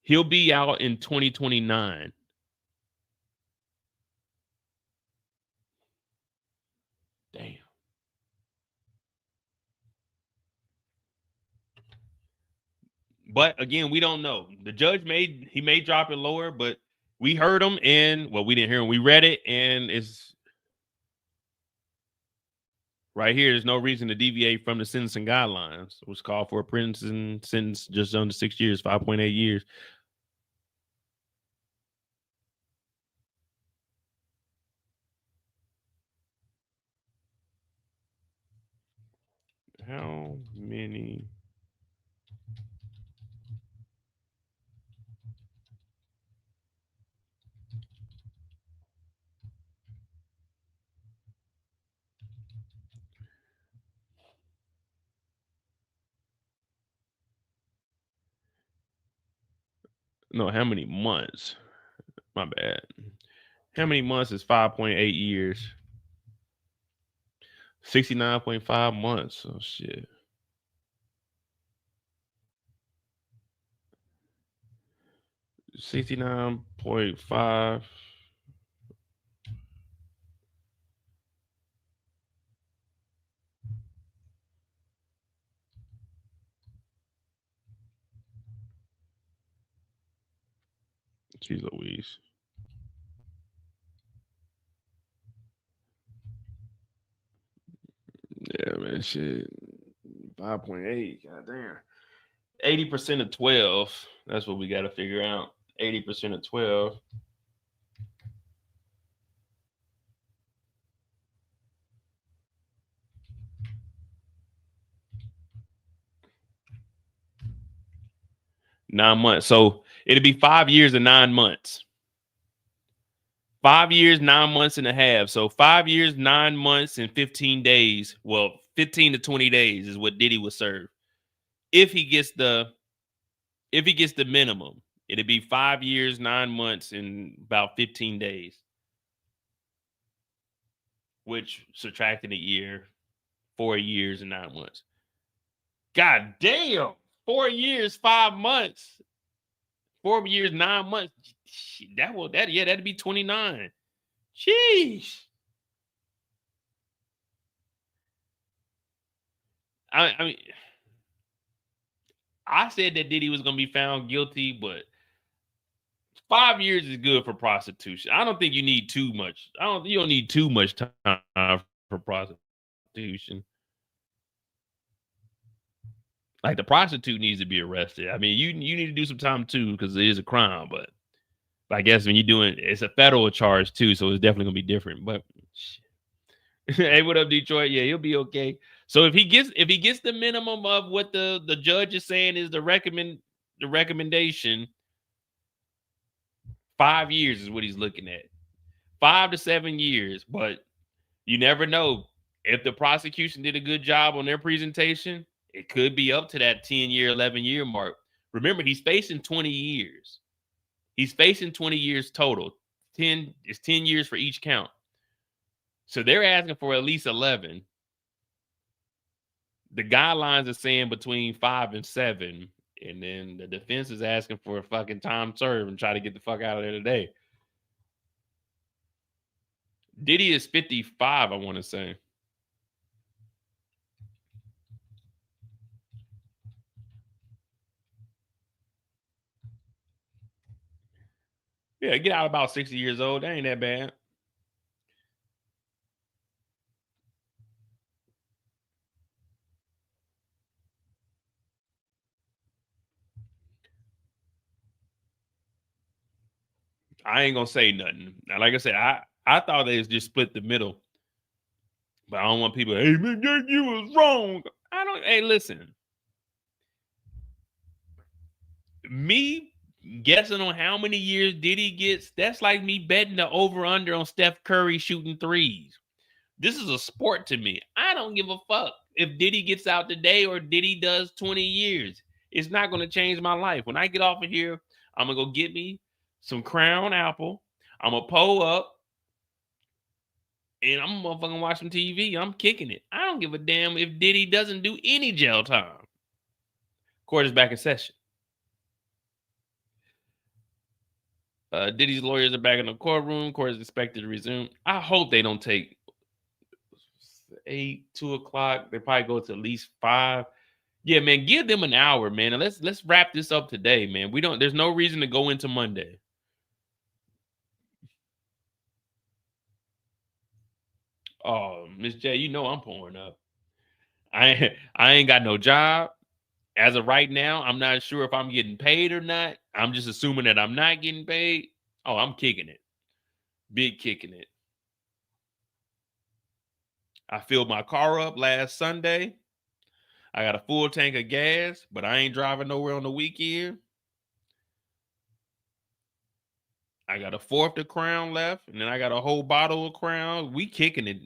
Speaker 3: he'll be out in 2029. Damn. But again, we don't know. The judge may drop it lower, but we heard him, and well, we didn't hear him. We read it, and it's right here. There's no reason to deviate from the sentencing guidelines. It was called for a prison sentence just under 6 years, 5.8 years. How many? No, how many months? My bad. How many months is 5.8 years? 69.5 months. Oh shit. $69.5. Jeez Louise. Yeah, man, shit. 5.8. Goddamn. 80% of 12. That's what we got to figure out. 80% of 12. $9 months. So it'll be 5 years and 9 months. 5 years, 9 months and a half. So 5 years, 9 months, and 15 days. Well, 15 to 20 days is what Diddy would serve. If he gets the minimum, it'd be 5 years, 9 months, and about 15 days. Which subtracting a year, 4 years and 9 months. God damn. 4 years, 5 months. 4 years, 9 months. That'd be 29. Jeez. I mean, I said that Diddy was gonna be found guilty, but 5 years is good for prostitution. I don't think you need too much. You don't need too much time for prostitution. Like the prostitute needs to be arrested. I mean, you need to do some time too because it is a crime. But I guess when you're doing, it's a federal charge too, so it's definitely gonna be different. But hey, what up, Detroit? Yeah, he'll be okay. So if he gets the minimum of what the judge is saying is the recommendation, 5 years is what he's looking at. 5 to 7 years, but you never know. If the prosecution did a good job on their presentation, it could be up to that 10-year, 11-year mark. Remember, he's facing 20 years. He's facing 20 years total. 10 is 10 years for each count. So they're asking for at least 11. The guidelines are saying between 5 and 7. And then the defense is asking for a fucking time served and try to get the fuck out of there today. Diddy is 55, I want to say. Yeah, get out about 60 years old. That ain't that bad. I ain't gonna say nothing. Now, like I said, I thought they was just split the middle. But I don't want people, hey man, you was wrong. I don't, hey, listen. Me guessing on how many years Diddy gets, that's like me betting the over-under on Steph Curry shooting threes. This is a sport to me. I don't give a fuck if Diddy gets out today or Diddy does 20 years. It's not going to change my life. When I get off of here, I'm going to go get me some Crown Apple. I'm going to pull up and I'm going to motherfucking watch some TV. I'm kicking it. I don't give a damn if Diddy doesn't do any jail time. Court is back in session. Diddy's lawyers are back in the courtroom. Court is expected to resume. I hope they don't take 8, 2 o'clock. They probably go to at least 5. Yeah, man, give them an hour, man. And let's wrap this up today, man. There's no reason to go into Monday. Oh, Miss J, you know I'm pouring up. I ain't got no job. As of right now, I'm not sure if I'm getting paid or not. I'm just assuming that I'm not getting paid. Oh, I'm kicking it. Big kicking it. I filled my car up last Sunday. I got a full tank of gas, but I ain't driving nowhere on the weekend. I got a fourth of Crown left, and then I got a whole bottle of Crown. We kicking it.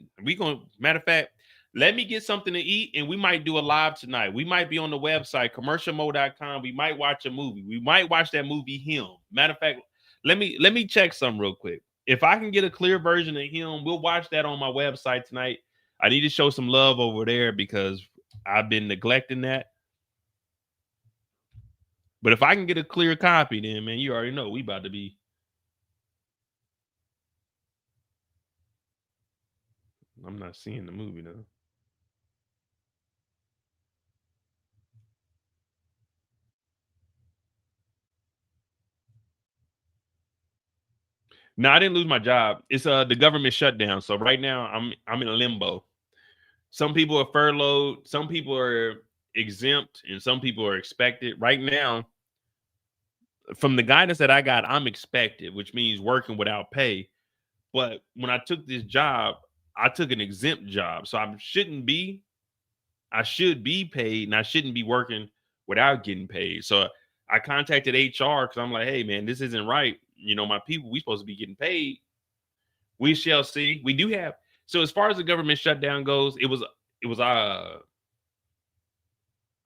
Speaker 3: Matter of fact, let me get something to eat, and we might do a live tonight. We might be on the website, commercialmo.com. We might watch a movie. We might watch that movie, Him. Matter of fact, let me check something real quick. If I can get a clear version of Him, we'll watch that on my website tonight. I need to show some love over there because I've been neglecting that. But if I can get a clear copy, then, man, you already know we about to be. I'm not seeing the movie, though. No, I didn't lose my job. It's the government shutdown. So right now I'm in a limbo. Some people are furloughed, some people are exempt, and some people are expected. Right now, from the guidance that I got, I'm expected, which means working without pay. But when I took this job, I took an exempt job. So I should be paid and I shouldn't be working without getting paid. So I contacted HR because I'm like, hey man, this isn't right. You know, my people, we supposed to be getting paid. We shall see. We do have. So as far as the government shutdown goes, it was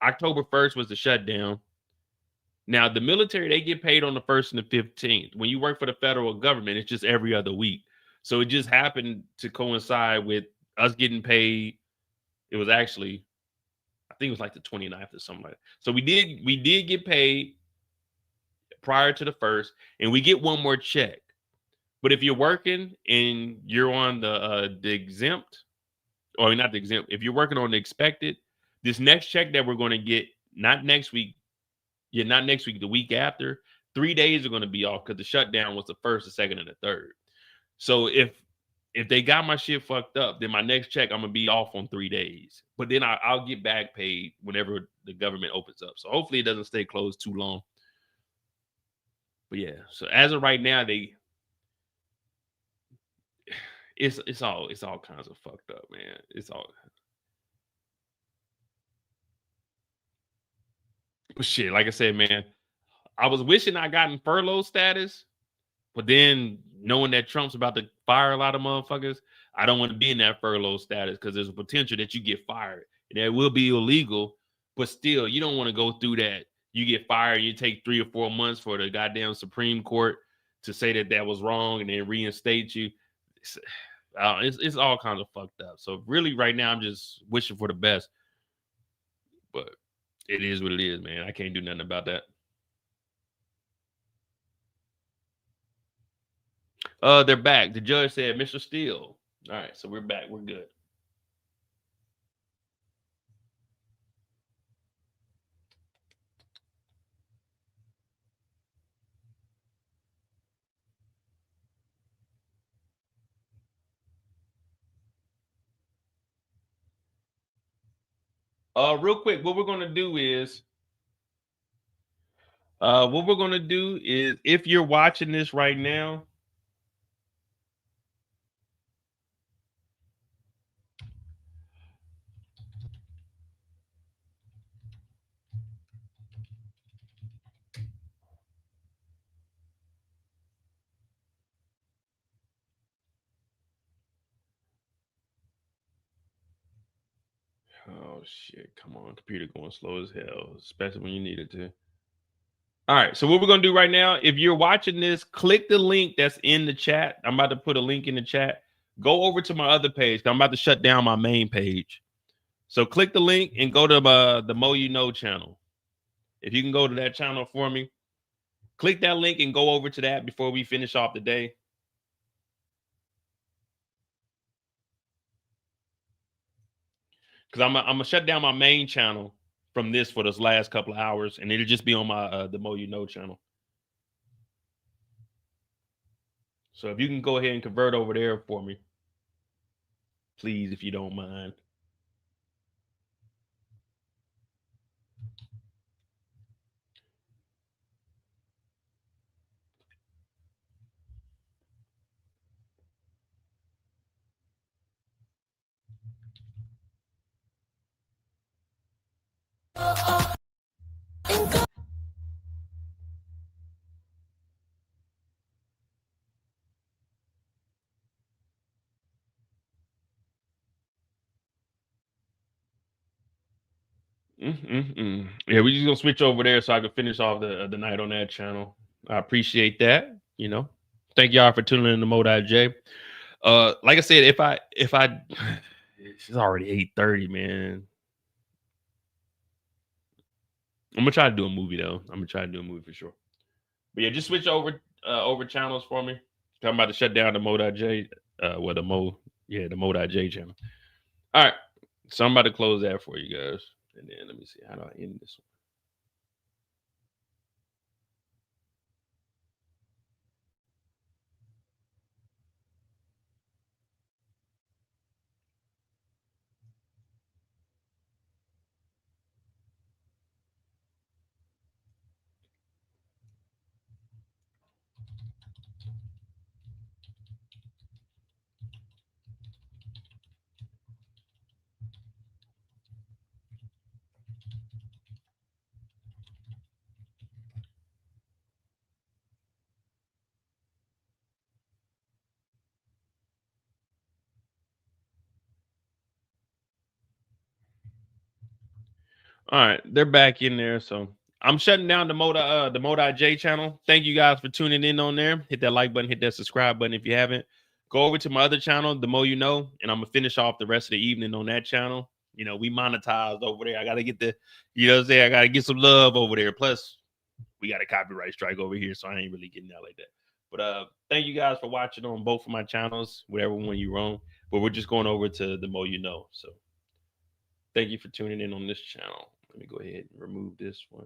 Speaker 3: October 1st was the shutdown. Now the military, they get paid on the 1st and the 15th. When you work for the federal government, it's just every other week. So it just happened to coincide with us getting paid. It was actually, I think it was like the 29th or something like that. So we did get paid prior to the 1st, and we get one more check. But if you're working and you're on the exempt, or not the exempt, if you're working on the expected, this next check that we're going to get, not next week, the week after, 3 days are going to be off because the shutdown was the 1st, the 2nd, and the 3rd. So if if they got my shit fucked up, then my next check I'm gonna be off on 3 days. But then I'll get back paid whenever the government opens up. So hopefully it doesn't stay closed too long. But yeah, so as of right now, it's all kinds of fucked up, man. It's all but shit. Like I said, man, I was wishing I gotten furlough status, but then knowing that Trump's about to fire a lot of motherfuckers, I don't want to be in that furlough status because there's a potential that you get fired. And that will be illegal, but still, you don't want to go through that. You get fired, and you take 3 or 4 months for the goddamn Supreme Court to say that that was wrong and then reinstate you. It's all kinds of fucked up. So really, right now, I'm just wishing for the best. But it is what it is, man. I can't do nothing about that. They're back. The judge said, Mr. Steele. All right, so we're back. We're good. Real quick, what we're gonna do is if you're watching this right now, oh shit, come on, computer going slow as hell, especially when you need it to. All right, so what we're gonna do right now, if you're watching this, click the link that's in the chat. I'm about to put a link in the chat. Go over to my other page. I'm about to shut down my main page. So click the link and go to the Mo You Know channel. If you can go to that channel for me, click that link and go over to that before we finish off the day. Because I'm gonna shut down my main channel from this for this last couple of hours, and it'll just be on my the Mo You Know channel. So if you can go ahead and convert over there for me, please, if you don't mind. Yeah, we're just gonna switch over there so I can finish off the night on that channel. I appreciate that. You know, thank y'all for tuning in to Mo.J. Like I said, if I it's already 8:30, man. I'm gonna try to do a movie though. I'm gonna try to do a movie for sure. But yeah, just switch over channels for me. I'm about to shut down the Mo.J. The Mo.J channel. All right, so I'm about to close that for you guys, and then let me see how do I end this one. All right, they're back in there. So I'm shutting down the Mo.J channel. Thank you guys for tuning in on there. Hit that like button, hit that subscribe button if you haven't. Go over to my other channel, the Mo You Know, and I'm gonna finish off the rest of the evening on that channel. You know, we monetized over there. I gotta get you know what I'm saying? I gotta get some love over there. Plus, we got a copyright strike over here, so I ain't really getting that like that. But thank you guys for watching on both of my channels, whatever one you're on. But we're just going over to the Mo You Know. So thank you for tuning in on this channel. Let me go ahead and remove this one.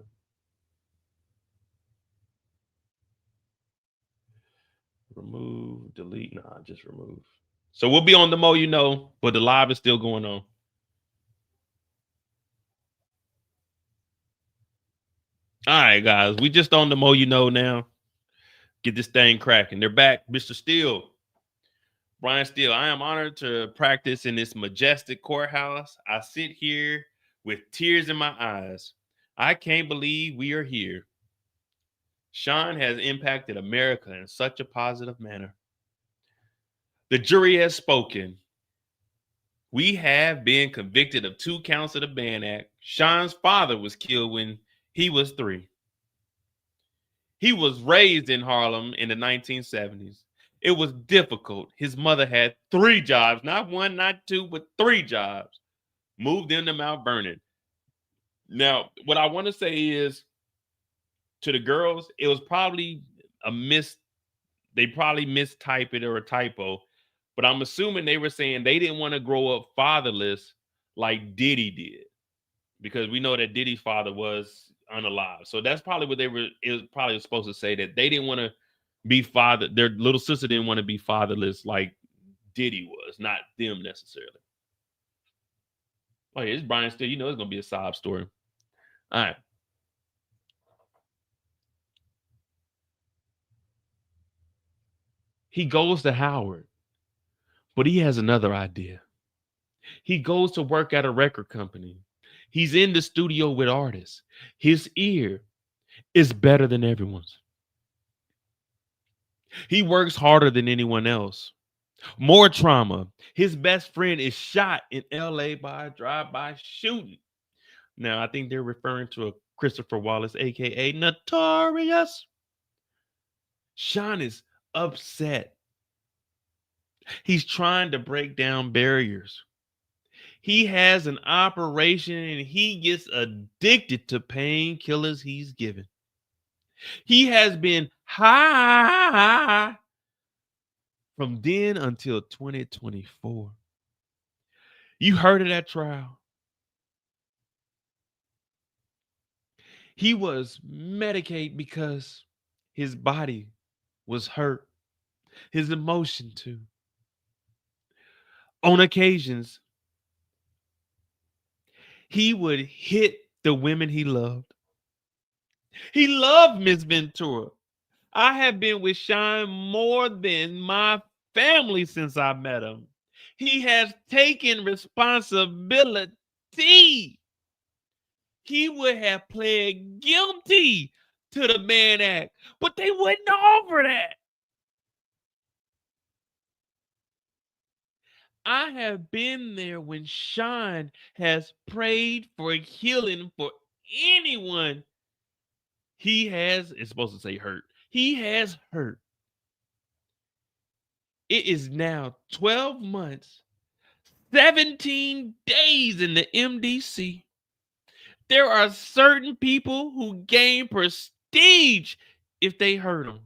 Speaker 3: Remove, delete, nah, just remove. So we'll be on the Mo You Know, but the live is still going on. All right, guys, we just on the Mo You Know now. Get this thing cracking. They're back. Mr. Steele, Brian Steele, I am honored to practice in this majestic courthouse. I sit here with tears in my eyes. I can't believe we are here. Sean has impacted America in such a positive manner. The jury has spoken. We have been convicted of 2 counts of the Ban Act. Sean's father was killed when he was 3. He was raised in Harlem in the 1970s. It was difficult. His mother had 3 jobs, not 1, not 2, but 3 jobs. Moved them to Mount Vernon. Now, what I want to say is to the girls, it was probably they probably mistyped it or a typo, but I'm assuming they were saying they didn't want to grow up fatherless like Diddy did, because we know that Diddy's father was unalive. So that's probably what it was probably supposed to say, that they didn't want to be father. Their little sister didn't want to be fatherless like Diddy was, not them necessarily. Oh yeah, it's Brian Steele. You know it's gonna be a sob story. All right. He goes to Howard, but he has another idea. He goes to work at a record company. He's in the studio with artists. His ear is better than everyone's. He works harder than anyone else. More trauma. His best friend is shot in LA by a drive-by shooting. Now, I think they're referring to a Christopher Wallace, aka Notorious. Sean is upset. He's trying to break down barriers. He has an operation and he gets addicted to painkillers he's given. He has been high from then until 2024. You heard of that trial? He was medicated because his body was hurt, his emotion too. On occasions, he would hit the women he loved. He loved Miss Ventura. I have been with Sean more than my family since I met him. He has taken responsibility. He would have pled guilty to the Ban Act, but they wouldn't offer that. I have been there when Sean has prayed for healing for anyone he has, it's supposed to say hurt. He has hurt. It is now 12 months, 17 days in the MDC. There are certain people who gain prestige if they hurt him.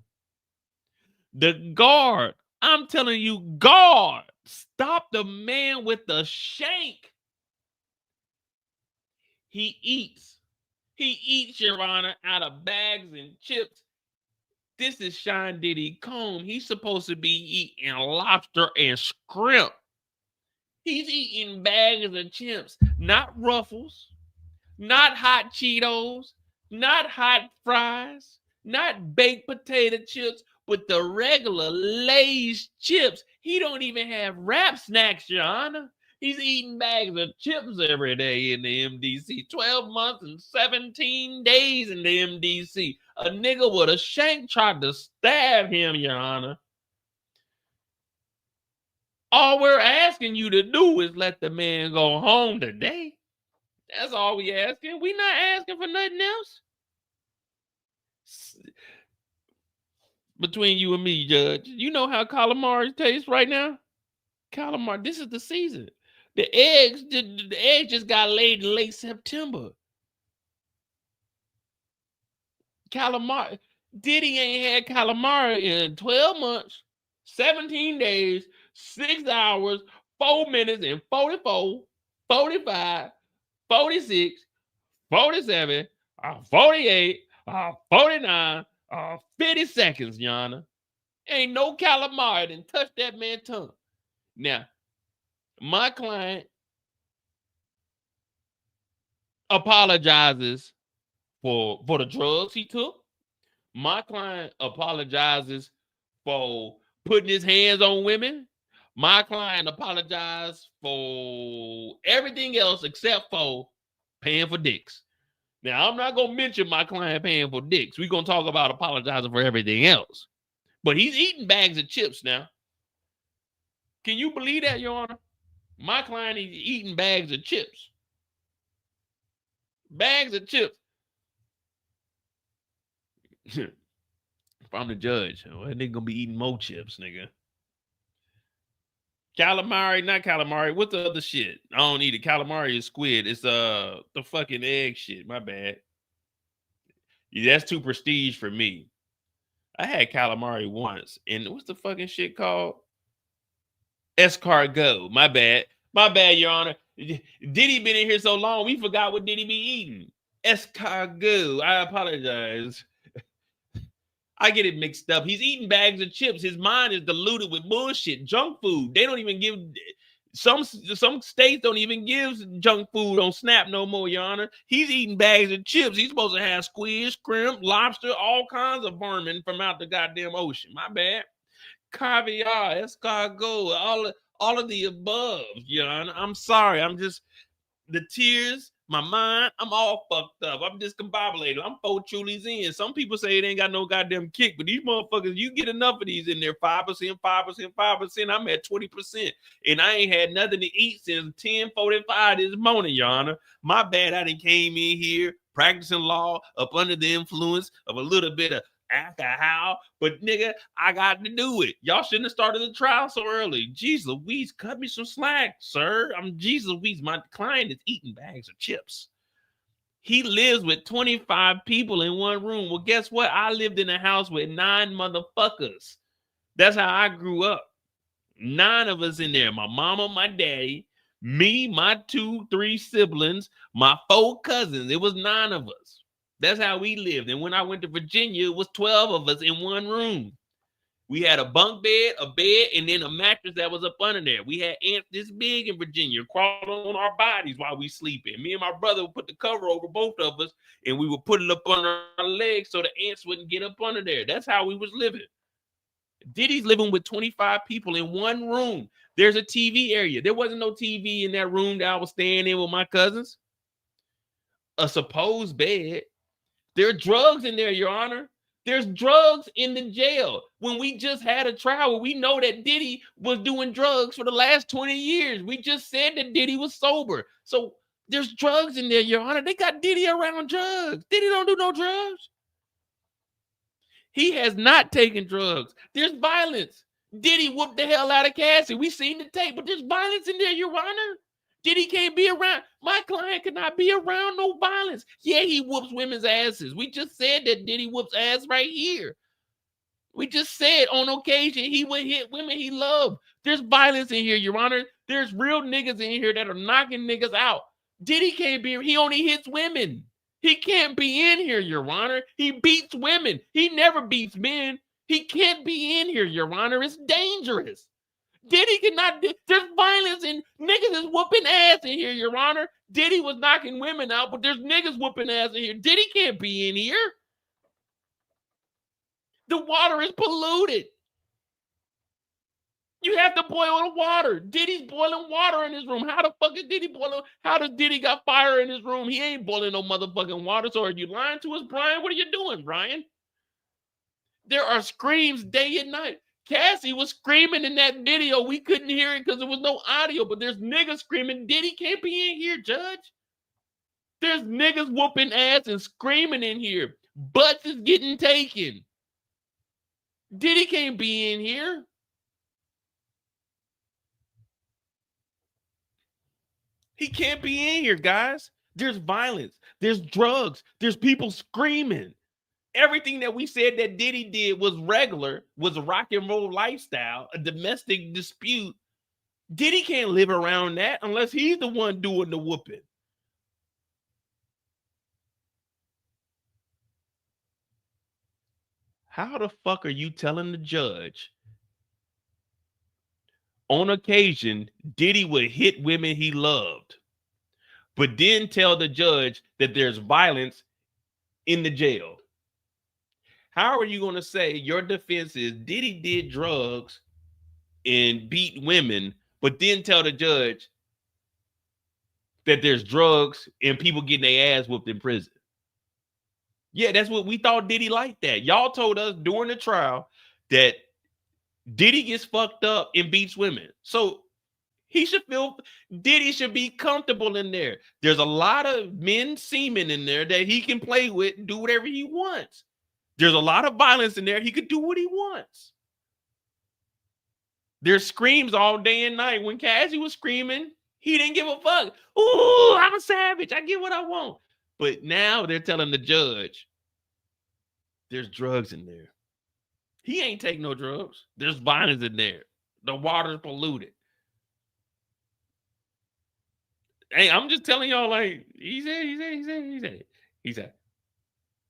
Speaker 3: The guard, I'm telling you, guard, stop the man with the shank. He eats, Your Honor, out of bags and chips. This is Sean Diddy Combs. He's supposed to be eating lobster and shrimp. He's eating bags of chips, not Ruffles, not hot Cheetos, not hot fries, not baked potato chips, but the regular Lay's chips. He don't even have wrap snacks, Your Honor. He's eating bags of chips every day in the MDC. 12 months and 17 days in the MDC. A nigga with a shank tried to stab him, Your Honor. All we're asking you to do is let the man go home today. That's all we asking. We not asking for nothing else. Between you and me, Judge, you know how calamari tastes right now? Calamari, this is the season. The eggs just got laid in late September. Calamari, Diddy ain't had calamari in 12 months, 17 days, 6 hours, 4 minutes, and 44, 45, 46, 47, 48, 49, 50 seconds, Yana. Ain't no calamari done touched that man's tongue. Now, my client apologizes for the drugs he took. My client apologizes for putting his hands on women. My client apologized for everything else except for paying for dicks. Now, I'm not going to mention my client paying for dicks. We're going to talk about apologizing for everything else. But he's eating bags of chips now. Can you believe that, Your Honor? My client is eating bags of chips. Bags of chips. If I'm the judge, well, that nigga gonna be eating more chips, nigga. Calamari, not calamari. What's the other shit? I don't eat it. Calamari is squid. It's the fucking egg shit. My bad. Yeah, that's too prestige for me. I had calamari once, and what's the fucking shit called? Escargot. My bad. My bad, Your Honor. Diddy been in here so long, we forgot what Diddy be eating. Escargot. I apologize. I get it mixed up. He's eating bags of chips. His mind is diluted with bullshit, junk food. They don't even give some states don't even give junk food on Snap no more, Your Honor. He's eating bags of chips. He's supposed to have squid, shrimp, lobster, all kinds of vermin from out the goddamn ocean. My bad. Caviar, escargot, all of the above, Your Honor. I'm sorry. I'm just the tears, my mind, I'm all fucked up. I'm discombobulated. I'm 4 Trulies in. Some people say it ain't got no goddamn kick, but these motherfuckers, you get enough of these in there, 5%, 5%, 5%. I'm at 20%. And I ain't had nothing to eat since 10:45 this morning, Your Honor. My bad, I done came in here practicing law up under the influence of a little bit of alcohol, but nigga, I got to do it. Y'all shouldn't have started the trial so early. Jeez Louise, cut me some slack, sir. I'm Jesus Louise. My client is eating bags of chips. He lives with 25 people in one room. Well, guess what? I lived in a house with 9 motherfuckers. That's how I grew up. 9 of us in there. My mama, my daddy, me, my 2, 3 siblings, my 4 cousins. It was 9 of us. That's how we lived. And when I went to Virginia, it was 12 of us in one room. We had a bunk bed, a bed, and then a mattress that was up under there. We had ants this big in Virginia crawling on our bodies while we sleeping. Me and my brother would put the cover over both of us, and we would put it up under our legs so the ants wouldn't get up under there. That's how we was living. Diddy's living with 25 people in one room. There's a TV area. There wasn't no TV in that room that I was staying in with my cousins. A supposed bed. There are drugs in there, Your Honor. There's drugs in the jail. When we just had a trial, we know that Diddy was doing drugs for the last 20 years. We just said that Diddy was sober. So there's drugs in there, Your Honor. They got Diddy around drugs. Diddy don't do no drugs. He has not taken drugs. There's violence. Diddy whooped the hell out of Cassie. We seen the tape, but there's violence in there, Your Honor. Diddy can't be around. My client cannot be around no violence. Yeah, he whoops women's asses. We just said that Diddy whoops ass right here. We just said on occasion he would hit women he loved. There's violence in here, Your Honor. There's real niggas in here that are knocking niggas out. Diddy can't be. He only hits women. He can't be in here, Your Honor. He beats women. He never beats men. He can't be in here, Your Honor. It's dangerous. Diddy cannot. There's violence and niggas is whooping ass in here, Your Honor. Diddy was knocking women out, but there's niggas whooping ass in here. Diddy can't be in here. The water is polluted. You have to boil the water. Diddy's boiling water in his room. How the fuck is Diddy boiling? How does Diddy got fire in his room? He ain't boiling no motherfucking water. So are you lying to us, Brian? What are you doing, Brian? There are screams day and night. Cassie was screaming in that video. We couldn't hear it because there was no audio, but there's niggas screaming. Diddy can't be in here, Judge. There's niggas whooping ass and screaming in here. Butts is getting taken. Diddy can't be in here. He can't be in here, guys. There's violence. There's drugs. There's people screaming. Everything that we said that Diddy did was regular, was a rock and roll lifestyle, a domestic dispute. Diddy can't live around that unless he's the one doing the whooping. How the fuck are you telling the judge on occasion, Diddy would hit women he loved, but then tell the judge that there's violence in the jail. How are you going to say your defense is Diddy did drugs and beat women, but then tell the judge that there's drugs and people getting their ass whooped in prison? Yeah, that's what we thought Diddy liked that. Y'all told us during the trial that Diddy gets fucked up and beats women. So he should feel, Diddy should be comfortable in there. There's a lot of men semen in there that he can play with and do whatever he wants. There's a lot of violence in there. He could do what he wants. There's screams all day and night. When Cassie was screaming, he didn't give a fuck. Ooh, I'm a savage. I get what I want. But now they're telling the judge there's drugs in there. He ain't take no drugs. There's violence in there. The water's polluted. Hey, I'm just telling y'all, like, he said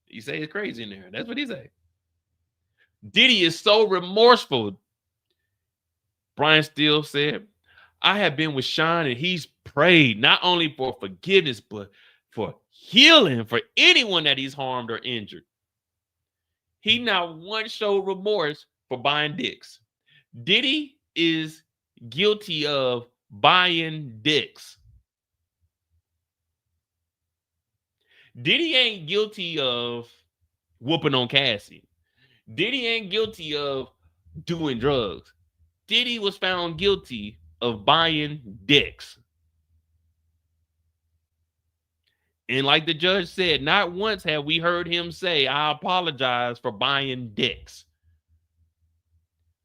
Speaker 3: it's crazy in there. That's what he said. Diddy is so remorseful. Brian Steele said, I have been with Sean and he's prayed not only for forgiveness, but for healing for anyone that he's harmed or injured. He not once showed remorse for buying dicks. Diddy is guilty of buying dicks. Diddy ain't guilty of whooping on Cassie. Diddy ain't guilty of doing drugs. Diddy was found guilty of buying dicks. And like the judge said, not once have we heard him say, I apologize for buying dicks.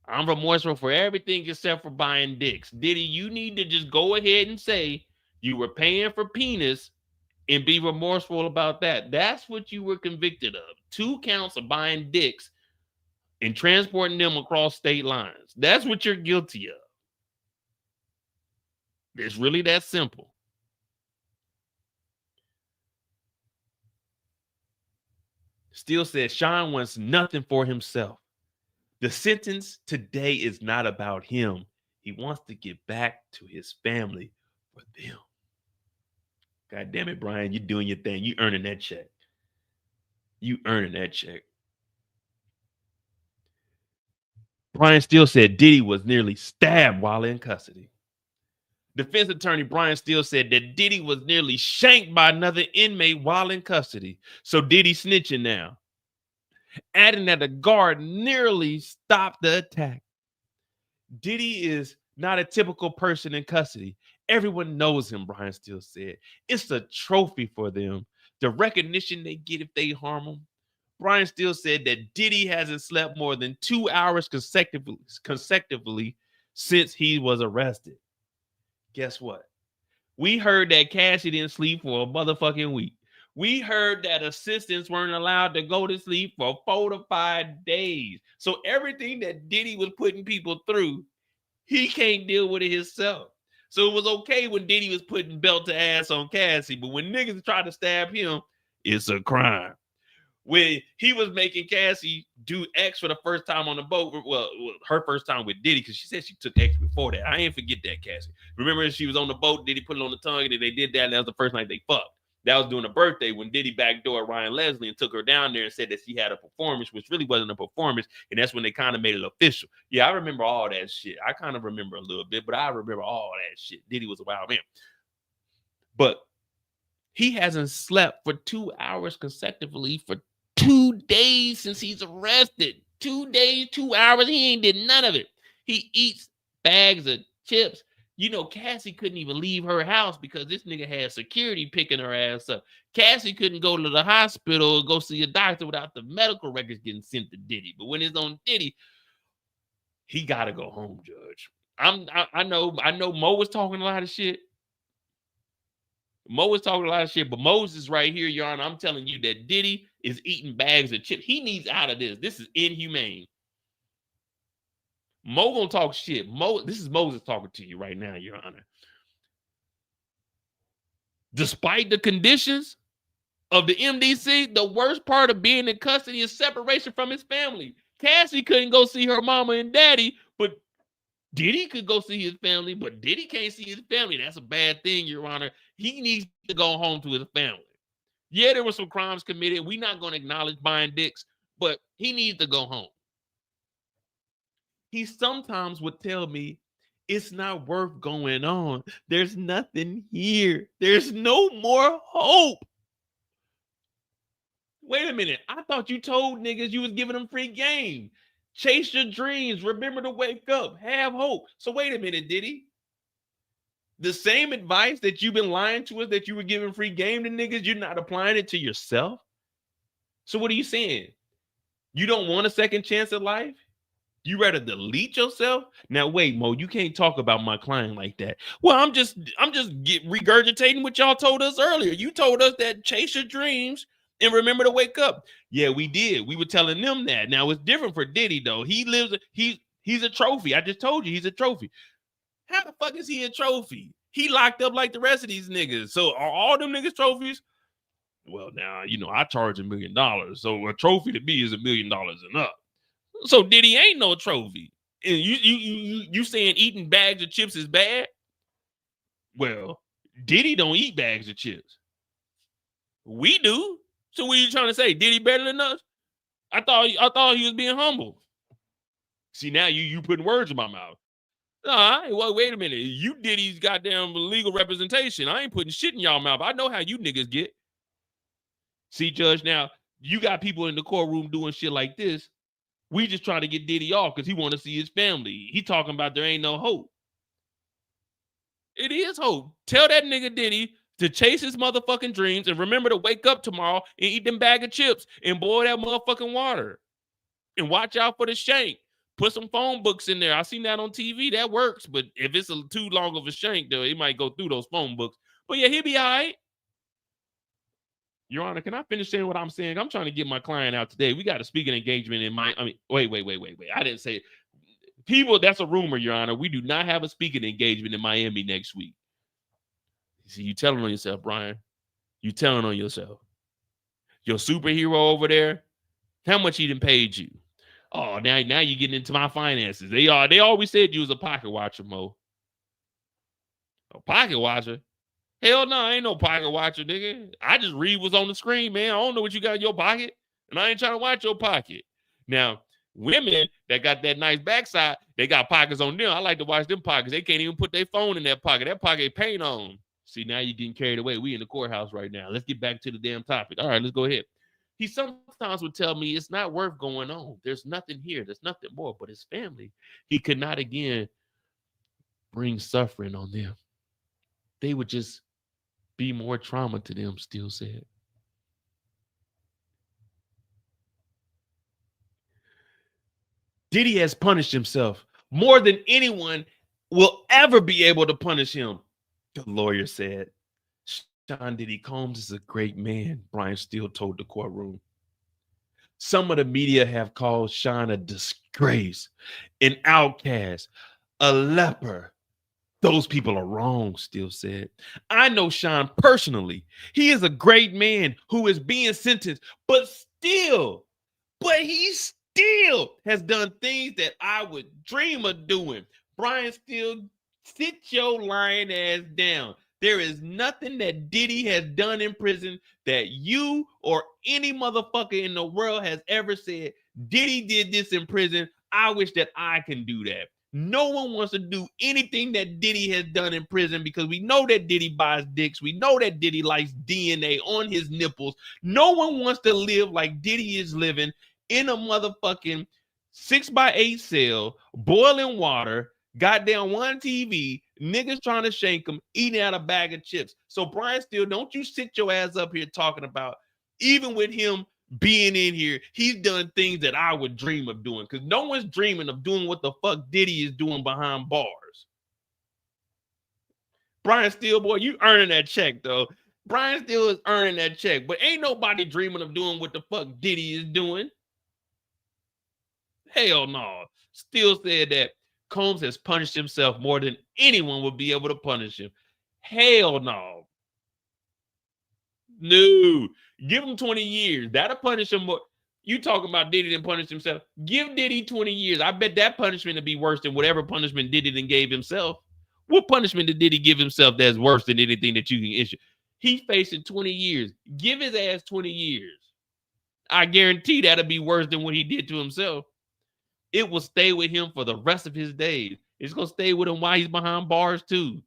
Speaker 3: I'm remorseful for everything except for buying dicks. Diddy, you need to just go ahead and say you were paying for penis and be remorseful about that. That's what you were convicted of. 2 counts of buying dicks and transporting them across state lines. That's what you're guilty of. It's really that simple. Steele said Sean wants nothing for himself. The sentence today is not about him. He wants to get back to his family for them. God damn it, Brian, you're doing your thing. You earning that check. You earning that check. Brian Steele said Diddy was nearly stabbed while in custody. Defense attorney Brian Steele said that Diddy was nearly shanked by another inmate while in custody. So Diddy snitching now. Adding that the guard nearly stopped the attack. Diddy is not a typical person in custody. Everyone knows him, Brian Steele said. It's a trophy for them. The recognition they get if they harm him. Brian Steele said that Diddy hasn't slept more than 2 hours consecutively since he was arrested. Guess what? We heard that Cassie didn't sleep for a motherfucking week. We heard that assistants weren't allowed to go to sleep for 4 to 5 days. So everything that Diddy was putting people through, he can't deal with it himself. So it was okay when Diddy was putting belt to ass on Cassie, but when niggas try to stab him, it's a crime. When he was making Cassie do X for the first time on the boat, well her first time with Diddy, because she said she took X before that. I ain't forget that, Cassie. Remember she was on the boat, Diddy put it on the tongue, and they did that, and that was the first night they fucked. That was during a birthday when Diddy backdoored Ryan Leslie and took her down there and said that she had a performance, which really wasn't a performance, and that's when they kind of made it official. Yeah, I remember all that shit. I kind of remember a little bit, but I remember all that shit. Diddy was a wild man. But he hasn't slept for 2 hours consecutively for 2 days since he's arrested. 2 days, 2 hours. He ain't did none of it. He eats bags of chips. You know, Cassie couldn't even leave her house because this nigga had security picking her ass up. Cassie couldn't go to the hospital or go see a doctor without the medical records getting sent to Diddy. But when it's on Diddy, he got to go home, Judge. I know Mo was talking a lot of shit. Mo is talking a lot of shit, but Moses right here, Your Honor, I'm telling you that Diddy is eating bags of chips. He needs out of this. This is inhumane. Mo gonna talk shit. This is Moses talking to you right now, Your Honor. Despite the conditions of the MDC, the worst part of being in custody is separation from his family. Cassie couldn't go see her mama and daddy, but Diddy could go see his family, but Diddy can't see his family. That's a bad thing, Your Honor. He needs to go home to his family. Yeah, there were some crimes committed. We're not going to acknowledge buying dicks, but he needs to go home. He sometimes would tell me, it's not worth going on. There's nothing here. There's no more hope. Wait a minute. I thought you told niggas you was giving them free game. Chase your dreams. Remember to wake up. Have hope. So wait a minute, Diddy. The same advice that you've been lying to us that you were giving free game to niggas, you're not applying it to yourself? So what are you saying? You don't want a second chance at life? You rather delete yourself? Now wait, Mo, you can't talk about my client like that. Well, I'm just regurgitating what y'all told us earlier. You told us that chase your dreams and remember to wake up. Yeah, we did. We were telling them that. Now it's different for Diddy though. He's a trophy. I just told you he's a trophy. How the fuck is he a trophy? He locked up like the rest of these niggas. So are all them niggas trophies? Well, now, I charge $1 million. So a trophy to me is $1 million and up. So Diddy ain't no trophy. And you saying eating bags of chips is bad? Well, Diddy don't eat bags of chips. We do. So what are you trying to say? Diddy better than us? I thought he was being humble. See, now you putting words in my mouth. Well, wait a minute. You Diddy's goddamn legal representation. I ain't putting shit in y'all mouth. I know how you niggas get. See, Judge, now you got people in the courtroom doing shit like this. We just try to get Diddy off because he want to see his family. He talking about there ain't no hope. It is hope. Tell that nigga Diddy to chase his motherfucking dreams and remember to wake up tomorrow and eat them bag of chips and boil that motherfucking water. And watch out for the shank. Put some phone books in there. I seen that on TV. That works. But if it's too long of a shank, though, he might go through those phone books. But yeah, he'll be all right. Your Honor, can I finish saying what I'm saying? I'm trying to get my client out today. We got a speaking engagement in my, wait. I didn't say it. People, that's a rumor, Your Honor. We do not have a speaking engagement in Miami next week. See, you telling on yourself, Brian. You telling on yourself. Your superhero over there, how much he done paid you? Oh, now you're getting into my finances. They always said you was a pocket watcher, Mo. A pocket watcher? Hell no, I ain't no pocket watcher, nigga. I just read what's on the screen, man. I don't know what you got in your pocket, and I ain't trying to watch your pocket. Now, women that got that nice backside, they got pockets on them. I like to watch them pockets. They can't even put their phone in that pocket. That pocket paint on. See, now you're getting carried away. We in the courthouse right now. Let's get back to the damn topic. All right, let's go ahead. He sometimes would tell me it's not worth going on. There's nothing here. There's nothing more. But his family, he could not again bring suffering on them. They would just be more trauma to them, still said. Diddy has punished himself more than anyone will ever be able to punish him, the lawyer said. Sean Diddy Combs is a great man, Brian Steele told the courtroom. Some of the media have called Sean a disgrace, an outcast, a leper. Those people are wrong, Steele said. I know Sean personally. He is a great man who is being sentenced, but he still has done things that I would dream of doing. Brian Steele, sit your lying ass down. There is nothing that Diddy has done in prison that you or any motherfucker in the world has ever said, Diddy did this in prison. I wish that I can do that. No one wants to do anything that Diddy has done in prison because we know that Diddy buys dicks. We know that Diddy likes DNA on his nipples. No one wants to live like Diddy is living in a motherfucking 6x8 cell, boiling water, goddamn one TV, niggas trying to shank him, eating out a bag of chips. So Brian Steele, don't you sit your ass up here talking about, even with him being in here, he's done things that I would dream of doing, because no one's dreaming of doing what the fuck Diddy is doing behind bars. Brian Steele, boy, you earning that check, though. Brian Steele is earning that check, but ain't nobody dreaming of doing what the fuck Diddy is doing. Hell no. Steele said that Combs has punished himself more than anyone would be able to punish him. Hell no. No. Give him 20 years. That'll punish him more. You talking about Diddy didn't punish himself. Give Diddy 20 years. I bet that punishment would be worse than whatever punishment Diddy then gave himself. What punishment did Diddy give himself that's worse than anything that you can issue? He facing 20 years. Give his ass 20 years. I guarantee that'll be worse than what he did to himself. It will stay with him for the rest of his days. It's going to stay with him while he's behind bars too.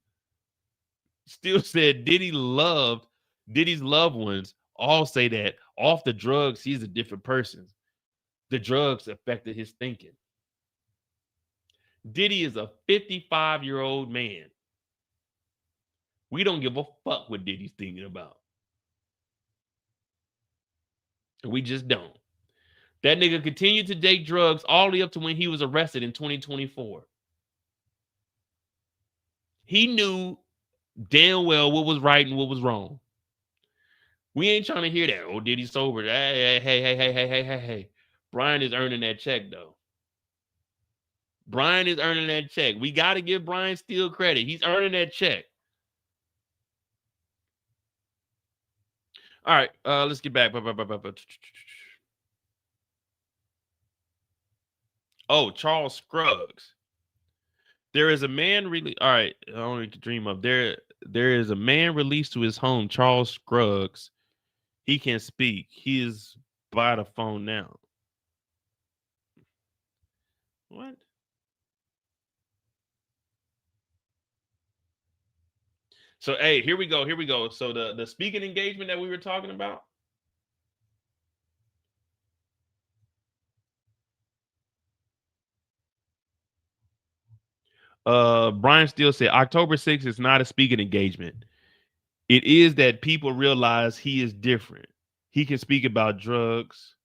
Speaker 3: Still said Diddy's loved ones all say that off the drugs, he's a different person. The drugs affected his thinking. Diddy is a 55-year-old man. We don't give a fuck what Diddy's thinking about. We just don't. That nigga continued to take drugs all the way up to when he was arrested in 2024. He knew damn well what was right and what was wrong. We ain't trying to hear that. Oh, Diddy's sober. Hey. Brian is earning that check, though. Brian is earning that check. We got to give Brian Steele credit. He's earning that check. All right, let's get back. Oh, Charles Scruggs. There is a man really. All right, I only to dream of there. There is a man released to his home, Charles Scruggs. He can speak. He is by the phone now. What? So, hey, here we go. Here we go. So the speaking engagement that we were talking about. Brian Steele said October 6th is not a speaking engagement. It is that people realize he is different. He can speak about drugs,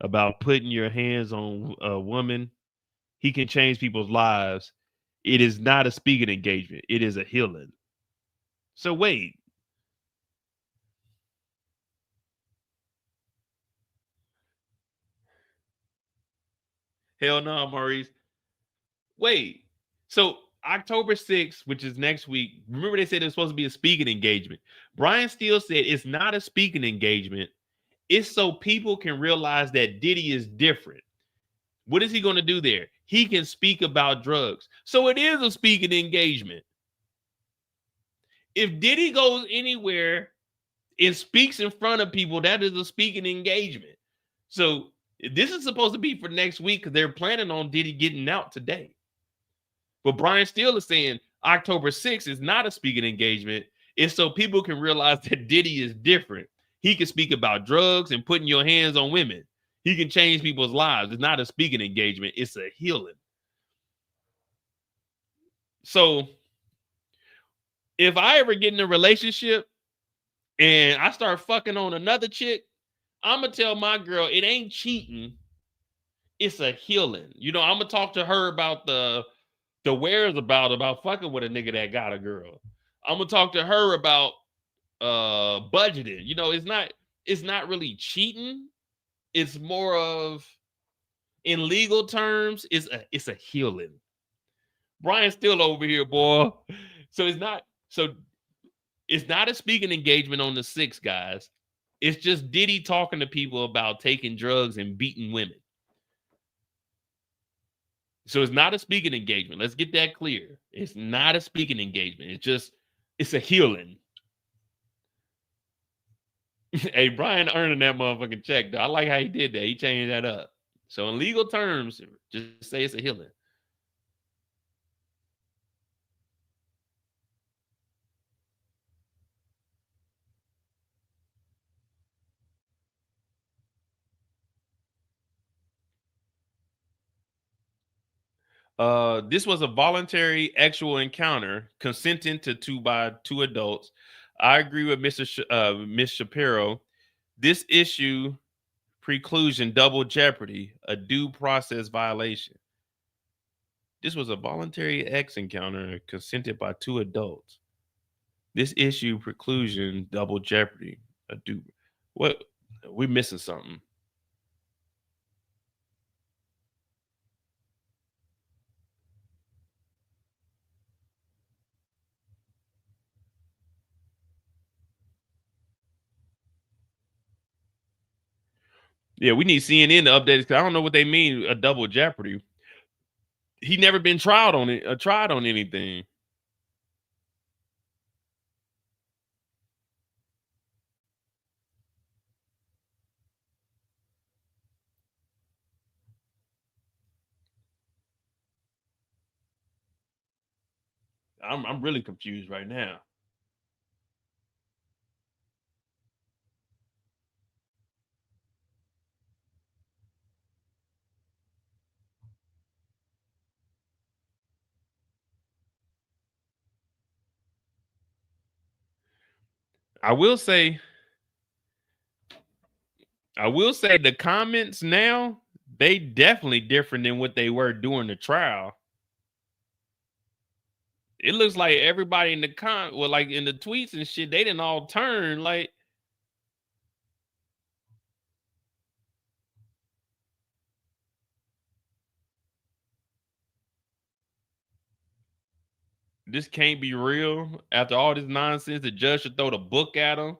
Speaker 3: about putting your hands on a woman. He can change people's lives. It is not a speaking engagement. It is a healing. So wait. Hell no, Maurice. Wait. So October 6th, which is next week, remember they said it's supposed to be a speaking engagement. Brian Steele said it's not a speaking engagement. It's so people can realize that Diddy is different. What is he going to do there? He can speak about drugs. So it is a speaking engagement. If Diddy goes anywhere and speaks in front of people, that is a speaking engagement. So this is supposed to be for next week because they're planning on Diddy getting out today. But Brian Steele is saying October 6th is not a speaking engagement. It's so people can realize that Diddy is different. He can speak about drugs and putting your hands on women. He can change people's lives. It's not a speaking engagement. It's a healing. So if I ever get in a relationship and I start fucking on another chick, I'm going to tell my girl it ain't cheating. It's a healing. You know, I'm going to talk to her about the wares about fucking with a nigga that got a girl. I'm going to talk to her about budgeting. You know, it's not really cheating. It's more of, in legal terms, it's a healing. Brian's still over here, boy. So it's not a speaking engagement on the 6th, guys. It's just Diddy talking to people about taking drugs and beating women. So it's not a speaking engagement. Let's get that clear. It's not a speaking engagement. It's a healing. Hey, Brian earning that motherfucking check, though. I like how he did that. He changed that up. So in legal terms, just say it's a healing. This was a voluntary actual encounter consenting to by two adults. I agree with Miss Shapiro. This issue preclusion double jeopardy, a due process violation. This was a voluntary X encounter consented by two adults. This issue preclusion double jeopardy, a due. What? We're missing something. Yeah, we need CNN to update because I don't know what they mean a double jeopardy. He never been tried on it, tried on anything. I'm really confused right now. I will say the comments now, they definitely different than what they were during the trial. It looks like everybody in the like in the tweets and shit, they didn't all turn like. This can't be real. After all this nonsense, the judge should throw the book at him.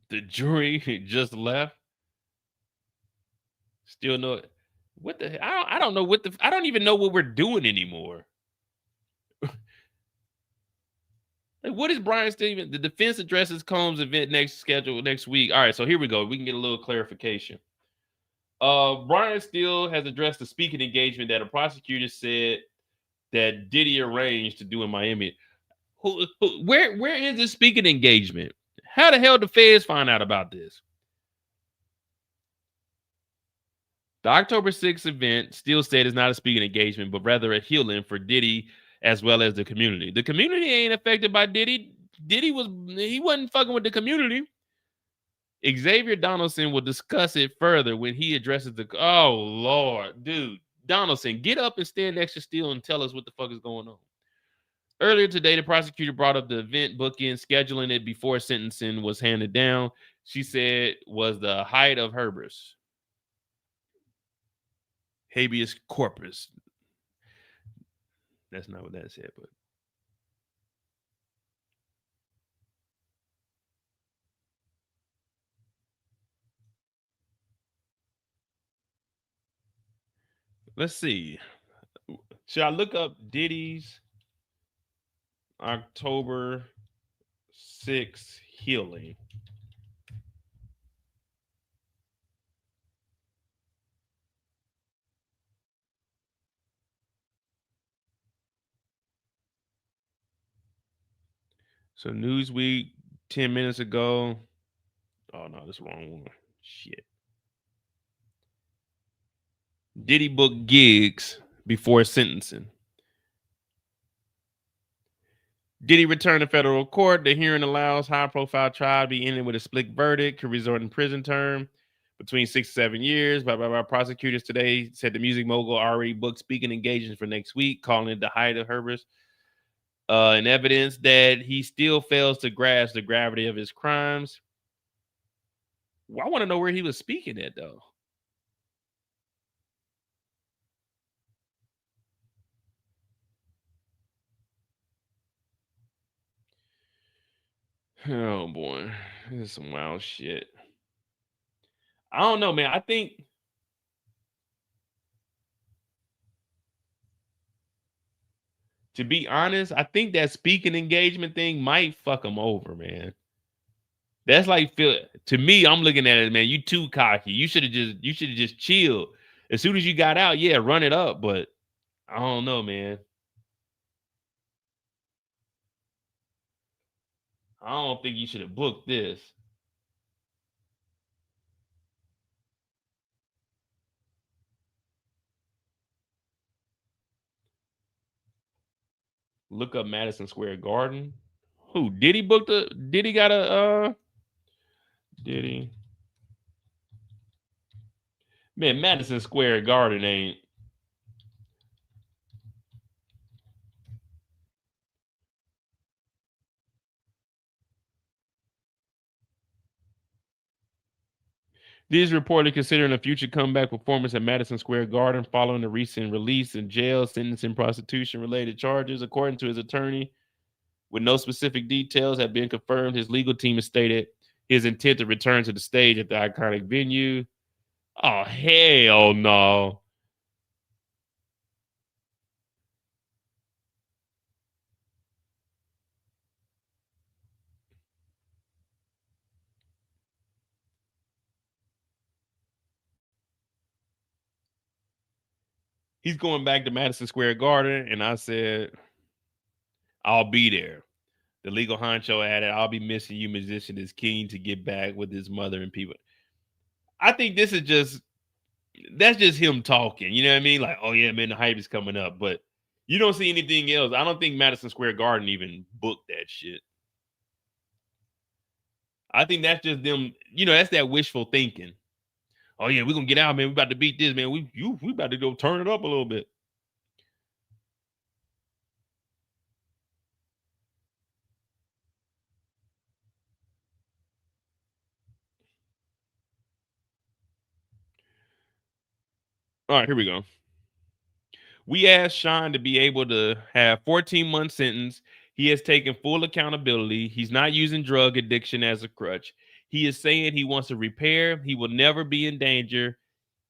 Speaker 3: The jury just left. Still no. What the? I don't know what the. I don't even know what we're doing anymore. Like, what is Brian Stevens? The defense addresses Combs' event next week. All right, so here we go. We can get a little clarification. Brian Steele has addressed the speaking engagement that a prosecutor said that Diddy arranged to do in Miami. Where is this speaking engagement? How the hell the feds find out about this? The October 6th event, Steele said, is not a speaking engagement, but rather a healing for Diddy as well as the community. The community ain't affected by Diddy. He wasn't fucking with the community. Xavier Donaldson will discuss it further when he addresses the. Oh Lord, dude, Donaldson, get up and stand next to Steele and tell us what the fuck is going on. Earlier today, the prosecutor brought up the event booking, scheduling it before sentencing was handed down. She said was the height of hubris. Habeas corpus. That's not what that said, but let's see. Should I look up Diddy's October 6th healing? So Newsweek 10 minutes ago. Oh no, that's the wrong one. Shit. Diddy booked gigs before sentencing. Diddy returned to federal court. The hearing allows high-profile trial to be ended with a split verdict, could result in prison term between 6 to 7 years. Prosecutors today said the music mogul already booked speaking engagements for next week, calling it the height of hubris. And evidence that he still fails to grasp the gravity of his crimes. Well, I want to know where he was speaking at, though. Oh boy, this is some wild shit. I don't know, man. I think to be honest, I think that speaking engagement thing might fuck him over, man. That's like to me, I'm looking at it, man. You too cocky. You should have just chilled. As soon as you got out, yeah, run it up. But I don't know, man. I don't think you should have booked this. Look up Madison Square Garden. Who Diddy booked a? Diddy got a? Diddy. Man, Madison Square Garden ain't. Diddy is reportedly considering a future comeback performance at Madison Square Garden following the recent release in jail, sentencing prostitution-related charges, according to his attorney. With no specific details have been confirmed, his legal team has stated his intent to return to the stage at the iconic venue. Oh, hell no. He's going back to Madison Square Garden, and I said, I'll be there. The legal honcho added, I'll be missing you, musician is keen to get back with his mother and people. I think this is that's just him talking. You know what I mean? Like, oh yeah, man, the hype is coming up. But you don't see anything else. I don't think Madison Square Garden even booked that shit. I think that's just them, that's that wishful thinking. Oh yeah, we're gonna get out, man. We about to beat this, man. We about to go turn it up a little bit. All right, here we go. We asked Sean to be able to have 14-month sentence. He has taken full accountability. He's not using drug addiction as a crutch. He is saying he wants to repair. He will never be in danger.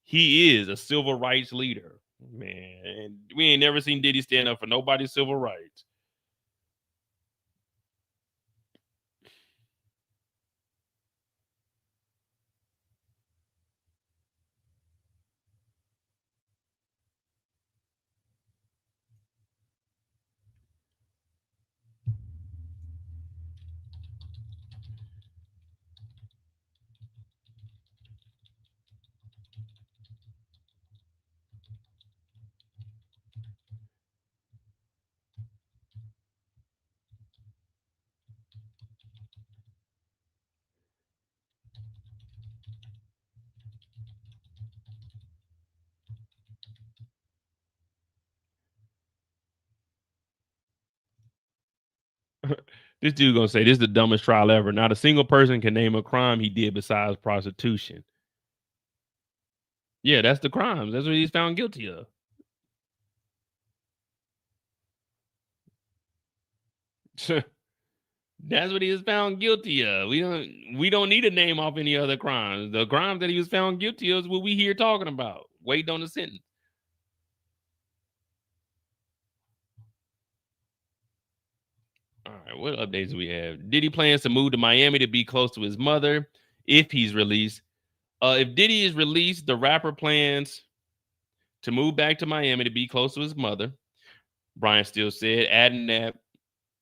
Speaker 3: He is a civil rights leader. Man, we ain't never seen Diddy stand up for nobody's civil rights. This dude gonna say this is the dumbest trial ever. Not a single person can name a crime he did besides prostitution. Yeah, that's the crimes. That's what he's found guilty of. That's what he was found guilty of. We don't need to name off any other crimes. The crimes that he was found guilty of is what we here talking about. Waiting on the sentence. All right, what updates do we have? Diddy plans to move to Miami to be close to his mother if he's released. If Diddy is released, the rapper plans to move back to Miami to be close to his mother. Brian Steele said, adding that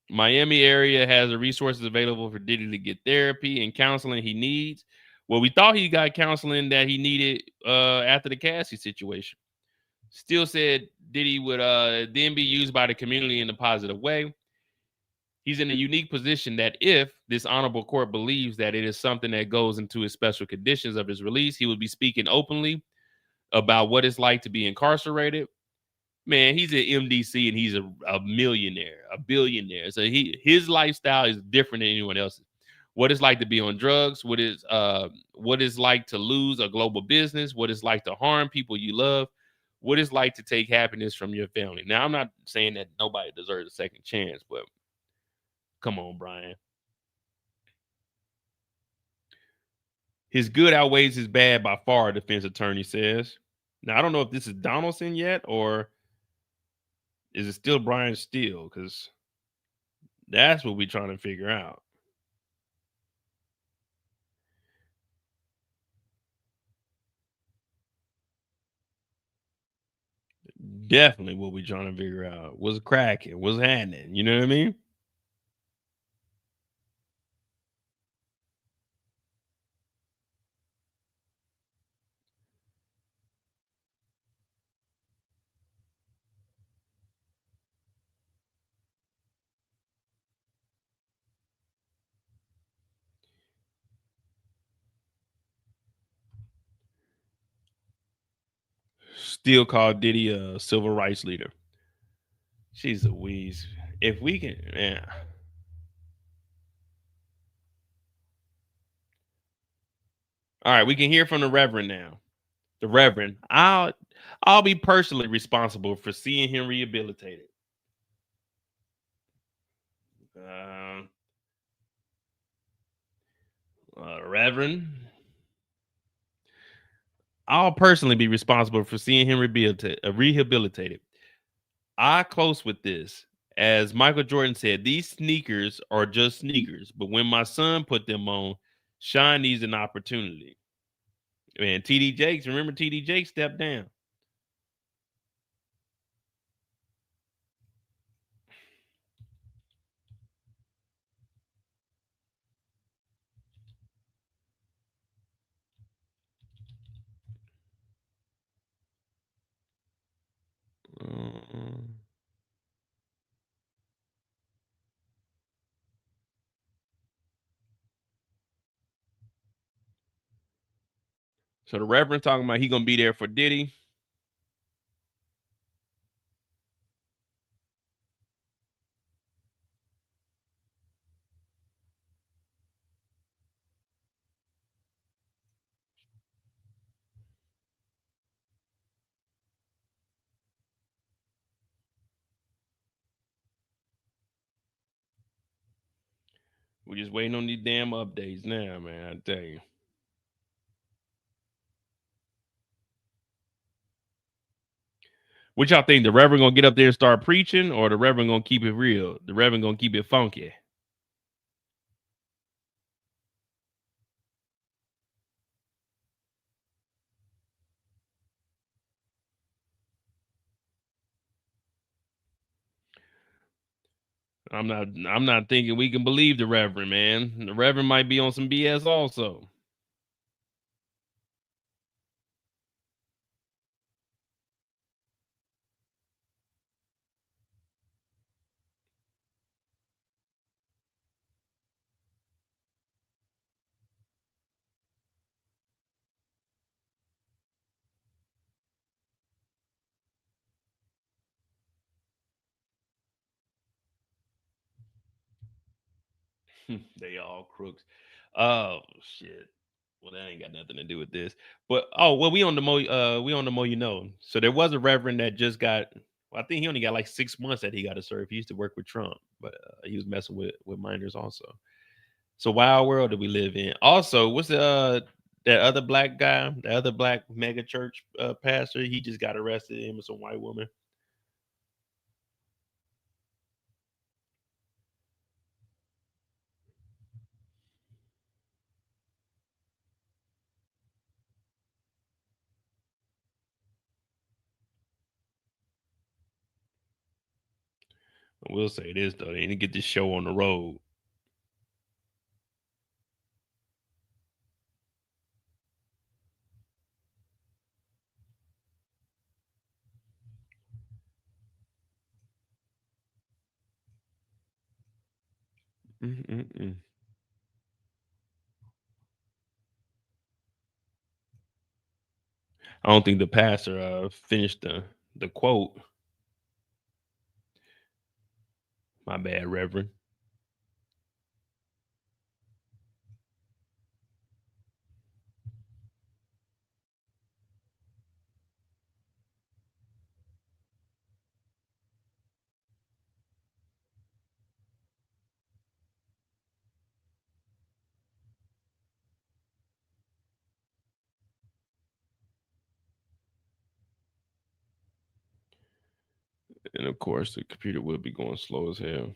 Speaker 3: Miami area has the resources available for Diddy to get therapy and counseling he needs. Well, we thought he got counseling that he needed after the Cassie situation. Steele said Diddy would then be used by the community in a positive way. He's in a unique position that if this honorable court believes that it is something that goes into his special conditions of his release, he will be speaking openly about what it's like to be incarcerated. Man, he's an MDC and he's a millionaire, a billionaire. So his lifestyle is different than anyone else's. What it's like to be on drugs, what is like to lose a global business, what it's like to harm people you love, what it's like to take happiness from your family. Now, I'm not saying that nobody deserves a second chance, but come on, Brian. His good outweighs his bad by far, defense attorney says. Now, I don't know if this is Donaldson yet or is it still Brian Steele? Because that's what we're trying to figure out. Definitely what we're trying to figure out. What's cracking? What's happening? You know what I mean? Still called Diddy a civil rights leader. She's a wheeze. If we can, man. All right, we can hear from the Reverend now. The Reverend. I'll be personally responsible for seeing him rehabilitated. Reverend. I'll personally be responsible for seeing him rehabilitated. I close with this. As Michael Jordan said, these sneakers are just sneakers, but when my son put them on, Sean needs an opportunity. Man, TD Jakes, remember TD Jakes stepped down. So the Reverend talking about he gonna be there for Diddy. We're just waiting on these damn updates now, man. I tell you. What y'all think? The Reverend gonna get up there and start preaching, or the Reverend gonna keep it real? The Reverend gonna keep it funky? I'm not thinking we can believe the Reverend, man. The Reverend might be on some BS also. They all crooks. Oh shit. Well, that ain't got nothing to do with this. But we on the Mo you know. So there was a Reverend that just got. Well, I think he only got like 6 months that he got to serve. He used to work with Trump, but he was messing with minors also. So wild world that we live in. Also, what's that other black guy, the other black mega church pastor? He just got arrested. Him and some white woman. I will say this though, they need to get this show on the road. Mm-mm-mm. I don't think the pastor finished the quote. My bad, Reverend. And of course, the computer will be going slow as hell.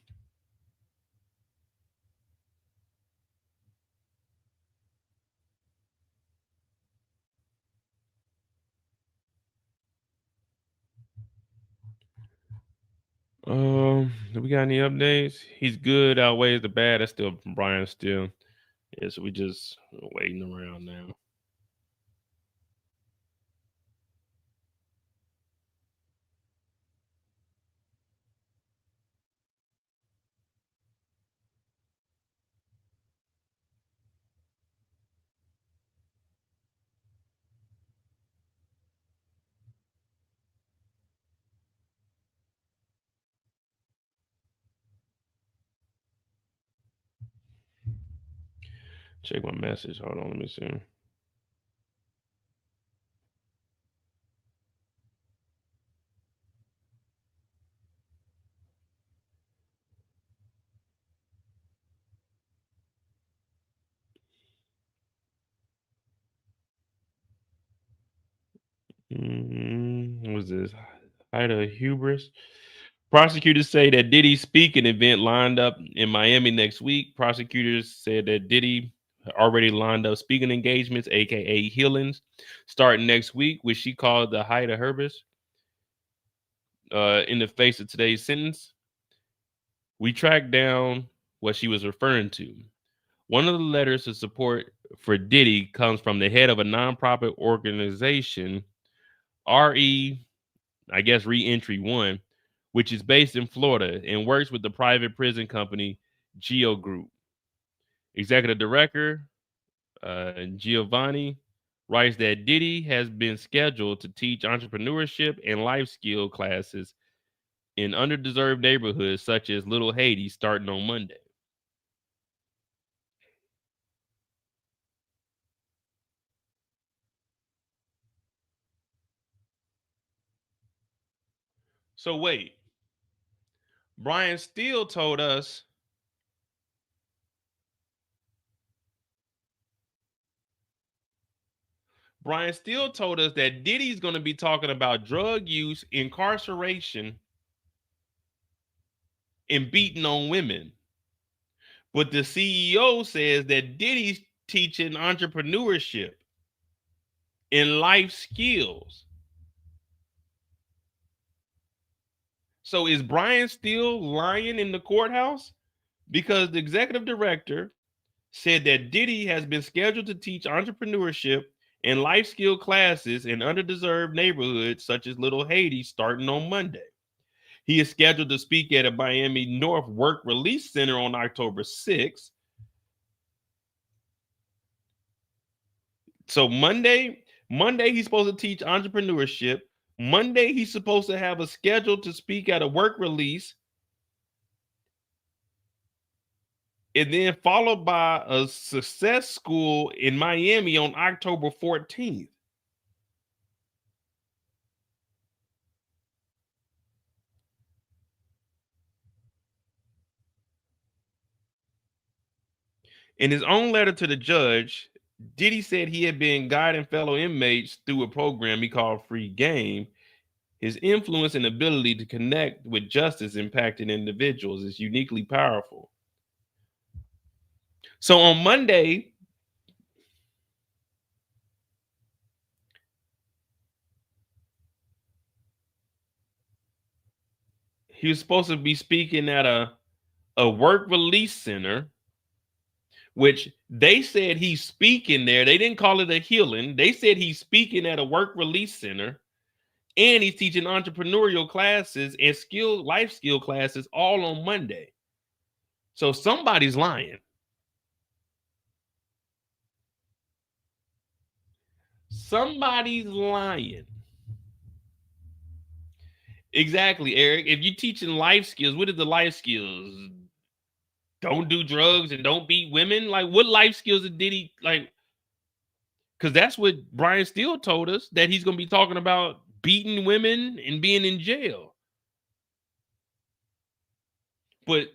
Speaker 3: Do we got any updates? He's good, outweighs the bad. That's still from Brian still. Yeah, so we just waiting around now. Check my message. Hold on, let me see. What was this? Height of hubris. Prosecutors say that Diddy's speaking event lined up in Miami next week. Prosecutors said that Diddy already lined up speaking engagements, aka healings, starting next week, which she called the height of hubris. In the face of today's sentence, we tracked down what she was referring to. One of the letters of support for Diddy comes from the head of a nonprofit organization, Reentry One, which is based in Florida and works with the private prison company Geo Group. Executive Director Giovanni writes that Diddy has been scheduled to teach entrepreneurship and life skill classes in underdeserved neighborhoods such as Little Haiti starting on Monday. So wait, Brian Steele told us that Diddy's going to be talking about drug use, incarceration, and beating on women. But the CEO says that Diddy's teaching entrepreneurship and life skills. So is Brian Steele lying in the courthouse? Because the executive director said that Diddy has been scheduled to teach entrepreneurship and life skill classes in underdeserved neighborhoods such as Little Haiti starting on Monday. He is scheduled to speak at a Miami North Work Release Center on October 6th. So Monday he's supposed to teach entrepreneurship. Monday he's supposed to have a schedule to speak at a work release. And then followed by a success school in Miami on October 14th. In his own letter to the judge, Diddy said he had been guiding fellow inmates through a program he called Free Game. His influence and ability to connect with justice impacted individuals is uniquely powerful. So on Monday, he was supposed to be speaking at a work release center, which they said he's speaking there. They didn't call it a healing. They said he's speaking at a work release center, and he's teaching entrepreneurial classes and life skill classes all on Monday. So somebody's lying. Somebody's lying. Exactly, Eric. If you're teaching life skills, what are the life skills? Don't do drugs and don't beat women? Like, what life skills did he like? Because that's what Brian Steele told us, that he's going to be talking about beating women and being in jail. But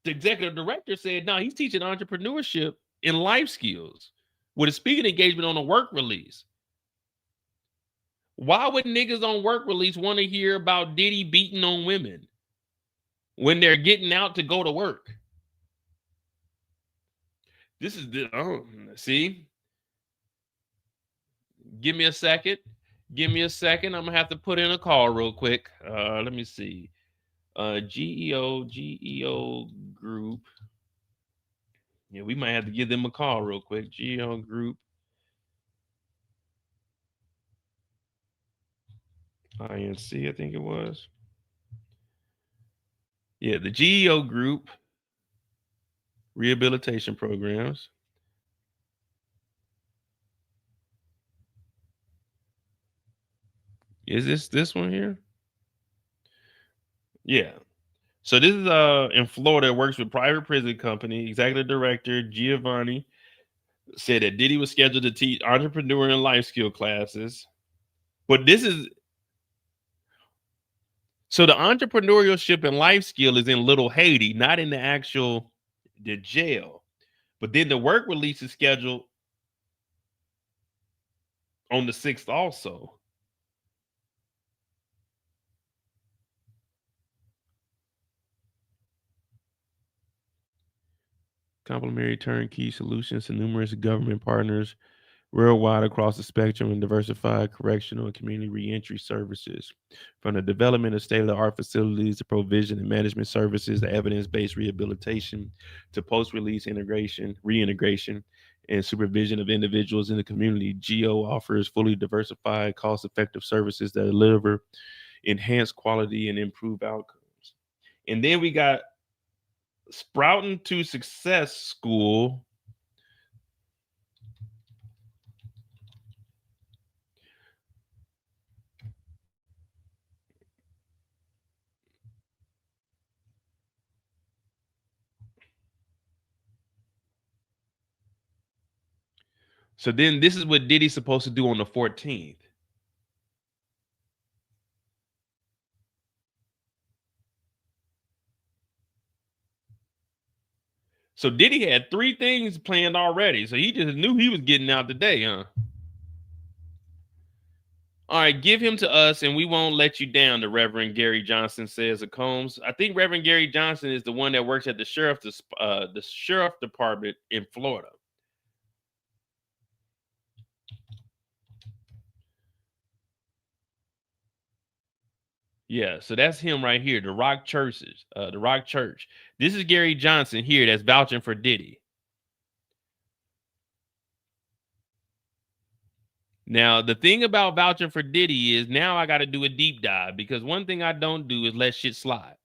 Speaker 3: the executive director said, no, he's teaching entrepreneurship and life skills with a speaking engagement on a work release. Why would niggas on work release want to hear about Diddy beating on women when they're getting out to go to work? This is the see. Give me a second. I'm gonna have to put in a call real quick. Let me see. GEO Group. Yeah, we might have to give them a call real quick. GEO Group. INC, I think it was. Yeah, the GEO Group rehabilitation programs. Is this one here? Yeah. So this is in Florida. It works with private prison company. Executive director Giovanni said that Diddy was scheduled to teach entrepreneur and life skill classes. But this is so the entrepreneurship and life skill is in Little Haiti, not in the jail. But then the work release is scheduled on the 6th also. complementary turnkey solutions to numerous government partners worldwide across the spectrum and diversified correctional and community reentry services. From the development of state-of-the-art facilities, the provision and management services, the evidence-based rehabilitation, to post-release reintegration, and supervision of individuals in the community, GEO offers fully diversified, cost-effective services that deliver enhanced quality and improve outcomes. And then we got Sprouting to Success School. So then this is what Diddy's supposed to do on the 14th. So Diddy had 3 things planned already. So he just knew he was getting out today, huh? All right, give him to us and we won't let you down, the Reverend Gary Johnson says of Combs. I think Reverend Gary Johnson is the one that works at the sheriff department in Florida. Yeah, so that's him right here, the Rock Churches, the Rock Church. This is Gary Johnson here that's vouching for Diddy. Now, the thing about vouching for Diddy is now I got to do a deep dive because one thing I don't do is let shit slide.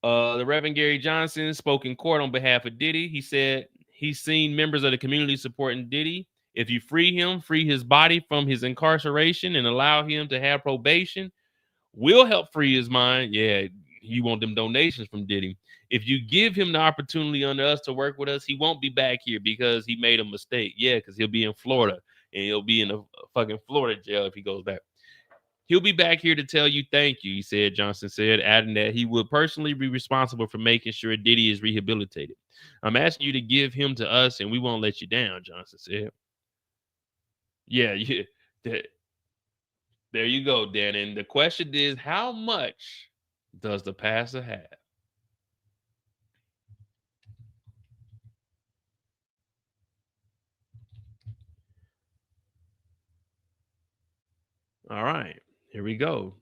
Speaker 3: The Reverend Gary Johnson spoke in court on behalf of Diddy. He said he's seen members of the community supporting Diddy. If you free him, free his body from his incarceration and allow him to have probation, will help free his mind. Yeah, you want them donations from Diddy. If you give him the opportunity under us to work with us, he won't be back here because he made a mistake. Yeah, because he'll be in Florida and he'll be in a fucking Florida jail if he goes back. He'll be back here to tell you thank you, he said, Johnson said, adding that he would personally be responsible for making sure Diddy is rehabilitated. I'm asking you to give him to us and we won't let you down, Johnson said. Yeah, there you go, Dan. And the question is, how much does the pastor have? All right, here we go.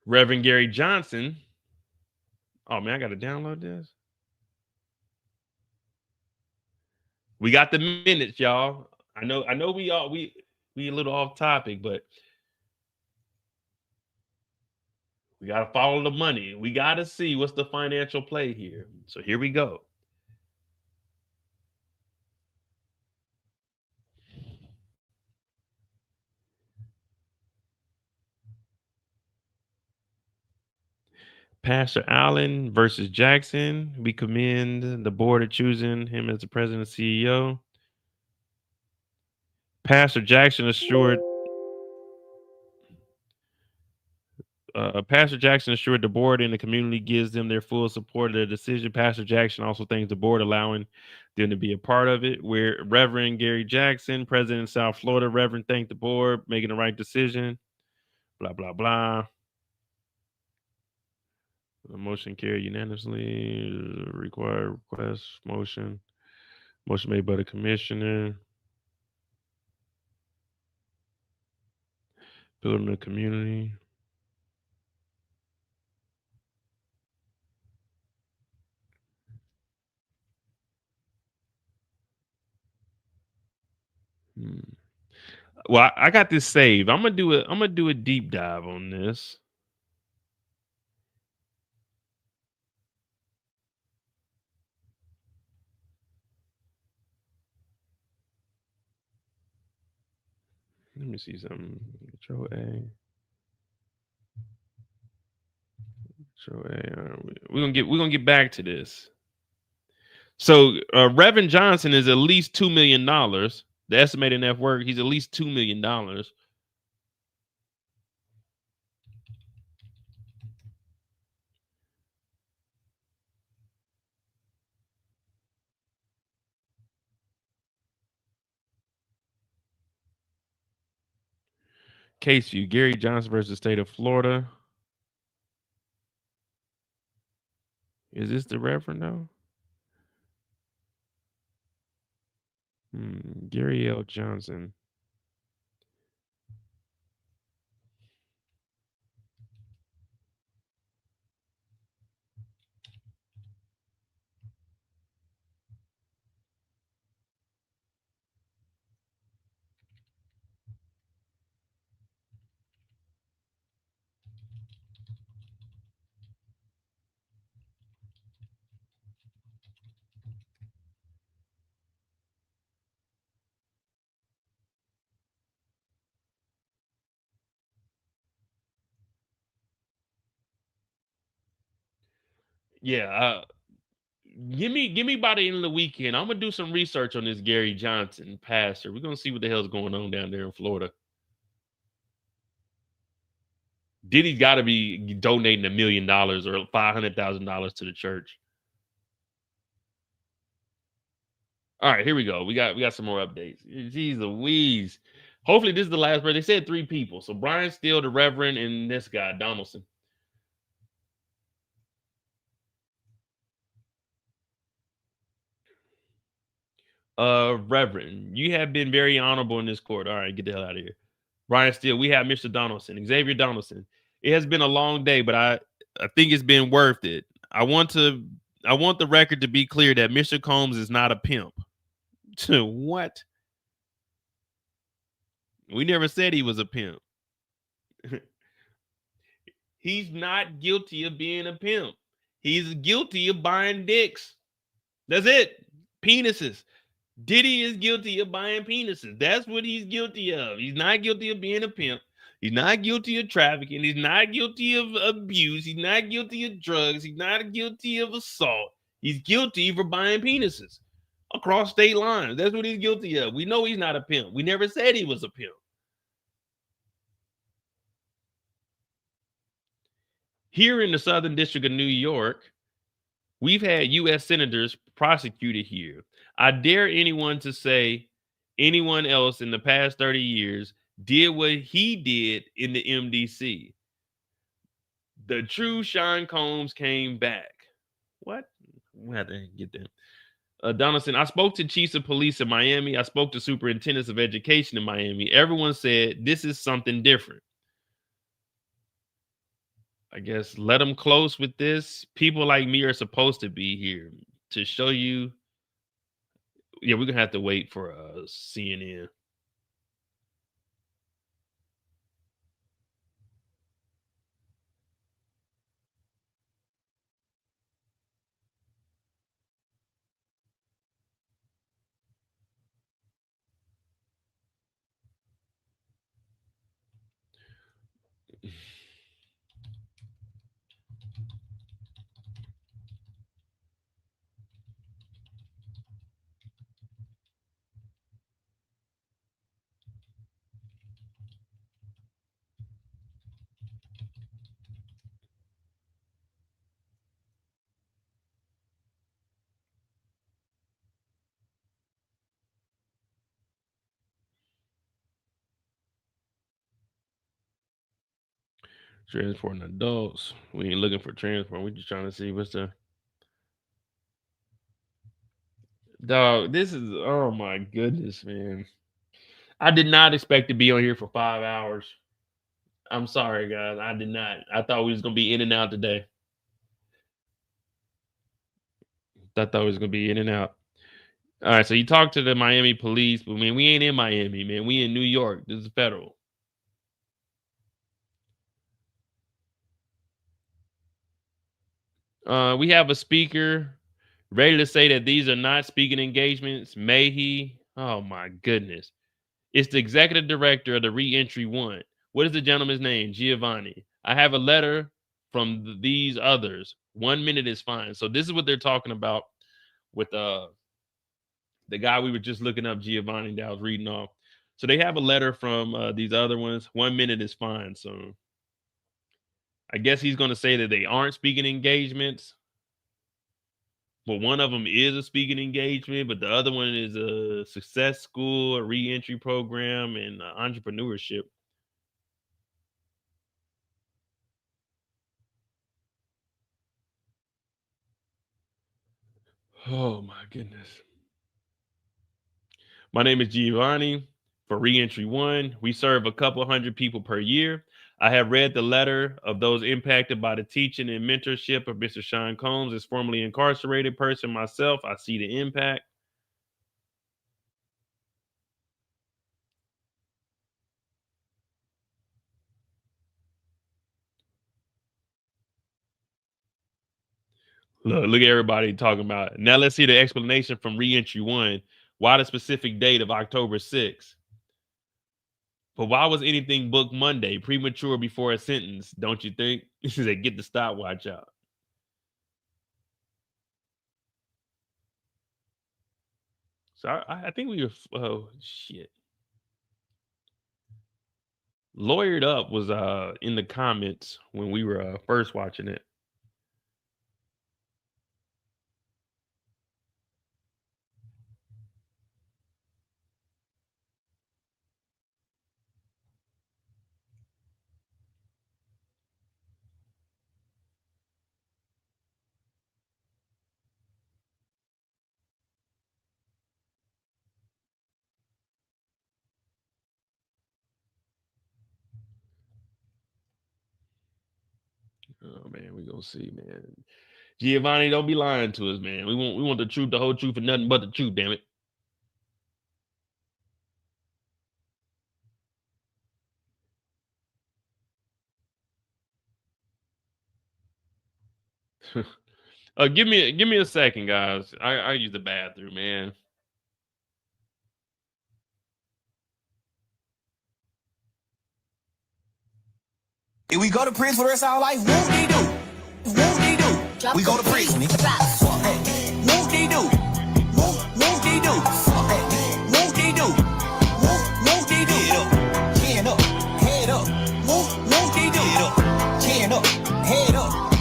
Speaker 3: Reverend Gary Johnson. Oh man, I gotta download this. We got the minutes, y'all. I know we a little off topic, but we gotta follow the money. We gotta see what's the financial play here. So here we go. Pastor Allen versus Jackson. We commend the board of choosing him as the president and CEO. Pastor Jackson assured the board and the community gives them their full support of their decision. Pastor Jackson also thanks the board allowing them to be a part of it. Where Reverend Gary Jackson, president of South Florida, Reverend thanked the board, making the right decision. Blah, blah, blah. The motion carried unanimously. Required request motion. Motion made by the commissioner. Building a community. Well, I got this saved. I'm gonna do a deep dive on this. Let me see something. Control A. Control A. We're gonna get back to this. So Reverend Johnson is at least $2 million. The estimated net worth, he's at least $2 million. Case view: Gary Johnson versus state of Florida. Is this the Reverend though? Gary L. Johnson. Yeah, give me by the end of the weekend. I'm gonna do some research on this Gary Johnson pastor. We're gonna see what the hell's going on down there in Florida. Diddy's got to be donating $1 million or $500,000 to the church. All right, here we go. We got some more updates. Jeez Louise. Hopefully this is the last birthday. They said 3 people. So Brian Steele, the Reverend, and this guy, Donaldson. Reverend, you have been very honorable in this court. All right, get the hell out of here. Brian Steele, we have Mr. Donaldson, Xavier Donaldson. It has been a long day, but I think it's been worth it. I want the record to be clear that Mr. Combs is not a pimp. What? We never said he was a pimp. He's not guilty of being a pimp. He's guilty of buying dicks. That's it. Penises. Diddy is guilty of buying penises. That's what he's guilty of. He's not guilty of being a pimp. He's not guilty of trafficking. He's not guilty of abuse. He's not guilty of drugs. He's not guilty of assault. He's guilty for buying penises across state lines. That's what he's guilty of. We know he's not a pimp. We never said he was a pimp. Here in the Southern District of New York, we've had U.S. senators prosecuted here. I dare anyone to say anyone else in the past 30 years did what he did in the MDC. The true Sean Combs came back. What? We had to get that. Donaldson, I spoke to chiefs of police in Miami. I spoke to superintendents of education in Miami. Everyone said this is something different. I guess let them close with this. People like me are supposed to be here to show you. Yeah, we're gonna have to wait for CNN. Transporting adults. We ain't looking for transport. We're just trying to see what's the dog. This is, oh my goodness, man. I did not expect to be on here for 5 hours. I'm sorry, guys. I did not. I thought we was gonna be in and out today. I thought we was gonna be in and out. All right, so you talked to the Miami police, but man, we ain't in Miami, man. We in New York. This is federal. We have a speaker ready to say that these are not speaking engagements. May he? Oh my goodness. It's the executive director of the Reentry One. What is the gentleman's name? Giovanni. I have a letter from these others. 1 minute is fine. So this is what they're talking about with the guy we were just looking up, Giovanni, that I was reading off. So they have a letter from these other ones. 1 minute is fine. So I guess he's going to say that they aren't speaking engagements. But one of them is a speaking engagement, but the other one is a success school, a reentry program, and entrepreneurship. Oh my goodness. My name is Giovanni. For Reentry One, we serve a couple hundred people per year. I have read the letter of those impacted by the teaching and mentorship of Mr. Sean Combs. As formerly incarcerated person myself, I see the impact. Look at everybody talking about it. Now let's see the explanation from Reentry One. Why the specific date of October 6th? But why was anything booked Monday, premature before a sentence? Don't you think? This is a get the stopwatch out. So I think we were. Oh shit. Lawyered Up was in the comments when we were first watching it. Oh man, we gonna see, man. Giovanni, don't be lying to us, man. We want the truth, the whole truth, and nothing but the truth. Damn it. Give me a second, guys. I use the bathroom, man.
Speaker 4: If we go to prison for the rest of our life, whoop-de-doo. Whoop-de-doo. We go to prison. Fuck that. Whoop-de-doo. Whoop-de-doo. Fuck that. Whoop-de-doo. Whoop-de-doo. Chin up, head up. Whoop-de-doo. Chin up, head up.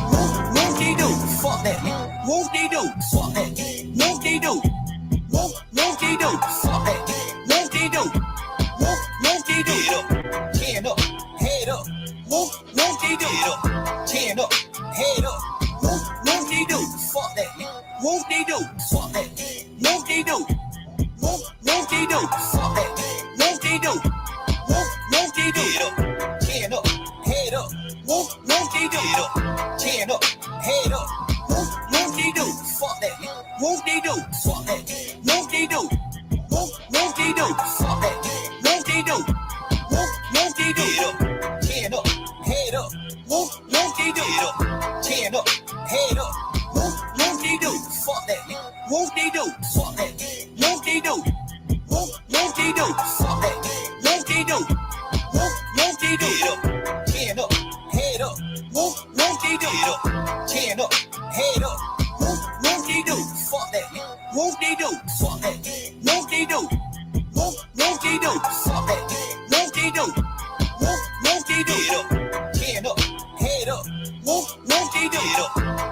Speaker 4: Whoop-de-doo. Fuck that. Whoop-de-doo. Fuck that. Whoop-de-doo. Whoop-de-doo. Fuck that. Whoop-de-doo. Whoop-de-doo. Chin up, head up. Whoop-de-doo. Chin up, head up. Whoop-de-doo. Fuck that. Whoop-de-doo. Fuck that. Whoop-de-doo. Whoop-de-doo. Fuck that. Whoop-de-doo. Whoop-de-doo. Chin up, head up. Whoop-de-doo. Chin up, head up. Whoop-de-doo. Fuck that. Whoop-de-doo. Fuck that. Whoop-de-doo. Whoop-de-doo. Fuck that. Whoop-de-doo. Whoop-de-doo. Chin up, head up. Whoop-de-doo. Chin up, head up. Whoop-de-doo. Fuck that. Whoop-de-doo. Fuck that. Whoop-de-doo. Whoop-de-doo. Fuck that. Whoop-de-doo. Whoop-de-doo. Chin up, head up. Whoop-de-doo. Chin up, head up. Whoop-de-doo. Fuck that. Whoop-de-doo. Fuck that. Whoop-de-doo. Whoop-de-doo. Fuck that. Whoop-de-doo. Whoop-de-doo. Chin up, head up. Whoop-de-doo.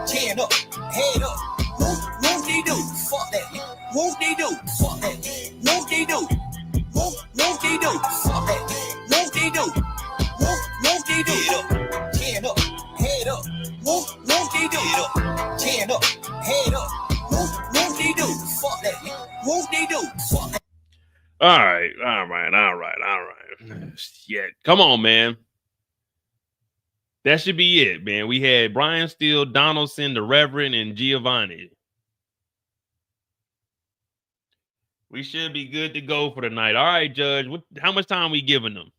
Speaker 4: Chin up, head up. Whoop-de-doo. Fuck that. Whoop-de-doo. Fuck that. Whoop-de-doo. Whoop-de-doo. Fuck that. Whoop-de-doo. Whoop-de-doo. Chin up, head up. Whoop-de-doo. Chin up, head up. Whoop-de-doo. Fuck that. Whoop-de-doo. Fuck that.
Speaker 3: All right. Shit. Come on, man. That should be it, man. We had Brian Steele, Donaldson, the Reverend, and Giovanni. We should be good to go for the night. All right, Judge. How much time we giving them?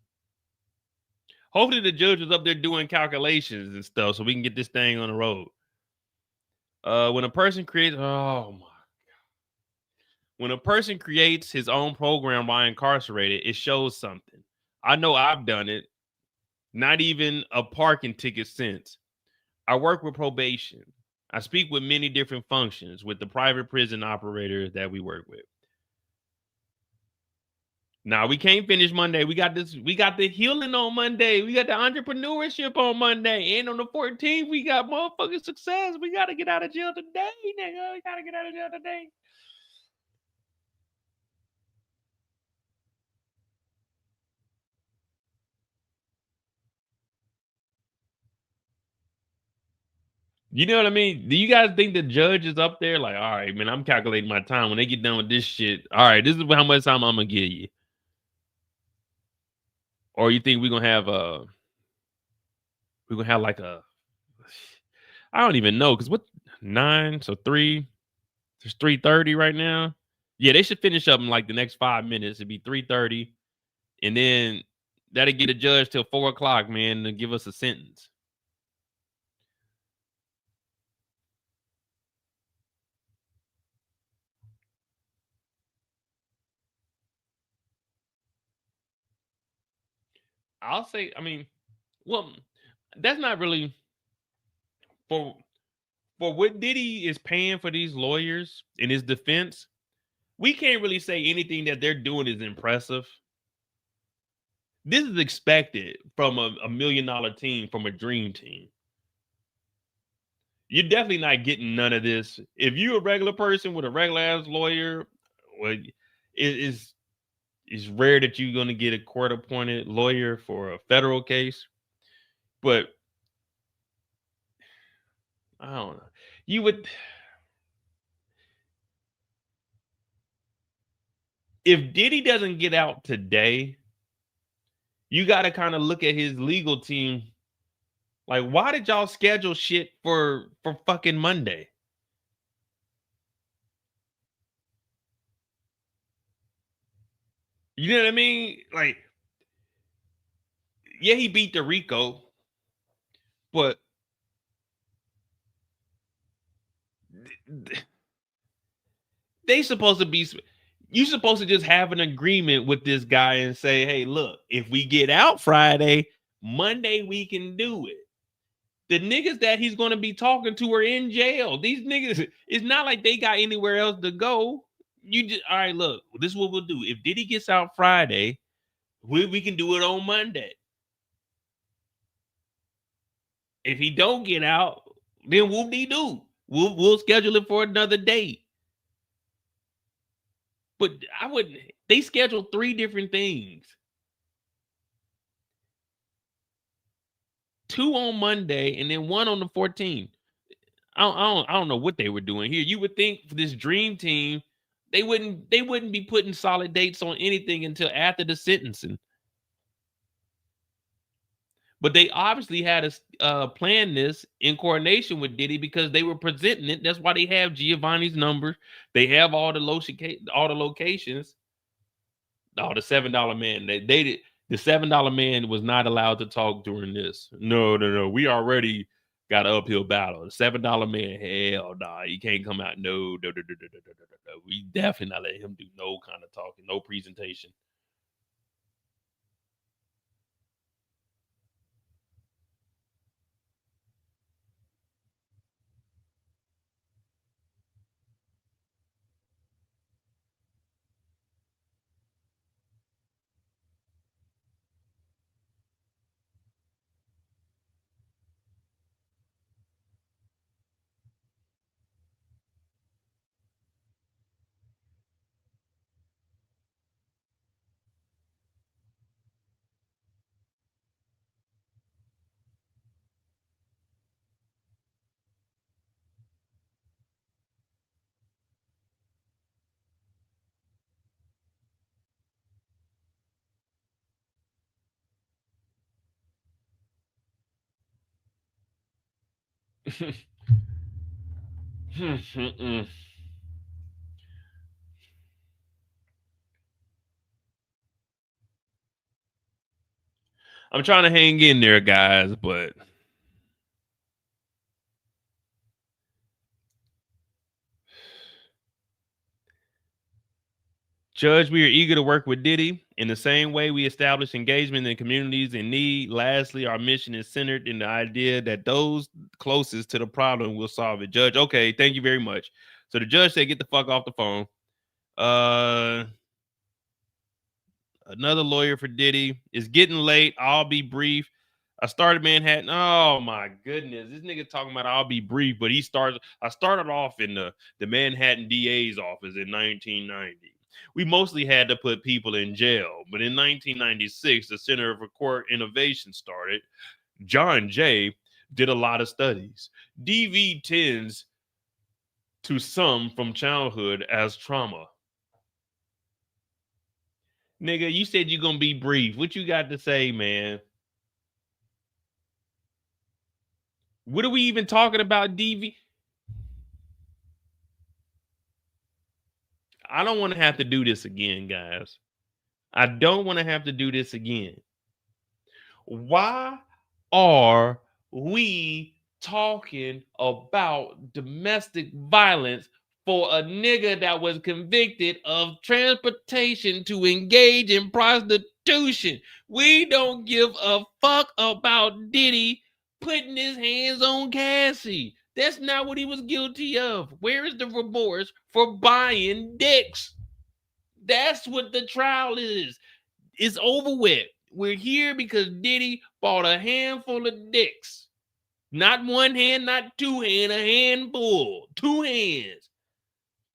Speaker 3: Hopefully the judge was up there doing calculations and stuff so we can get this thing on the road. When a person creates, when a person creates his own program while incarcerated, it shows something. I know I've done it. Not even a parking ticket since. I work with probation. I speak with many different functions with the private prison operators that we work with. Now we can't finish Monday. We got the healing on Monday. We got the entrepreneurship on Monday. And on the 14th, we got motherfucking success. We got to get out of jail today, nigga. We got to get out of jail today. You know what I mean? Do you guys think the judge is up there like, all right, man, I'm calculating my time when they get done with this shit? All right, this is how much time I'm gonna give you. Or you think we're gonna have like a, I don't even know, because what 9, so 3, there's 3:30 right now. Yeah, they should finish up in like the next 5 minutes. It'd be 3:30, and then that'll get a judge till 4 o'clock, man, to give us a sentence. I'll say, I mean, well, that's not really for what Diddy is paying for these lawyers in his defense. We can't really say anything that they're doing is impressive. This is expected from a $1 million team, from a dream team. You're definitely not getting none of this. If you're a regular person with a regular ass lawyer, well, it's rare that you're going to get a court appointed lawyer for a federal case. But I don't know. You would, if Diddy doesn't get out today, you got to kind of look at his legal team. Like, why did y'all schedule shit for fucking Monday? You know what I mean? Like, yeah, he beat the Rico, but they supposed to be, you supposed to just have an agreement with this guy and say, hey, look, if we get out Friday, Monday we can do it. The niggas that he's going to be talking to are in jail. These niggas, it's not like they got anywhere else to go. You just, all right, look, this is what we'll do. If Diddy gets out Friday, we can do it on Monday. If he don't get out, then whoop-de-doo. We'll schedule it for another date. But I wouldn't, they scheduled 3 different things. 2 on Monday and then 1 on the 14th. I don't know what they were doing here. You would think for this dream team, they wouldn't be putting solid dates on anything until after the sentencing. But they obviously had to plan this in coordination with Diddy because they were presenting it. That's why they have Giovanni's number. They have all the locations. Oh, the $7 man. They did. The $7 man was not allowed to talk during this. No. We already got an uphill battle. The $7 man, hell nah, he can't come out. No. We definitely not let him do no kind of talking, no presentation. I'm trying to hang in there, guys, but Judge, we are eager to work with Diddy in the same way we establish engagement in communities in need. Lastly, our mission is centered in the idea that those closest to the problem will solve it. Judge, okay, thank you very much. So the judge said, get the fuck off the phone. Another lawyer for Diddy. It's getting late. I'll be brief. I started Manhattan. Oh my goodness. This nigga talking about I'll be brief, but I started off in the Manhattan DA's office in 1990. We mostly had to put people in jail, but in 1996, the Center for Court Innovation started. John Jay did a lot of studies. DV tends to some from childhood as trauma. Nigga, you said you're gonna be brief. What you got to say, man? What are we even talking about, DV? I don't want to have to do this again, guys. I don't want to have to do this again. Why are we talking about domestic violence for a nigga that was convicted of transportation to engage in prostitution? We don't give a fuck about Diddy putting his hands on Cassie. That's not what he was guilty of. Where is the remorse for buying dicks? That's what the trial is. It's over with. We're here because Diddy bought a handful of dicks. Not one hand, not two hands, a handful. Two hands.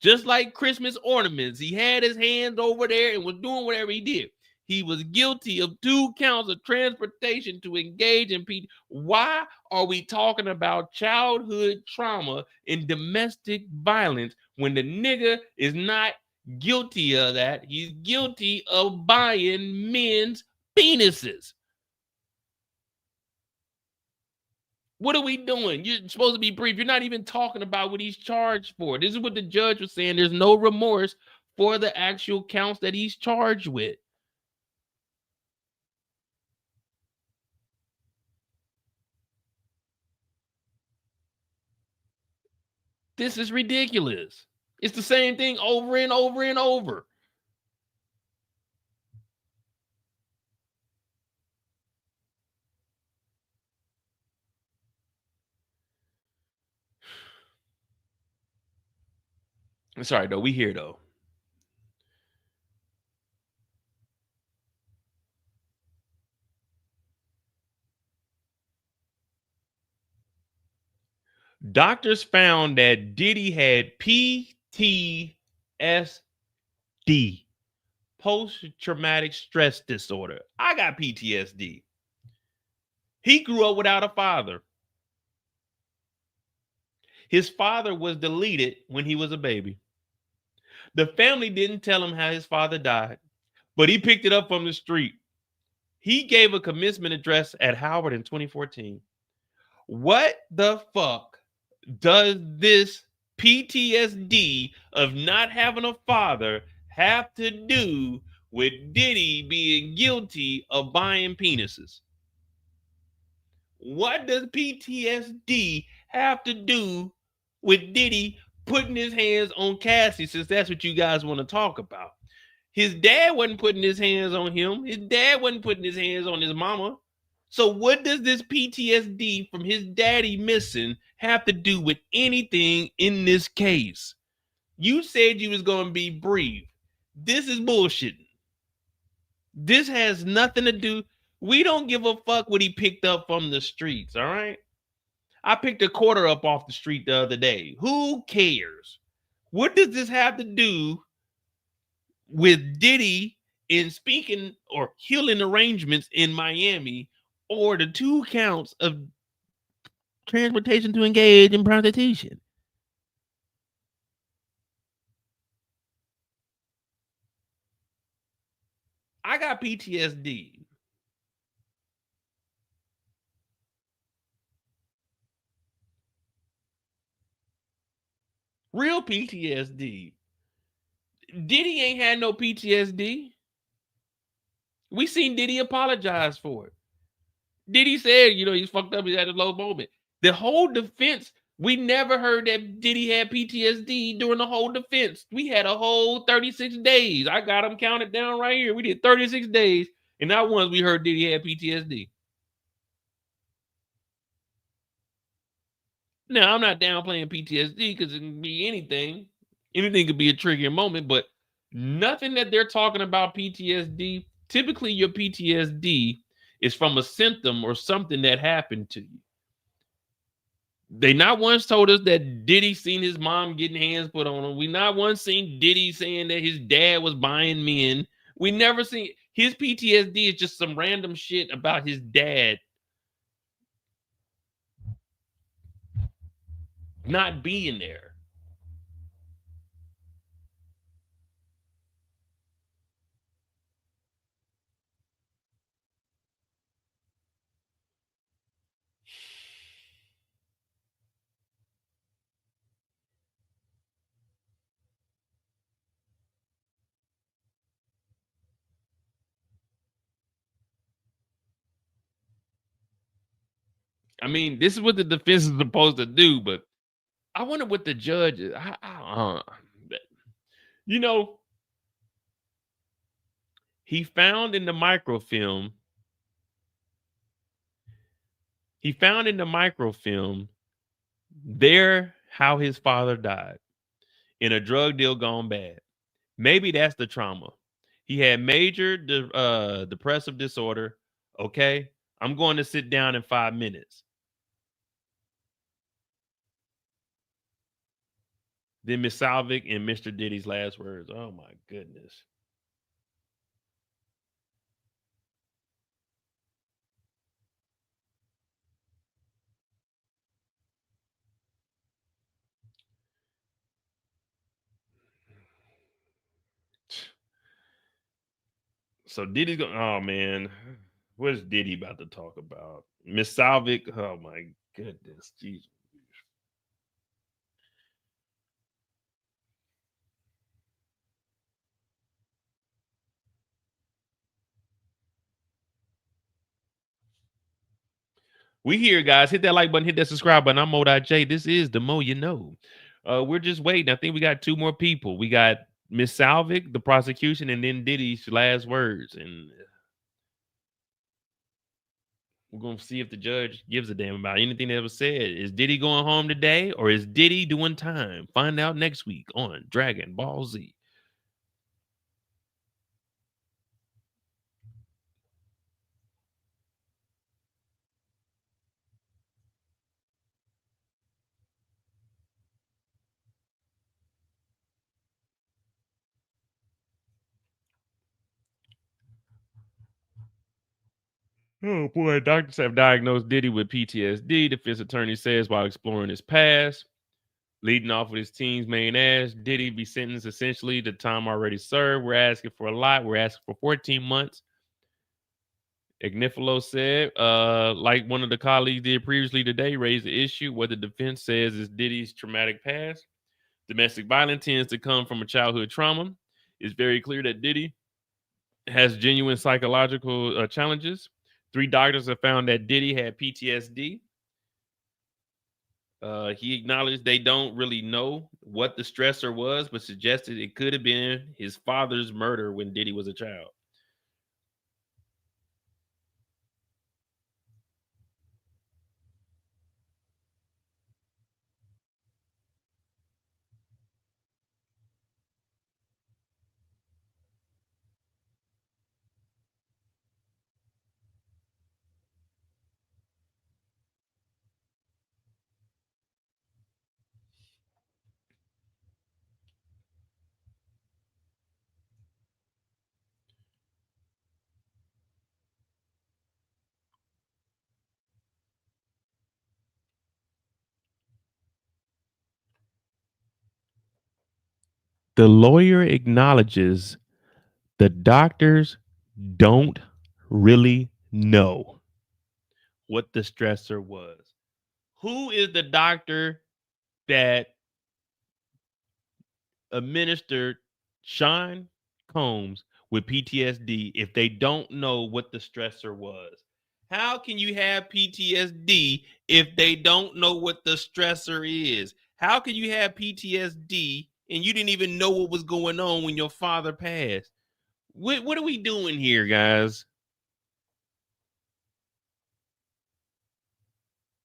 Speaker 3: Just like Christmas ornaments. He had his hands over there and was doing whatever he did. He was guilty of 2 counts of transportation to engage in PD. Why are we talking about childhood trauma and domestic violence when the nigga is not guilty of that? He's guilty of buying men's penises. What are we doing? You're supposed to be brief. You're not even talking about what he's charged for. This is what the judge was saying. There's no remorse for the actual counts that he's charged with. This is ridiculous. It's the same thing over and over and over. I'm sorry, though. We here, though. Doctors found that Diddy had PTSD, post-traumatic stress disorder. I got PTSD. He grew up without a father. His father was deleted when he was a baby. The family didn't tell him how his father died, but he picked it up from the street. He gave a commencement address at Howard in 2014. What the fuck does this PTSD of not having a father have to do with Diddy being guilty of buying penises? What does PTSD have to do with Diddy putting his hands on Cassie, since that's what you guys want to talk about? His dad wasn't putting his hands on him. His dad wasn't putting his hands on his mama. So what does this PTSD from his daddy missing have to do with anything in this case? You said you was going to be brief. This is bullshitting. This has nothing to do. We don't give a fuck what he picked up from the streets, all right? I picked a quarter up off the street the other day. Who cares? What does this have to do with Diddy in speaking or healing arrangements in Miami, or the 2 counts of transportation to engage in prostitution? I got PTSD. Real PTSD. Diddy ain't had no PTSD. We seen Diddy apologize for it. Diddy said, he's fucked up. He's had a low moment. The whole defense, we never heard that Diddy had PTSD during the whole defense. We had a whole 36 days. I got them counted down right here. We did 36 days, and not once we heard Diddy had PTSD. Now, I'm not downplaying PTSD because it can be anything. Anything could be a triggering moment, but nothing that they're talking about PTSD. Typically, your PTSD is from a symptom or something that happened to you. They not once told us that Diddy seen his mom getting hands put on him. We not once seen Diddy saying that his dad was buying men. We never seen his PTSD is just some random shit about his dad. not being there. I mean, this is what the defense is supposed to do, but I wonder what the judge is. You know, he found in the microfilm there how his father died in a drug deal gone bad. Maybe that's the trauma. He had major depressive disorder. Okay, I'm going to sit down in 5 minutes. Then Miss Salvik and Mr. Diddy's last words. Oh my goodness. So Diddy's going, oh man, what is Diddy about to talk about? Miss Salvik, oh my goodness, Jesus. We here, guys. Hit that like button, hit that subscribe button. I'm Mo.J. This is the Mo You Know. We're just waiting. I think we got 2 more people. We got Miss Salvik, the prosecution, and then Diddy's last words. And we're going to see if the judge gives a damn about anything that was said. Is Diddy going home today or is Diddy doing time? Find out next week on Dragon Ball Z. Oh boy, doctors have diagnosed Diddy with PTSD. Defense attorney says while exploring his past, leading off with his team's main ass, Diddy be sentenced essentially to time already served. We're asking for a lot. We're asking for 14 months. Ignifilo said, like one of the colleagues did previously today, raised the issue. What the defense says is Diddy's traumatic past. Domestic violence tends to come from a childhood trauma. It's very clear that Diddy has genuine psychological challenges. 3 doctors have found that Diddy had PTSD. He acknowledged they don't really know what the stressor was, but suggested it could have been his father's murder when Diddy was a child. The lawyer acknowledges the doctors don't really know what the stressor was. Who is the doctor that administered Sean Combs with PTSD if they don't know what the stressor was? How can you have PTSD if they don't know what the stressor is? How can you have PTSD and you didn't even know what was going on when your father passed? What are we doing here, guys?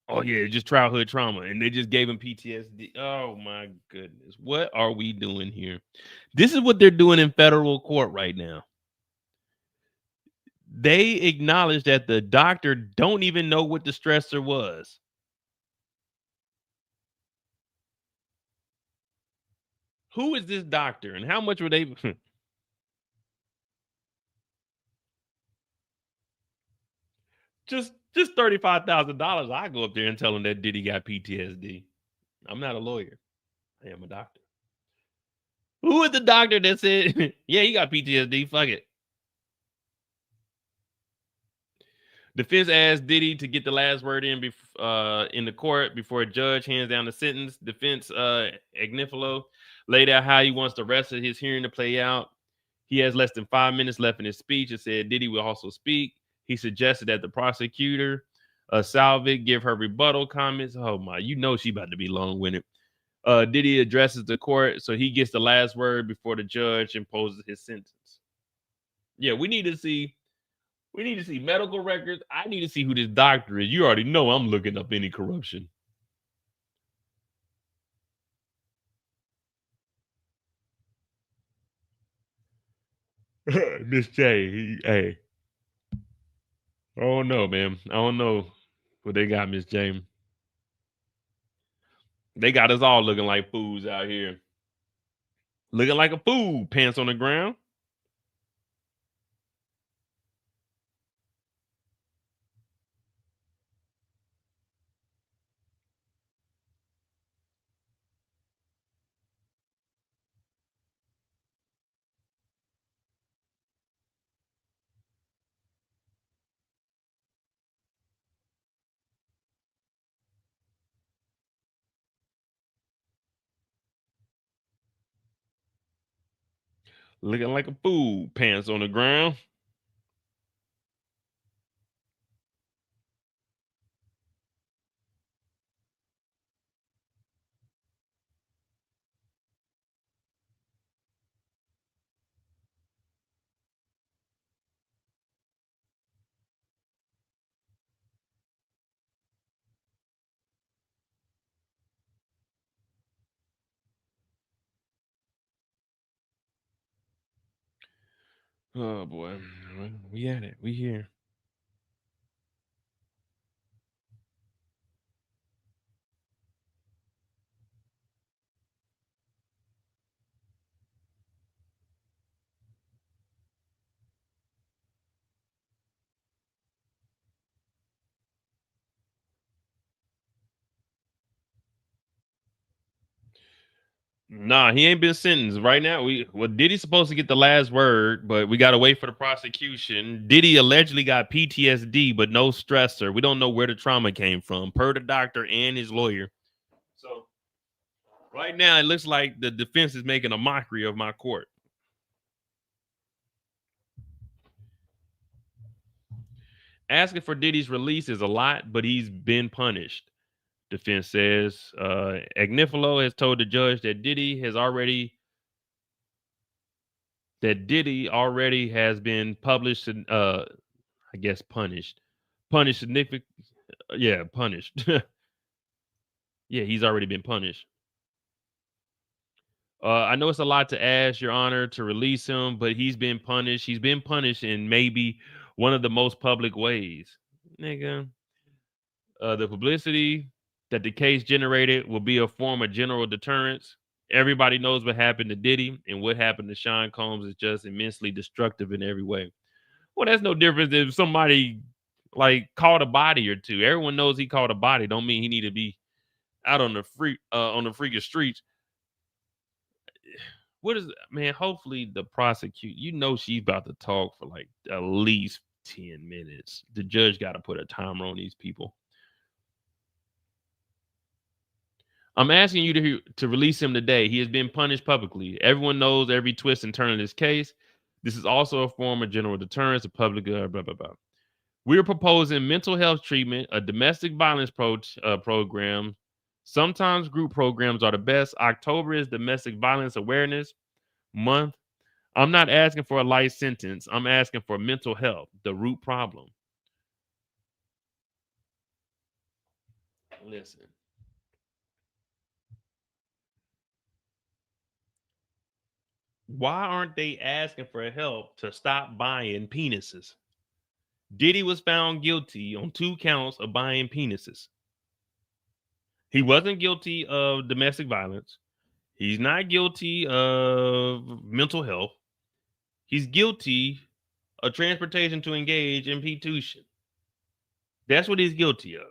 Speaker 3: Oh yeah, just childhood trauma, and they just gave him PTSD. Oh my goodness, what are we doing here? This is what they're doing in federal court right now. They acknowledge that the doctor don't even know what the stressor was. Who is this doctor, and how much were they? just $35,000. I go up there and tell him that Diddy got PTSD. I'm not a lawyer. I am a doctor. Who is the doctor that said, yeah, you got PTSD? Fuck it. Defense asked Diddy to get the last word in the court before a judge hands down the sentence. Defense Agnifilo laid out how he wants the rest of his hearing to play out. He has less than 5 minutes left in his speech and said Diddy will also speak. He suggested that the prosecutor, Salvik, give her rebuttal comments. Oh my, you know she about to be long-winded. Diddy addresses the court, so he gets the last word before the judge imposes his sentence. Yeah, we need to see medical records. I need to see who this doctor is. You already know I'm looking up any corruption. Miss J, hey. I don't know, man. I don't know what they got, Miss J. They got us all looking like fools out here. Looking like a fool, pants on the ground. Looking like a fool, pants on the ground. Oh boy, we at it. We here. Nah, he ain't been sentenced right now. Diddy's supposed to get the last word, but we got to wait for the prosecution. Diddy allegedly got PTSD, but no stressor. We don't know where the trauma came from, per the doctor and his lawyer. So right now, it looks like the defense is making a mockery of my court. Asking for Diddy's release is a lot, but he's been punished. Defense says Agnifilo has told the judge that Diddy already has been published and I guess punished significant. Yeah, punished. Yeah, he's already been punished. I know it's a lot to ask, Your Honor, to release him, but he's been punished. He's been punished in maybe one of the most public ways. Nigga. The publicity that the case generated will be a form of general deterrence. Everybody knows what happened to Diddy, and what happened to Sean Combs is just immensely destructive in every way. Well, that's no different if somebody like caught a body or two. Everyone knows he caught a body. Don't mean he need to be out on the freaking streets. What is, man? Hopefully the you know she's about to talk for like at least 10 minutes. The judge got to put a timer on these people. I'm asking you to release him today. He has been punished publicly. Everyone knows every twist and turn in this case. This is also a form of general deterrence, a public blah blah blah. We are proposing mental health treatment, a domestic violence program. Sometimes group programs are the best. October is Domestic Violence Awareness Month. I'm not asking for a life sentence. I'm asking for mental health, the root problem. Listen. Why aren't they asking for help to stop buying penises? Diddy was found guilty on 2 counts of buying penises. He wasn't guilty of domestic violence. He's not guilty of mental health. He's guilty of transportation to engage in prostitution. That's what he's guilty of.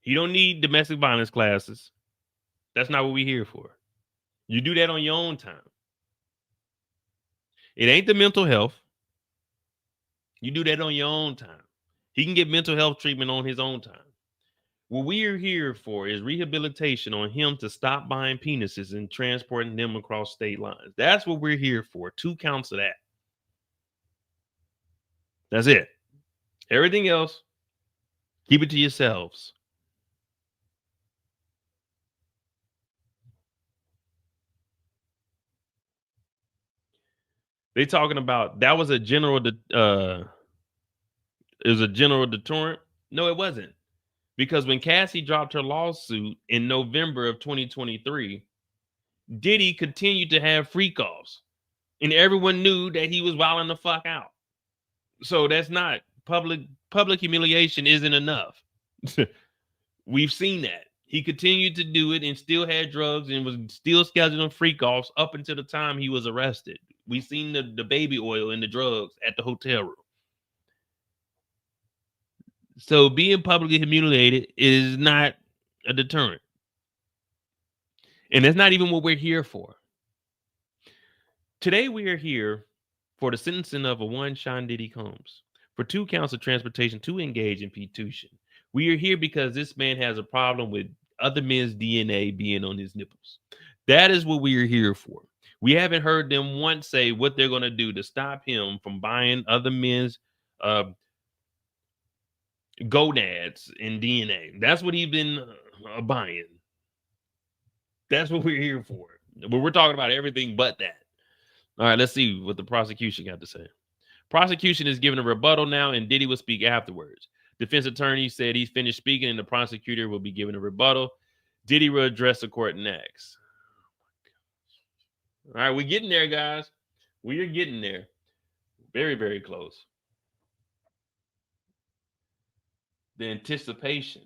Speaker 3: You don't need domestic violence classes. That's not what we're here for. You do that on your own time. It ain't the mental health. You do that on your own time. He can get mental health treatment on his own time. What we are here for is rehabilitation on him to stop buying penises and transporting them across state lines. That's what we're here for. 2 counts of that. That's it. Everything else, keep it to yourselves. They talking about that was a general it was a general deterrent. No, it wasn't. Because when Cassie dropped her lawsuit in November of 2023, Diddy continued to have freak offs. And everyone knew that he was wilding the fuck out. So that's not public humiliation isn't enough. We've seen that. He continued to do it and still had drugs and was still scheduling freak offs up until the time he was arrested. We've seen the baby oil and the drugs at the hotel room. So being publicly humiliated is not a deterrent. And that's not even what we're here for. Today we are here for the sentencing of one Sean Diddy Combs for 2 counts of transportation to engage in prostitution. We are here because this man has a problem with other men's DNA being on his nipples. That is what we are here for. We haven't heard them once say what they're going to do to stop him from buying other men's gonads and DNA. That's what he's been buying. That's what we're here for. But we're talking about everything but that. All right, let's see what the prosecution got to say. Prosecution is giving a rebuttal now, and Diddy will speak afterwards. Defense attorney said he's finished speaking, and the prosecutor will be giving a rebuttal. Diddy will address the court next. All right, we're getting there, guys. We are getting there. Very, very close. The anticipation.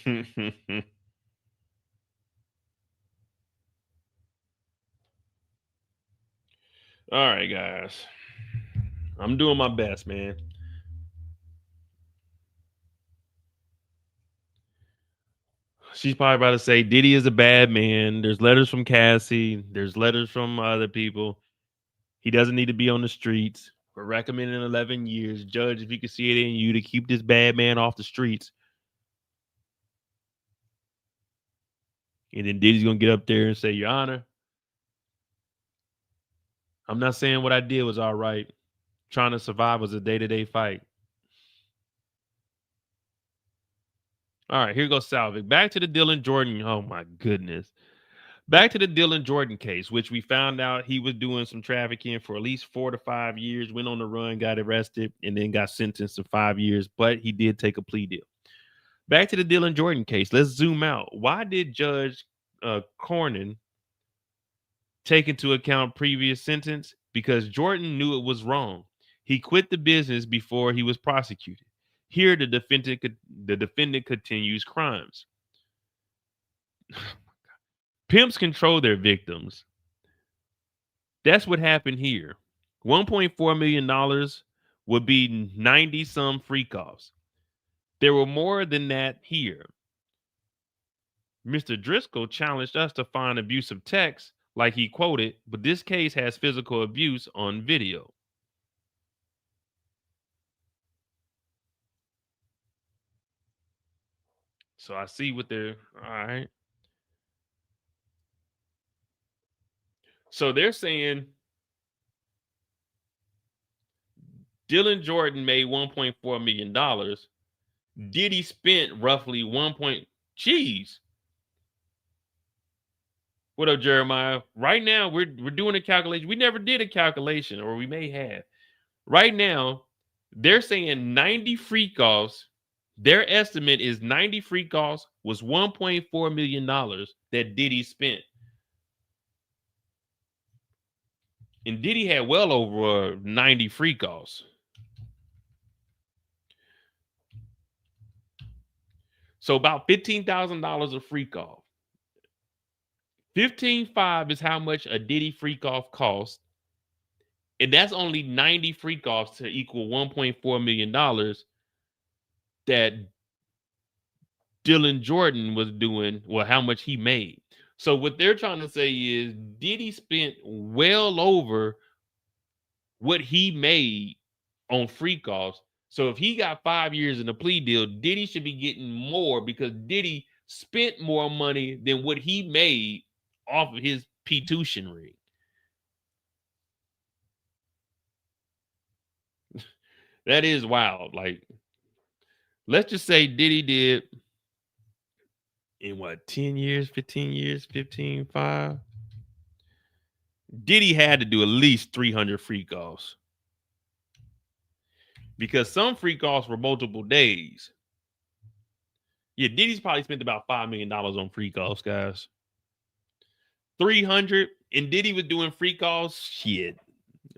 Speaker 3: All right, guys. I'm doing my best, man. She's probably about to say Diddy is a bad man. There's letters from Cassie. There's letters from other people. He doesn't need to be on the streets. We're recommending 11 years. Judge, if you can see it in you to keep this bad man off the streets. And then Diddy's going to get up there and say, Your Honor, I'm not saying what I did was all right. Trying to survive was a day-to-day fight. All right, here goes Salvik. Back to the Dylan Jordan. Oh, my goodness. Back to the Dylan Jordan case, which we found out he was doing some trafficking for at least 4 to 5 years, went on the run, got arrested, and then got sentenced to 5 years, but he did take a plea deal. Back to the Dylan Jordan case. Let's zoom out. Why did Judge Cornyn take into account previous sentence? Because Jordan knew it was wrong. He quit the business before he was prosecuted. Here, the defendant continues crimes. Pimps control their victims. That's what happened here. $1.4 million would be 90 some freak offs. There were more than that here. Mr. Driscoll challenged us to find abusive text like he quoted, but this case has physical abuse on video. So I see what they're, all right. So they're saying Dylan Jordan made $1.4 million Diddy spent roughly 1 point. Jeez. What up, Jeremiah? Right now, we're doing a calculation. We never did a calculation, or we may have. Right now, they're saying 90 freak offs. Their estimate is 90 freak offs was $1.4 million that Diddy spent. And Diddy had well over 90 freak offs. So about $15,000 a freak off. 15.5 is how much a Diddy freak off cost. And that's only 90 freak offs to equal $1.4 million that Dylan Jordan was doing, well, how much he made. So what they're trying to say is Diddy spent well over what he made on freak offs. So if he got 5 years in a plea deal, Diddy should be getting more because Diddy spent more money than what he made off of his P-tuition ring. That is wild. Like, let's just say Diddy did in what, 10 years, 15 years, 15, 5. Diddy had to do at least 300 freak offs because some freak offs were multiple days. Yeah, Diddy's probably spent about $5 million on freak offs, guys. 300, and Diddy was doing freak offs, shit,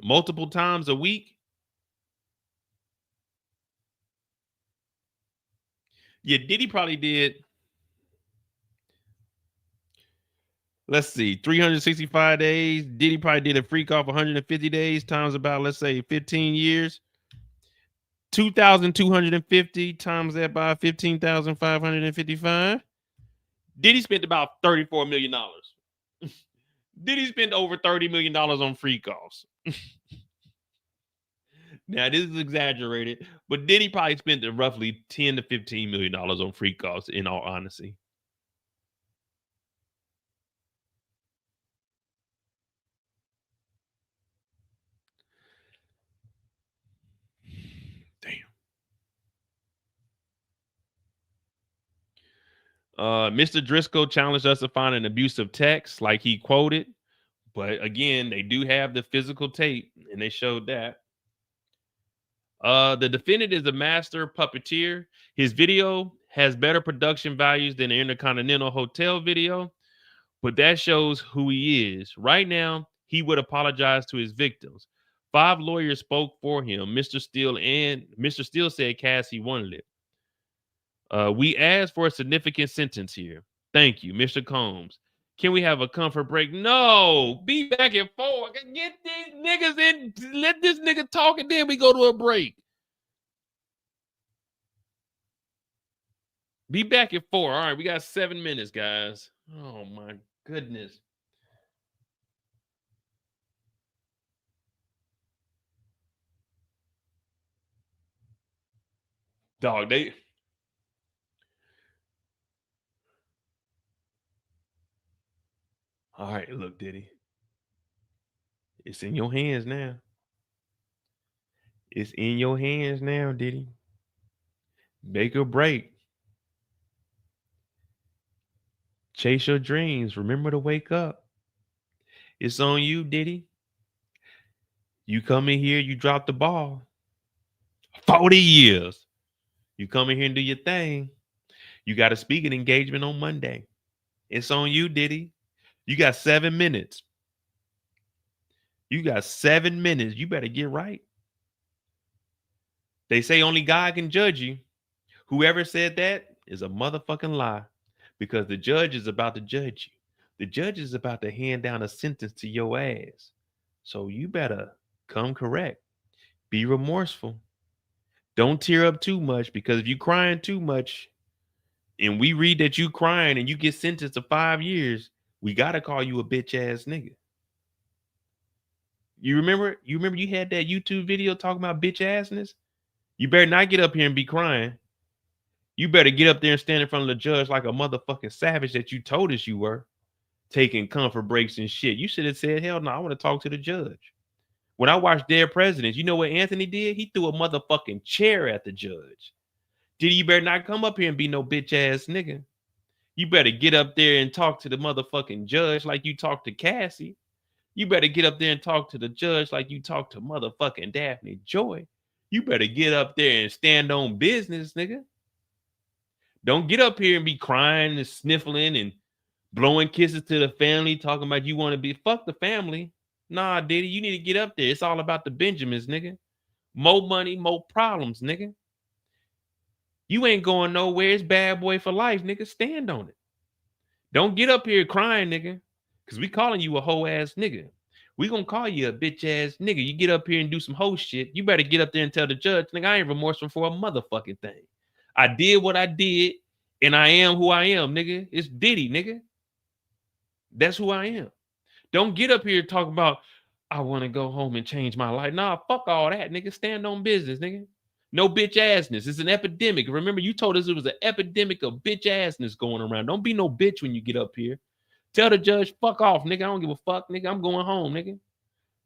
Speaker 3: multiple times a week. Yeah, Diddy probably did, let's see, 365 days. Diddy probably did a freak off 150 days times about, let's say, 15 years. 2,250 times that by 15,555. Diddy spent about $34 million. Diddy spent over $30 million on freak offs. Now, this is exaggerated, but Diddy probably spent roughly $10 to $15 million on freak offs, in all honesty. Mr. Driscoll challenged us to find an abusive text like he quoted. But again, they do have the physical tape, and they showed that. The defendant is a master puppeteer. His video has better production values than the Intercontinental Hotel video, but that shows who he is. Right now, he would apologize to his victims. 5 lawyers spoke for him. Mr. Steele said Cassie wanted it. We asked for a significant sentence here. Thank you, Mr. Combs. Can we have a comfort break? No, be back at 4. Get these niggas in. Let this nigga talk, and then we go to a break. Be back at 4. All right, we got 7 minutes, guys. Oh my goodness. Dog, they. All right, look, Diddy. It's in your hands now. It's in your hands now, Diddy. Make or break. Chase your dreams. Remember to wake up. It's on you, Diddy. You come in here, you drop the ball. 40 years. You come in here and do your thing. You got a speaking engagement on Monday. It's on you, Diddy. You got 7 minutes. You got 7 minutes. You better get right. They say only God can judge you. Whoever said that is a motherfucking lie, because the judge is about to judge you. The judge is about to hand down a sentence to your ass. So you better come correct. Be remorseful. Don't tear up too much, because if you're crying too much and we read that you crying and you get sentenced to 5 years, we got to call you a bitch ass nigga. You remember you had that YouTube video talking about bitch assness? You better not get up here and be crying. You better get up there and stand in front of the judge like a motherfucking savage that you told us you were, taking comfort breaks and shit. You should have said, hell no, I want to talk to the judge. When I watched Dead Presidents, you know what Anthony did? He threw a motherfucking chair at the judge. Diddy, you better not come up here and be no bitch ass nigga. You better get up there and talk to the motherfucking judge like you talk to Cassie. You better get up there and talk to the judge like you talk to motherfucking Daphne Joy. You better get up there and stand on business, nigga. Don't get up here and be crying and sniffling and blowing kisses to the family, talking about you want to be, fuck the family. Nah, Diddy, you need to get up there. It's all about the Benjamins, nigga. More money, more problems, nigga. You ain't going nowhere. It's bad boy for life, nigga. Stand on it. Don't get up here crying, nigga, because we calling you a hoe ass nigga. We gonna call you a bitch ass nigga. You get up here and do some hoe shit. You better get up there and tell the judge, nigga, I ain't remorseful for a motherfucking thing. I did what I did, and I am who I am, nigga. It's Diddy, nigga. That's who I am. Don't get up here and talk about, I want to go home and change my life. Nah, fuck all that, nigga. Stand on business, nigga. No bitch assness. It's an epidemic. Remember, you told us it was an epidemic of bitch assness going around. Don't be no bitch when you get up here. Tell the judge, fuck off, nigga. I don't give a fuck, nigga. I'm going home, nigga.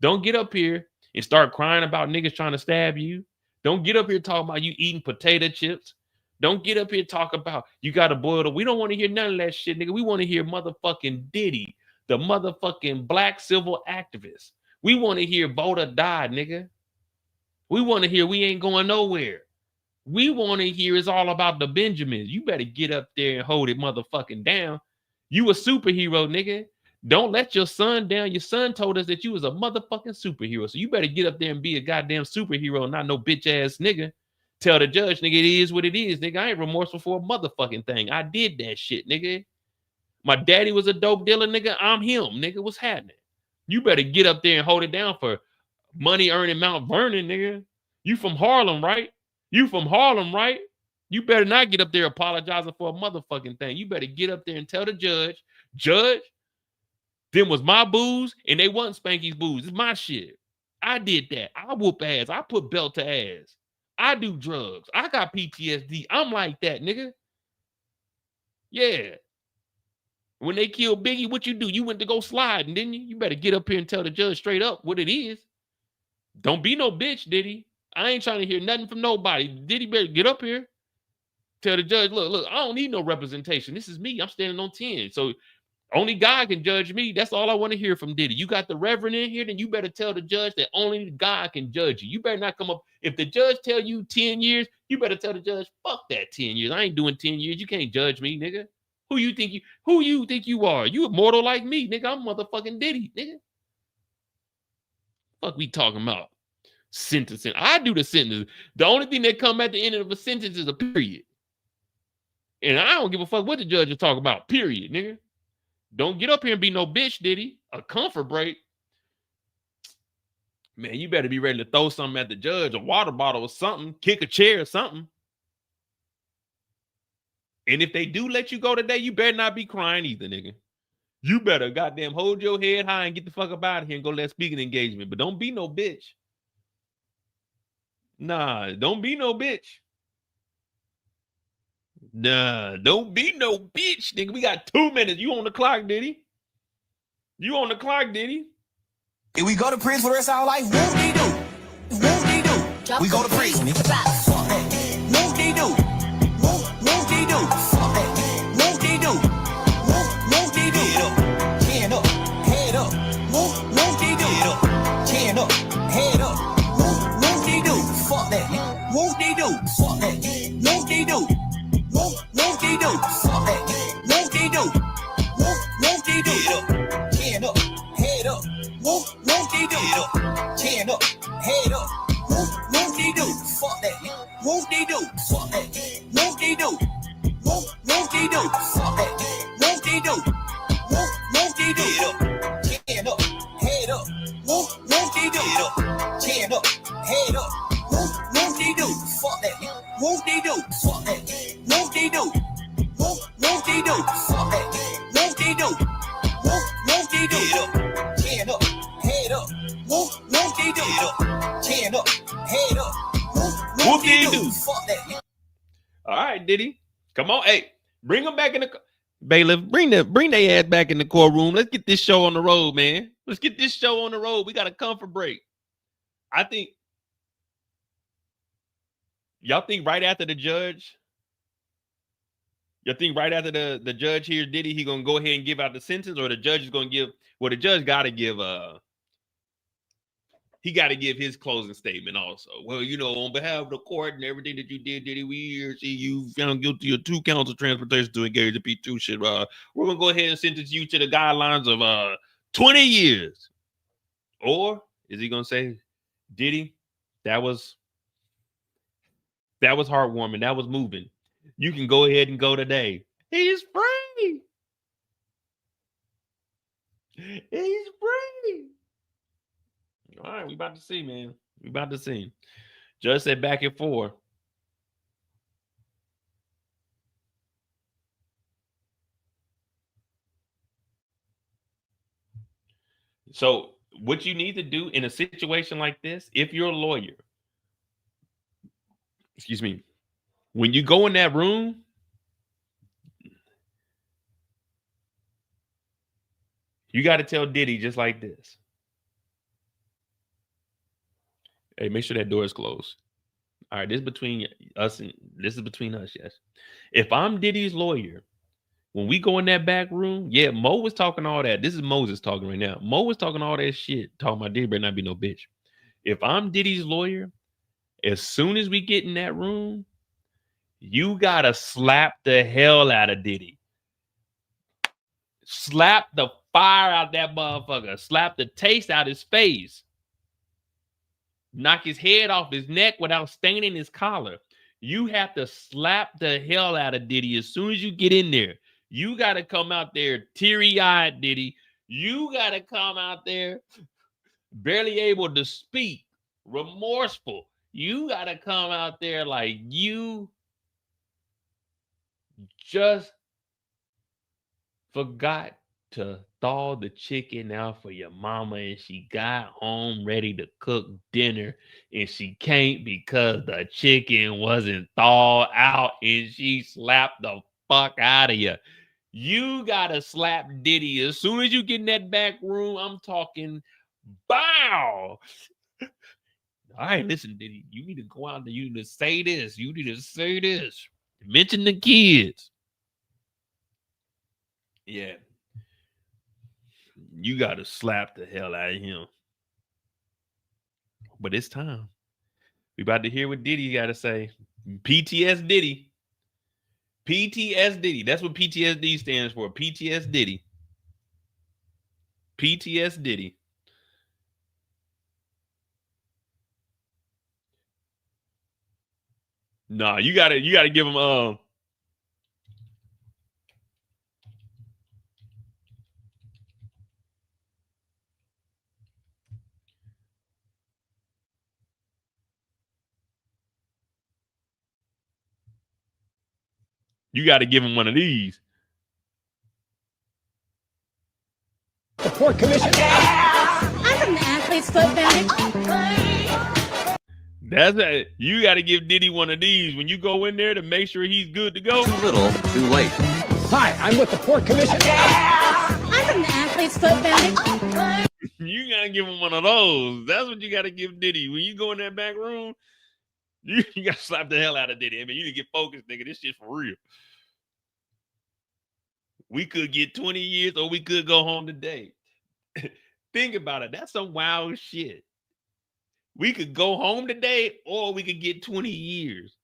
Speaker 3: Don't get up here and start crying about niggas trying to stab you. Don't get up here talking about you eating potato chips. Don't get up here talk about you got to boil the. We don't want to hear none of that shit, nigga. We want to hear motherfucking Diddy, the motherfucking black civil activist. We want to hear Voda died, nigga. We want to hear we ain't going nowhere. We want to hear it's all about the Benjamins. You better get up there and hold it motherfucking down. You a superhero, nigga. Don't let your son down. Your son told us that you was a motherfucking superhero. So you better get up there and be a goddamn superhero, not no bitch ass nigga. Tell the judge, nigga, it is what it is, nigga. I ain't remorseful for a motherfucking thing. I did that shit, nigga. My daddy was a dope dealer, nigga. I'm him, nigga. What's happening? You better get up there and hold it down for money earning Mount Vernon, nigga. You from Harlem, right? You from Harlem, right? You better not get up there apologizing for a motherfucking thing. You better get up there and tell the judge, judge, them was my booze and they wasn't Spanky's booze. It's my shit. I did that. I whoop ass. I put belt to ass. I do drugs. I got PTSD. I'm like that, nigga. Yeah. When they killed Biggie, what you do? You went to go sliding, didn't you? You better get up here and tell the judge straight up what it is. Don't be no bitch, Diddy. I ain't trying to hear nothing from nobody. Diddy better get up here. Tell the judge, look, I don't need no representation. This is me. I'm standing on 10. So only God can judge me. That's all I want to hear from Diddy. You got the reverend in here, then you better tell the judge that only God can judge you. You better not come up. If the judge tell you 10 years, you better tell the judge, fuck that 10 years. I ain't doing 10 years. You can't judge me, nigga. Who you think you are? You immortal like me, nigga. I'm motherfucking Diddy, nigga. Fuck we talking about? Sentencing. I do the sentence. The only thing that come at the end of a sentence is a period. And I don't give a fuck what the judge is talking about, period, nigga. Don't get up here and be no bitch, Diddy. A comfort break. Man, you better be ready to throw something at the judge, a water bottle or something, kick a chair or something. And if they do let you go today, you better not be crying either, nigga. You better goddamn hold your head high and get the fuck up out of here and go let speaking engagement. But don't be no bitch. Nah, don't be no bitch. Nah, don't be no bitch, nigga. We got 2 minutes. You on the clock, Diddy? You on the clock, Diddy?
Speaker 4: If we go to prison for the rest of our life, whoop-de-doo. Whoop-de-doo. We go to prison. Fuck that. Whoop-de-doo. Whoop-de-doo. Fuck that. Whoop-de-doo. Whoop-de-doo. Chin up, head up. Whoop-de-doo. Chin up, head up. Whoop-de-doo. Fuck that. Whoop-de-doo. Fuck that. Whoop-de-doo. Whoop-de-doo. Fuck that. Whoop-de-doo. Whoop-de-doo. Chin up, head up. Whoop-de-doo. Chin up, head up. Whoop-de-doo. Fuck that. Whoop-de-doo. Fuck that. Whoop-de-doo. Whoop-de-doo. Fuck that. Whoop-de-doo. Whoop-de-doo. Chin up, head up. Whoop-de-doo. Chin up, head up. Whoop-de-doo. Fuck that. Whoop-de-doo. Fuck that. Whoop-de-doo. Whoop-de-doo. Fuck that. Whoop-de-doo. Whoop-de-doo. Chin up, head up. Whoop-de-doo. Chin up, head up. Whoop-de-doo. Fuck that.
Speaker 3: All right, Diddy. Come on. Hey, bring them back in the bailiff. Bring their ass back in the courtroom. Let's get this show on the road, man. Let's get this show on the road. We got a comfort break. I think y'all think right after the judge You think right after the judge hears Diddy, he gonna go ahead and give out the sentence, or the judge is gonna give? Well, the judge got to give he got to give his closing statement also. Well, you know, on behalf of the court and everything that you did, Diddy, we here see you found guilty of 2 counts of transportation to engage in P2 shit. We're gonna go ahead and sentence you to the guidelines of 20 years. Or is he gonna say, Diddy, that was heartwarming, that was moving. You can go ahead and go today. He's free. He's free. All right, we about to see, man. We about to see. Judge said back at 4. So what you need to do in a situation like this, if you're a lawyer, excuse me, when you go in that room, you got to tell Diddy just like this. Hey, make sure that door is closed. All right, this is between us, and this is between us, yes. If I'm Diddy's lawyer, when we go in that back room, yeah, Mo was talking all that. This is Moses talking right now. Mo was talking all that shit, talking about Diddy better not be no bitch. If I'm Diddy's lawyer, as soon as we get in that room, you gotta slap the hell out of Diddy. Slap the fire out that motherfucker. Slap the taste out his face. Knock his head off his neck without staining his collar. You have to slap the hell out of Diddy as soon as you get in there. You got to come out there teary-eyed, Diddy. You got to come out there barely able to speak, remorseful. You got to come out there like you just forgot to thaw the chicken out for your mama, and she got home ready to cook dinner, and she can't because the chicken wasn't thawed out, and she slapped the fuck out of you. You gotta slap Diddy as soon as you get in that back room. I'm talking bow. All right, listen, Diddy, you need to go out there. You need to say this. You need to say this. Mention the kids. Yeah. You got to slap the hell out of him. But it's time. We about to hear what Diddy got to say. PTS Diddy. PTS Diddy. That's what PTSD stands for. PTS Diddy. PTS Diddy. Nah, you gotta give him you got to give him one of these.
Speaker 4: The Port Commission.
Speaker 2: I'm from the Athlete's Foot Foundation.
Speaker 3: That's it. You got to give Diddy one of these when you go in there to make sure he's good to go.
Speaker 4: Too little, too late. Hi, I'm with the Port Commission.
Speaker 2: I'm from the Athlete's Foot Foundation.
Speaker 3: You got to give him one of those. That's what you got to give Diddy. When you go in that back room, you got to slap the hell out of Diddy. I mean, you need to get focused, nigga. This shit's for real. We could get 20 years or we could go home today. Think about it. That's some wild shit. We could go home today or we could get 20 years.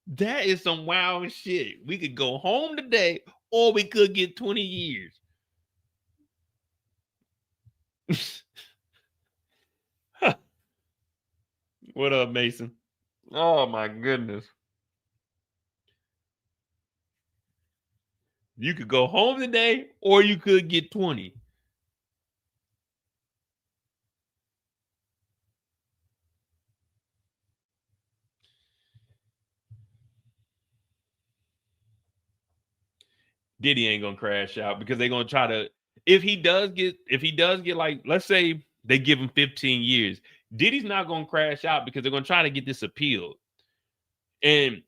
Speaker 3: That is some wild shit. We could go home today or we could get 20 years. What up, Mason? Oh, my goodness. You could go home today or you could get 20. Diddy ain't gonna crash out because they're gonna try to. If he does get like, let's say they give him 15 years, Diddy's not gonna crash out because they're gonna try to get this appealed, and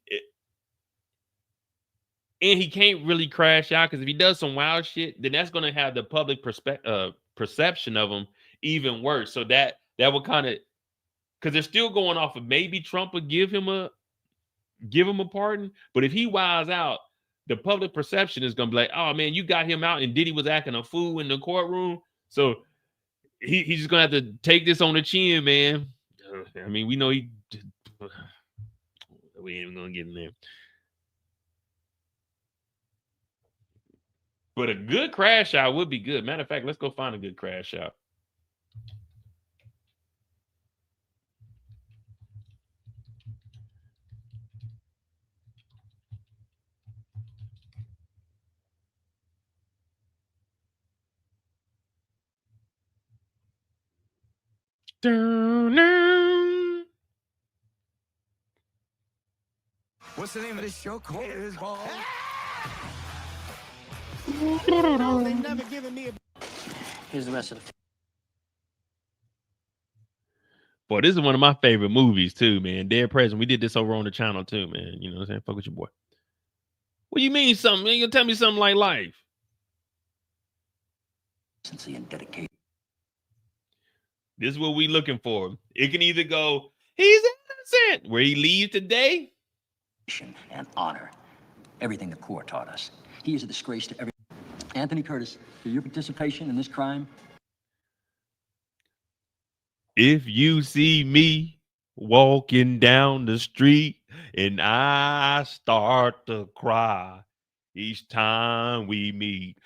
Speaker 3: he can't really crash out because if he does some wild shit, then that's gonna have the public perception of him even worse. So that will kind of, because they're still going off of maybe Trump would give him a pardon, but if he wilds out, the public perception is gonna be like, oh man, you got him out, and Diddy was acting a fool in the courtroom. So he's just gonna have to take this on the chin, man. I mean, we know we ain't even gonna get in there. But a good crash out would be good. Matter of fact, let's go find a good crash out.
Speaker 4: What's the name of this show called?
Speaker 11: Here's the rest of the.
Speaker 3: Boy, this is one of my favorite movies too, man. Dead President. We did this over on the channel too, man. You know what I'm saying? Fuck with your boy. What do you mean something? You gonna tell me something like life?
Speaker 11: And dedication.
Speaker 3: This is what we looking for. It can either go, he's innocent, where he leaves today.
Speaker 11: And honor. Everything the court taught us. He is a disgrace to every. Anthony Curtis, for your participation in this crime.
Speaker 3: If you see me walking down the street and I start to cry each time we meet,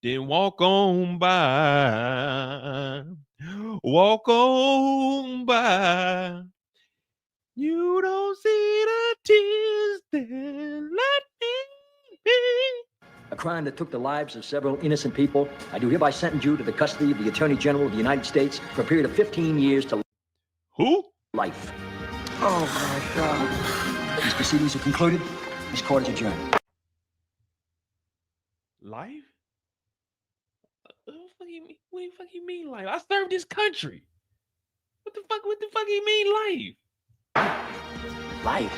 Speaker 3: then walk on by. Walk on by. You don't see the tears, then let me be.
Speaker 11: A crime that took the lives of several innocent people. I do hereby sentence you to the custody of the Attorney General of the United States for a period of 15 years to
Speaker 3: who?
Speaker 11: Life.
Speaker 4: Oh my God.
Speaker 11: These proceedings are concluded. This court is adjourned.
Speaker 3: Life? What the fuck you mean life? I served this country. What the fuck you mean life?
Speaker 11: Life?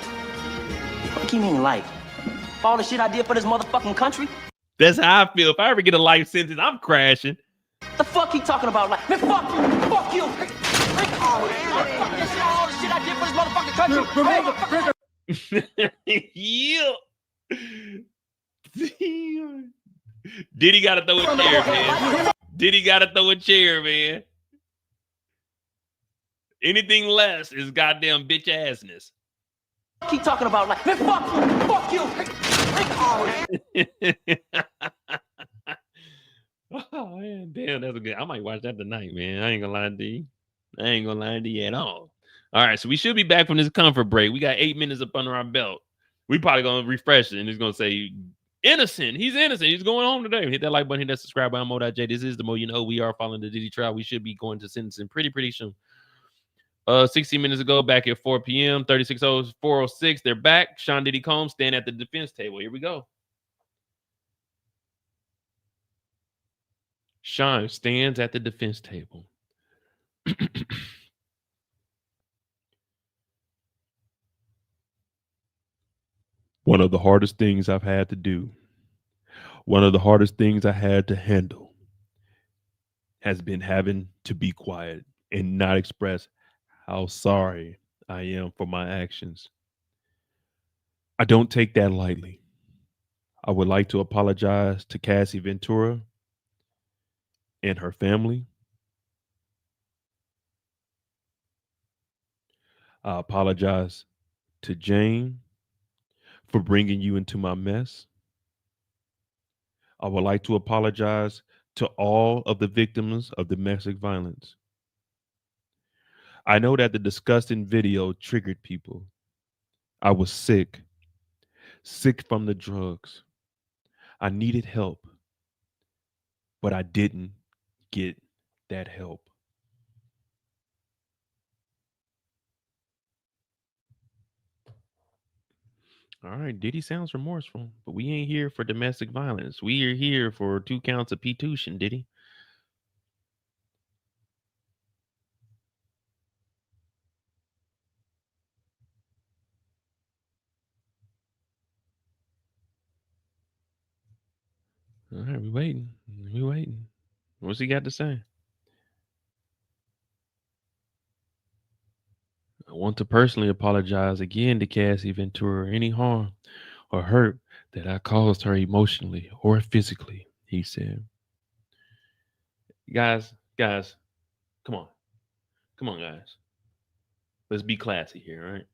Speaker 11: What do you mean life? All the shit I did for this motherfucking country?
Speaker 3: That's how I feel. If I ever get a life sentence, I'm crashing.
Speaker 11: The fuck he talking about life? Man, fuck you! Fuck you! All the shit I did for this motherfucking country.
Speaker 3: Yeah. Diddy gotta throw a chair, man. Diddy gotta throw a chair, man. Anything less is goddamn bitch assness.
Speaker 11: Keep talking about life. Man, fuck you!
Speaker 3: Oh man, damn, that's a good. I might watch that tonight, man. I ain't gonna lie to you. I ain't gonna lie to you at all. All right, so we should be back from this comfort break. We got 8 minutes up under our belt. We probably gonna refresh it and it's gonna say innocent. He's innocent. He's going home today. Hit that like button, hit that subscribe button. Mo.J. This is the Mo You Know. We are following the Diddy trial. We should be going to sentencing pretty soon. 16 minutes ago, back at 4 p.m. 406. They're back. Sean Diddy Combs stand at the defense table. Here we go. Sean stands at the defense table. One of the hardest things I've had to do, one of the hardest things I had to handle has been having to be quiet and not express how sorry I am for my actions. I don't take that lightly. I would like to apologize to Cassie Ventura and her family. I apologize to Jane for bringing you into my mess. I would like to apologize to all of the victims of domestic violence. I know that the disgusting video triggered people. I was sick from the drugs. I needed help, but I didn't get that help. All right, Diddy sounds remorseful, but we ain't here for domestic violence. We are here for 2 counts of P-tuition, Diddy. All right, we waiting. What's he got to say? I want to personally apologize again to Cassie Ventura. Any harm or hurt that I caused her emotionally or physically, he said. Guys, come on. Come on, guys. Let's be classy here, right?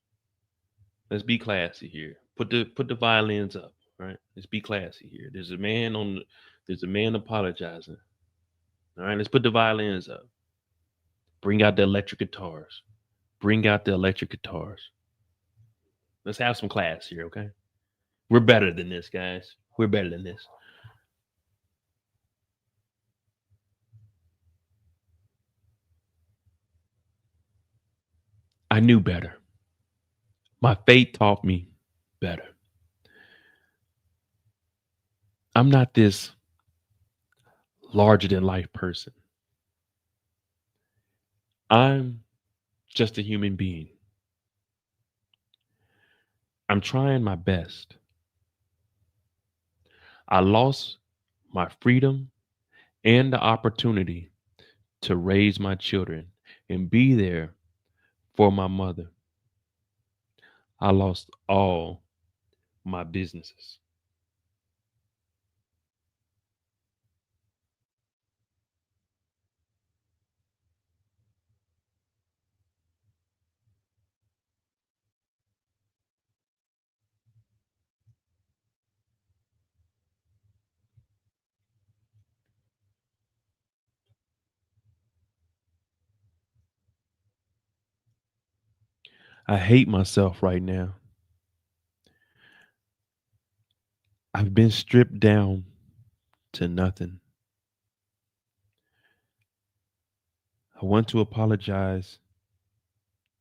Speaker 3: Let's be classy here. Put the violins up, right? Let's be classy here. There's a man apologizing. All right, let's put the violins up. Bring out the electric guitars. Bring out the electric guitars. Let's have some class here, okay? We're better than this, guys. We're better than this. I knew better. My fate taught me better. I'm not this larger than life person. I'm just a human being. I'm trying my best. I lost my freedom and the opportunity to raise my children and be there for my mother. I lost all my businesses. I hate myself right now. I've been stripped down to nothing. I want to apologize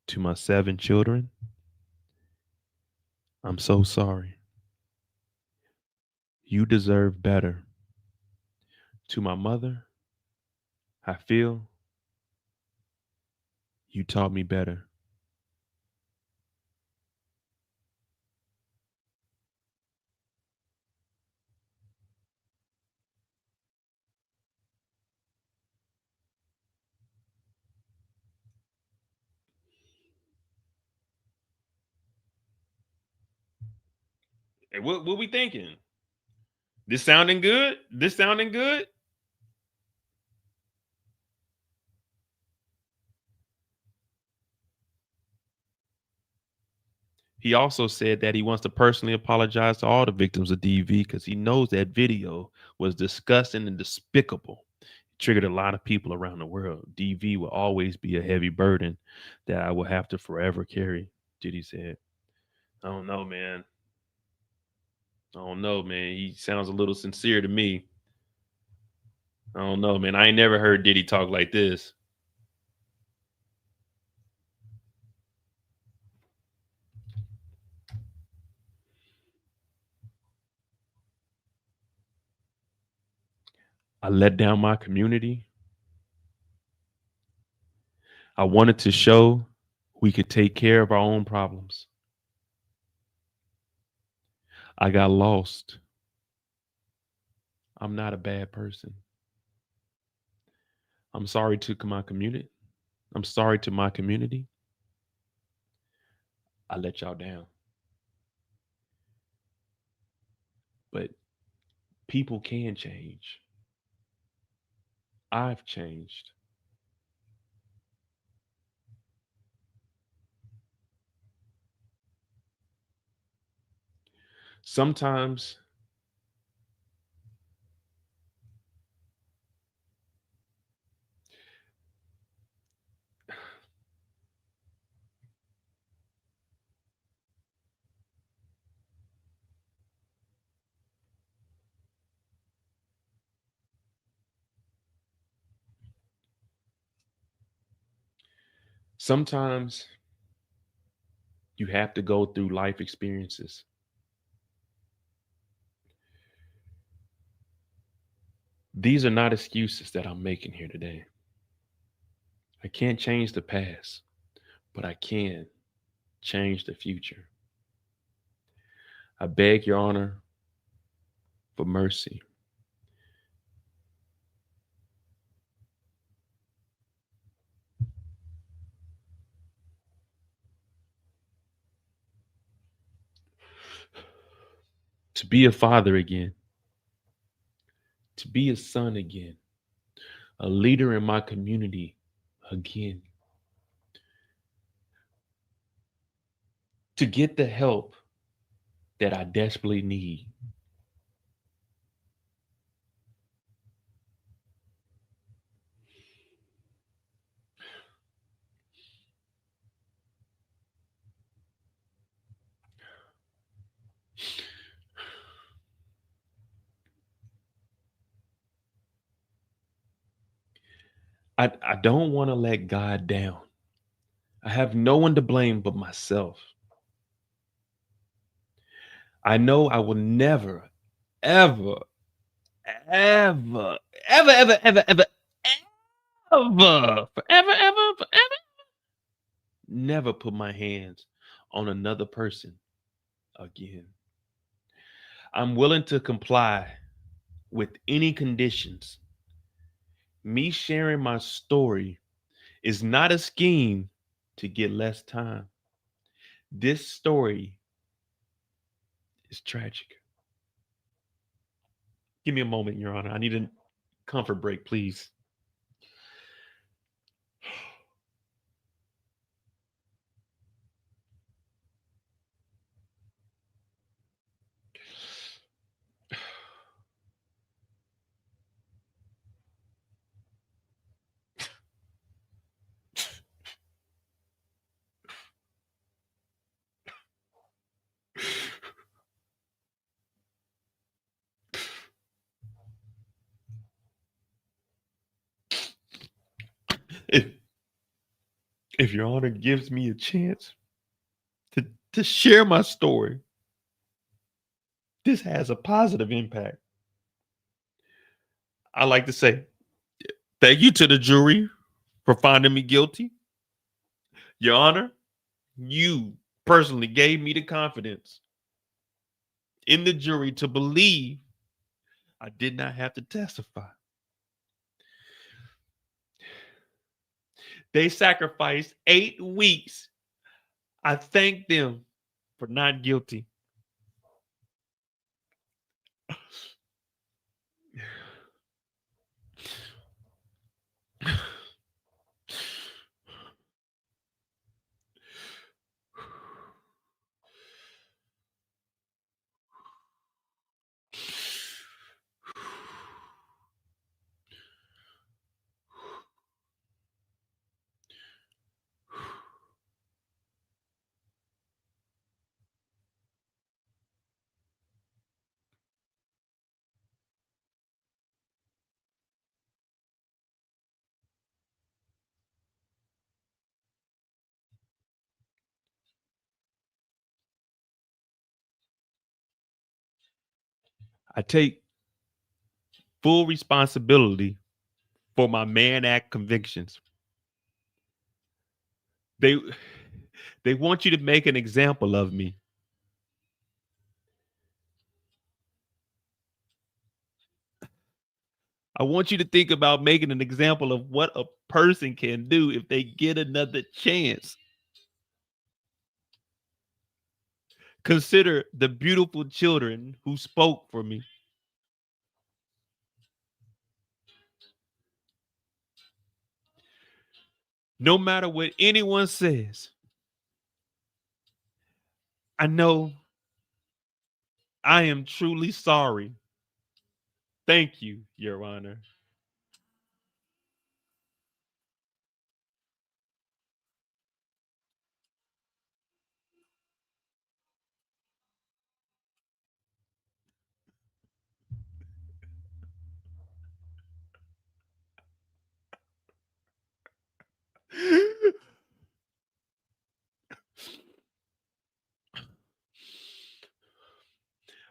Speaker 3: to my 7 children. I'm so sorry. You deserve better. To my mother, I feel you taught me better. Hey, what we thinking? This sounding good? This sounding good? He also said that he wants to personally apologize to all the victims of DV because he knows that video was disgusting and despicable. It triggered a lot of people around the world. DV will always be a heavy burden that I will have to forever carry, Diddy said. I don't know, man. I don't know, man. He sounds a little sincere to me. I don't know, man. I ain't never heard Diddy talk like this. I let down my community. I wanted to show we could take care of our own problems. I got lost. I'm not a bad person. I'm sorry to my community. I'm sorry to my community. I let y'all down. But people can change. I've changed. Sometimes sometimes you have to go through life experiences. These are not excuses that I'm making here today. I can't change the past, but I can change the future. I beg your honor for mercy. to be a father again, to be a son again, a leader in my community again, to get the help that I desperately need. I don't want to let God down. I have no one to blame but myself. I know I will never, ever, ever, ever, ever, ever, ever, ever, forever, never put my hands on another person again. I'm willing to comply with any conditions. Me sharing my story is not a scheme to get less time. This story is tragic. Give me a moment, Your Honor. I need a comfort break, please. If, if Your Honor gives me a chance to share my story, this has a positive impact. I like to say thank you to the jury for finding me guilty. Your Honor, you personally gave me the confidence in the jury to believe I did not have to testify. They sacrificed 8 weeks. I thank them for not guilty. I take full responsibility for my man act convictions. They want you to make an example of me. I want you to think about making an example of what a person can do if they get another chance. Consider the beautiful children who spoke for me. No matter what anyone says, I know I am truly sorry. Thank you, Your Honor.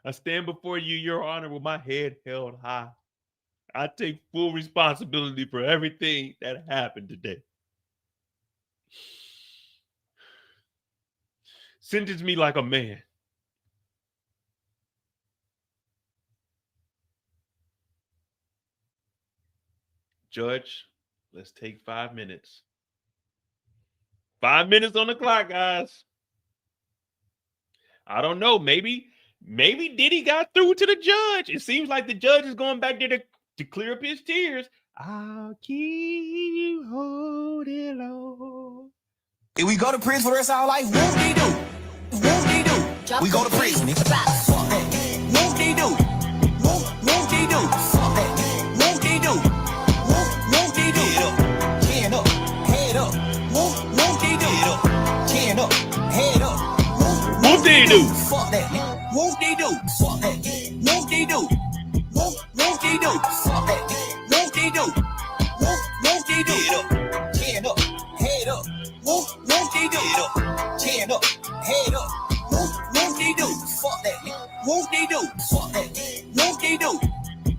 Speaker 3: I stand before you, Your Honor, with my head held high. I take full responsibility for everything that happened today. Sentence me like a man. Judge, let's take 5 minutes. 5 minutes on the clock, guys. I don't know. Maybe maybe Diddy got through to the judge. It seems like the judge is going back there to clear up his tears. I'll keep you holding on.
Speaker 4: If we go to prison for the rest of our life, whoop-de-doo. Whoop-de-doo. We go to prison. Fuck that. Whoop-de-doo. Whoop-de-doo. Fuck that. Whoop-de-doo. Whoop-de-doo. Chin up. Head up. Whoop-de-doo. Chin up. Head up.
Speaker 3: Whoop-de-doo.
Speaker 4: Fuck that. Whoop-de-doo. Fuck that. Whoop-de-doo. Whoop-de-doo. Fuck that. Whoop-de-doo. Whoop-de-doo. Chin up. Head up. Whoop-de-doo. Chin up. Head up. Whoop-de-doo. Fuck that. Whoop-de-doo. Fuck that. Whoop-de-doo.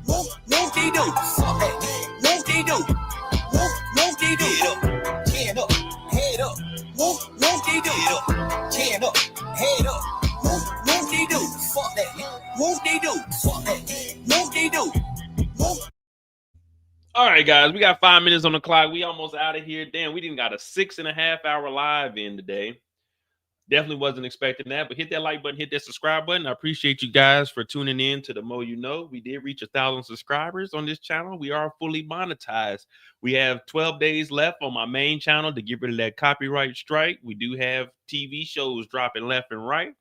Speaker 4: Whoop-de-doo. Fuck that. Whoop-de-doo. Whoop-de-doo. Chin up. Head up. Whoop-de-doo. Chin up. Head up. Whoop-de-doo. Fuck that. Whoop-de-doo. Fuck that. Whoop-de-doo.
Speaker 3: All right, guys, we got 5 minutes on the clock. We almost out of here. Damn, we didn't got a 6.5 hour live in today. Definitely wasn't expecting that, but hit that like button, hit that subscribe button. I appreciate you guys for tuning in to the Mo You Know. We did reach 1,000 subscribers on this channel. We are fully monetized. We have 12 days left on my main channel to get rid of that copyright strike. We do have TV shows dropping left and right.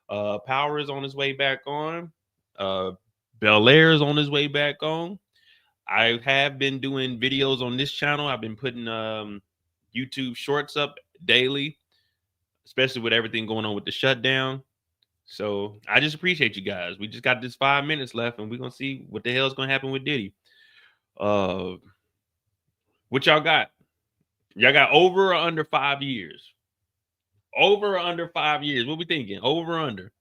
Speaker 3: Power is on his way back on. Bel Air is on his way back on. I have been doing videos on this channel. I've been putting YouTube shorts up daily, especially with everything going on with the shutdown. So I just appreciate you guys. We just got this 5 minutes left, and we're gonna see what the hell is gonna happen with Diddy. What y'all got? Y'all got over or under 5 years? Over or under 5 years? What we thinking? Over or under?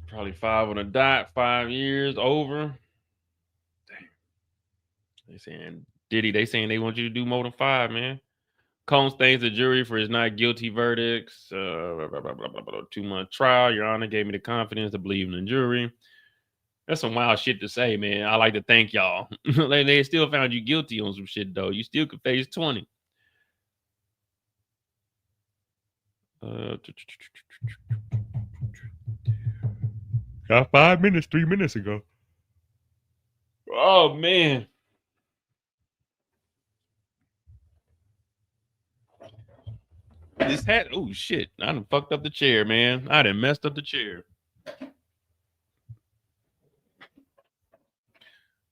Speaker 3: Probably 5 on a dot, 5 years over. Dang. They saying Diddy, they saying they want you to do more than 5, man. Combs thanks the jury for his not guilty verdicts. 2-month trial. Your Honor gave me the confidence to believe in the jury. That's some wild shit to say, man. I like to thank y'all. They still found you guilty on some shit, though. You still could face 20. Got 5 minutes 3 minutes ago. Oh, man. This hat. Oh, shit. I done fucked up the chair, man. I done messed up the chair.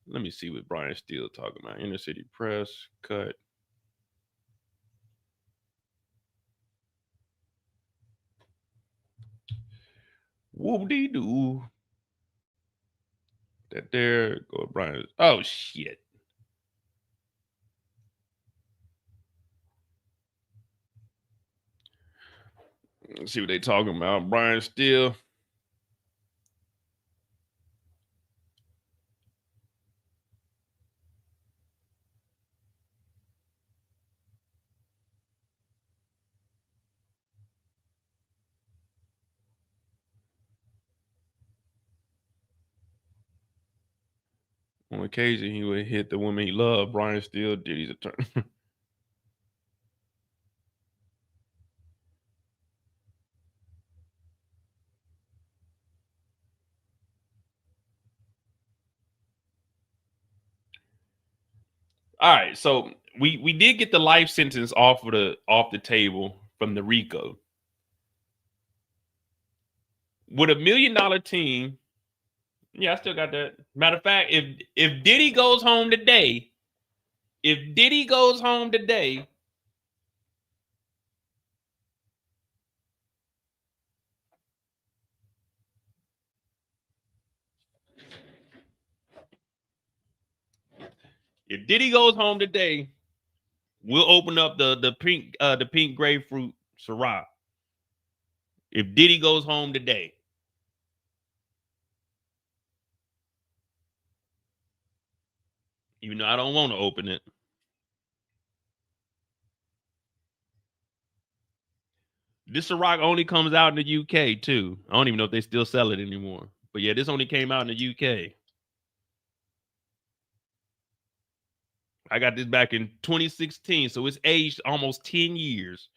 Speaker 3: Let me see what Brian Steele talking about. Inner City Press, cut. Whoop-dee-doo. That there go Brian. Oh, shit. Let's see what they talking about. Brian Steele. On occasion, he would hit the woman he loved. Brian Steele, Diddy's attorney. All right, so we did get the life sentence off the table from the RICO. With $1 million team, yeah, I still got that. Matter of fact, if Diddy goes home today, we'll open up the pink grapefruit Syrah. If Diddy goes home today. Even though I don't want to open it. This Ciroc only comes out in the UK too. I don't even know if they still sell it anymore. But yeah, this only came out in the UK. I got this back in 2016, so it's aged almost 10 years.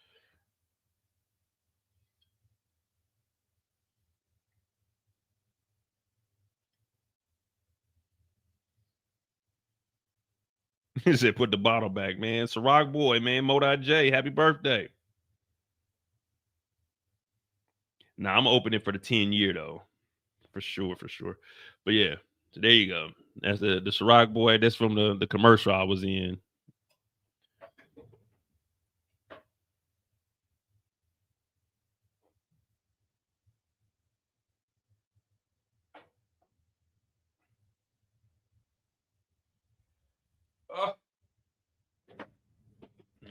Speaker 3: He said, put the bottle back, man. Ciroc boy, man. Modai J, happy birthday. Nah, I'm opening for the 10-year though. For sure. But yeah, so there you go. That's the Ciroc boy. That's from the commercial I was in.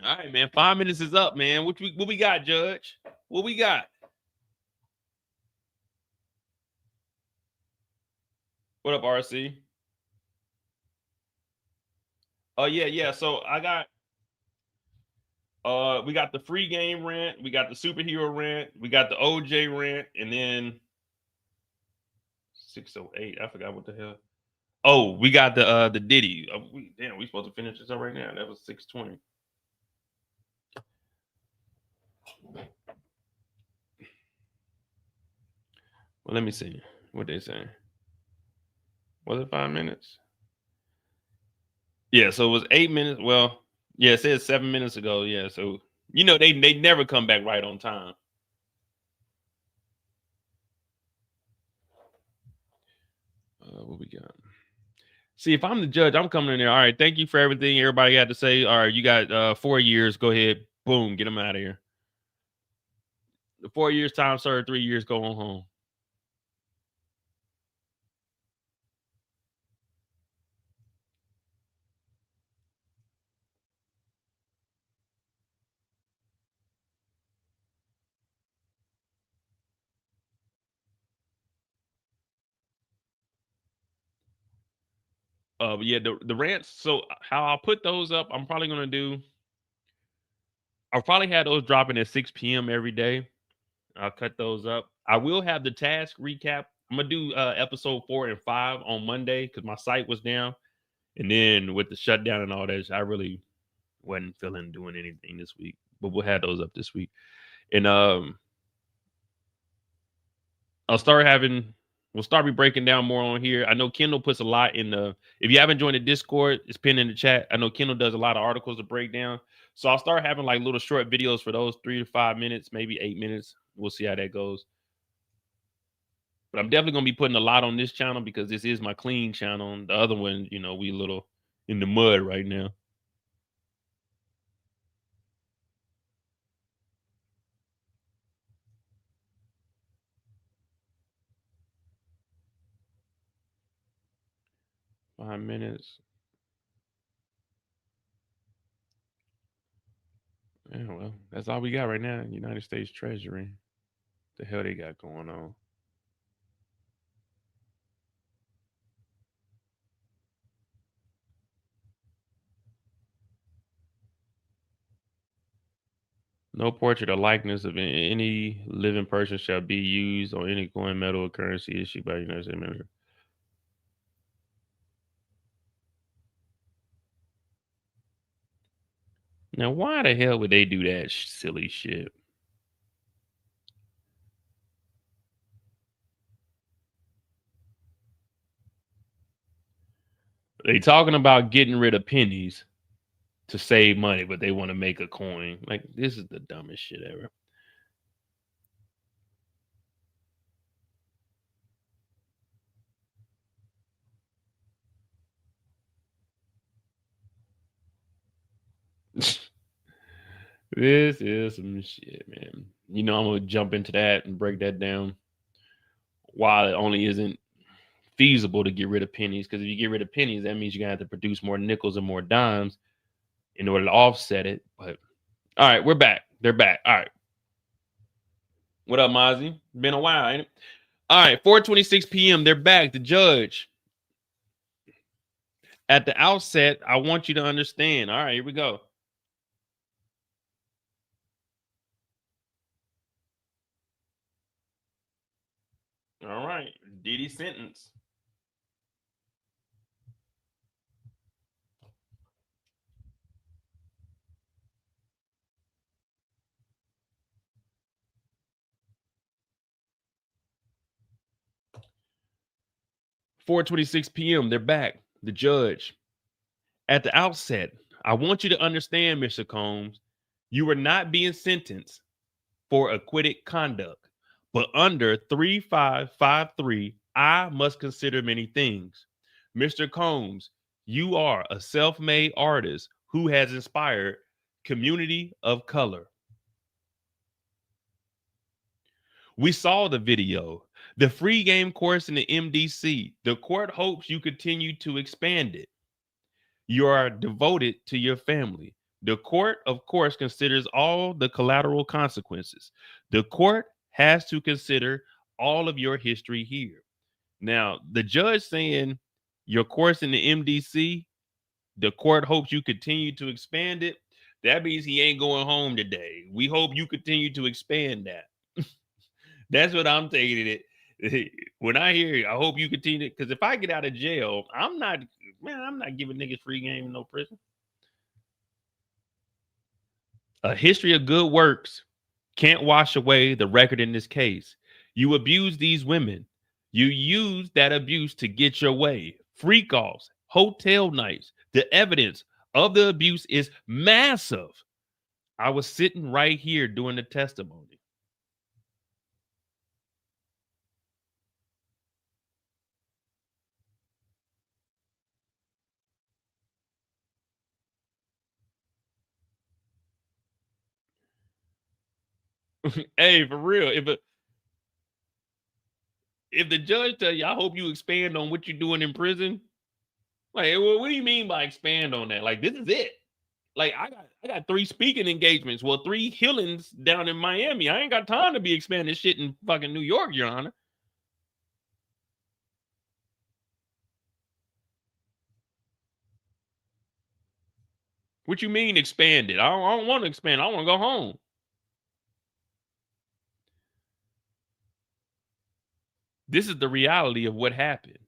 Speaker 3: All right, man. 5 minutes is up, man. What we got, Judge? What we got? What up, RC? Oh yeah. So I got we got the free game rant, we got the superhero rant, we got the OJ rant, and then 608. I forgot what the hell. Oh, we got the Diddy. We supposed to finish this up right now. That was 620. Well, let me see what they saying. Was it 5 minutes? Yeah, so it was 8 minutes. Well, yeah, it says 7 minutes ago. Yeah, so you know they never come back right on time. What we got? See, if I'm the judge, I'm coming in there. All right, thank you for everything everybody had to say. All right, you got 4 years. Go ahead. Boom, get them out of here. The 4 years time served, 3 years going home. But yeah, the rants. So how I'll put those up, I'll probably have those dropping at 6 p.m. every day. I'll cut those up. I will have the task recap. I'm gonna do episode 4 and 5 on Monday because my site was down, and then with the shutdown and all that, I really wasn't feeling doing anything this week. But we'll have those up this week, and we'll start be breaking down more on here. I know Kendall puts a lot in if you haven't joined the Discord, it's pinned in the chat. I know Kendall does a lot of articles to break down. So I'll start having like little short videos for those 3 to 5 minutes, maybe 8 minutes. We'll see how that goes. But I'm definitely going to be putting a lot on this channel because this is my clean channel. The other one, we a little in the mud right now. Five minutes. Yeah, well, that's all we got right now. United States Treasury. The hell they got going on? No portrait or likeness of any living person shall be used on any coin, metal, or currency issued by the United States Minister. Now, why the hell would they do that silly shit? They talking about getting rid of pennies, to save money, but they want to make a coin. Like, this is the dumbest shit ever. This is some shit, man. You know, I'm gonna jump into that and break that down. Why it only isn't feasible to get rid of pennies, because if you get rid of pennies, that means you're gonna have to produce more nickels and more dimes in order to offset it. But all right, we're back. They're back. All right. What up, Mozzie? Been a while, ain't it? All right, 4:26 p.m. They're back. The judge. At the outset, I want you to understand. All right, here we go. All right, Diddy sentence. "4:26 p.m. They're back. The judge. At the outset, I want you to understand, Mr. Combs, you are not being sentenced for acquitted conduct, but under 3553, I must consider many things. Mr. Combs, you are a self-made artist who has inspired community of color. We saw the video, the free game course in the MDC. The court hopes you continue to expand it. You are devoted to your family. The court, of course, considers all the collateral consequences. The court has to consider all of your history here. Now, the judge saying your course in the MDC, the court hopes you continue to expand it. That means he ain't going home today. We hope you continue to expand that. That's what I'm taking it. When I hear, I hope you continue, because if I get out of jail, I'm not giving niggas free game in no prison. A history of good works can't wash away the record in this case. You abuse these women. You use that abuse to get your way. Freak offs, hotel nights. The evidence of the abuse is massive. I was sitting right here doing the testimony. Hey, for real, if the judge tell you, I hope you expand on what you're doing in prison. Like, well, what do you mean by expand on that? Like, this is it. Like, I got 3 speaking engagements. Well, 3 healings down in Miami. I ain't got time to be expanding shit in fucking New York, Your Honor. What you mean expanded? I don't want to expand. I want to go home. This is the reality of what happened.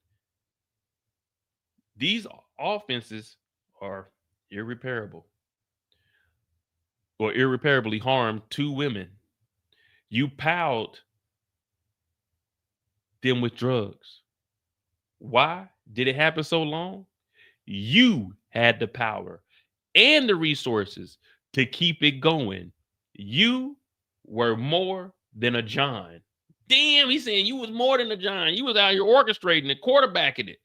Speaker 3: These offenses are irreparable or irreparably harmed 2 women. You piled them with drugs. Why did it happen so long? You had the power and the resources to keep it going. You were more than a John. Damn, he's saying you was more than a John. You was out here orchestrating it, quarterbacking it.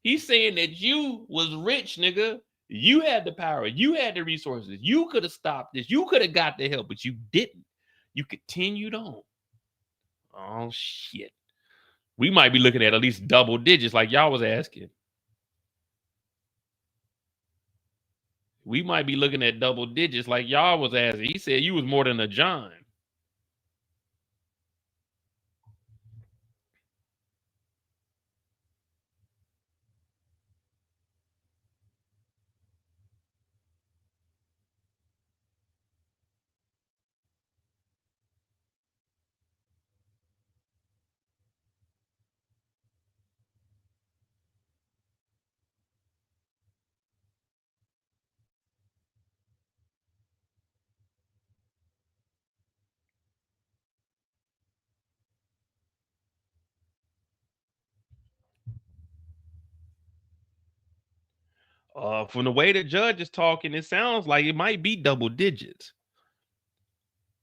Speaker 3: He's saying that you was rich, nigga. You had the power. You had the resources. You could have stopped this. You could have got the help, but you didn't. You continued on. Oh, shit. We might be looking at least double digits like y'all was asking. We might be looking at double digits like y'all was asking. He said you was more than a John. From the way the judge is talking, it sounds like it might be double digits.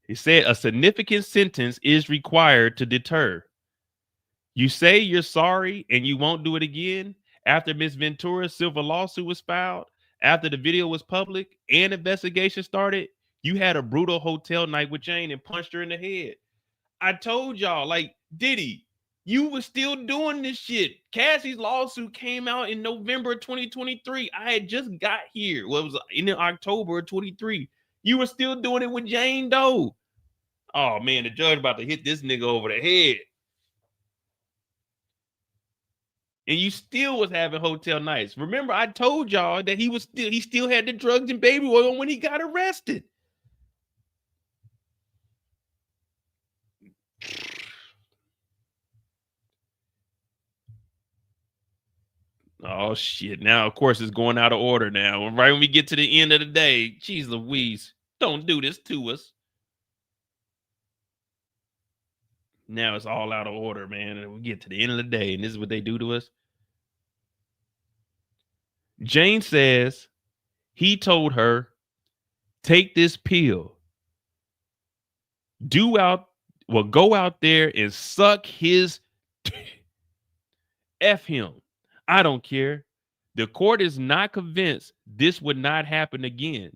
Speaker 3: He said a significant sentence is required to deter. You say you're sorry and you won't do it again after Miss Ventura's civil lawsuit was filed, after the video was public and investigation started. You had a brutal hotel night with Jane and punched her in the head. I told y'all, like, Diddy, you were still doing this shit. Cassie's lawsuit came out in November 2023. I had just got here. Well, it was in October of 23. You were still doing it with Jane Doe. Oh man, the judge about to hit this nigga over the head. And you still was having hotel nights. Remember, I told y'all that he still had the drugs and baby oil when he got arrested. Oh shit. Now, of course, it's going out of order now. Right when we get to the end of the day, geez Louise, don't do this to us. Now it's all out of order, man. And we get to the end of the day, and this is what they do to us. Jane says he told her, take this pill. Go out there and suck his F him. I don't care. The court is not convinced this would not happen again.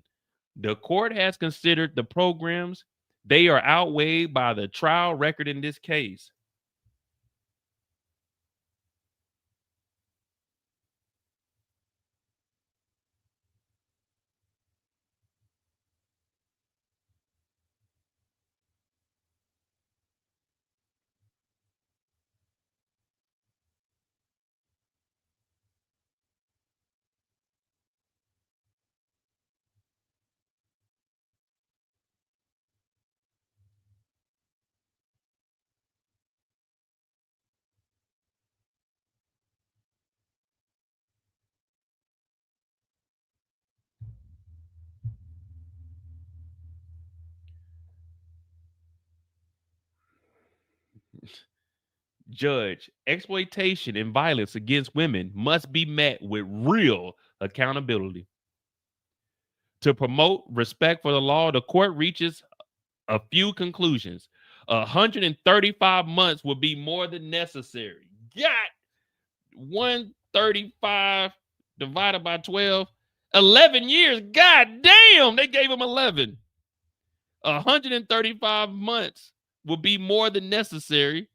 Speaker 3: The court has considered the programs. They are outweighed by the trial record in this case. Judge, exploitation and violence against women must be met with real accountability. To promote respect for the law, the court reaches a few conclusions. 135 months would be more than necessary. God, 135 divided by 12, 11 years. God damn, they gave him 11. 135 months would be more than necessary.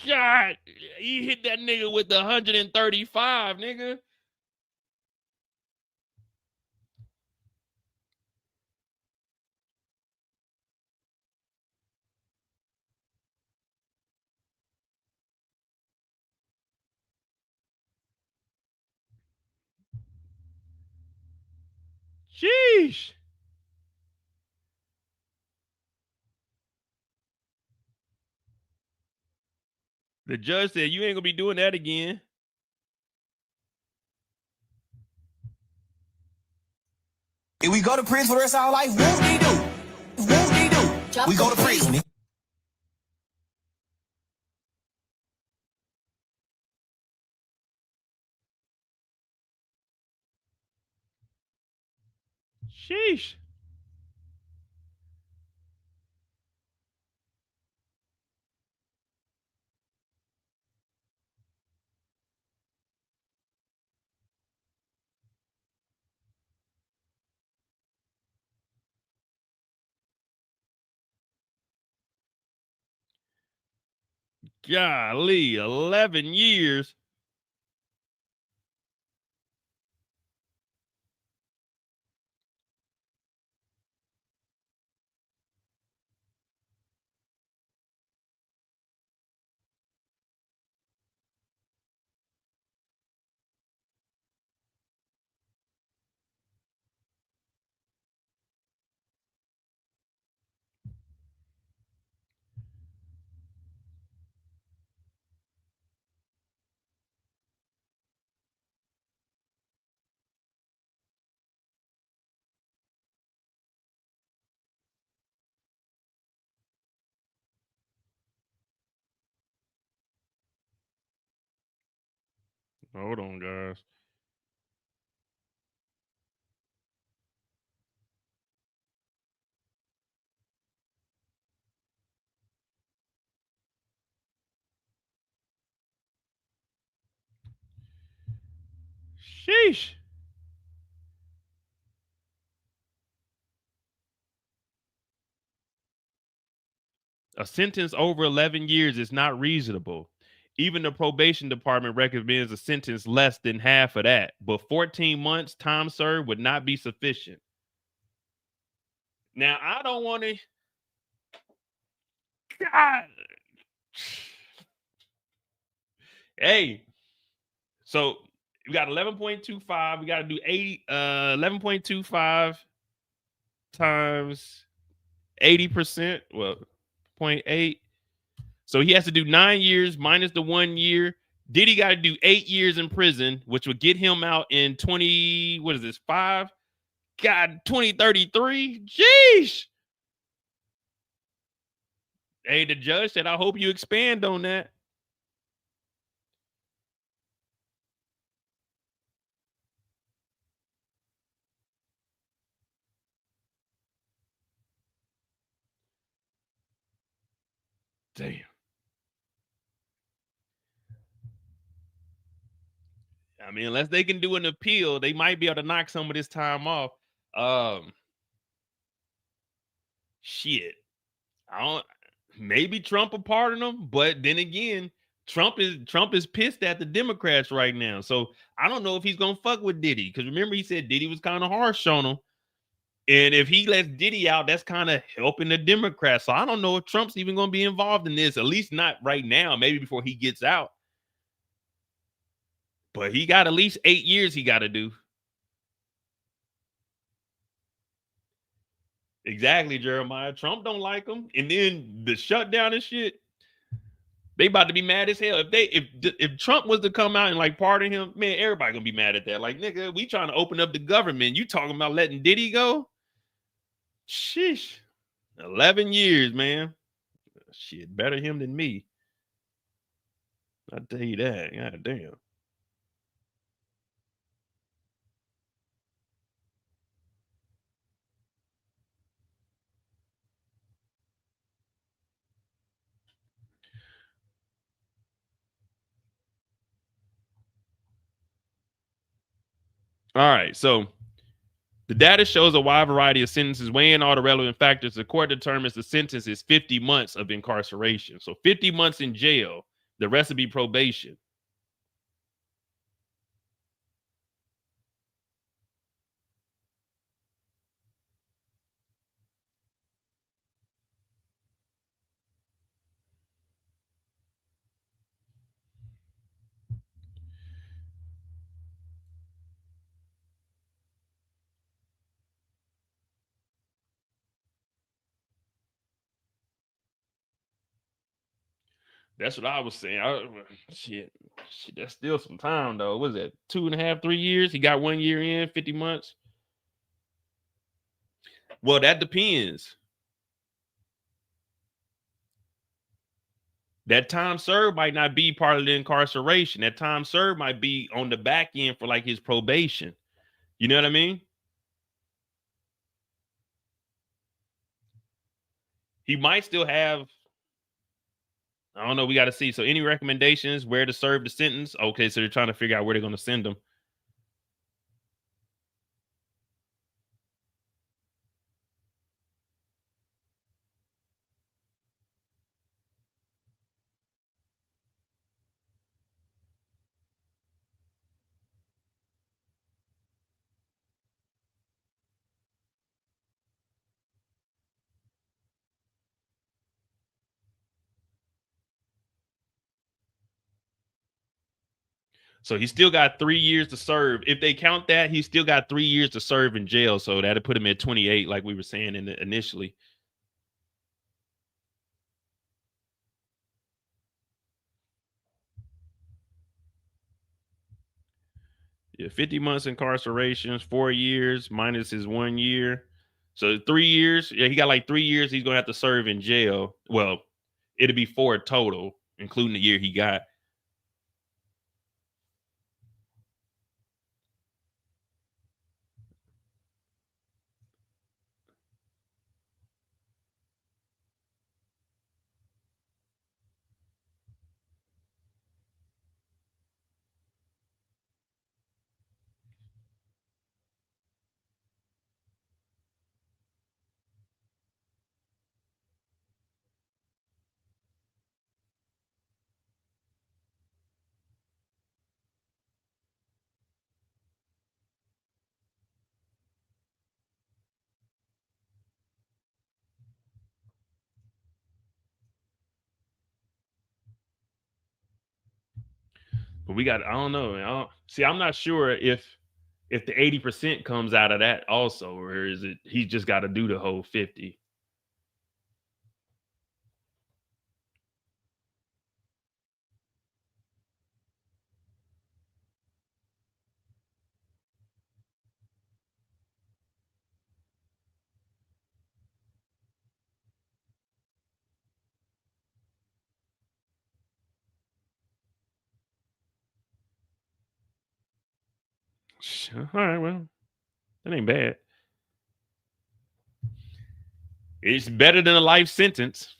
Speaker 3: God, he hit that nigga with the 135, nigga. Sheesh. The judge said, you ain't gonna be doing that again.
Speaker 4: If we go to prison for the rest of our life, whoop-de-doo. We go to prison.
Speaker 3: Sheesh. Golly, 11 years. Hold on, guys. Sheesh. A sentence over 11 years is not reasonable. Even the probation department recommends a sentence less than half of that, but 14 months time served would not be sufficient. Now, I don't want to. God. Hey, so we got 11.25. We got to do 11.25 times 80%. Well, 0.8. So he has to do 9 years minus the 1 year. Diddy got to do 8 years in prison, which would get him out in 20. What is this? 5? God, 2033. Jeez. Hey, the judge said, I hope you expand on that. Damn. I mean, unless they can do an appeal, they might be able to knock some of this time off. Shit. I don't. Maybe Trump will pardon them, but then again, Trump is pissed at the Democrats right now. So I don't know if he's gonna fuck with Diddy, because remember he said Diddy was kind of harsh on him, and if he lets Diddy out, that's kind of helping the Democrats. So I don't know if Trump's even gonna be involved in this. At least not right now. Maybe before he gets out. But he got at least 8 years he got to do. Exactly, Jeremiah. Trump don't like him, and then the shutdown and shit. They about to be mad as hell. If Trump was to come out and like pardon him, man, everybody gonna be mad at that. Like, nigga, we trying to open up the government. You talking about letting Diddy go? Sheesh. 11 years, man. Shit, better him than me. I tell you that. God damn. All right, so the data shows a wide variety of sentences. Weighing all the relevant factors, the court determines the sentence is 50 months of incarceration. So 50 months in jail. The rest would be probation. That's what I was saying. Shit, that's still some time though. What is that? 2.5, 3 years? He got 1 year in, 50 months. Well, that depends. That time served might not be part of the incarceration. That time served might be on the back end for like his probation. You know what I mean? He might still have. I don't know. We got to see. So, any recommendations where to serve the sentence? Okay, so they're trying to figure out where they're going to send him. So he still got 3 years to serve. If they count that, he still got 3 years to serve in jail. So that'll put him at 28, like we were saying initially. Yeah, 50 months incarceration, 4 years minus his 1 year. So 3 years. Yeah, he got like 3 years he's going to have to serve in jail. Well, it'll be 4 total, including the year he got. But we got, I don't know. See, I'm not sure if the 80% comes out of that also, or is it he just got to do the whole 50? All right, well, that ain't bad. It's better than a life sentence.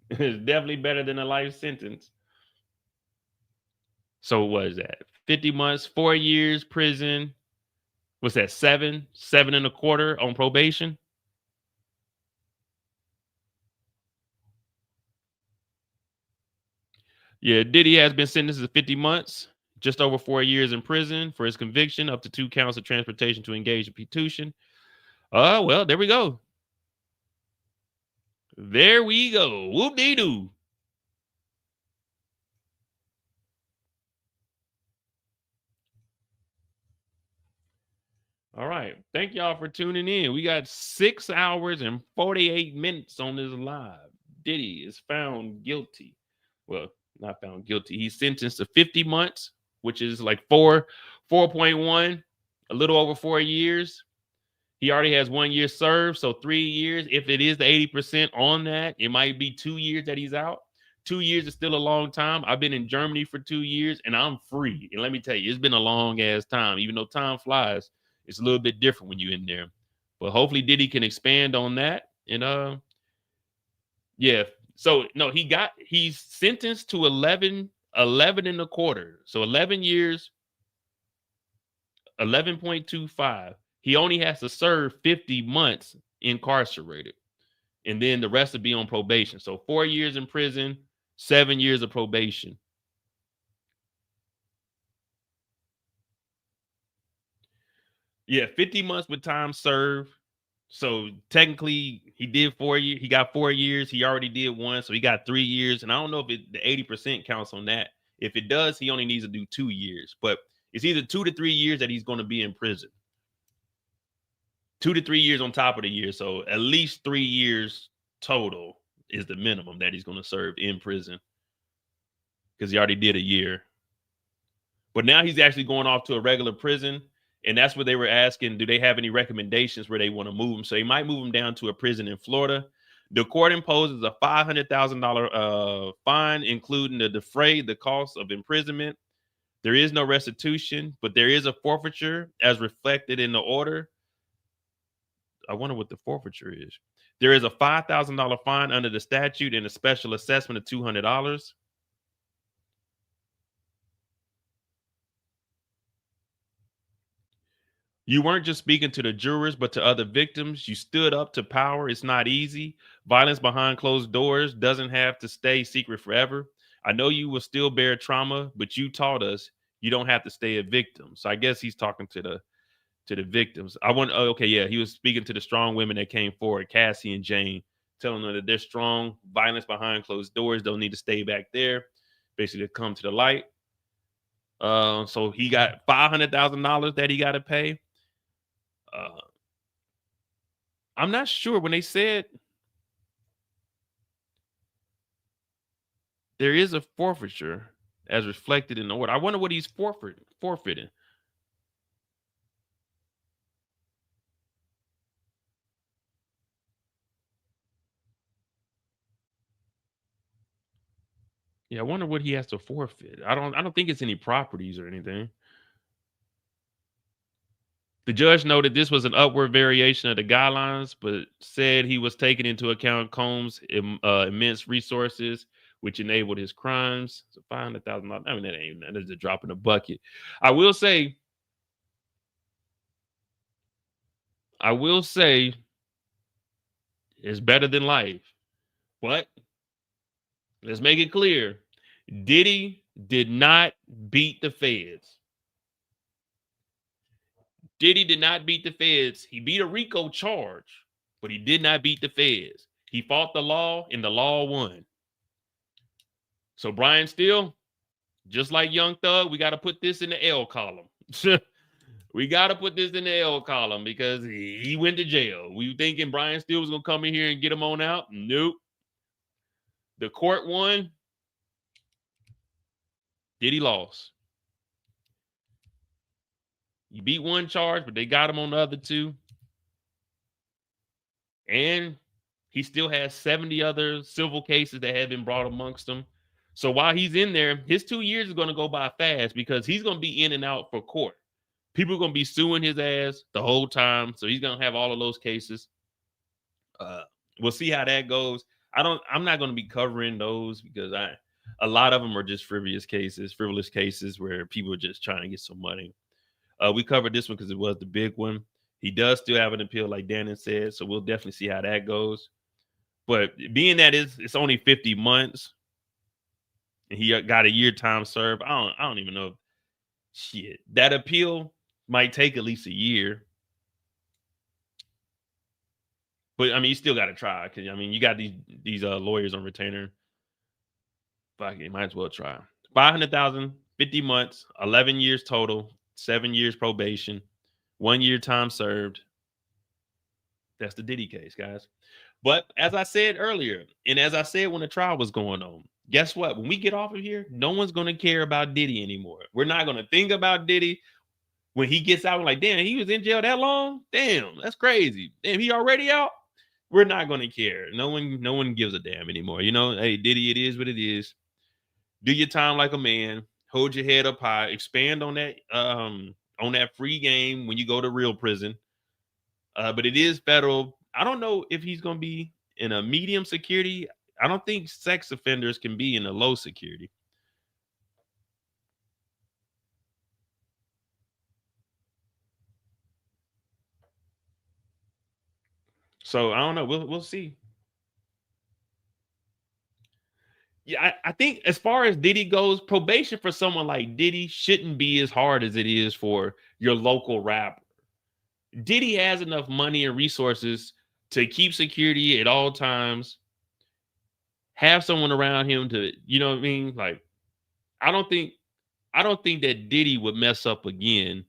Speaker 3: It's definitely better than a life sentence. So what is that? 50 months, 4 years prison. What's that? 7 and a quarter on probation. Yeah, Diddy has been sentenced to 50 months, just over 4 years in prison for his conviction, up to 2 counts of transportation to engage in prostitution. Well, there we go. There we go. Whoop-dee-doo. All right. Thank y'all for tuning in. We got 6 hours and 48 minutes on this live. Diddy is found guilty. Well, not found guilty. He's sentenced to 50 months, which is like 4.1, a little over 4 years. He already has 1 year served, so 3 years. If it is the 80% on that, it might be 2 years that he's out. 2 years is still a long time. I've been in Germany for 2 years, and I'm free. And let me tell you, it's been a long ass time. Even though time flies, it's a little bit different when you're in there. But hopefully Diddy can expand on that. And yeah. So no, he's sentenced to 11 and a quarter. So 11 years, 11.25. He only has to serve 50 months incarcerated. And then the rest will be on probation. So 4 years in prison, 7 years of probation. Yeah, 50 months with time served. So technically he did 4 years. He got 4 years. He already did 1. So he got 3 years. And I don't know if the 80% counts on that. If it does, he only needs to do 2 years. But it's either 2 to 3 years that he's going to be in prison. 2 to 3 years on top of the year. So at least 3 years total is the minimum that he's going to serve in prison. Because he already did a year. But now he's actually going off to a regular prison. And that's what they were asking. Do they have any recommendations where they want to move him? So they might move him down to a prison in Florida. The court imposes a $500,000 fine, including to defray the cost of imprisonment. There is no restitution, but there is a forfeiture as reflected in the order. I wonder what the forfeiture is. There is a $5,000 fine under the statute and a special assessment of $200. You weren't just speaking to the jurors, but to other victims. You stood up to power. It's not easy. Violence behind closed doors doesn't have to stay secret forever. I know you will still bear trauma, but you taught us you don't have to stay a victim. So I guess he's talking to the victims. Okay, yeah, he was speaking to the strong women that came forward, Cassie and Jane, telling them that they're strong. Violence behind closed doors don't need to stay back there. Basically, come to the light. So he got $500,000 that he got to pay. I'm not sure when they said there is a forfeiture as reflected in the order. I wonder what he's forfeiting. Yeah, I wonder what he has to forfeit. I don't think it's any properties or anything. The judge noted this was an upward variation of the guidelines, but said he was taking into account Combs' immense resources, which enabled his crimes. So $500,000. I mean, that is a drop in the bucket. I will say it's better than life. But let's make it clear. Diddy did not beat the feds. Diddy did not beat the feds. He beat a RICO charge, but he did not beat the feds. He fought the law, and the law won. So Brian Steele, just like Young Thug, we got to put this in the L column. We got to put this in the L column because he went to jail. We were thinking Brian Steele was going to come in here and get him on out. Nope. The court won. Diddy lost. He beat one charge, but they got him on the other two. And he still has 70 other civil cases that have been brought amongst him. So while he's in there, his 2 years is going to go by fast because he's going to be in and out for court. People are going to be suing his ass the whole time. So he's going to have all of those cases. We'll see how that goes. I'm not going to be covering those because a lot of them are just frivolous cases where people are just trying to get some money. We covered this one because it was the big one. He does still have an appeal, like Dannon said, so we'll definitely see how that goes. But being that it's only 50 months, and he got a year time served, I don't even know. Shit, that appeal might take at least a year. But I mean, you still got to try because I mean, you got these lawyers on retainer. Fuck it, might as well try. 500,000, 50 months, 11 years total, 7 years probation, 1 year time served. That's the Diddy case, guys. But as I said earlier, and as I said when the trial was going on, guess what? When we get off of here, no one's going to care about Diddy anymore. We're not going to think about Diddy. When he gets out, we're like, damn, he was in jail that long? Damn, that's crazy. Damn, he already out? We're not going to care. No one gives a damn anymore. You know, hey, Diddy, it is what it is. Do your time like a man. Hold your head up high. Expand on that free game when you go to real prison. But it is federal. I don't know if he's going to be in a medium security. I don't think sex offenders can be in a low security. So I don't know. We'll see. Yeah, I think as far as Diddy goes, probation for someone like Diddy shouldn't be as hard as it is for your local rapper. Diddy has enough money and resources to keep security at all times, have someone around him to, you know what I mean? Like, I don't think that Diddy would mess up again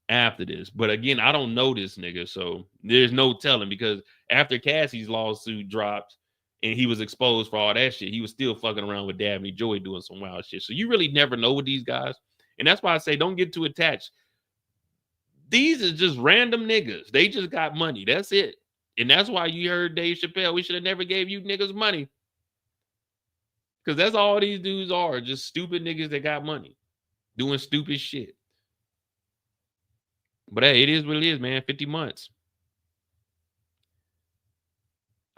Speaker 3: after this. But again, I don't know this nigga, so there's no telling because after Cassie's lawsuit dropped and he was exposed for all that shit, he was still fucking around with Dabney Joy doing some wild shit. So you really never know with these guys. And that's why I say don't get too attached. These are just random niggas. They just got money. That's it. And that's why you heard Dave Chappelle, we should have never gave you niggas money. Because that's all these dudes are, just stupid niggas that got money doing stupid shit. But hey, it is what it is, man. 50 months.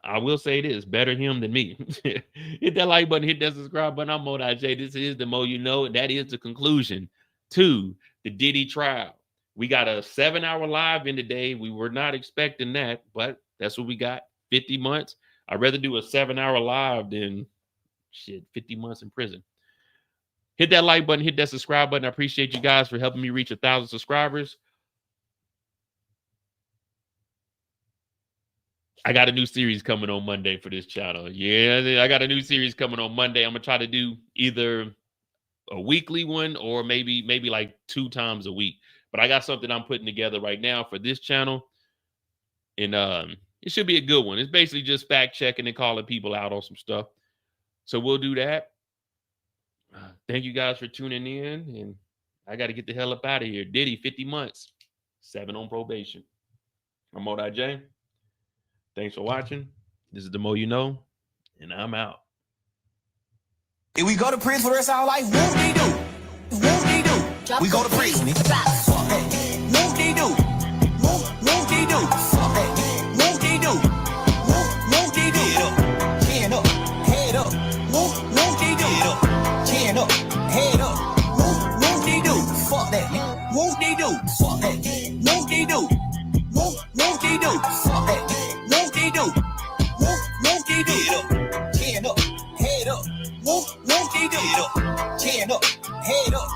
Speaker 3: I will say this, better him than me. Hit that like button, hit that subscribe button. I'm Mo J. This is the Mo You Know. And that is the conclusion to the Diddy trial. We got a 7-hour live in today. We were not expecting that, but that's what we got. 50 months. I'd rather do a 7-hour live than 50 months in prison. Hit that like button, hit that subscribe button. I appreciate you guys for helping me reach 1,000 subscribers. I got a new series coming on Monday for this channel. Yeah, I got a new series coming on Monday. I'm gonna try to do either a weekly one or maybe like 2 times a week. But I got something I'm putting together right now for this channel. And it should be a good one. It's basically just fact checking and calling people out on some stuff. So we'll do that. Thank you guys for tuning in. And I got to get the hell up out of here. Diddy, 50 months, 7 on probation. I'm Mo J. Thanks for watching. This is the Mo You Know, and I'm out.
Speaker 4: If we go to prison for the rest of our life, whoop-de-doo. Whoop-de-doo. We go to prison. Fuck that. Whoop-de-doo. Whoop-de-doo. Fuck that. Whoop-de-doo. Whoop-de-doo. Chin up, head up. Whoop-de-doo. Chin up, head up. Whoop-de-doo. Fuck that. Whoop-de-doo. Fuck that. Whoop-de-doo. Whoop-de-doo. Fuck that. Whoop-de-doo. Whoop-de-doo. Chin up, head up. Whoop-de-doo. Chin up, head up.